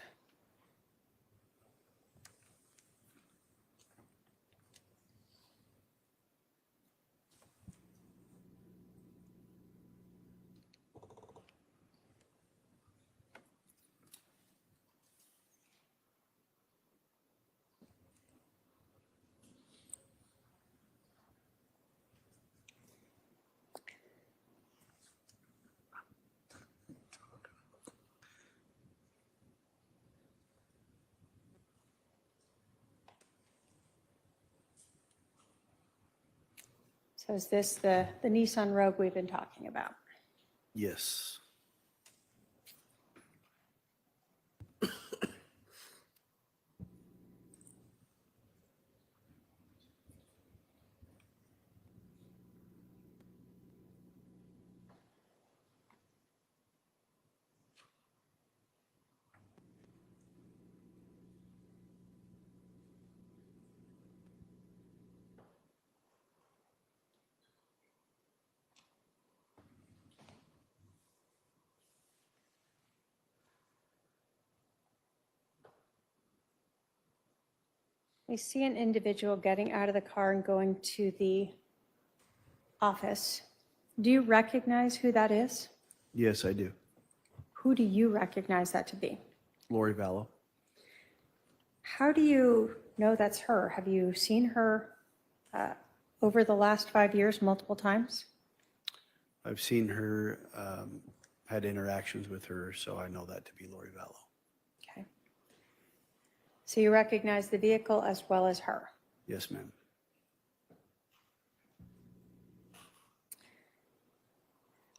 So is this the Nissan Rogue we've been talking about? Yes. We see an individual getting out of the car and going to the office. Do you recognize who that is? Yes, I do. Who do you recognize that to be? Lori Vallow. How do you know that's her? Have you seen her over the last 5 years multiple times? I've seen her, had interactions with her, so I know that to be Lori Vallow. Okay. So you recognize the vehicle as well as her? Yes, ma'am.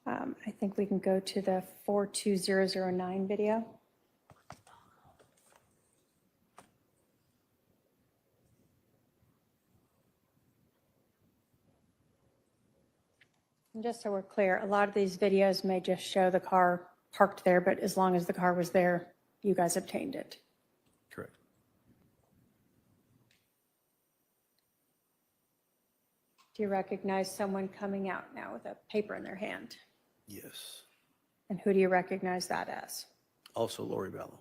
I think we can go to the 42009 video. And just so we're clear, a lot of these videos may just show the car parked there, but as long as the car was there, you guys obtained it. Correct. Do you recognize someone coming out now with a paper in their hand? Yes. And who do you recognize that as? Also Lori Vallow.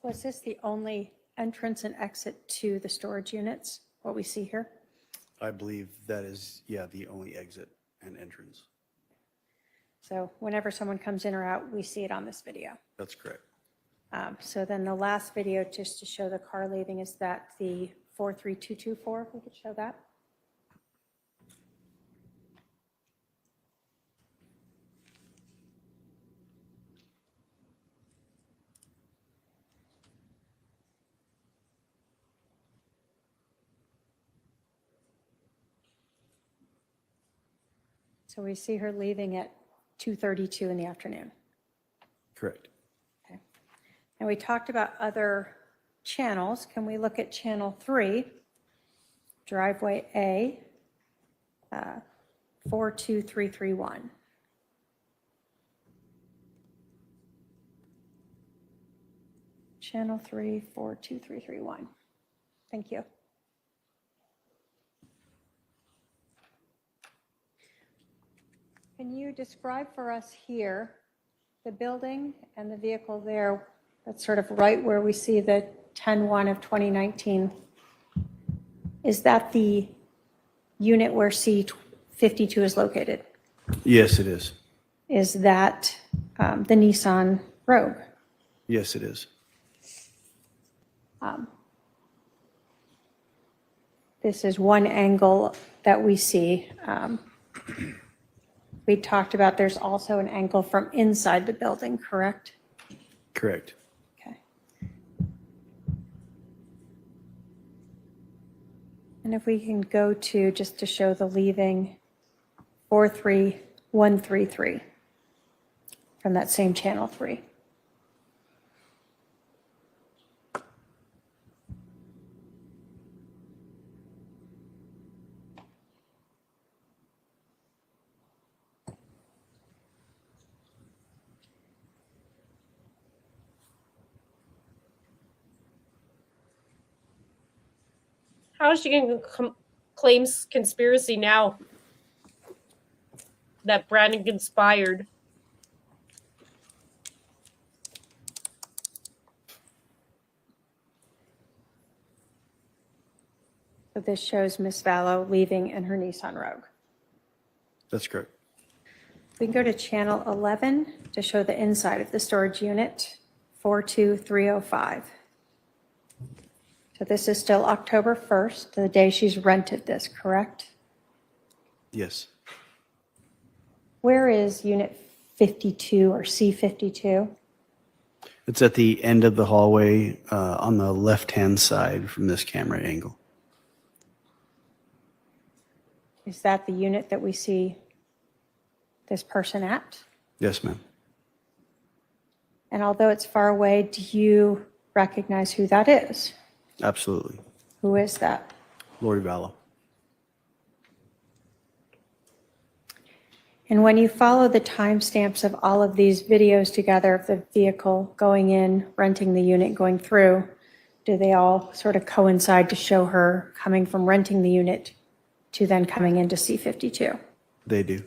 Was this the only entrance and exit to the storage units, what we see here? I believe that is, yeah, the only exit and entrance. So whenever someone comes in or out, we see it on this video. That's correct. So then the last video, just to show the car leaving, is that the 43224, if we could show that. So we see her leaving at 2:32 in the afternoon. Correct. And we talked about other channels. Can we look at channel 3, driveway A, 42331? Channel 3, 42331. Thank you. Can you describe for us here the building and the vehicle there? That's sort of right where we see the 10-1 of 2019. Is that the unit where C52 is located? Yes, it is. Is that the Nissan Rogue? Yes, it is. This is one angle that we see. We talked about there's also an angle from inside the building, correct? Correct. Okay. And if we can go to, just to show the leaving, 43133 from that same channel 3. How is she going to claim conspiracy now that Brandon conspired? So this shows Miss Vallow leaving in her Nissan Rogue. That's correct. We can go to channel 11 to show the inside of the storage unit, 42305. So this is still October 1st, the day she's rented this, correct? Yes. Where is unit 52 or C52? It's at the end of the hallway on the left-hand side from this camera angle. Is that the unit that we see this person at? Yes, ma'am. And although it's far away, do you recognize who that is? Absolutely. Who is that? Lori Vallow. And when you follow the timestamps of all of these videos together of the vehicle going in, renting the unit, going through, do they all sort of coincide to show her coming from renting the unit to then coming into C52? They do.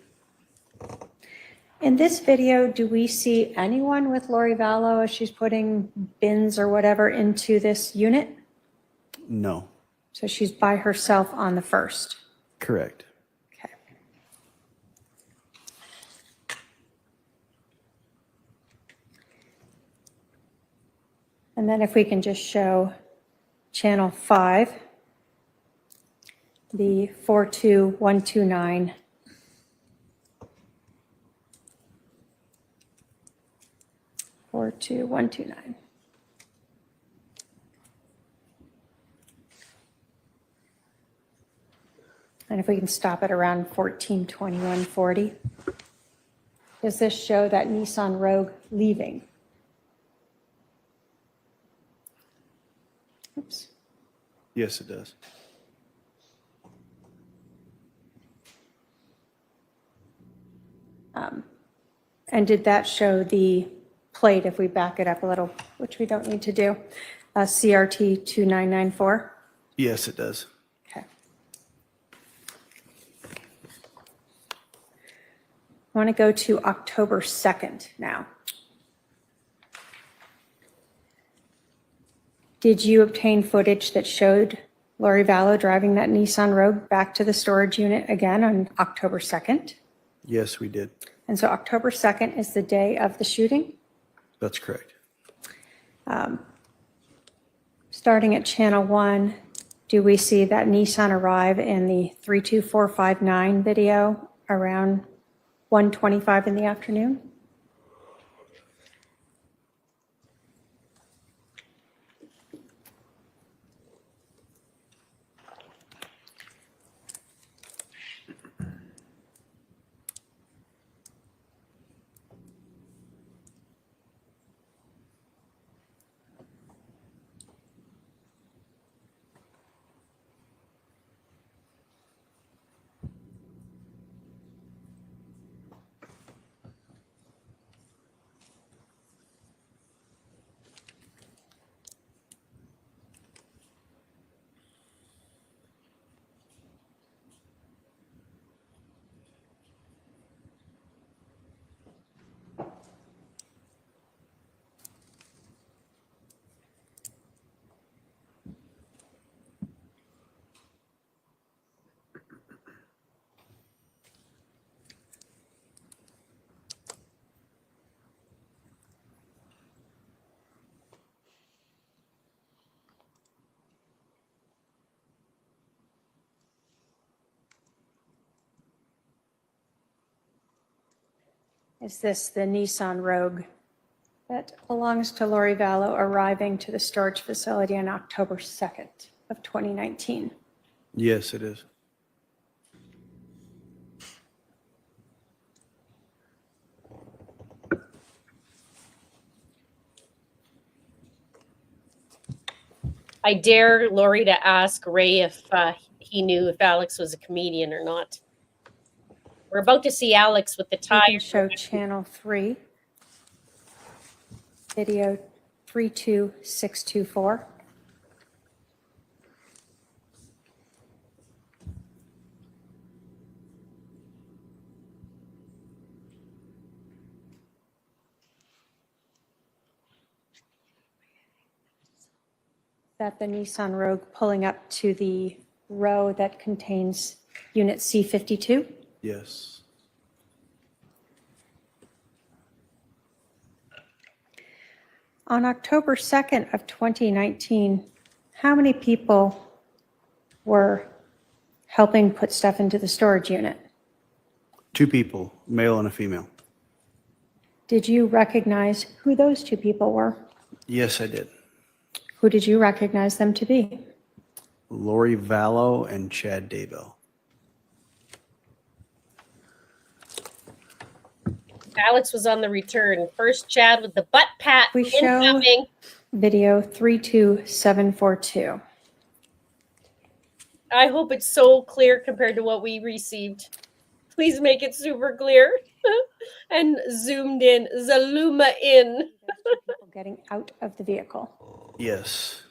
In this video, do we see anyone with Lori Vallow as she's putting bins or whatever into this unit? No. So she's by herself on the first. Correct. Okay. And then if we can just show channel 5, the 42129. And if we can stop at around 142140. Does this show that Nissan Rogue leaving? Oops. Yes, it does. And did that show the plate, if we back it up a little, which we don't need to do, CRT 2994? Yes, it does. Okay. I want to go to October 2nd now. Did you obtain footage that showed Lori Vallow driving that Nissan Rogue back to the storage unit again on October 2nd? Yes, we did. And so October 2nd is the day of the shooting? That's correct. Starting at channel 1, do we see that Nissan arrive in the 32459 video around 1:25 in the afternoon? Is this the Nissan Rogue that belongs to Lori Vallow arriving to the storage facility on October 2nd of 2019? Yes, it is. I dare Lori to ask Ray if he knew if Alex was a comedian or not. We're about to see Alex with the You tie. can show channel 3, video 32624. That the Nissan Rogue pulling up to the row that contains unit C52? Yes. On October 2nd of 2019, how many people were helping put stuff into the storage unit? 2 people, male and a female. Did you recognize who those 2 people were? Yes, I did. Who did you recognize them to be? Lori Vallow and Chad Daybell. Alex was on the return. First, Chad with the butt pat. We show Incoming. video 32742. I hope it's so clear compared to what we received. Please make it super clear. And zoomed in, Zaluma in. People getting out of the vehicle Yes.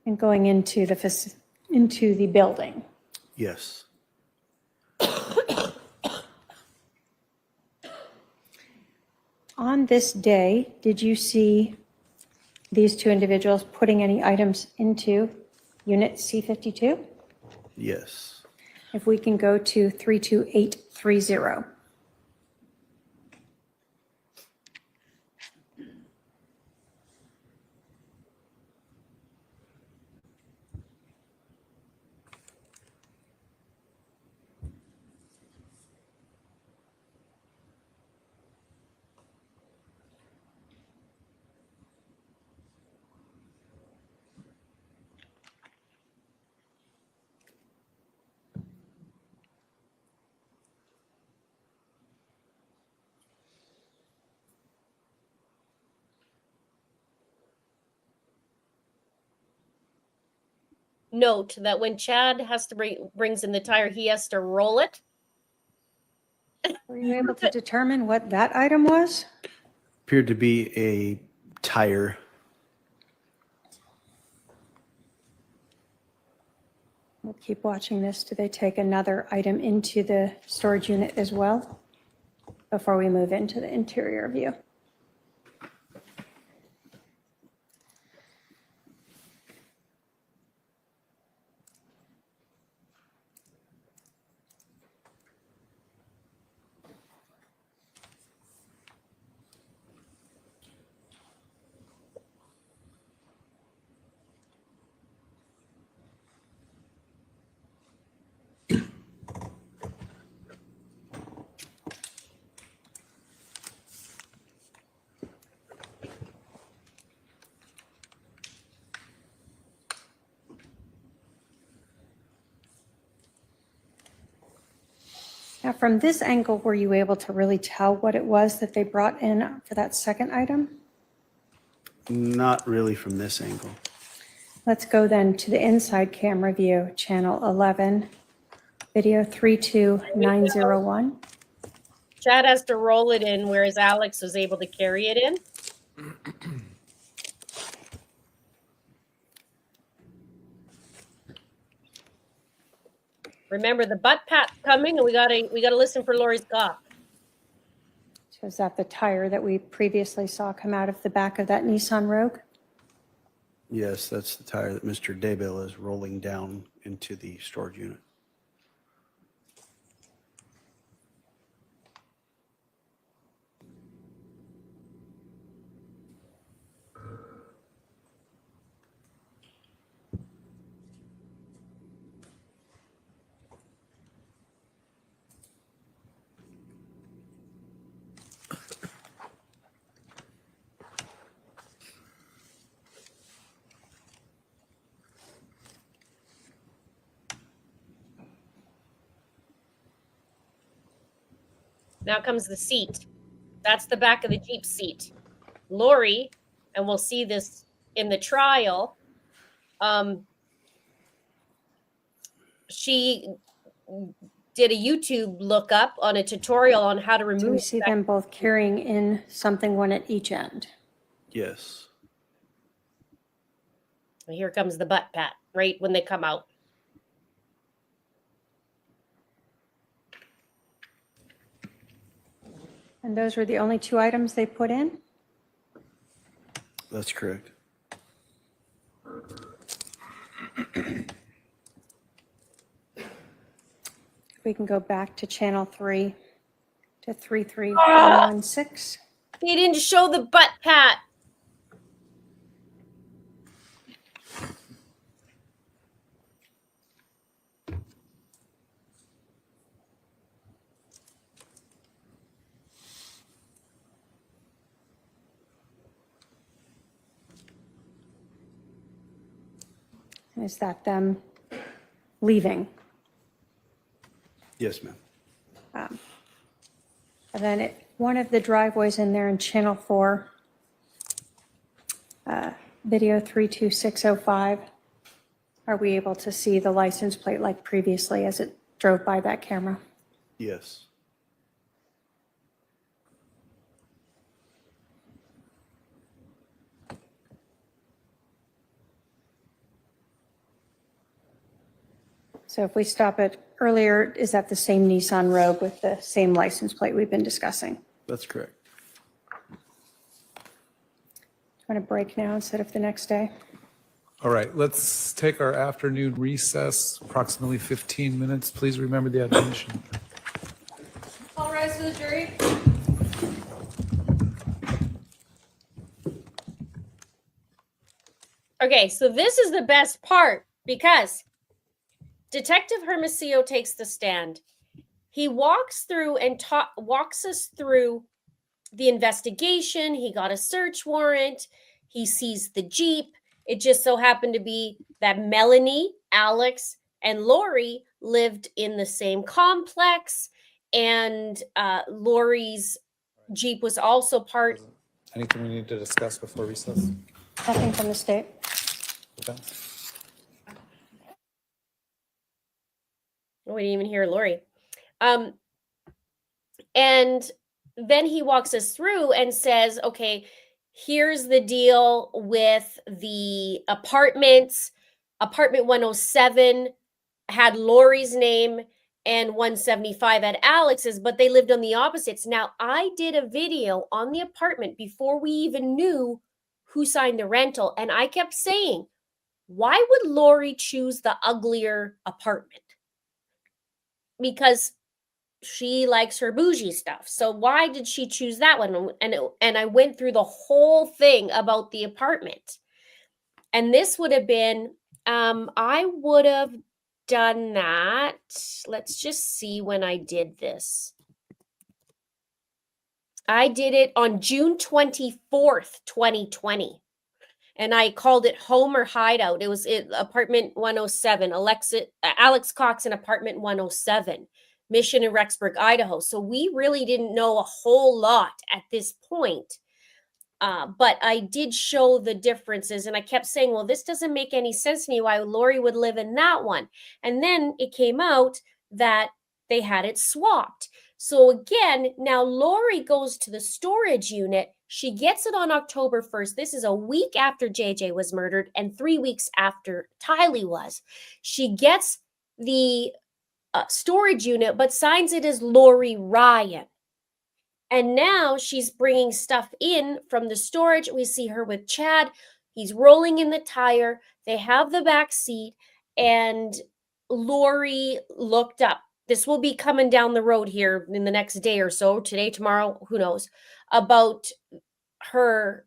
and going into the building. Yes. On this day, did you see these 2 individuals putting any items into unit C52? Yes. If we can go to 32830. Note that when Chad has to brings in the tire, he has to roll it. Were you able to determine what that item was? Appeared to be a tire. We'll keep watching this. Do they take another item into the storage unit as well before we move into the interior view? Now, from this angle, were you able to really tell what it was that they brought in for that second item? Not really from this angle. Let's go then to the inside camera view, channel 11, video 32901. Chad has to roll it in, whereas Alex was able to carry it in. Remember the butt pat coming, and we gotta listen for Lori's cough. So is that the tire that we previously saw come out of the back of that Nissan Rogue? Yes, that's the tire that Mr. Daybell is rolling down into the storage unit. Now comes the seat. That's the back of the Jeep seat. Lori, and we'll see this in the trial, she did a YouTube lookup on a tutorial on how to remove. So we see them both carrying in something, one at each end. Yes. Here comes the butt pat, right when they come out. And those were the only two items they put in? That's correct. We can go back to channel 3 to 33116. They didn't show the butt pat. Is that them leaving? Yes, ma'am. And then one of the driveways in there in channel 4, video 32605, are we able to see the license plate like previously as it drove by that camera? Yes. So if we stop it earlier, is that the same Nissan Rogue with the same license plate we've been discussing? That's correct. Do you want to break now instead of the next day? All right, let's take our afternoon recess, approximately 15 minutes. Please remember the admonition. All rise for the jury. Okay, so this is the best part because Detective Hermosillo takes the stand. He walks through and walks us through the investigation. He got a search warrant. He sees the Jeep. It just so happened to be that Melanie, Alex, and Lori lived in the same complex, and Lori's Jeep was also part. Anything we need to discuss before recess? Nothing from the state. Okay. We didn't even hear Lori. And then he walks us through and says, okay, here's the deal with the apartments. Apartment 107 had Lori's name and 175 had Alex's, but they lived on the opposites. Now, I did a video on the apartment before we even knew who signed the rental. And I kept saying, why would Lori choose the uglier apartment? Because she likes her bougie stuff. So why did she choose that one? And I went through the whole thing about the apartment. And this would have been, I would have done that. Let's just see when I did this. I did it on June 24th, 2020. And I called it Home or Hideout. It was apartment 107, Alex Cox in apartment 107. mission in Rexburg, Idaho. So we really didn't know a whole lot at this point. But I did show the differences, and I kept saying, well, this doesn't make any sense to me why Lori would live in that one. And then it came out that they had it swapped. So again, now Lori goes to the storage unit. She gets it on October 1st. This is a week after JJ was murdered and 3 weeks after Tylee was. She gets the storage unit, but signs it as Lori Ryan. And now she's bringing stuff in from the storage. We see her with Chad. He's rolling in the tire. They have the back seat. And Lori looked up. This will be coming down the road here in the next day or so, today, tomorrow, who knows, about her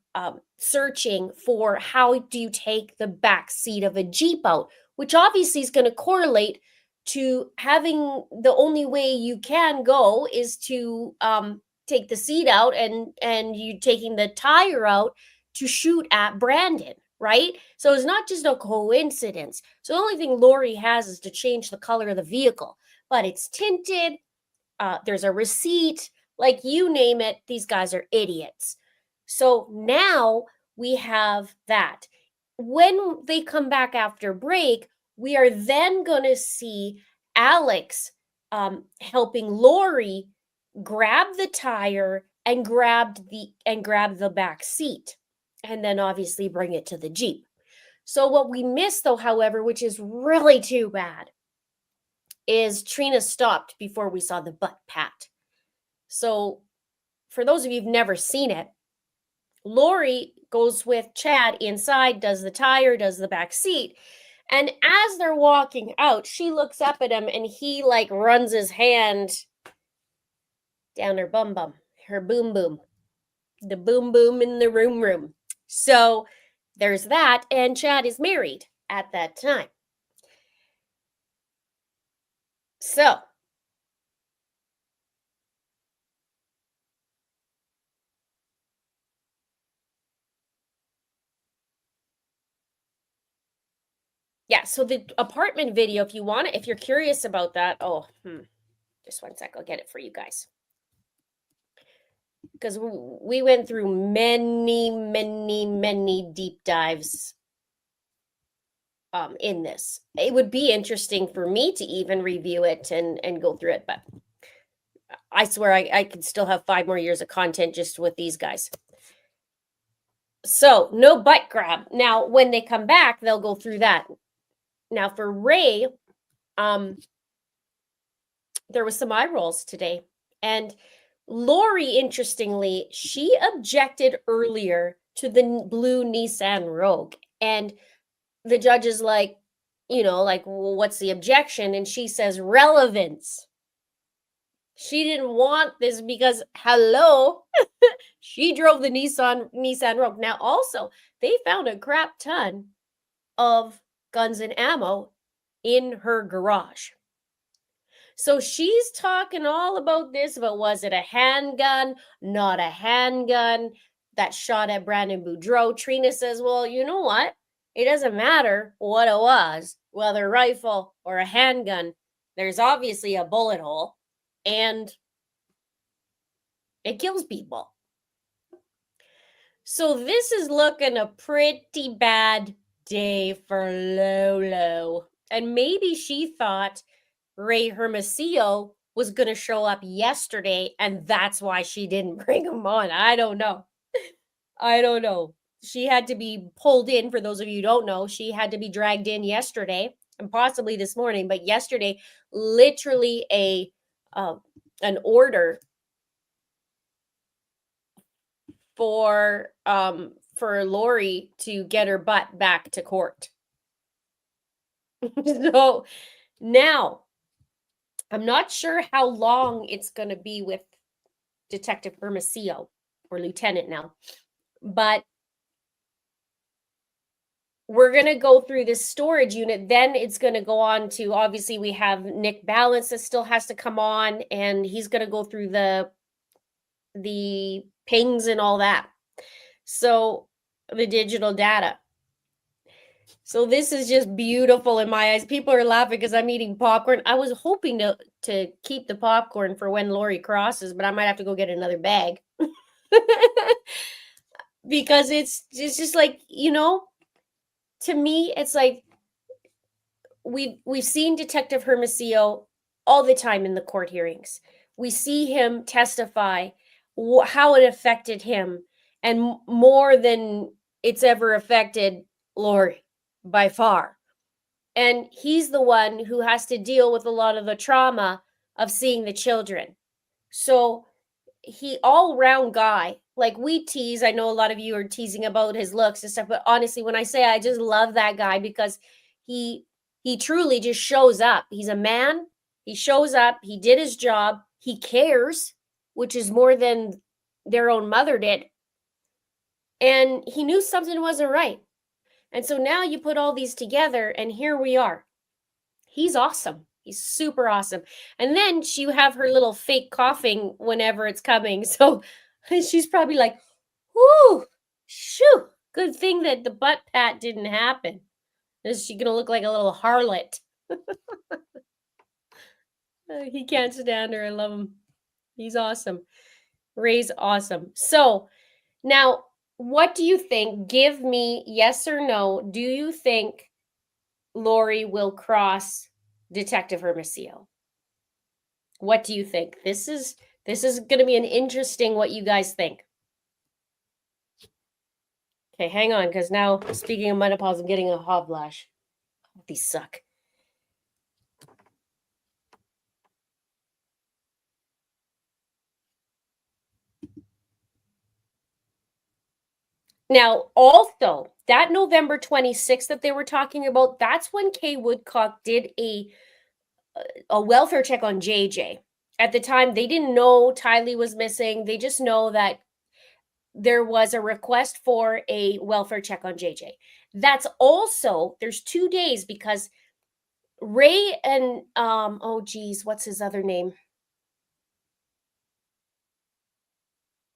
searching for how do you take the back seat of a Jeep out, which obviously is going to correlate to having the only way you can go is to take the seat out and you taking the tire out to shoot at Brandon, right? So it's not just a coincidence. So the only thing Lori has is to change the color of the vehicle, but it's tinted. There's a receipt, like you name it. These guys are idiots. So now we have that. When they come back after break, we are then going to see Alex helping Lori grab the tire and grab the back seat, and then obviously bring it to the Jeep. So what we missed, though, however, which is really too bad, is Trina stopped before we saw the butt pat. So for those of you who've never seen it, Lori goes with Chad inside, does the tire, does the back seat. And as they're walking out, she looks up at him and he like runs his hand down her bum, her boom boom, the boom boom in the room. So there's that. And Chad is married at that time. So yeah, so the apartment video, if you want it, if you're curious about that, just 1 sec, I'll get it for you guys. Because we went through many deep dives in this. It would be interesting for me to even review it and go through it, but I swear I could still have 5 more years of content just with these guys. So no butt grab. Now, when they come back, they'll go through that. Now for Ray, there was some eye rolls today. And Lori, interestingly, she objected earlier to the blue Nissan Rogue. And the judge is like, well, what's the objection? And she says, relevance. She didn't want this because, hello, she drove the Nissan Rogue. Now, also, they found a crap ton of guns and ammo in her garage. So she's talking all about this, but was it a handgun, not a handgun that shot at Brandon Boudreaux? Trina says, well, you know what? It doesn't matter what it was, whether a rifle or a handgun. There's obviously a bullet hole, and it kills people. So this is looking a pretty bad day for Lolo. And maybe she thought Ray Hermosillo was going to show up yesterday, and that's why she didn't bring him on. I don't know. She had to be pulled in. For those of you who don't know, she had to be dragged in yesterday and possibly this morning, but yesterday, literally an order for Lori to get her butt back to court. So now, I'm not sure how long it's going to be with Detective Hermosillo, or Lieutenant now, but we're going to go through this storage unit. Then it's going to go on to, obviously, we have Nick Balance that still has to come on, and he's going to go through the pings and all that. So the digital data. So this is just beautiful in my eyes. People are laughing because I'm eating popcorn. I was hoping to keep the popcorn for when Lori crosses, but I might have to go get another bag. Because it's just like, to me, it's like we've seen Detective Hermosillo all the time in the court hearings. We see him testify how it affected him, and more than it's ever affected Lori by far. And he's the one who has to deal with a lot of the trauma of seeing the children. So he all-round guy. Like, we tease, I know a lot of you are teasing about his looks and stuff, but honestly, when I say I just love that guy because he truly just shows up. He's a man. He shows up. He did his job. He cares, which is more than their own mother did. And he knew something wasn't right. And so now you put all these together, and here we are. He's awesome. He's super awesome. And then she have her little fake coughing whenever it's coming. So she's probably like, whoo, shoo, good thing that the butt pat didn't happen. Is she gonna look like a little harlot? He can't stand her. I love him. He's awesome. Ray's awesome. So now, what do you think? Give me yes or no. Do you think Lori will cross Detective Hermosillo? What do you think? This is going to be an interesting what you guys think. Okay, hang on, because now, speaking of menopause, I'm getting a hot flash. These suck. Now, also, that November 26th that they were talking about, that's when Kay Woodcock did a welfare check on JJ. At the time, they didn't know Tylee was missing. They just know that there was a request for a welfare check on JJ. That's also, there's 2 days because Ray and, what's his other name?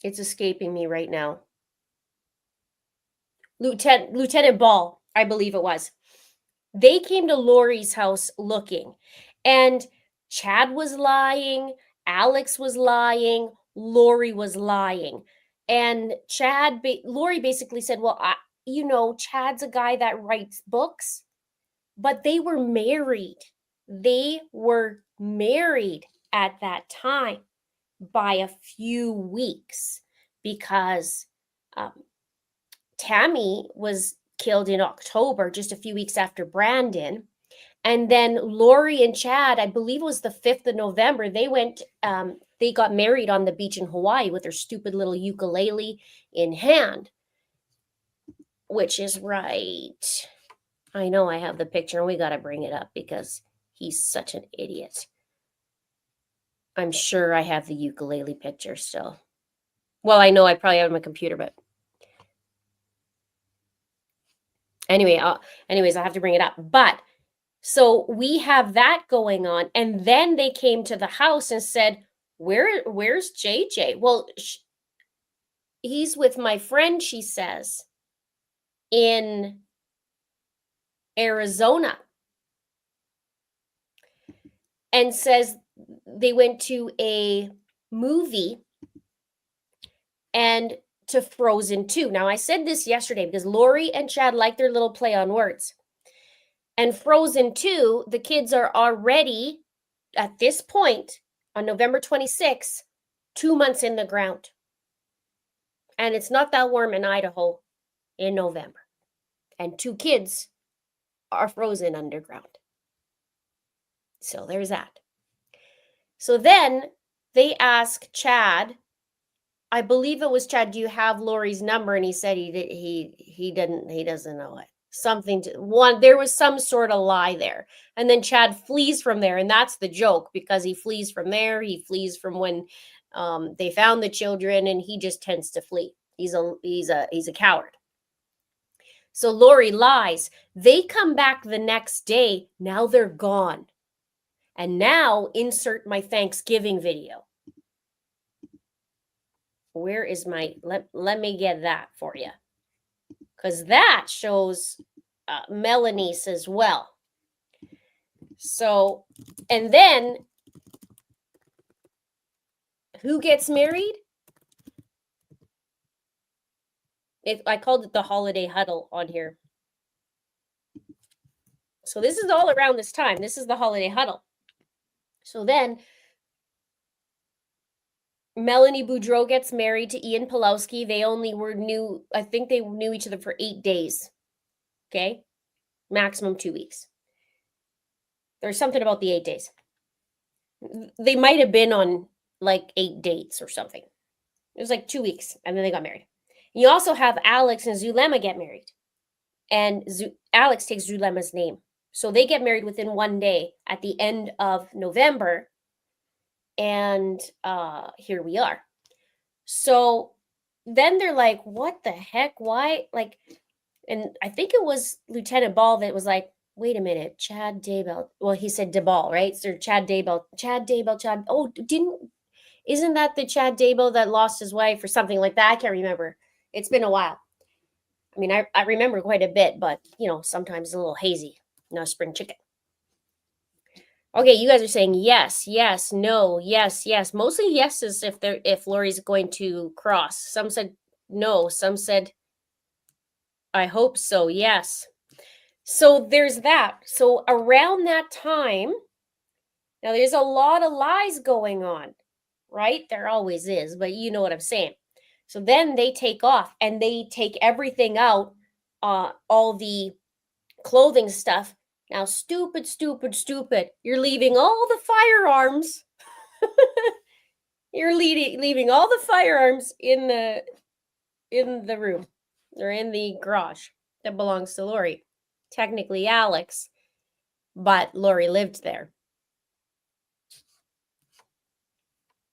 It's escaping me right now. Lieutenant Ball, I believe it was. They came to Lori's house looking, and Chad was lying, Alex was lying, Lori was lying. And Lori basically said, well, Chad's a guy that writes books, but they were married. They were married at that time by a few weeks because Tammy was killed in October, just a few weeks after Brandon. And then Lori and Chad, I believe it was the 5th of November, they got married on the beach in Hawaii with their stupid little ukulele in hand, which is right. I know I have the picture and we got to bring it up because he's such an idiot. I'm sure I have the ukulele picture still. Well, I know I probably have it on my computer, but anyways, I have to bring it up. But so we have that going on, and then they came to the house and said, "Where's JJ?" Well, he's with my friend, she says, in Arizona, and says they went to a movie and to Frozen 2. Now, I said this yesterday because Lori and Chad like their little play on words. And Frozen 2, the kids are already, at this point, on November 26th, 2 months in the ground. And it's not that warm in Idaho in November. And 2 kids are frozen underground. So there's that. So then they ask Chad, I believe it was Chad, do you have Lori's number? And he said he doesn't know it. There was some sort of lie there. And then Chad flees from there. And that's the joke, because he flees from there. He flees from when they found the children, and he just tends to flee. He's a coward. So Lori lies. They come back the next day. Now they're gone. And now insert my Thanksgiving video. Where is my, let me get that for you. Because that shows Melanie's as well. So, and then who gets married? I called it the holiday huddle on here. So this is all around this time. This is the holiday huddle. So then Melanie Boudreaux gets married to Ian Pulowski. They only I think they knew each other for 8 days. Okay? Maximum 2 weeks. There's something about the 8 days. They might have been on like 8 dates or something. It was like 2 weeks, and then they got married. You also have Alex and Zulema get married. And Alex takes Zulema's name. So they get married within 1 day at the end of November. And here we are. So then they're like, what the heck? Why? Like, and I think it was Lieutenant Ball that was like, wait a minute, Chad Daybell. Well, he said DeBall, right? So Chad Daybell. Oh, isn't that the Chad Daybell that lost his wife or something like that? I can't remember. It's been a while. I mean, I remember quite a bit, but, sometimes a little hazy. Not spring chicken. Okay, you guys are saying yes, yes, no, yes, yes. Mostly yeses if Lori's going to cross. Some said no. Some said, I hope so, yes. So there's that. So around that time, now there's a lot of lies going on, right? There always is, but you know what I'm saying. So then they take off and they take everything out, all the clothing stuff. Now, stupid. You're leaving all the firearms. You're leaving all the firearms in the room or in the garage that belongs to Lori. Technically Alex, but Lori lived there.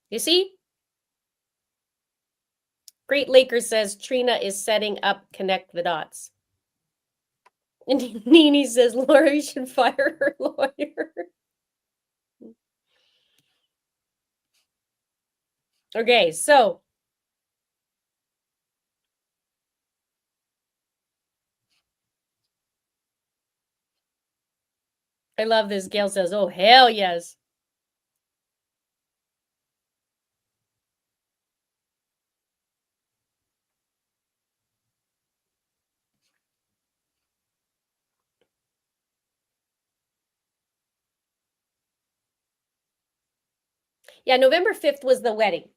You see? Great Lakers says Trina is setting up connect the dots. And Nini says Lori should fire her lawyer. Okay, so I love this. Gail says, oh, hell yes. Yeah, November 5th was the wedding.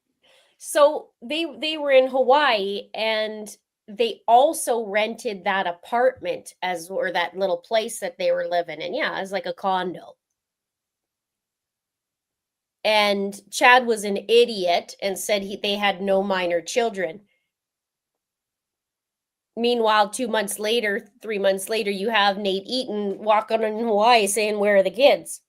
So they were in Hawaii and they also rented that apartment or that little place that they were living in. Yeah, as like a condo. And Chad was an idiot and said they had no minor children. Meanwhile, 2 months later, 3 months later, you have Nate Eaton walking in Hawaii saying, where are the kids?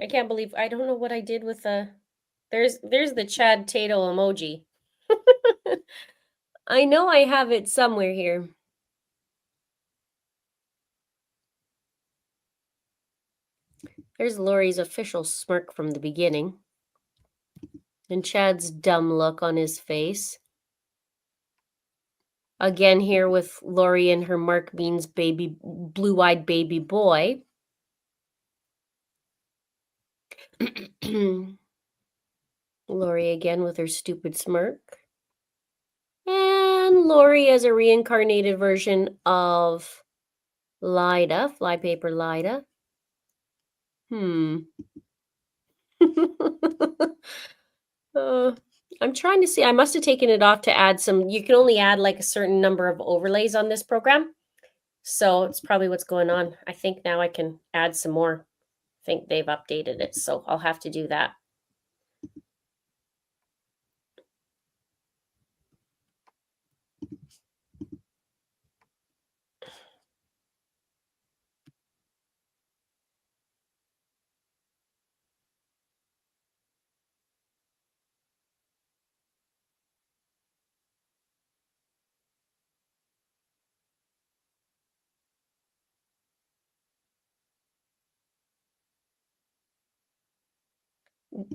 I can't believe, I don't know what I did with there's the Chad Tato emoji. I know I have it somewhere here. There's Lori's official smirk from the beginning. And Chad's dumb look on his face. Again here with Lori and her Mark Beans baby, blue-eyed baby boy. Lori again with her stupid smirk. And Lori as a reincarnated version of Lyda, Flypaper Lyda. I'm trying to see. I must have taken it off to add some. You can only add like a certain number of overlays on this program. So it's probably what's going on. I think now I can add some more. I think they've updated it. So I'll have to do that.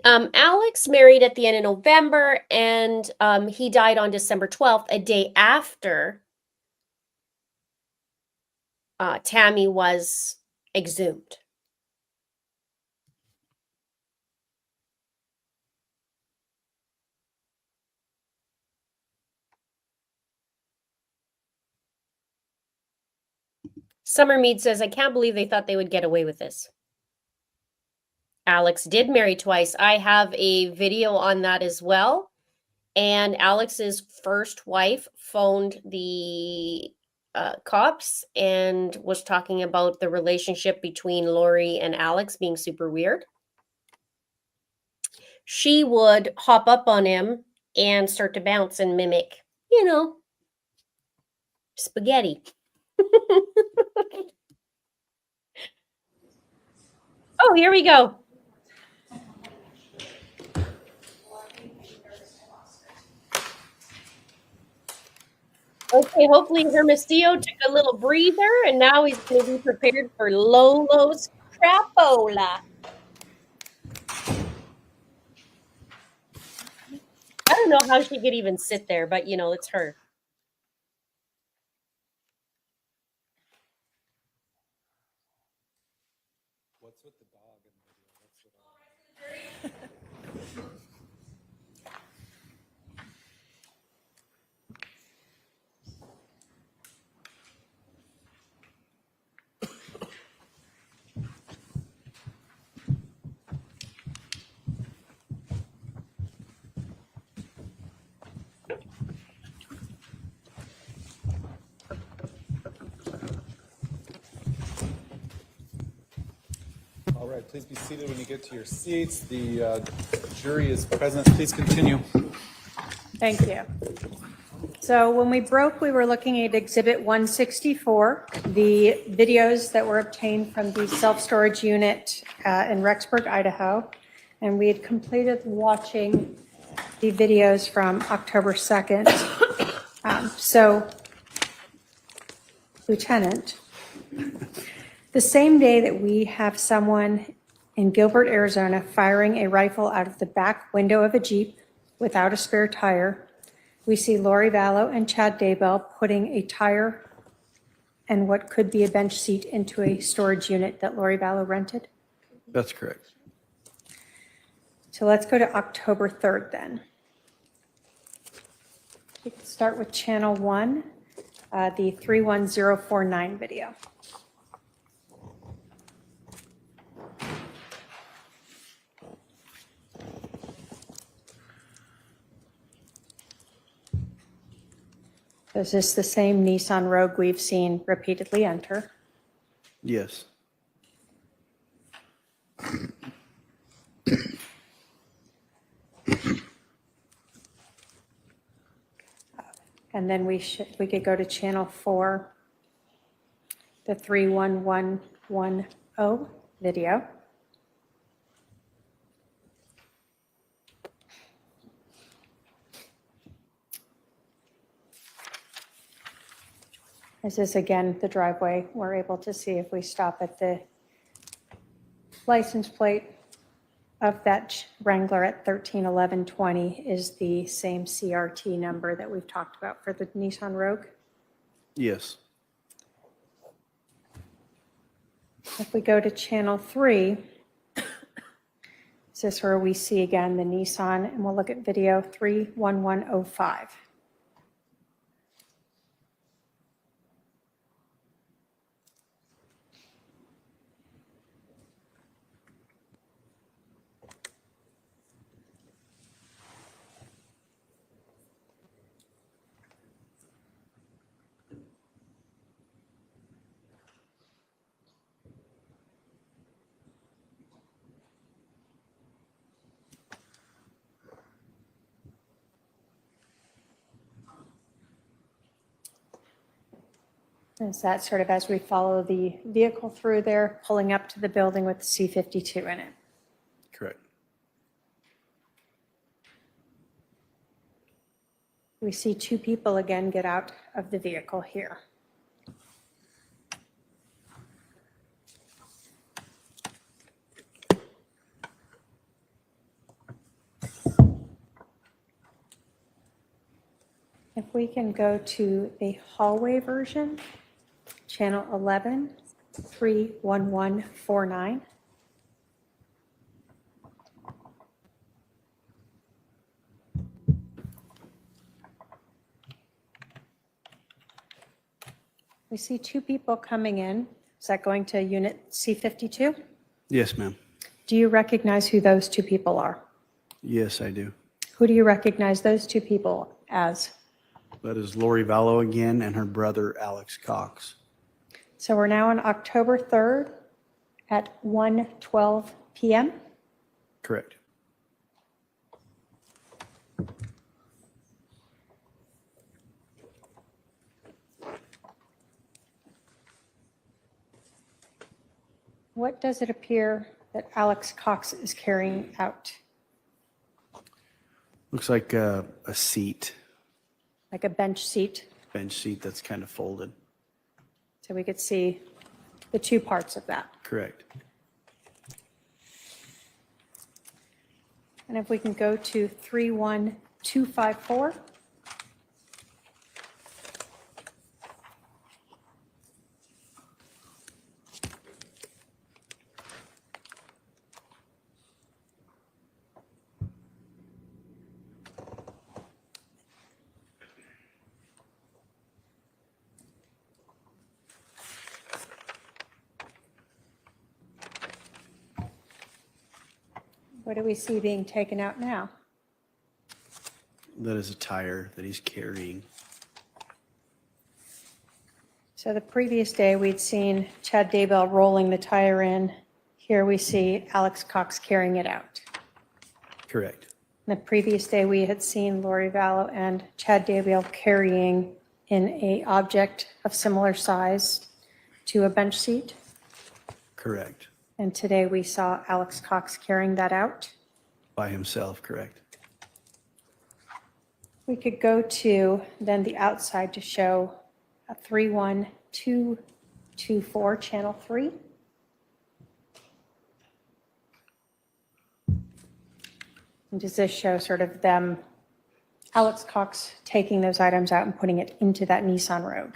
Alex married at the end of November, and he died on December 12th, a day after Tammy was exhumed. Summermead says, I can't believe they thought they would get away with this. Alex did marry twice. I have a video on that as well. And Alex's first wife phoned the cops and was talking about the relationship between Lori and Alex being super weird. She would hop up on him and start to bounce and mimic, you know, spaghetti. Oh, here we go. Okay, hopefully Hermosillo took a little breather and now he's going to be prepared for Lolo's crapola. I don't know how she could even sit there, but you know, it's her. What's with the dog in the video? What's the dog? All right, please be seated when you get to your seats. The jury is present. Please continue. Thank you. So when we broke, we were looking at Exhibit 164, the videos that were obtained from the self-storage unit in Rexburg, Idaho. And we had completed watching the videos from October 2nd. So, Lieutenant, the same day that we have someone in Gilbert, Arizona, firing a rifle out of the back window of a Jeep without a spare tire, we see Lori Vallow and Chad Daybell putting a tire and what could be a bench seat into a storage unit that Lori Vallow rented. That's correct. So let's go to October 3rd then. We can start with channel 1, the 31049 video. Is this the same Nissan Rogue we've seen repeatedly enter? Yes. And then we could go to channel 4, the 31110 video. This is again the driveway. We're able to see if we stop at the license plate of that Wrangler at 131120 is the same CRT number that we've talked about for the Nissan Rogue. Yes. If we go to channel 3, this is where we see again the Nissan, and we'll look at video 31105. Is that sort of as we follow the vehicle through there, pulling up to the building with the C-52 in it? Correct. We see 2 people again get out of the vehicle here. we can go to the hallway version, channel 11, 31149. We see two people coming in. Is that going to unit C52? Yes, ma'am. Do you recognize who those two people are? Yes, I do. Who do you recognize those two people as? That is Lori Vallow again and her brother, Alex Cox. So we're now on October 3rd at 1:12 p.m. Correct. What does it appear that Alex Cox is carrying out? Looks like a seat, Like a bench seat, bench seat that's kind of folded. so we could see the two parts of that. Correct. And if we can go to 31254. What do we see being taken out now? That is a tire that he's carrying. So the previous day, we'd seen Chad Daybell rolling the tire in. Here we see Alex Cox carrying it out. Correct. The previous day, we had seen Lori Vallow and Chad Daybell carrying in a object of similar size to a bench seat. Correct. And today, we saw Alex Cox carrying that out. By himself, correct. We could go to then the outside to show a 31224, channel 3. And does this show sort of them, Alex Cox taking those items out and putting it into that Nissan Rogue?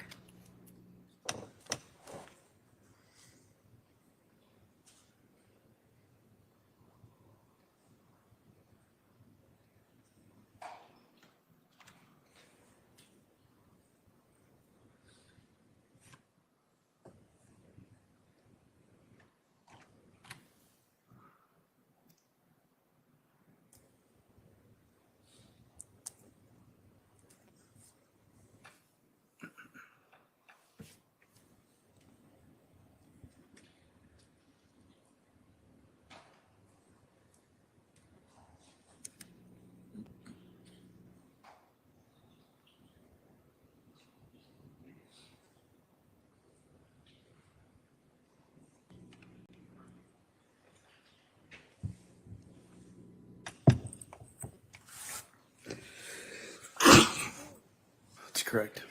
That's correct.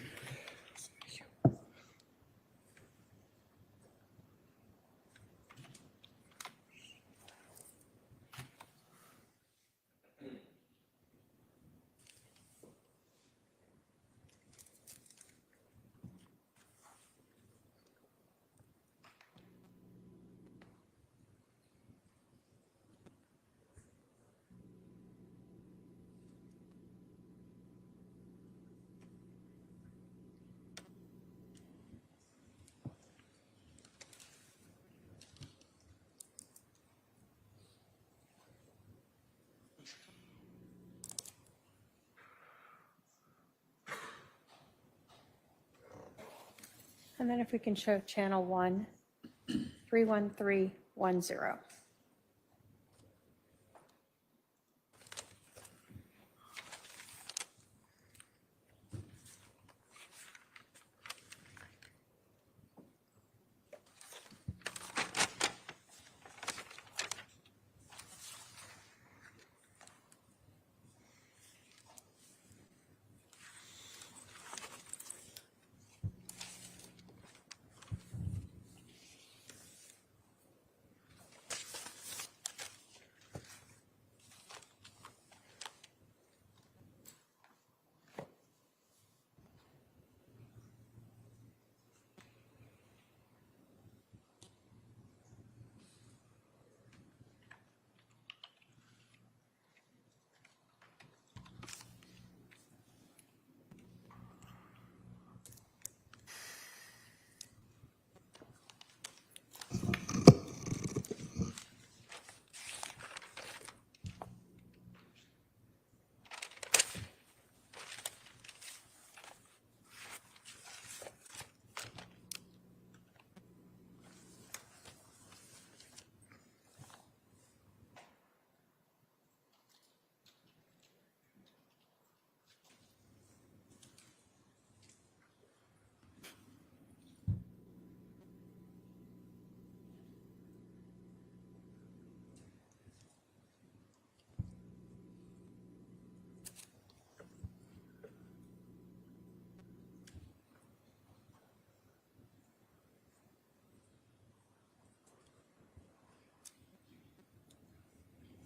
And then if we can show channel 1, 31310.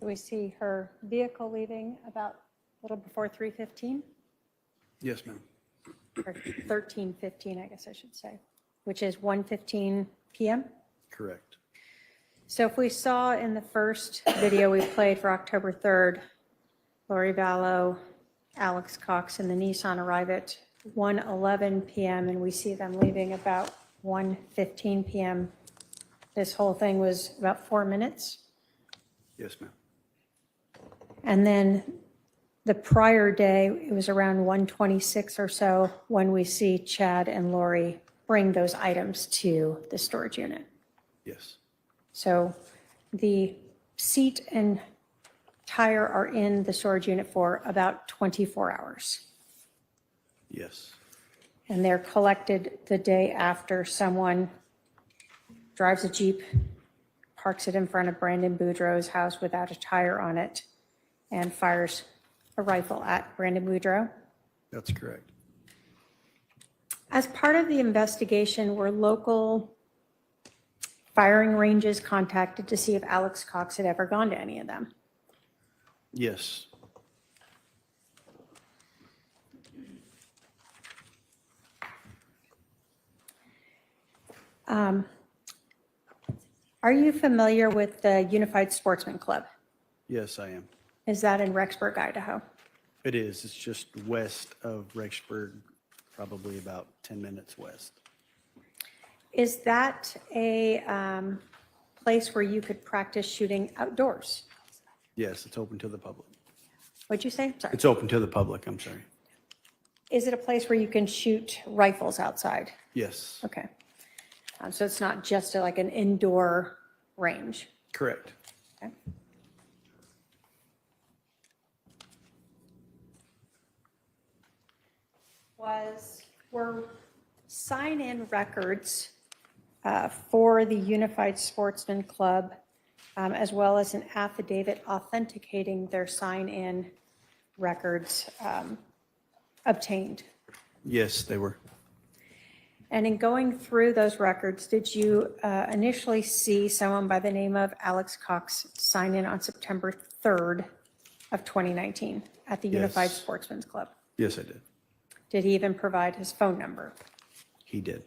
Do we see her vehicle leaving about a little before 3:15? Yes, ma'am. Or 13:15, I guess I should say, which is 1:15 p.m.? Correct. So if we saw in the first video we played for October 3rd, Lori Vallow, Alex Cox, and the Nissan arrive at 1:11 p.m. and we see them leaving about 1:15 p.m. This whole thing was about 4 minutes. Yes, ma'am. And then the prior day, it was around 1:26 or so when we see Chad and Lori bring those items to the storage unit. Yes. So the seat and tire are in the storage unit for about 24 hours. Yes. And they're collected the day after someone drives a Jeep, parks it in front of Brandon Boudreaux's house without a tire on it, and fires a rifle at Brandon Boudreaux. That's correct. As part of the investigation, were local firing ranges contacted to see if Alex Cox had ever gone to any of them? Yes. Are you familiar with the Unified Sportsman Club? Yes, I am. Is that in Rexburg, Idaho? It is. It's just west of Rexburg, probably about 10 minutes west. Is that a place where you could practice shooting outdoors? Yes, it's open to the public. What'd you say? Sorry. It's open to the public, I'm sorry. Is it a place where you can shoot rifles outside? Yes, Okay. So it's not just like an indoor range? correct. Okay. Were sign-in records for the Unified Sportsman Club, as well as an affidavit authenticating their sign-in records obtained? Yes, they were. And in going through those records, did you initially see someone by the name of Alex Cox sign in on September 3rd of 2019 at the Unified Yes. Sportsman's Club? Yes, I did. Did he even provide his phone number? He did.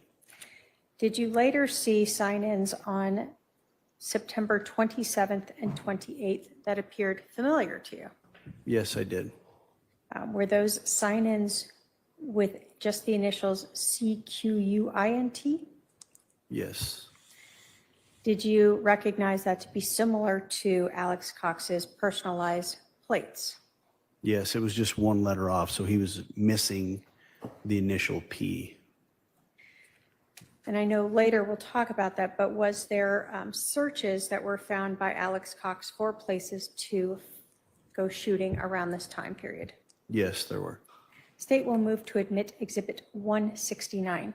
Did you later see sign-ins on September 27th and 28th that appeared familiar to you? Yes, I did. Were those sign-ins with just the initials CQUINT? Yes. Did you recognize that to be similar to Alex Cox's personalized plates? Yes, it was just one letter off, so he was missing the initial P. And I know later we'll talk about that, but was there searches that were found by Alex Cox for places to go shooting around this time period? Yes, there were. State will move to admit Exhibit 169.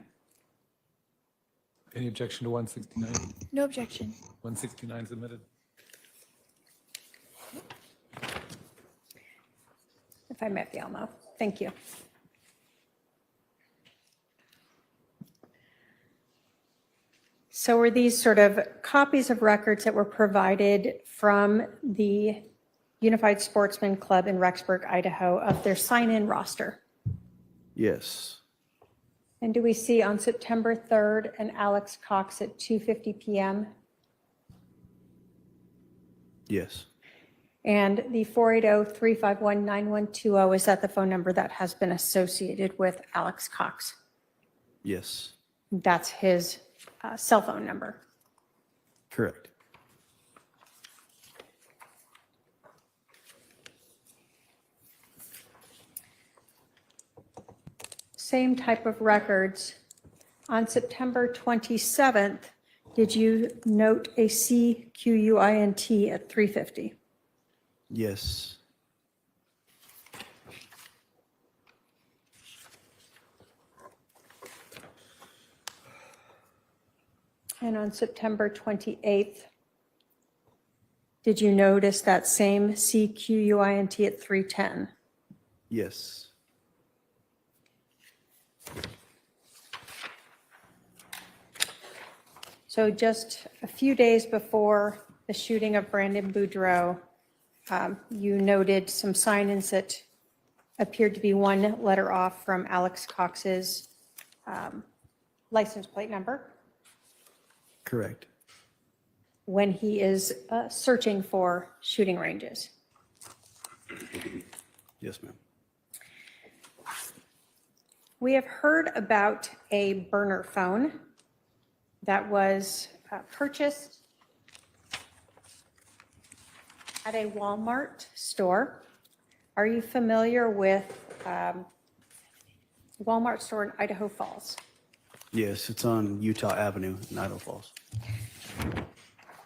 Any objection to 169? No objection. 169 submitted. If I met Elmo. Thank you. So were these sort of copies of records that were provided from the Unified Sportsman Club in Rexburg, Idaho, of their sign-in roster? Yes. And do we see on September 3rd an Alex Cox at 2:50 p.m.? Yes. And the 480-351-9120, is that the phone number that has been associated with Alex Cox? Yes. That's his cell phone number. Correct. Same type of records. On September 27th, did you note a CQUINT at 3:50? Yes. And on September 28th, did you notice that same CQUINT at 3:10? Yes. So just a few days before the shooting of Brandon Boudreaux, You noted some sign-ins that appeared to be one letter off from Alex Cox's license plate number Correct. when he is searching for shooting ranges. Yes, ma'am. We have heard about a burner phone that was purchased at a Walmart store. Are you familiar with Walmart store in Idaho Falls? Yes, it's on Utah Avenue in Idaho Falls.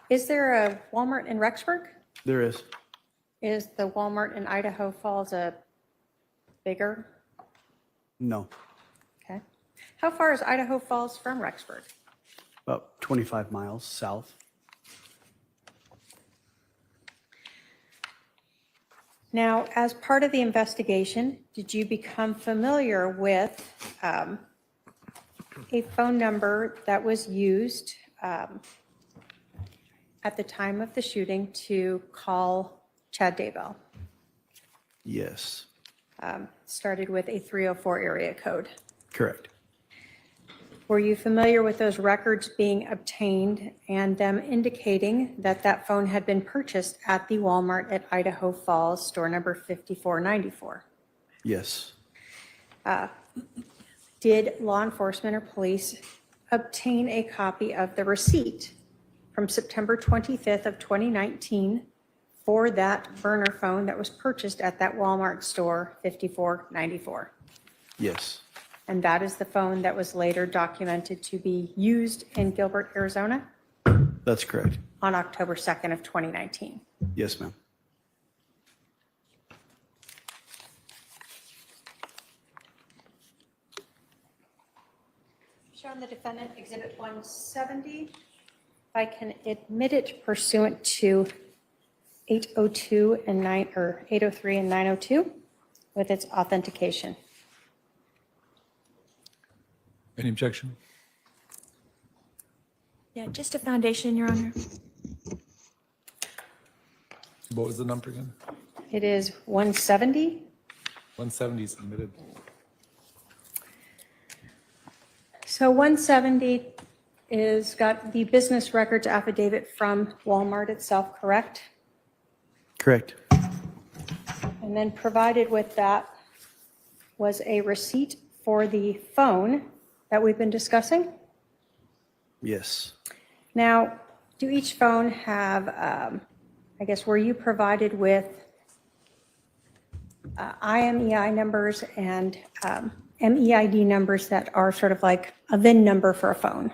Is there a Walmart in Rexburg? There is. Is the Walmart in Idaho Falls a bigger? No, Okay. How far is Idaho Falls from Rexburg? about 25 miles south. Now, as part of the investigation, did you become familiar with a phone number that was used at the time of the shooting to call Chad Daybell? Yes, Started with a 304 area code. correct. Were you familiar with those records being obtained and them indicating that that phone had been purchased at the Walmart at Idaho Falls, store number 5494? Yes, Did law enforcement or police obtain a copy of the receipt from September 25th of 2019 for that burner phone that was purchased at that Walmart store 5494? yes, And that is the phone that was later documented to be used in Gilbert, Arizona that's correct. on October 2nd of 2019. Yes, ma'am. Shown the defendant Exhibit 170. If I can admit it pursuant to 802 and 803 and 902 with its authentication. Any objection? Yeah, just a foundation, Your Honor. What was the number again? It is 170. 170 submitted. So 170 is got the business records affidavit from Walmart itself, correct? Correct. And then provided with that was a receipt for the phone that we've been discussing. Yes, Now, do each phone have, I guess, were you provided with IMEI numbers and MEID numbers that are sort of like a VIN number for a phone?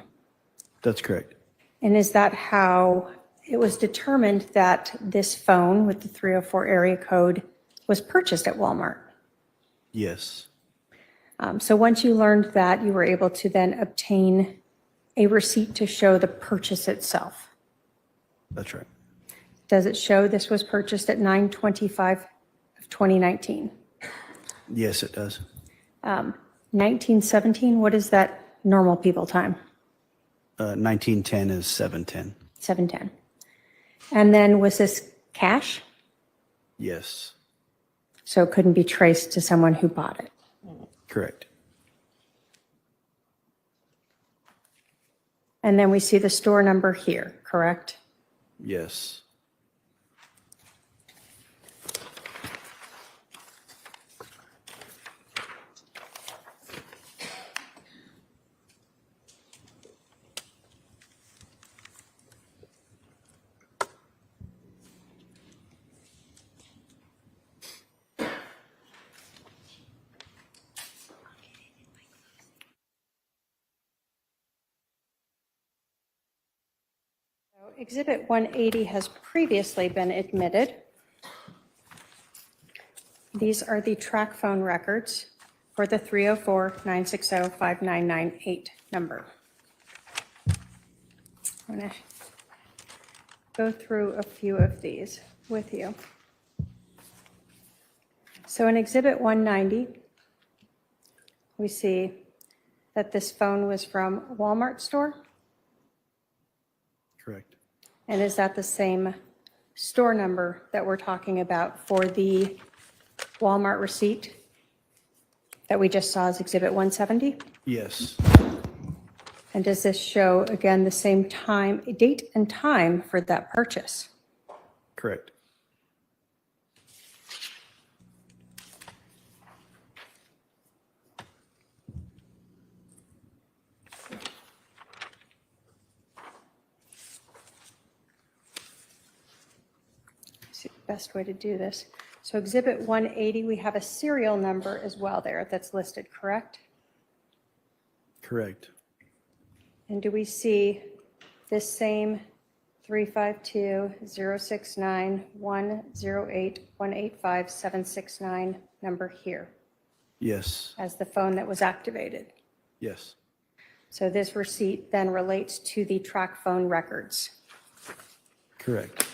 that's correct. And is that how it was determined that this phone with the 304 area code was purchased at Walmart? Yes, So once you learned that, you were able to then obtain a receipt to show the purchase itself. that's right. Does it show this was purchased at 9/25 of 2019? Yes, it does. 1917, what is that normal people time? 1910 is 710. 7:10. And then was this cash? Yes, So it couldn't be traced to someone who bought it. correct. And then we see the store number here, correct? Yes, So Exhibit 180 has previously been admitted. These are the track phone records for the 304-960-5998 number. I'm going to go through a few of these with you. So in Exhibit 190, we see that this phone was from Walmart store. correct. And is that the same store number that we're talking about for the Walmart receipt that we just saw as Exhibit 170? Yes, And does this show, again, the same time, date and time for that purchase? correct. See the best way to do this. So Exhibit 180, we have a serial number as well there that's listed, correct? Correct. And do we see this same 352-069-108-185-769 number here Yes, as the phone that was activated? yes, So this receipt then relates to the track phone records. correct.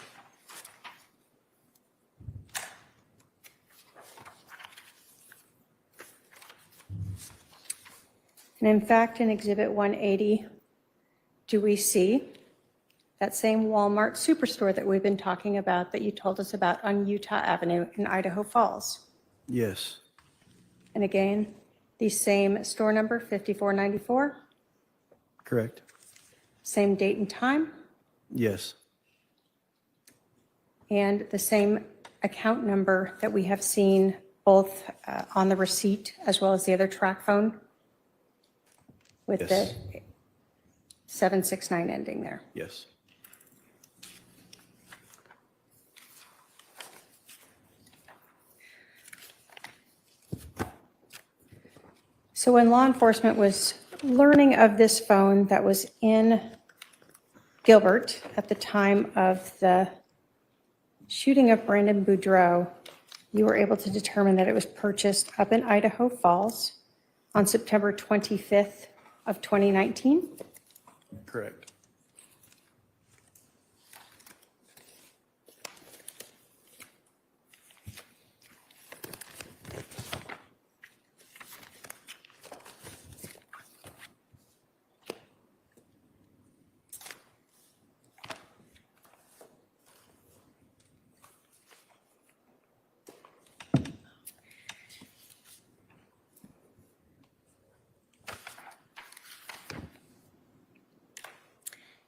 And in fact, in Exhibit 180, do we see that same Walmart superstore that we've been talking about that you told us about on Utah Avenue in Idaho Falls? Yes, And again, the same store number, 5494, correct. same date and time, Yes, and the same account number that we have seen both on the receipt as well as the other track phone with Yes. the 769 ending there. yes. So when law enforcement was learning of this phone that was in Gilbert at the time of the shooting of Brandon Boudreaux, you were able to determine that it was purchased up in Idaho Falls on September 25th of 2019. Correct.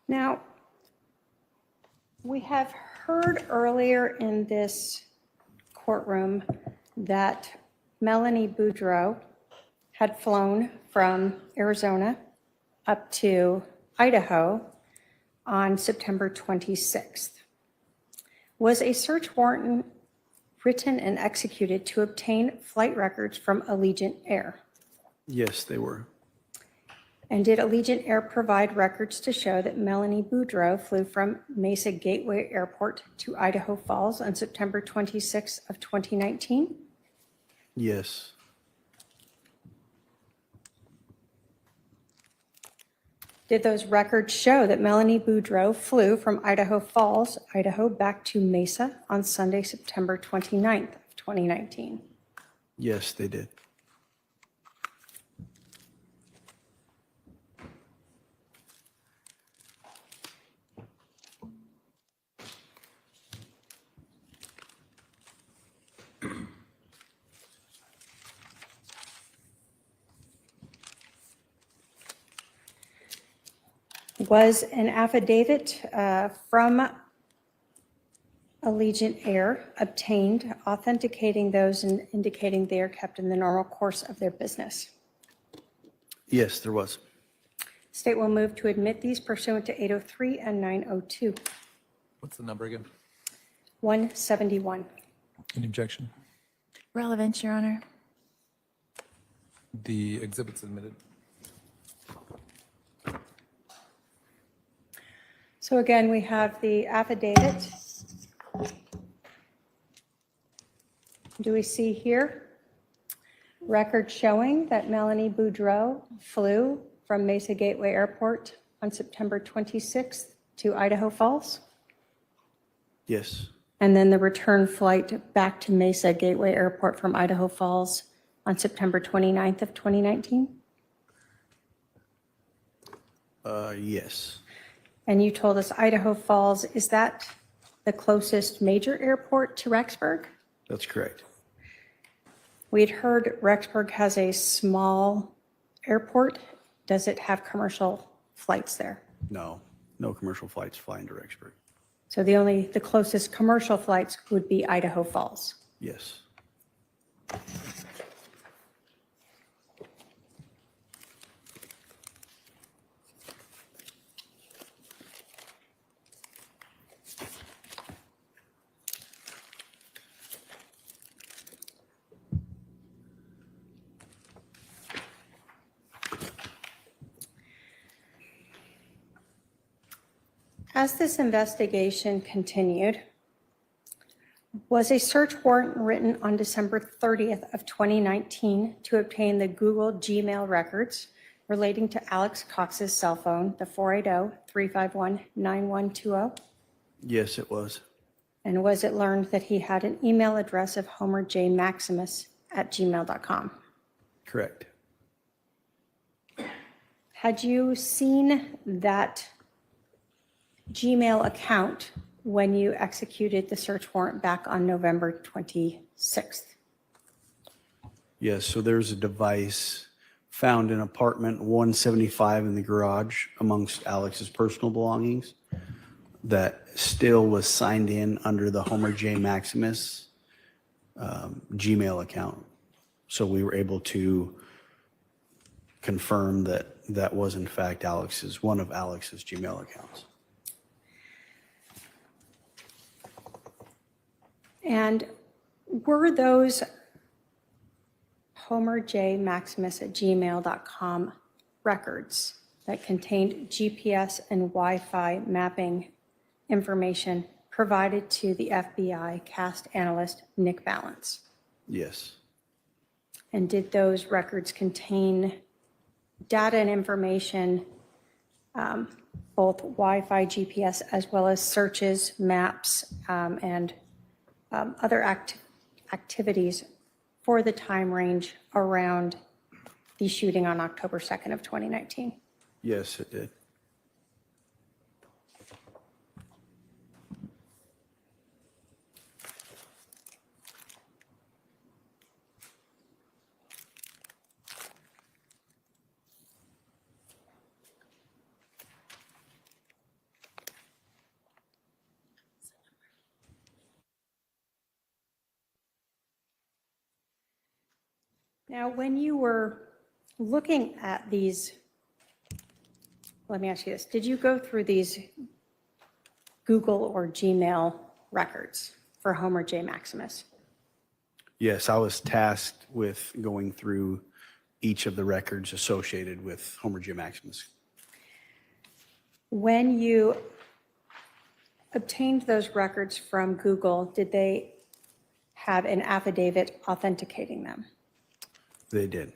Now, we have heard earlier in this courtroom that Melanie Boudreaux had flown from Arizona up to Idaho on September 26th. Was a search warrant written and executed to obtain flight records from Allegiant Air? Yes, they were. And did Allegiant Air provide records to show that Melanie Boudreaux flew from Mesa Gateway Airport to Idaho Falls on September 26th of 2019? Yes, Did those records show that Melanie Boudreaux flew from Idaho Falls, Idaho, back to Mesa on Sunday, September 29th of 2019? yes, they did. Was an affidavit from Allegiant Air obtained authenticating those and indicating they are kept in the normal course of their business? Yes, there was. State will move to admit these pursuant to 803 and 902. What's the number again? 171. Any objection? Relevance, Your Honor. The exhibit's admitted. So again, we have the affidavit. Do we see here record showing that Melanie Boudreaux flew from Mesa Gateway Airport on September 26th to Idaho Falls? Yes, And then the return flight back to Mesa Gateway Airport from Idaho Falls on September 29th of 2019? yes, And you told us Idaho Falls, is that the closest major airport to Rexburg? That's correct. We'd heard Rexburg has a small airport. Does it have commercial flights there? No, no commercial flights flying to Rexburg. So the closest commercial flights would be Idaho Falls. Yes. As this investigation continued, was a search warrant written on December 30th of 2019 to obtain the Google Gmail records relating to Alex Cox's cell phone, the 480-351-9120? Yes, it was. And was it learned that he had an email address of Homer J. Maximus at gmail.com? Correct. Had you seen that Gmail account when you executed the search warrant back on November 26th? Yes, so there's a device found in apartment 175 in the garage amongst Alex's personal belongings that still was signed in under the Homer J. Maximus Gmail account. So we were able to confirm that that was in fact one of Alex's Gmail accounts. And were those Homer J. Maximus at gmail.com records that contained GPS and Wi-Fi mapping information provided to the FBI CAST analyst Nick Balance? Yes. And did those records contain data and information, both Wi-Fi, GPS, as well as searches, maps, and other activities for the time range around the shooting on October 2nd of 2019? Yes, it did. Now, when you were looking at these, let me ask you this, did you go through these Google or Gmail records for Homer J. Maximus? Yes, I was tasked with going through each of the records associated with Homer J. Maximus. When you obtained those records from Google, did they have an affidavit authenticating them? They did.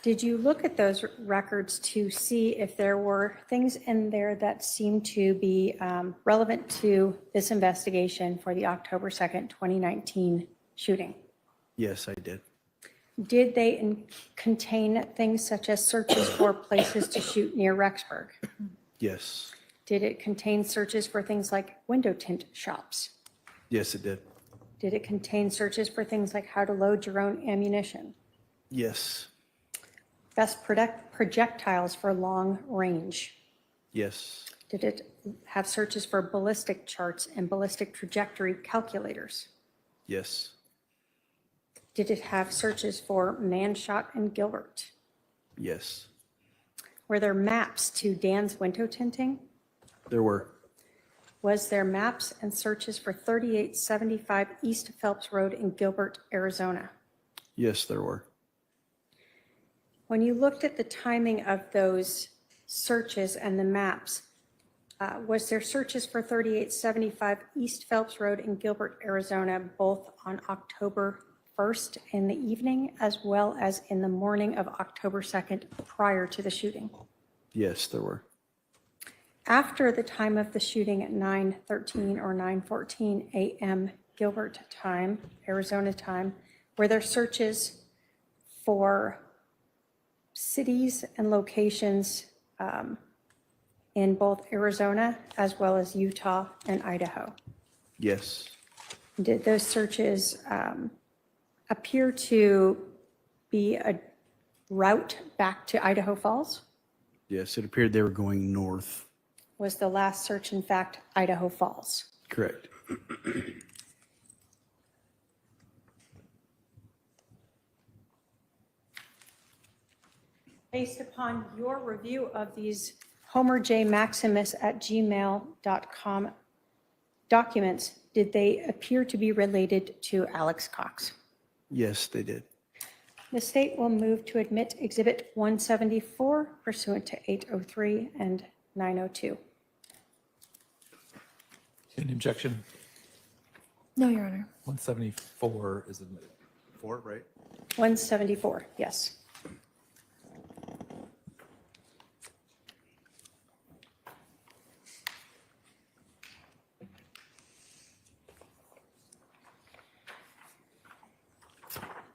Did you look at those records to see if there were things in there that seemed to be relevant to this investigation for the October 2nd, 2019 shooting? Yes, I did. Did they contain things such as searches for places to shoot near Rexburg? Yes. Did it contain searches for things like window tint shops? Yes, it did. Did it contain searches for things like how to load your own ammunition? Yes. Best projectiles for long range? Yes. Did it have searches for ballistic charts and ballistic trajectory calculators? Yes. Did it have searches for Manshot and Gilbert? Yes. Were there maps to Dan's window tinting? There were. Was there maps and searches for 3875 East Phelps Road in Gilbert, Arizona? Yes, there were. When you looked at the timing of those searches and the maps, was there searches for 3875 East Phelps Road in Gilbert, Arizona, both on October 1st in the evening as well as in the morning of October 2nd prior to the shooting? Yes, there were. After the time of the shooting at 9:13 or 9:14 a.m. Gilbert time, Arizona time, were there searches for cities and locations in both Arizona as well as Utah and Idaho? Yes. Did those searches appear to be a route back to Idaho Falls? Yes, it appeared they were going north. Was the last search, in fact, Idaho Falls? Correct. Based upon your review of these homerjmaximus@gmail.com documents, did they appear to be related to Alex Cox? Yes, they did. The state will move to admit Exhibit 174 pursuant to 803 and 902. Any objection? No, Your Honor. 174 is admitted. 4, right? 174, yes.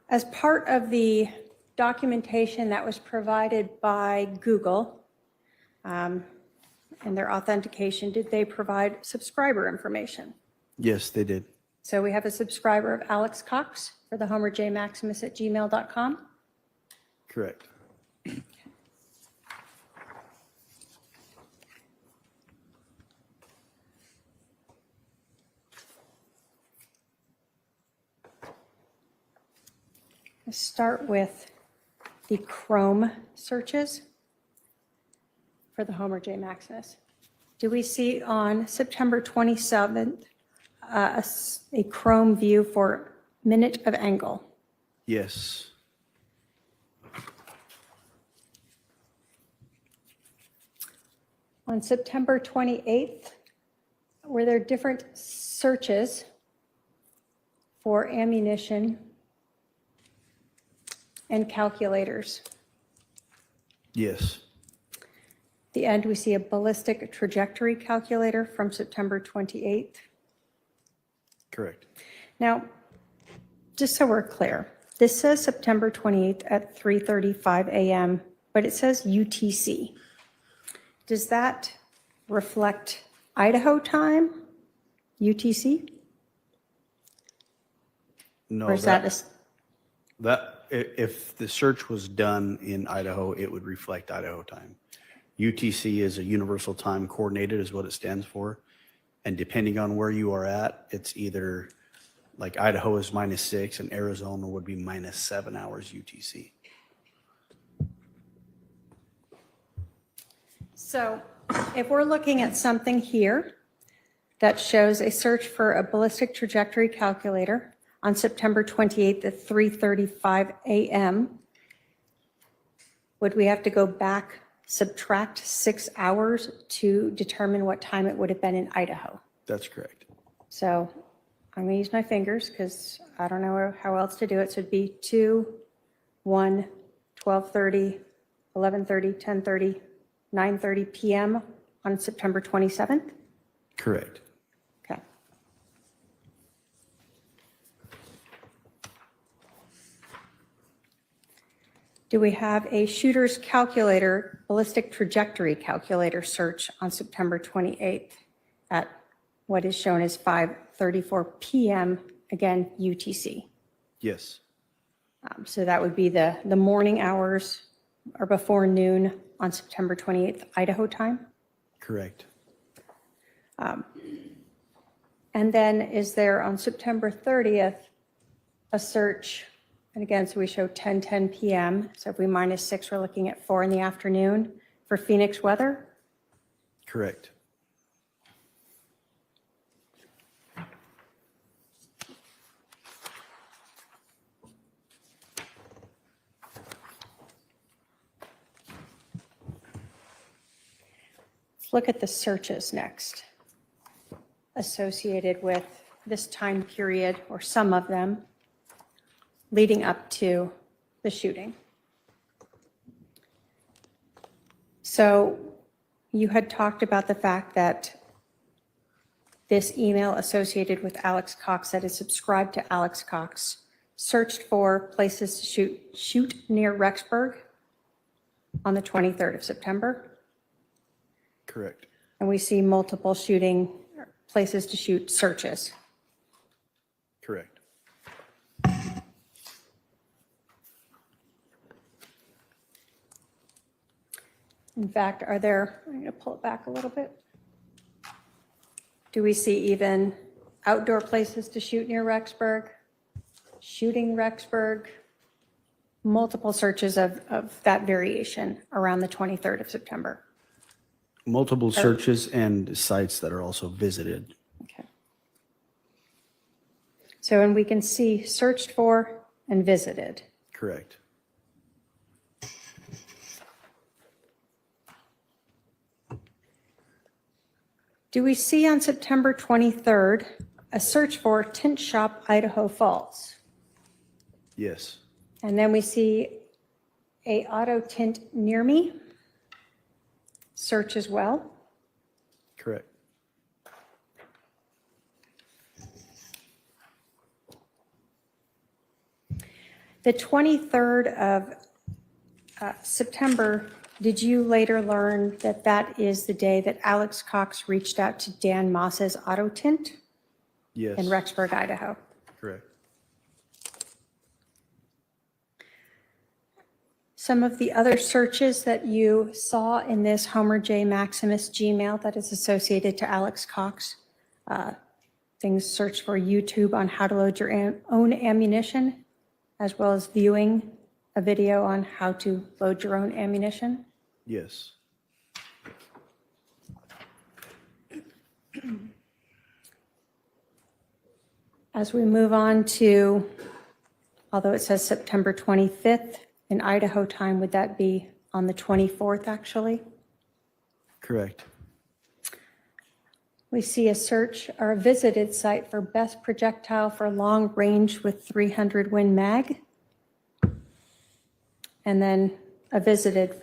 As part of the documentation that was provided by Google and their authentication, did they provide subscriber information? Yes, they did. So we have a subscriber of Alex Cox for the homerjmaximus@gmail.com. Correct. Let's start with the Chrome searches for the Homer J. Maximus. Do we see on September 27th a Chrome view for minute of angle? Yes. On September 28th, were there different searches for ammunition and calculators? Yes. At the end, we see a ballistic trajectory calculator from September 28th. Correct. Now, just so we're clear, this says September 28th at 3:35 a.m., but it says UTC. Does that reflect Idaho time, UTC? No, Or is that if the search was done in Idaho, it would reflect Idaho time. UTC is a Universal Time Coordinated is what it stands for. And depending on where you are at, it's either like Idaho is -6 and Arizona would be -7 hours UTC. So if we're looking at something here that shows a search for a ballistic trajectory calculator on September 28th at 3:35 a.m., would we have to go back, subtract 6 hours to determine what time it would have been in Idaho? That's correct. So I'm going to use my fingers because I don't know how else to do it. So it'd be 2, 1, 12:30, 11:30, 10:30, 9:30 p.m. on September 27th? Correct. Okay. Do we have a shooter's calculator, ballistic trajectory calculator search on September 28th at what is shown as 5:34 p.m., again, UTC? Yes. So that would be the morning hours or before noon on September 28th, Idaho time? Correct. And then is there on September 30th a search, and again, so we show 10:10 p.m., so if we -6, we're looking at 4 in the afternoon for Phoenix weather? Correct. Let's look at the searches next associated with this time period, or some of them, leading up to the shooting. So you had talked about the fact that this email associated with Alex Cox that is subscribed to Alex Cox searched for places to shoot near Rexburg on the 23rd of September. Correct. And we see multiple shooting places to shoot searches. Correct. In fact, I'm going to pull it back a little bit. Do we see even outdoor places to shoot near Rexburg? Shooting Rexburg? Multiple searches of that variation around the 23rd of September. Multiple searches and sites that are also visited. Okay. So, and we can see searched for and visited. Correct. Do we see on September 23rd a search for Tint Shop, Idaho Falls? Yes. And then we see a auto tint near me search as well. Correct. The 23rd of September, did you later learn that that is the day that Alex Cox reached out to Dan Moss's auto tint Yes. in Rexburg, Idaho? Correct. Some of the other searches that you saw in this Homer J. Maximus Gmail that is associated to Alex Cox, things searched for YouTube on how to load your own ammunition, as well as viewing a video on how to load your own ammunition. Yes. As we move on to, although it says September 25th, in Idaho time, would that be on the 24th, actually? Correct. We see a search or a visited site for best projectile for long range with 300 Win Mag. And then a visited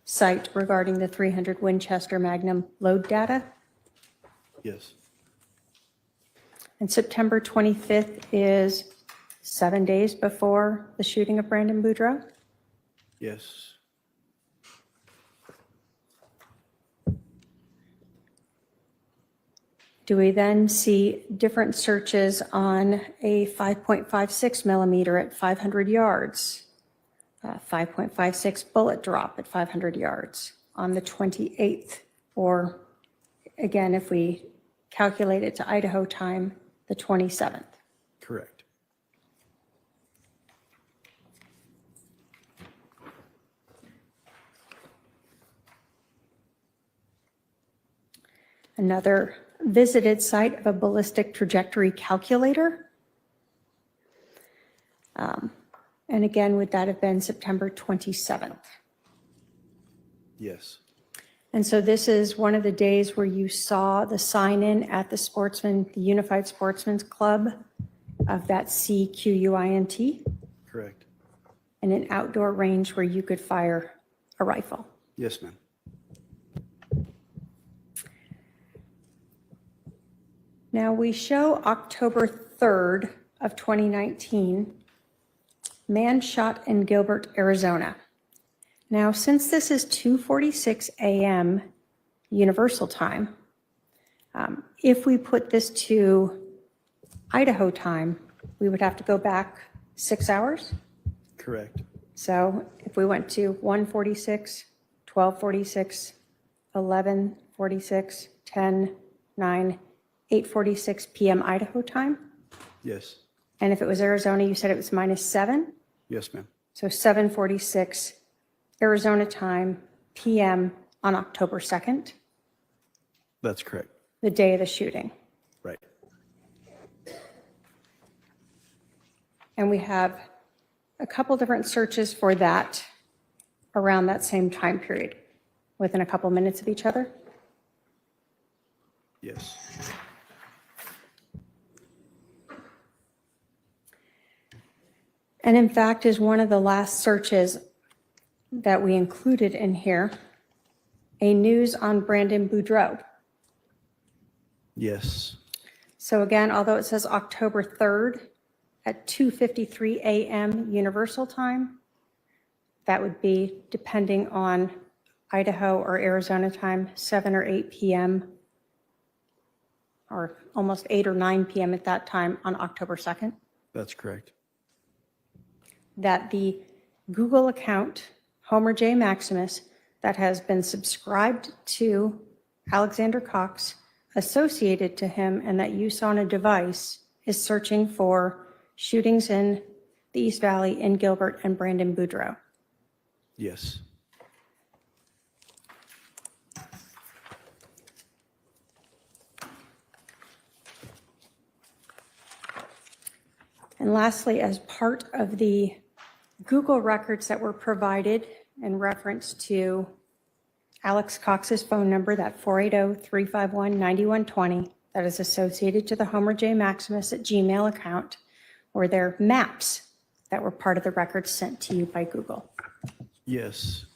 site regarding the 300 Winchester Magnum load data. Yes. And September 25th is 7 days before the shooting of Brandon Boudreaux. Yes. Do we then see different searches on a 5.56 millimeter at 500 yards, 5.56 bullet drop at 500 yards on the 28th, or again, if we calculate it to Idaho time, the 27th? Correct. Another visited site of a ballistic trajectory calculator. And again, would that have been September 27th? Yes. And so this is one of the days where you saw the sign-in at the Unified Sportsman's Club of that CQUINT, Correct. and an outdoor range where you could fire a rifle. Yes, ma'am. Now we show October 3rd of 2019, man shot in Gilbert, Arizona. Now, since this is 2:46 a.m. Universal Time, if we put this to Idaho time, we would have to go back 6 hours. Correct. So if we went to 1:46, 12:46, 11:46, 10, 9, 8:46 p.m. Idaho time. Yes. And if it was Arizona, you said it was -7. Yes, ma'am. So 7:46 Arizona time, PM on October 2nd, That's correct. the day of the shooting. Right. And we have a couple different searches for that around that same time period, within a couple minutes of each other. Yes. And in fact, is one of the last searches that we included in here, a news on Brandon Boudreaux. Yes. So again, although it says October 3rd at 2:53 a.m. Universal Time, that would be, depending on Idaho or Arizona time, 7 or 8 p.m. or almost 8 or 9 p.m. at that time on October 2nd, That's correct. that the Google account, Homer J. Maximus, that has been subscribed to Alexander Cox, associated to him, and that use on a device is searching for shootings in the East Valley in Gilbert and Brandon Boudreaux. Yes. And lastly, as part of the Google records that were provided in reference to Alex Cox's phone number, that 480-351-9120, that is associated to the Homer J. Maximus at Gmail account, were there maps that were part of the records sent to you by Google? Yes.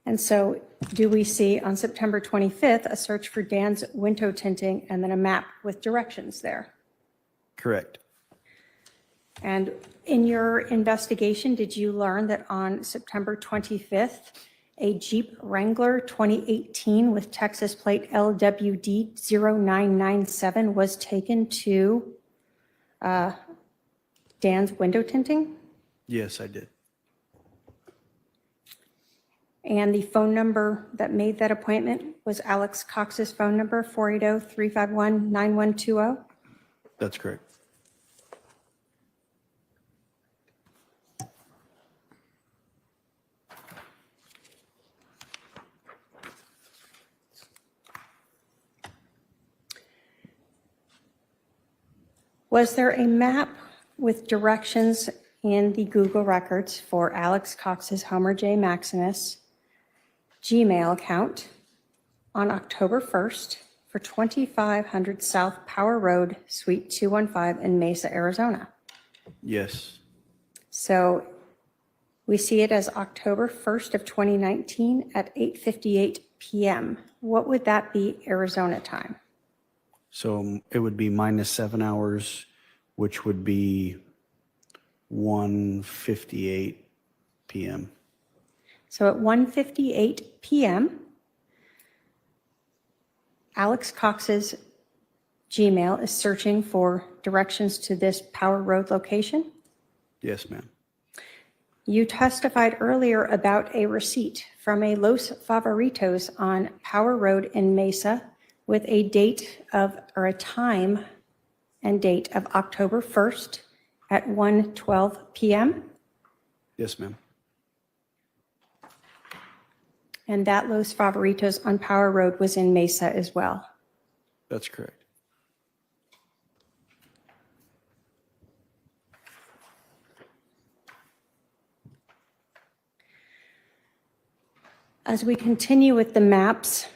And so do we see on September 25th a search for Dan's window tinting and then a map with directions there? Correct. And in your investigation, did you learn that on September 25th, a Jeep Wrangler 2018 with Texas plate LWD 0997 was taken to Dan's window tinting? Yes, I did. And the phone number that made that appointment was Alex Cox's phone number, 480-351-9120? That's correct. Was there a map with directions in the Google records for Alex Cox's Homer J. Maximus Gmail account on October 1st for 2500 South Power Road, Suite 215 in Mesa, Arizona? Yes. So we see it as October 1st of 2019 at 8:58 p.m. What would that be Arizona time? So it would be minus 7 hours, which would be 1:58 p.m. So at 1:58 p.m., Alex Cox's Gmail is searching for directions to this Power Road location. Yes, ma'am. You testified earlier about a receipt from a Los Favoritos on Power Road in Mesa with a date of, or a time and date of October 1st at 1:12 p.m. Yes, ma'am. And that Los Favoritos on Power Road was in Mesa as well. That's correct. As we continue with the maps,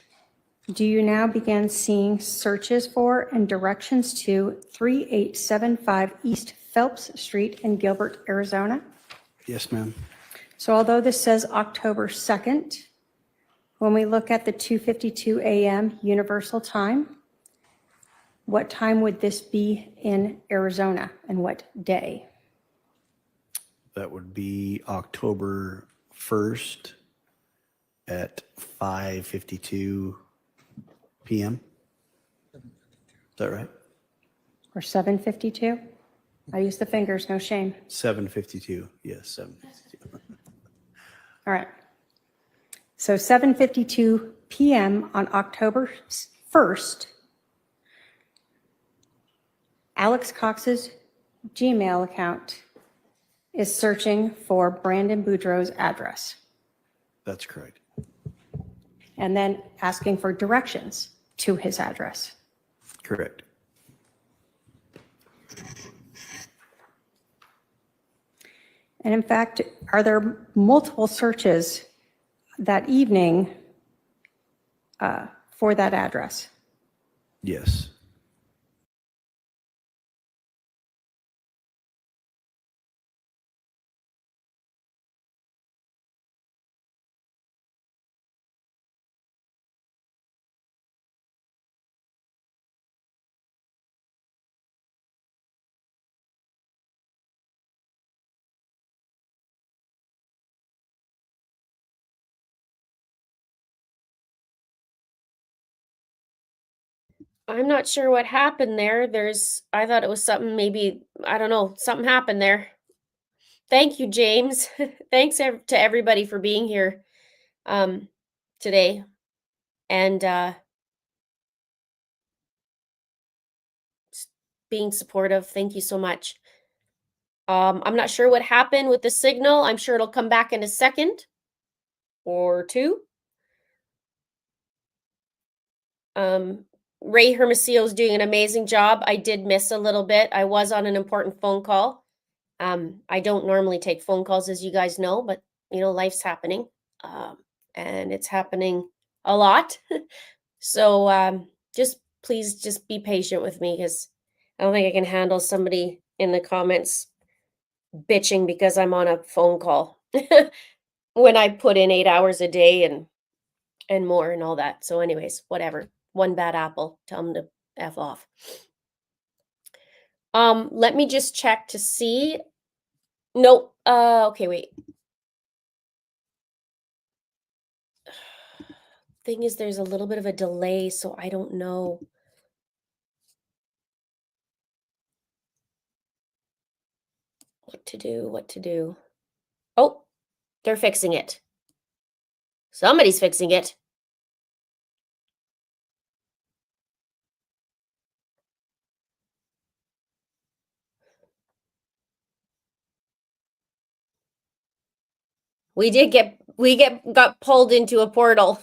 do you now begin seeing searches for and directions to 3875 East Phelps Street in Gilbert, Arizona? Yes, ma'am. So although this says October 2nd, when we look at the 2:52 a.m. Universal Time, what time would this be in Arizona and what day? That would be October 1st at 5:52 p.m. Is that right? Or 7:52? I use the fingers, no shame. 7:52. Yes, 7:52. All right. So 7:52 p.m. on October 1st, Alex Cox's Gmail account is searching for Brandon Boudreaux's address That's correct. and then asking for directions to his address. Correct. And in fact, are there multiple searches that evening for that address? Yes. I'm not sure what happened there. I thought it was something, maybe, I don't know, something happened there. Thank you, James. Thanks to everybody for being here today. And being supportive. Thank you so much. I'm not sure what happened with the signal. I'm sure it'll come back in a second or two. Ray Hermosillo is doing an amazing job. I did miss a little bit. I was on an important phone call. I don't normally take phone calls, as you guys know, but life's happening, and it's happening a lot. So please just be patient with me, because I don't think I can handle somebody in the comments bitching because I'm on a phone call when I put in 8 hours a day and more and all that. So anyways, whatever. One bad apple, tell them to F off. Let me just check to see. Nope. Okay, wait. Thing is, there's a little bit of a delay, so I don't know. What to do. Oh, they're fixing it. Somebody's fixing it. We got pulled into a portal.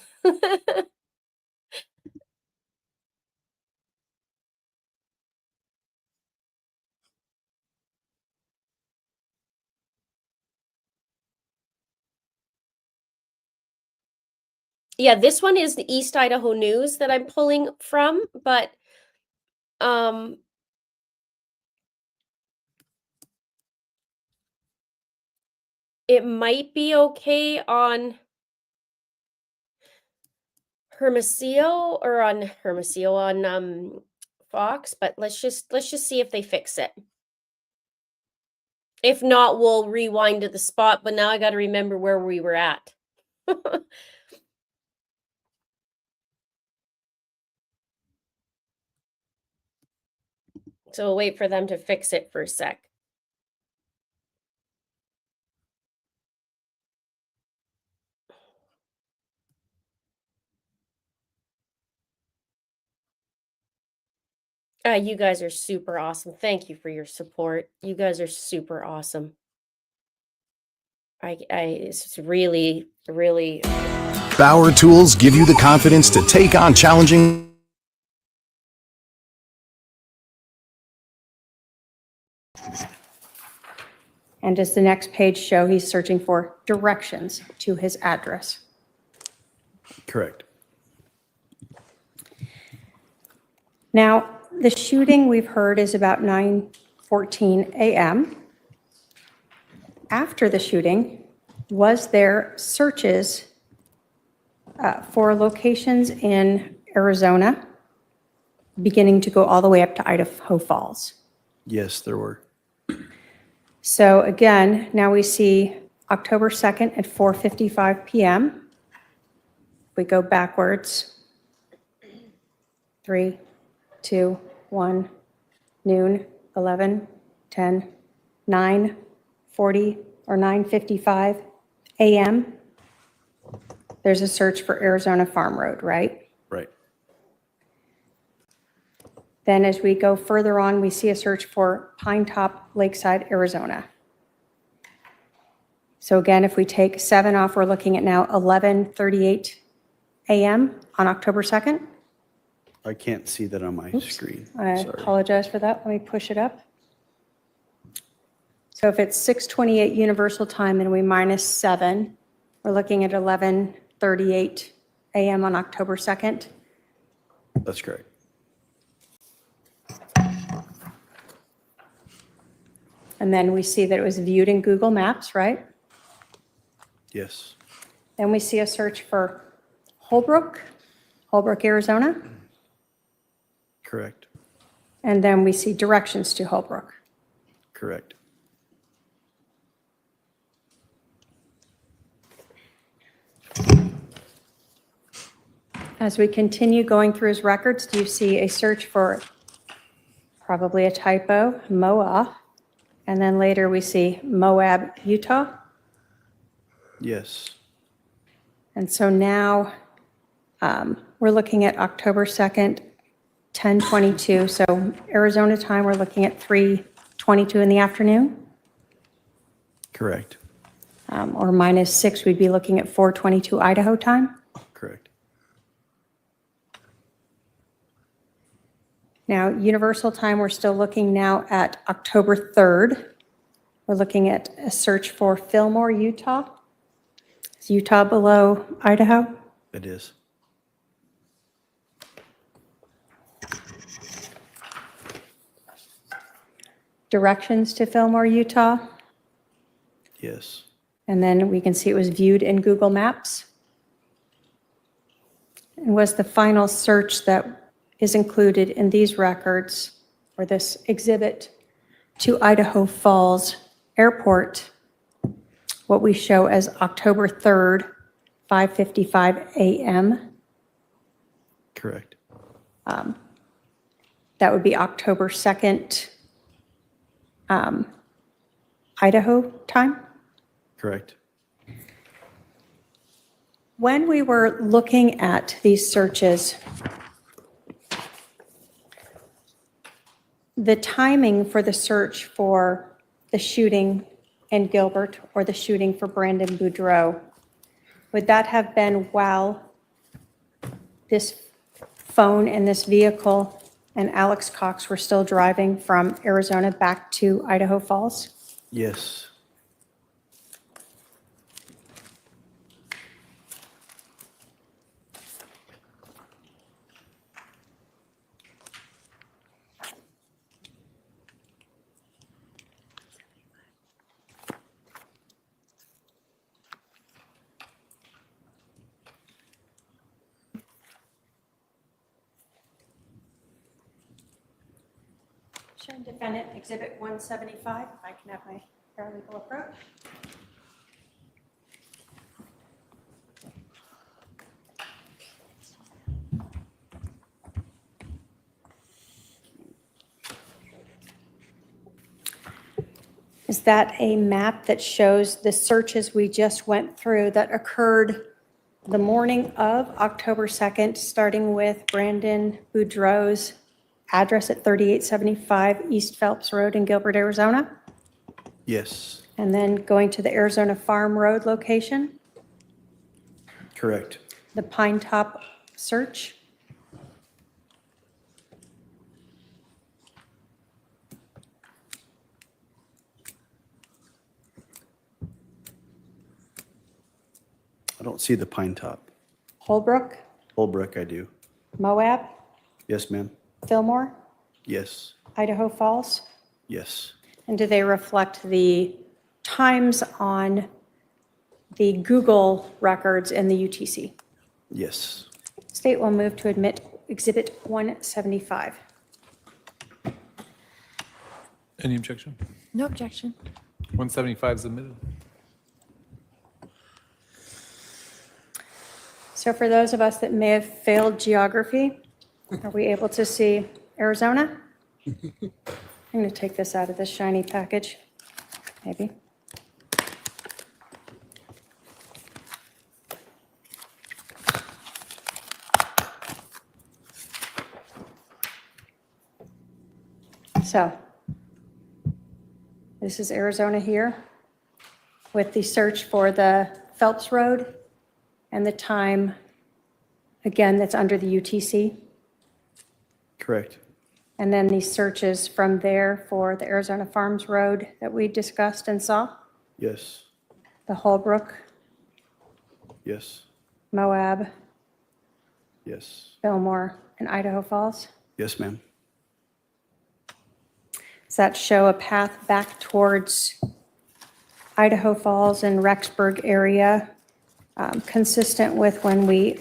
Yeah, this one is the East Idaho News that I'm pulling from, but it might be okay on Hermosillo on Fox, but let's just see if they fix it. If not, we'll rewind to the spot, but now I got to remember where we were at. So we'll wait for them to fix it for a sec. You guys are super awesome. Thank you for your support. You guys are super awesome. It's really, really. Bauer tools give you the confidence to take on challenging. And does the next page show he's searching for directions to his address? Correct. Now, the shooting we've heard is about 9:14 a.m. After the shooting, was there searches for locations in Arizona, beginning to go all the way up to Idaho Falls? Yes, there were. So again, now we see October 2nd at 4:55 p.m. We go backwards. 3, 2, 1, noon, 11, 10, 9:40 or 9:55 a.m. There's a search for Arizona Farm Road, right? Right. Then as we go further on, we see a search for Pine Top, Lakeside, Arizona. So again, if we take 7 off, we're looking at now 11:38 a.m. on October 2nd. I can't see that on my screen. I Sorry. apologize for that. Let me push it up. So if it's 6:28 Universal Time and we minus 7, we're looking at 11:38 a.m. on October 2nd. That's correct. And then we see that it was viewed in Google Maps, right? Yes. Then we see a search for Holbrook, Arizona. Correct. And then we see directions to Holbrook. Correct. As we continue going through his records, do you see a search for probably a typo, Moa, and then later we see Moab, Utah? Yes. And so now we're looking at October 2nd, 10:22. So Arizona time, we're looking at 3:22 in the afternoon. Correct. Or -6, we'd be looking at 4:22 Idaho time. Correct. Now, Universal time, we're still looking now at October 3rd. We're looking at a search for Fillmore, Utah. Is Utah below Idaho? It is. Directions to Fillmore, Utah. Yes. And then we can see it was viewed in Google Maps. And was the final search that is included in these records or this exhibit to Idaho Falls Airport, what we show as October 3rd, 5:55 a.m.? Correct. That would be October 2nd, Idaho time? Correct. When we were looking at these searches, the timing for the search for the shooting in Gilbert or the shooting for Brandon Boudreaux, would that have been while this phone and this vehicle and Alex Cox were still driving from Arizona back to Idaho Falls? Yes. Show defendant exhibit 175, if I can have my paralegal approach. Is that a map that shows the searches we just went through that occurred the morning of October 2nd, starting with Brandon Boudreaux's address at 3875 East Phelps Road in Gilbert, Arizona, Yes. and then going to the Arizona Farm Road location, Correct. the Pine Top search? I don't see the Pine Top. Holbrook, Holbrook, I do. Moab, Yes, ma'am. Fillmore, Yes. Idaho Falls? Yes. And do they reflect the times on the Google records in the UTC? Yes. State will move to admit Exhibit 175. Any objection? No objection. 175 is admitted. So for those of us that may have failed geography, are we able to see Arizona? I'm going to take this out of this shiny package, maybe. So this is Arizona here with the search for the Phelps Road and the time, again, that's under the UTC. Correct. And then these searches from there for the Arizona Farms Road that we discussed and saw, Yes. the Holbrook, Yes. Moab, Yes. Fillmore, and Idaho Falls. Yes, ma'am. Does that show a path back towards Idaho Falls and Rexburg area, consistent with when we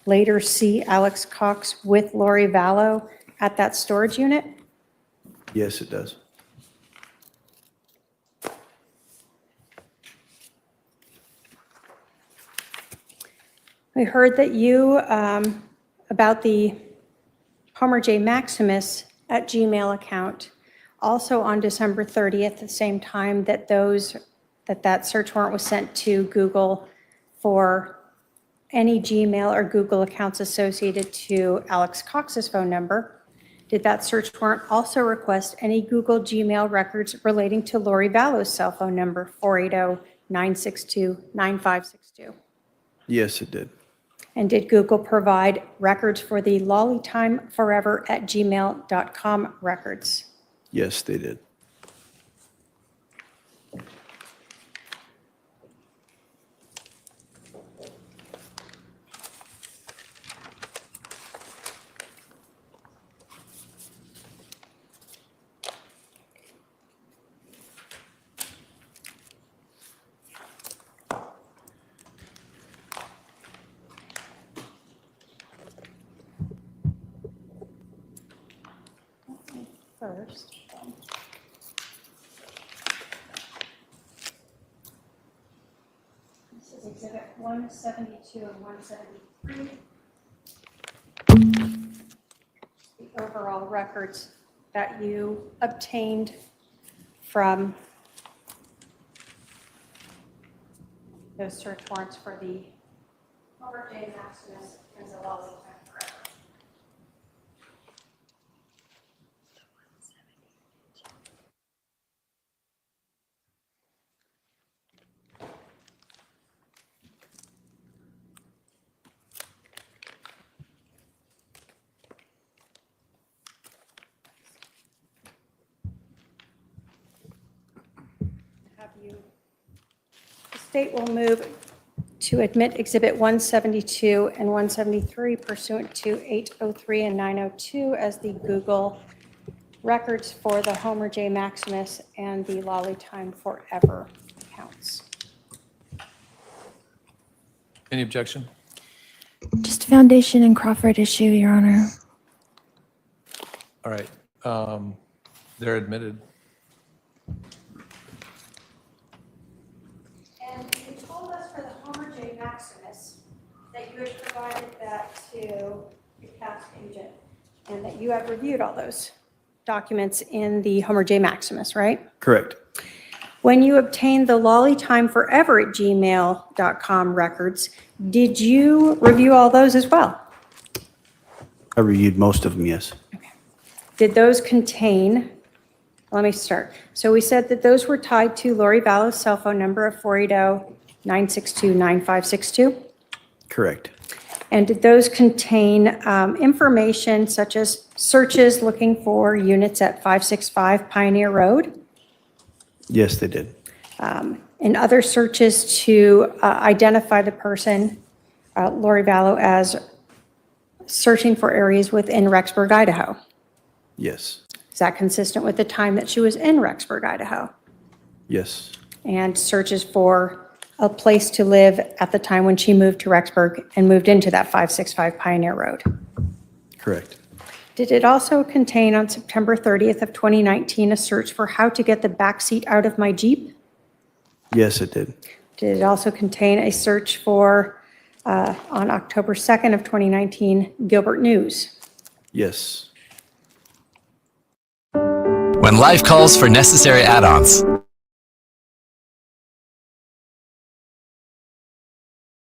later see Alex Cox with Lori Vallow at that storage unit? Yes, it does. We heard that you, about the Homer J. Maximus at Gmail account, also on December 30th, the same time that that search warrant was sent to Google for any Gmail or Google accounts associated to Alex Cox's phone number. Did that search warrant also request any Google Gmail records relating to Lori Vallow's cell phone number, 480-962-9562? Yes, it did. And did Google provide records for the lollytimeforever@gmail.com records? Yes, they did. First. This is Exhibit 172 and 173. The overall records that you obtained from those search warrants for the Homer J. Maximus and the Lolly Time Forever. The state will move to admit Exhibit 172 and 173 pursuant to 803 and 902 as the Google records for the Homer J. Maximus and the Lolly Time Forever accounts. Any objection? Just Foundation and Crawford issue, Your Honor. All right. They're admitted. And you told us for the Homer J. Maximus that you had provided that to the cast agent and that you have reviewed all those documents in the Homer J. Maximus, right? Correct. When you obtained the lollytimeforever@gmail.com records, did you review all those as well? I reviewed most of them, yes. Did those contain, let me start. So we said that those were tied to Lori Vallow's cell phone number of 480-962-9562? Correct. And did those contain information such as searches looking for units at 565 Pioneer Road? Yes, they did. And other searches to identify the person, Lori Vallow, as searching for areas within Rexburg, Idaho? Yes. Is that consistent with the time that she was in Rexburg, Idaho? Yes. And searches for a place to live at the time when she moved to Rexburg and moved into that 565 Pioneer Road? Correct. Did it also contain on September 30th of 2019 a search for how to get the back seat out of my Jeep? Yes, it did. Did it also contain a search for, on October 2nd of 2019, Gilbert News? Yes. When life calls for necessary add-ons.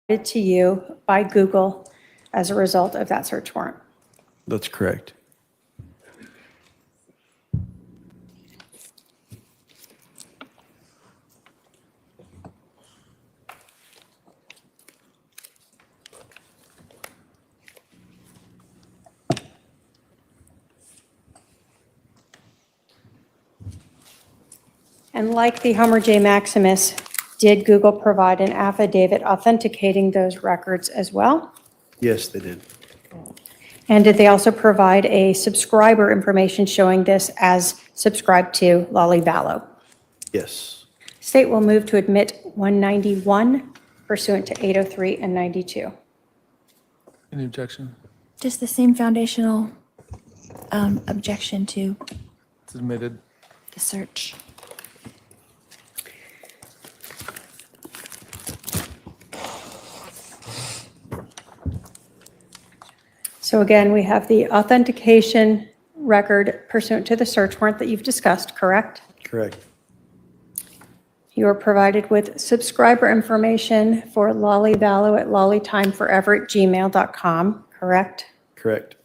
To you by Google as a result of that search warrant? That's correct. And like the Homer J. Maximus, did Google provide an affidavit authenticating those records as well? Yes, they did. And did they also provide a subscriber information showing this as subscribed to Lolly Vallow? Yes. State will move to admit 191 pursuant to 803 and 92. Any objection? Just the same foundational objection to It's admitted. the search. So again, we have the authentication record pursuant to the search warrant that you've discussed, correct? Correct. You are provided with subscriber information for Lolly Vallow at lollytimeforever@gmail.com, correct? Correct.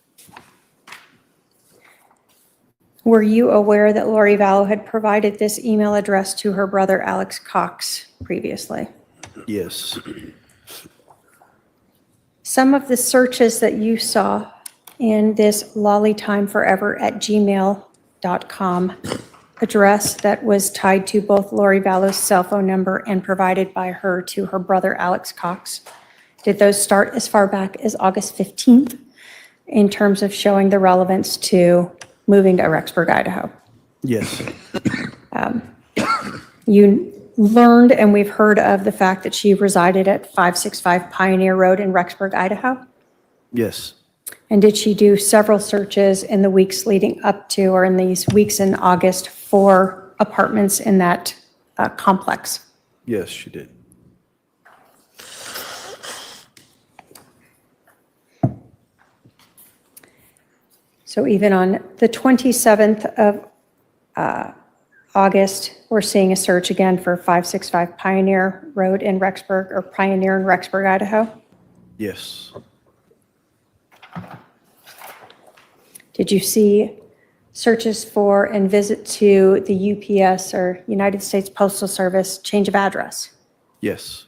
Were you aware that Lori Vallow had provided this email address to her brother Alex Cox previously? Yes. Some of the searches that you saw in this lollytimeforever@gmail.com address that was tied to both Lori Vallow's cell phone number and provided by her to her brother Alex Cox, did those start as far back as August 15th in terms of showing the relevance to moving to Rexburg, Idaho? Yes. You learned, and we've heard of the fact that she resided at 565 Pioneer Road in Rexburg, Idaho. Yes. And did she do several searches in the weeks leading up to, or in these weeks in August, for apartments in that complex? Yes, she did. So even on the 27th of August, we're seeing a search again for 565 Pioneer Road in Rexburg, or Pioneer in Rexburg, Idaho. Yes. Did you see searches for and visit to the UPS, or United States Postal Service, change of address? Yes.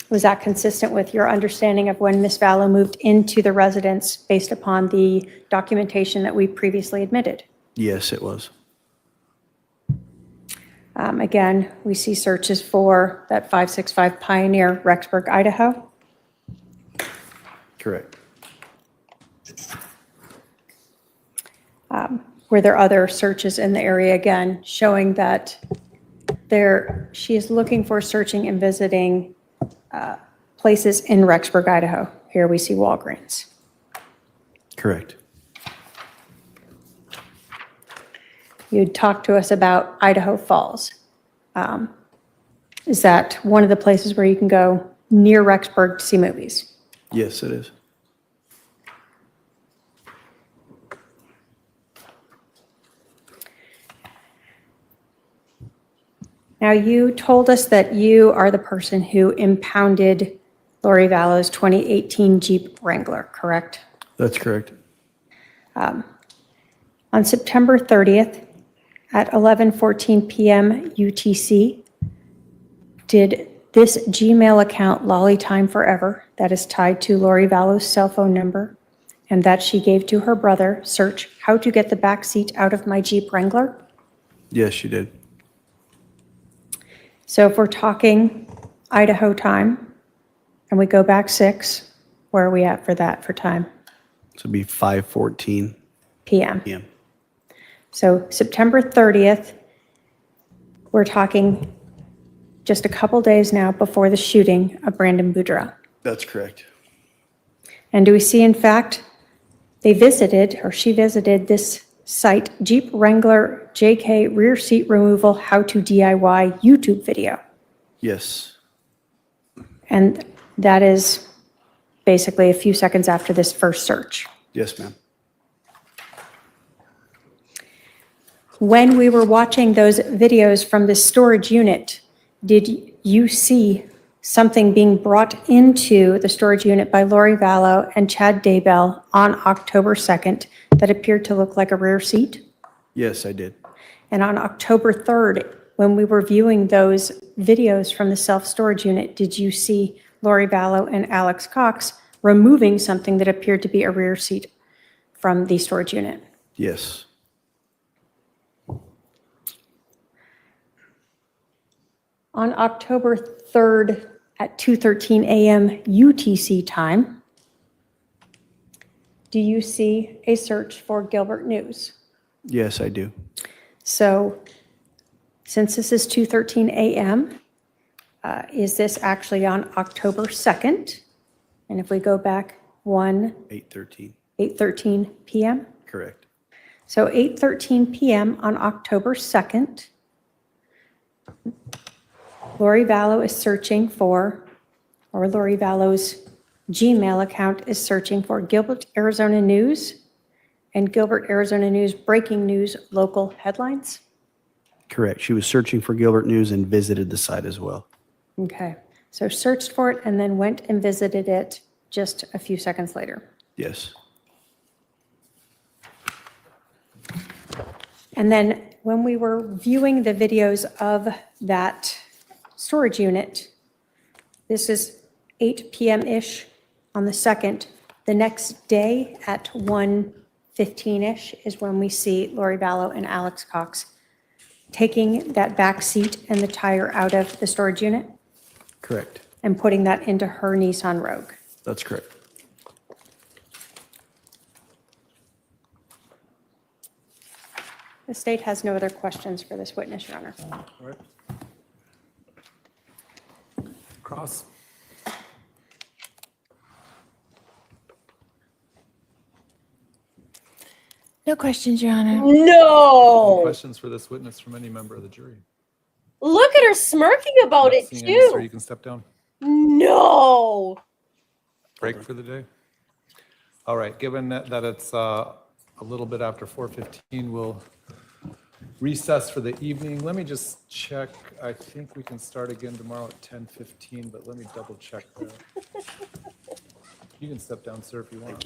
Was that consistent with your understanding of when Ms. Vallow moved into the residence based upon the documentation that we previously admitted? Yes, it was. Again, we see searches for that 565 Pioneer, Rexburg, Idaho. Correct. Were there other searches in the area, again, showing that she is looking for searching and visiting places in Rexburg, Idaho? Here we see Walgreens. Correct. You'd talked to us about Idaho Falls. Is that one of the places where you can go near Rexburg to see movies? Yes, it is. Now, you told us that you are the person who impounded Lori Vallow's 2018 Jeep Wrangler, correct? That's correct. On September 30th at 11:14 p.m. UTC, did this Gmail account, Lolly Time Forever, that is tied to Lori Vallow's cell phone number and that she gave to her brother, search how to get the back seat out of my Jeep Wrangler? Yes, she did. So if we're talking Idaho time and we go back 6, where are we at for that for time? So it'd be 5:14 PM. p.m. So September 30th, we're talking just a couple days now before the shooting of Brandon Boudreaux. That's correct. And do we see, in fact, they visited, or she visited this site, Jeep Wrangler JK rear seat removal how to DIY YouTube video. Yes. And that is basically a few seconds after this first search. Yes, ma'am. When we were watching those videos from the storage unit, did you see something being brought into the storage unit by Lori Vallow and Chad Daybell on October 2nd that appeared to look like a rear seat? Yes, I did. And on October 3rd, when we were viewing those videos from the self-storage unit, did you see Lori Vallow and Alex Cox removing something that appeared to be a rear seat from the storage unit? Yes. On October 3rd at 2:13 a.m. UTC time, do you see a search for Gilbert News? Yes, I do. So since this is 2:13 a.m., is this actually on October 2nd? And if we go back 8:13 p.m.? Correct. So 8:13 p.m. on October 2nd, Lori Vallow is searching for, or Lori Vallow's Gmail account is searching for Gilbert, Arizona News and Gilbert, Arizona News breaking news local headlines? Correct. She was searching for Gilbert News and visited the site as well. Okay, so searched for it and then went and visited it just a few seconds later. Yes. And then when we were viewing the videos of that storage unit, this is 8 p.m.-ish on the 2nd. The next day at 1:15-ish is when we see Lori Vallow and Alex Cox taking that back seat and the tire out of the storage unit Correct. and putting that into her Nissan Rogue. That's correct. The state has no other questions for this witness, Your Honor. All right. Cross. No questions, Your Honor. Any No. questions for this witness from any member of the jury? Look at her smirking about Not it seeing any, sir. You too. can step down. No. Break for the day. All right, given that it's a little bit after 4:15, we'll recess for the evening. Let me just check. I think we can start again tomorrow at 10:15, but let me double check that. You can step down, sir, if you want.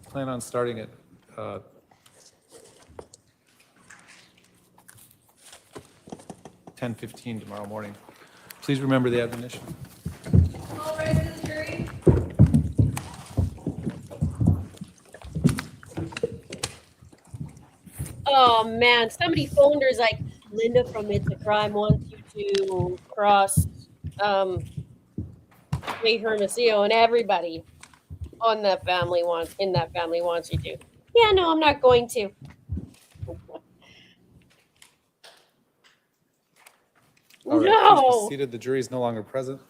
Plan on starting at 10:15 tomorrow morning. Please remember the admonition. All rise to the jury. Oh man, somebody phoned her's like, Linda from It's a Crime wants you to cross Ray Hermosillo, and everybody on that family wants you to. Yeah, no, I'm not going to. All right, please No. be seated. The jury is no longer present.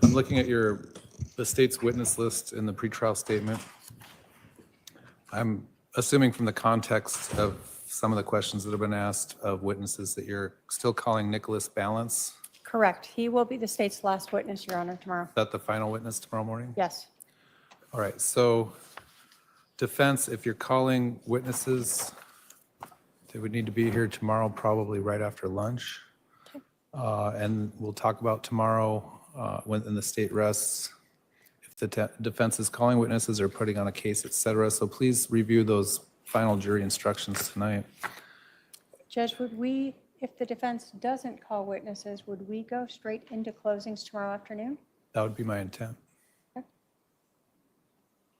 I'm looking at the state's witness list in the pretrial statement. I'm assuming from the context of some of the questions that have been asked of witnesses that you're still calling Nicholas Balance. Correct. He will be the state's last witness, Your Honor, tomorrow. Is that the final witness tomorrow morning? Yes. All right, so defense, if you're calling witnesses, they would need to be here tomorrow, probably right after lunch. And we'll talk about tomorrow when the state rests, if the defense is calling witnesses or putting on a case, et cetera. So please review those final jury instructions tonight. Judge, would we, if the defense doesn't call witnesses, would we go straight into closings tomorrow afternoon? That would be my intent. Okay.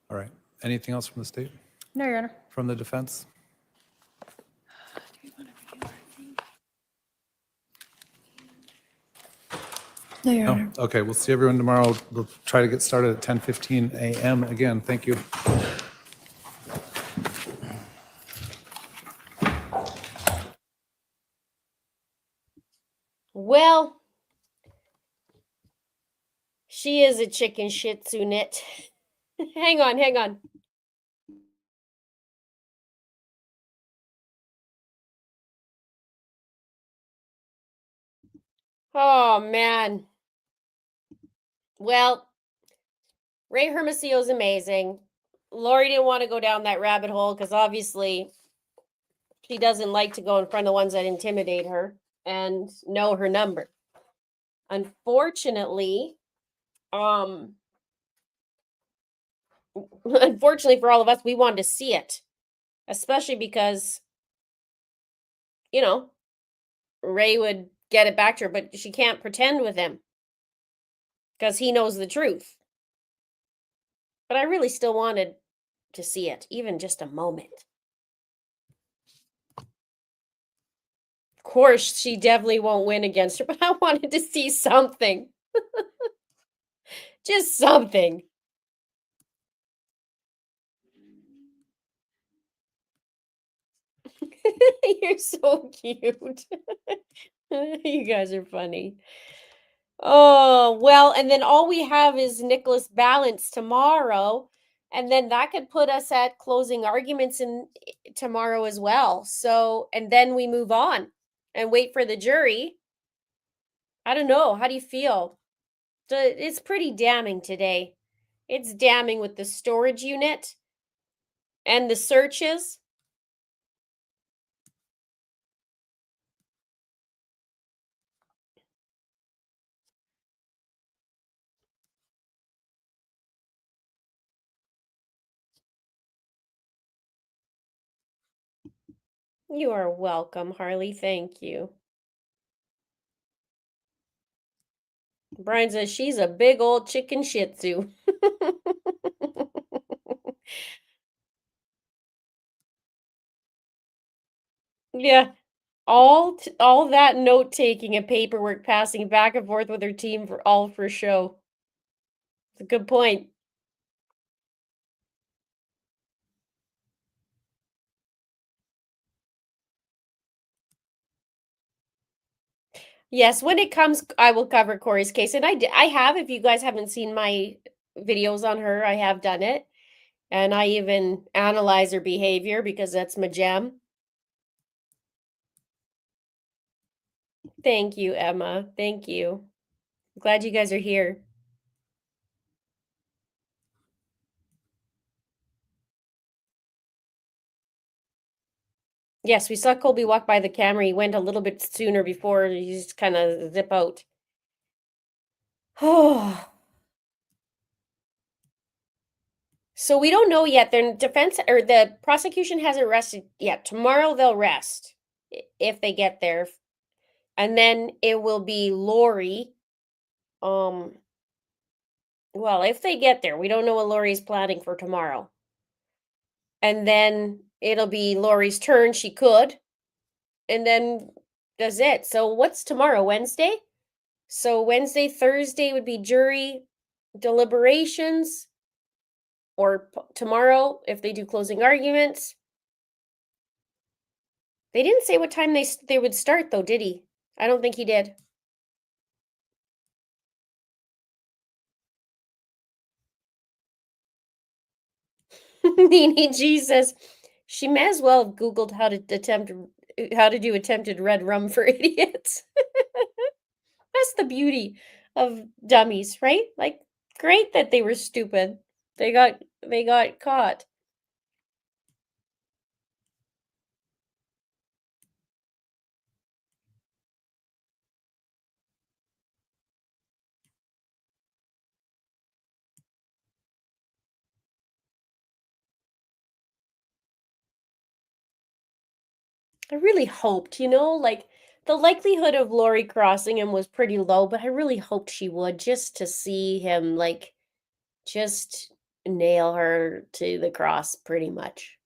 All right. Anything else from the state? No, Your Honor. From the defense? No, Your No? Honor. Okay, we'll see everyone tomorrow. We'll try to get started at 10:15 a.m. Again, thank you. Well, she is a chicken shih tzu knit. Hang on, hang on. Oh man. Well, Ray Hermosillo is amazing. Lori didn't want to go down that rabbit hole because obviously she doesn't like to go in front of the ones that intimidate her and know her number. Unfortunately, unfortunately for all of us, we wanted to see it, especially because, you know, Ray would get it back to her, but she can't pretend with him because he knows the truth. But I really still wanted to see it, even just a moment. Of course, she definitely won't win against her, but I wanted to see something. Just something. You're so cute. You guys are funny. Oh, well, and then all we have is Nicholas Balance tomorrow. And then that could put us at closing arguments in tomorrow as well. So, and then we move on and wait for the jury. I don't know. How do you feel? It's pretty damning today. It's damning with the storage unit and the searches. You are welcome, Harley. Thank you. Brian says she's a big old chicken shih tzu. Yeah, all that note taking and paperwork passing back and forth with her team for all for show. It's a good point. Yes, when it comes, I will cover Corey's case, and I have. If you guys haven't seen my videos on her, I have done it, and I even analyze her behavior because that's my jam. Thank you, Emma. Thank you. Glad you guys are here. Yes, we saw Colby walk by the camera. He went a little bit sooner before he just kind of zip out. Oh. So we don't know yet. The defense or the prosecution hasn't rested yet. Tomorrow they'll rest if they get there. And then it will be Lori. Well, if they get there, we don't know what Lori's planning for tomorrow. And then it'll be Lori's turn. She could. And then that's it. So what's tomorrow? Wednesday? So Wednesday, Thursday would be jury deliberations. Or tomorrow, if they do closing arguments. They didn't say what time they would start, though, did he? I don't think he did. Nene Jesus. She may as well have Googled how to do attempted red rum for idiots. That's the beauty of dummies, right? Like, great that they were stupid. They got caught. I really hoped, like the likelihood of Lori crossing him was pretty low, but I really hoped she would just to see him like just nail her to the cross pretty much.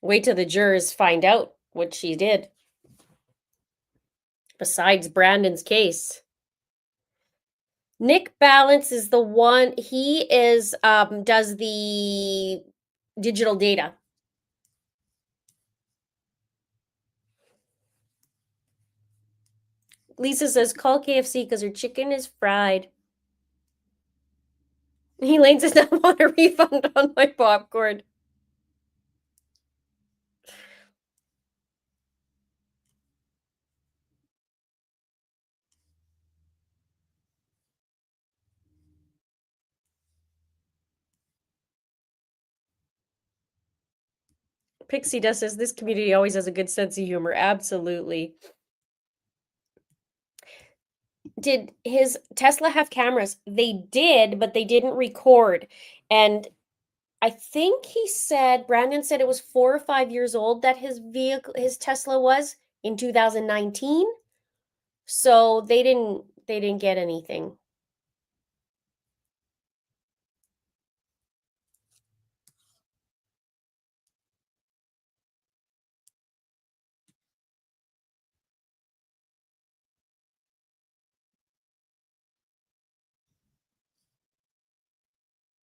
Wait till the jurors find out what she did. Besides Brandon's case. Nick Balance is the one, he is does the digital data. Lisa says call KFC because her chicken is fried. Elaine does not want a refund on my popcorn. Pixie Dust says this community always has a good sense of humor. Absolutely. Did his Tesla have cameras? They did, but they didn't record. And I think Brandon said it was 4 or 5 years old that his Tesla was in 2019. So they didn't get anything.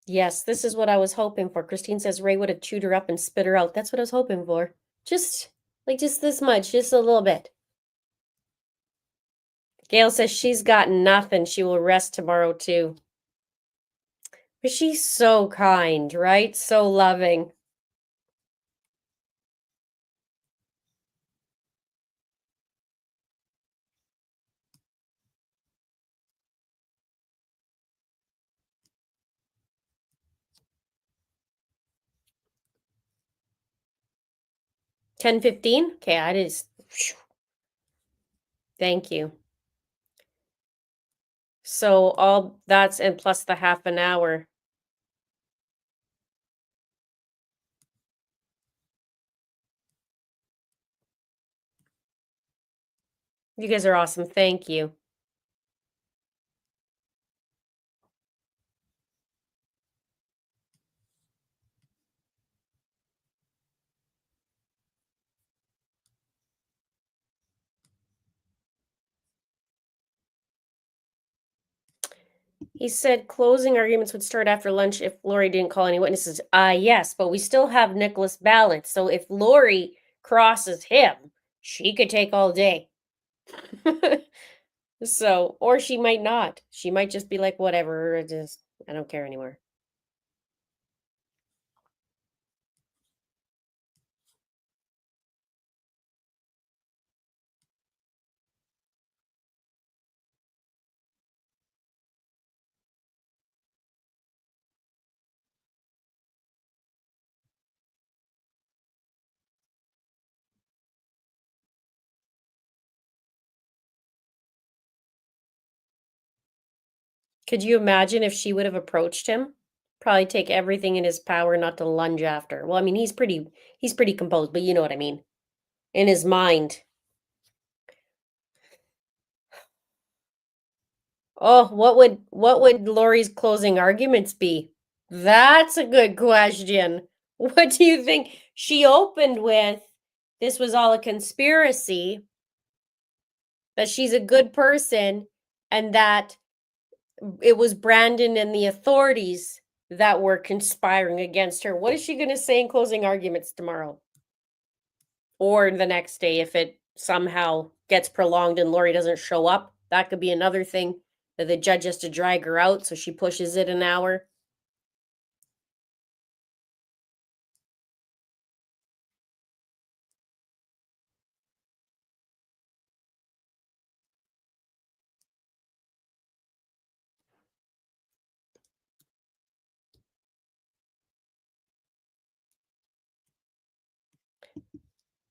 Yes, this is what I was hoping for. Christine says Ray would have chewed her up and spit her out. That's what I was hoping for. Just this much, just a little bit. Gail says she's got nothing. She will rest tomorrow too. But she's so kind, right? So loving. $10:15? Okay, I just. Thank you. So all that's and plus the half an hour. You guys are awesome. Thank you. He said closing arguments would start after lunch if Lori didn't call any witnesses. Yes, but we still have Nicholas Balance. So if Lori crosses him, she could take all day. So, or she might not. She might just be like, whatever, just, I don't care anymore. Could you imagine if she would have approached him? Probably take everything in his power not to lunge after. Well, I mean, he's pretty composed, but you know what I mean. In his mind. Oh, what would Lori's closing arguments be? That's a good question. What do you think? She opened with this was all a conspiracy, that she's a good person, and that it was Brandon and the authorities that were conspiring against her. What is she going to say in closing arguments tomorrow? Or the next day if it somehow gets prolonged and Lori doesn't show up? That could be another thing that the judge has to drag her out, so she pushes it an hour.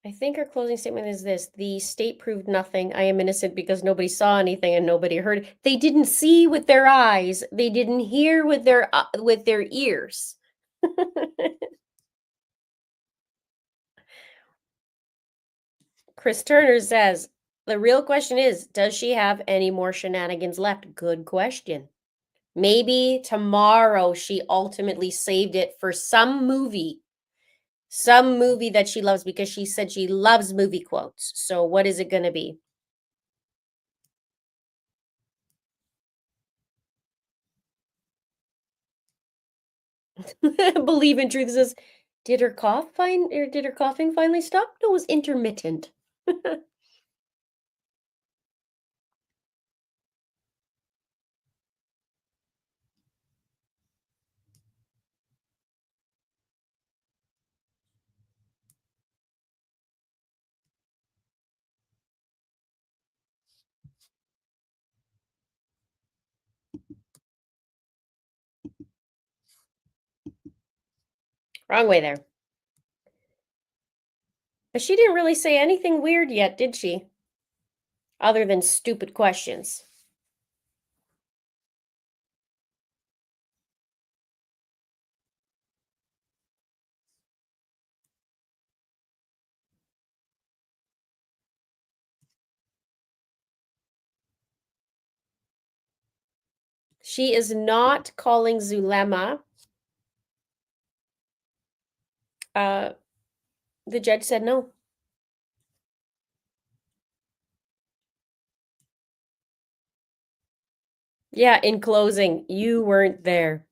I think her closing statement is this: the state proved nothing. I am innocent because nobody saw anything and nobody heard. They didn't see with their eyes. They didn't hear with their ears. Chris Turner says, the real question is, does she have any more shenanigans left? Good question. Maybe tomorrow she ultimately saved it for some movie that she loves, because she said she loves movie quotes. So what is it going to be? Believe in truth says, did her coughing finally stop? No, it was intermittent. Wrong way there. But she didn't really say anything weird yet, did she? Other than stupid questions. She is not calling Zulema. The judge said no. Yeah, in closing, you weren't there.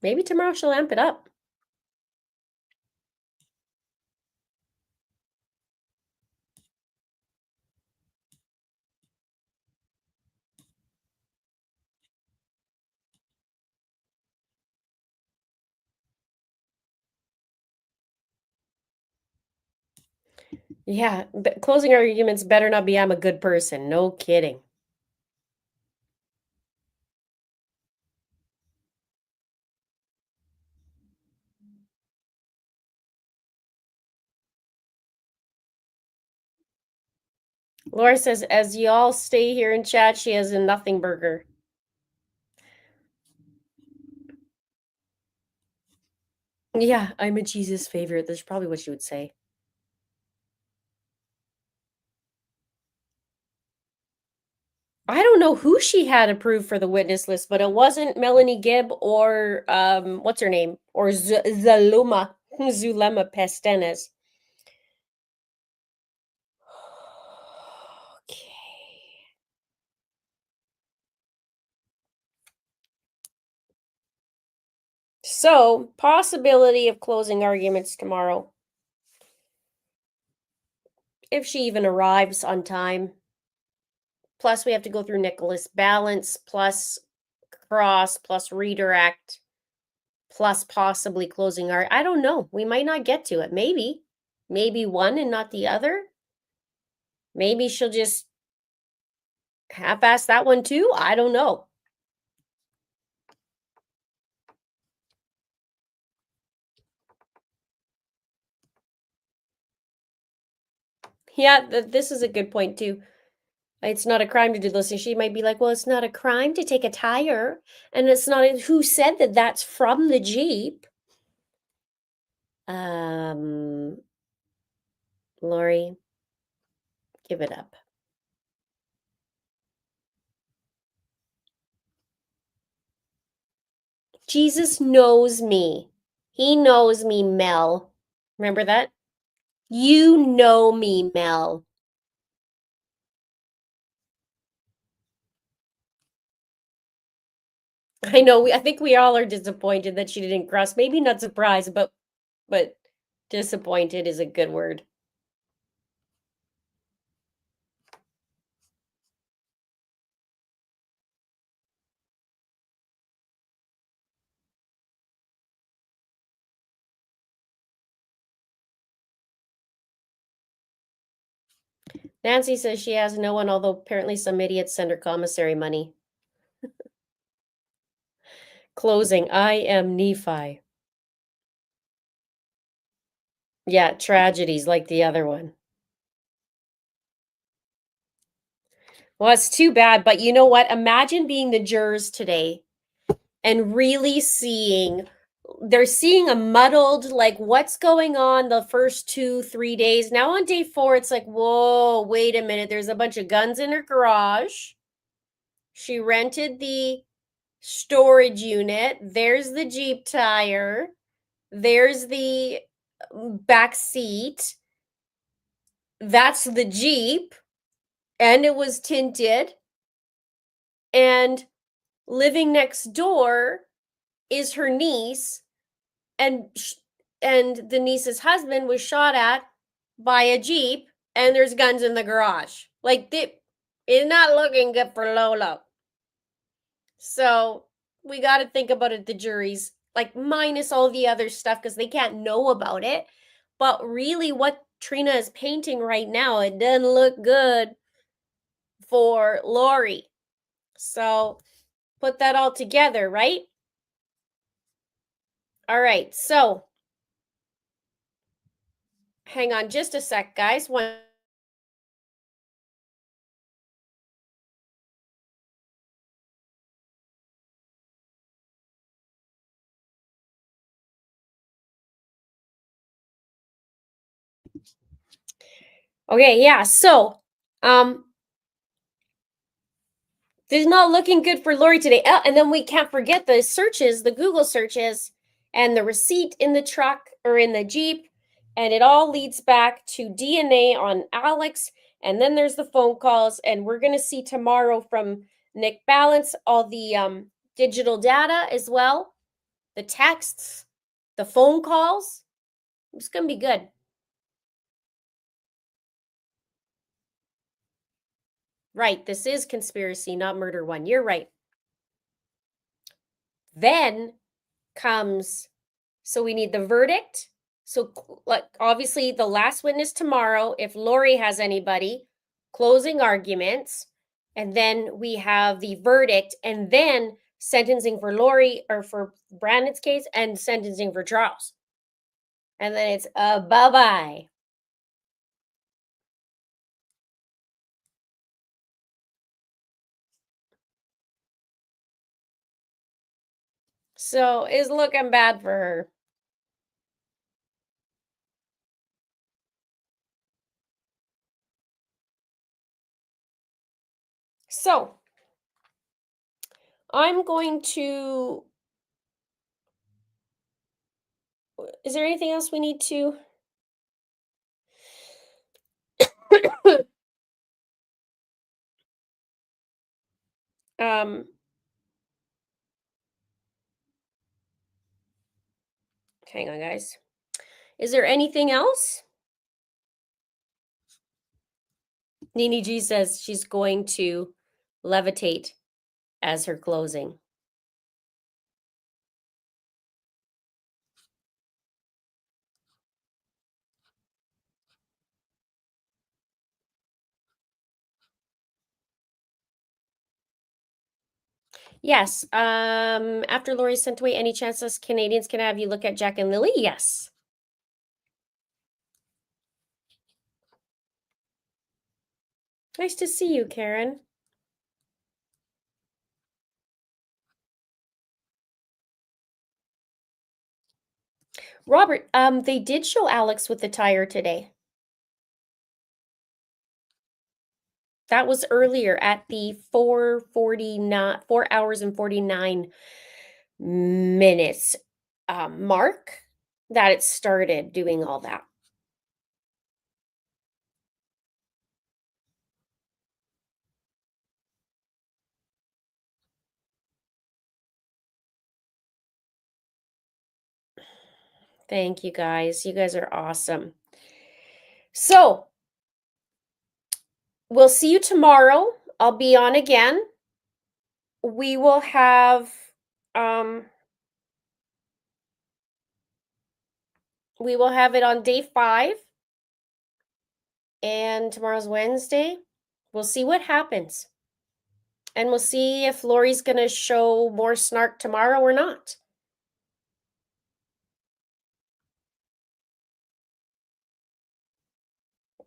Maybe tomorrow she'll amp it up. Yeah, closing arguments better not be I'm a good person. No kidding. Laura says, as you all stay here and chat, she has a nothing burger. Yeah, I'm a Jesus favorite. That's probably what she would say. I don't know who she had approved for the witness list, but it wasn't Melanie Gibb or what's her name? Or Zulema Pestenes. Okay. So, possibility of closing arguments tomorrow. If she even arrives on time. Plus, we have to go through Nicholas Balance, plus cross, plus redirect, plus possibly closing our. I don't know. We might not get to it. Maybe. Maybe one and not the other. Maybe she'll just half-ass that one too. I don't know. Yeah, this is a good point too. It's not a crime to do this. And she might be like, well, it's not a crime to take a tire. And it's not, who said that that's from the Jeep? Lori, give it up. Jesus knows me. He knows me, Mel. Remember that? You know me, Mel. I know. I think we all are disappointed that she didn't cross. Maybe not surprised, but disappointed is a good word. Nancy says she has no one, although apparently some idiots send her commissary money. Closing. I am Nephi. Yeah, tragedies like the other one. Well, it's too bad, but you know what? Imagine being the jurors today and really they're seeing a muddled, like, what's going on the first 2-3 days. Now on day 4, it's like, whoa, wait a minute. There's a bunch of guns in her garage. She rented the storage unit. There's the Jeep tire. There's the back seat. That's the Jeep. And it was tinted. And living next door is her niece, and the niece's husband was shot at by a Jeep, and there's guns in the garage. Like, it's not looking good for Lolo. So we got to think about it, the juries, like, minus all the other stuff, because they can't know about it. But really, what Trina is painting right now, it doesn't look good for Lori. So put that all together, right? All right, so hang on just a sec, guys. Okay, yeah, so this is not looking good for Lori today. And then we can't forget the searches, the Google searches, and the receipt in the truck or in the Jeep. And it all leads back to DNA on Alex. And then there's the phone calls. And we're going to see tomorrow from Nick Balance all the digital data as well the texts, the phone calls. It's going to be good. Right, this is conspiracy, not murder one. You're right. Then comes, so we need the verdict. So, like, obviously, the last witness tomorrow, if Lori has anybody, closing arguments, and then we have the verdict, and then sentencing for Lori or for Brandon's case, and sentencing for Charles. And then it's bye-bye. So it's looking bad for her. So I'm going to, is there anything else we need to? Hang on, guys. Is there anything else? Nini G says she's going to levitate as her closing. Yes. After Lori's sent away, any chance us Canadians can have you look at Jack and Lily? Yes. Nice to see you, Karen. Robert, they did show Alex with the tire today. That was earlier at the 4:49, 4 hours and 49 minutes mark that it started doing all that. Thank you guys. You guys are awesome. So we'll see you tomorrow. I'll be on again. We will have it on day 5. And tomorrow's Wednesday. We'll see what happens. And we'll see if Lori's going to show more snark tomorrow or not.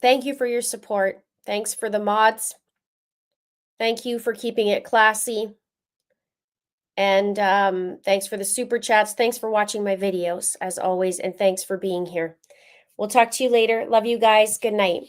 Thank you for your support. Thanks for the mods. Thank you for keeping it classy. And thanks for the super chats. Thanks for watching my videos, as always. And thanks for being here. We'll talk to you later. Love you guys. Good night.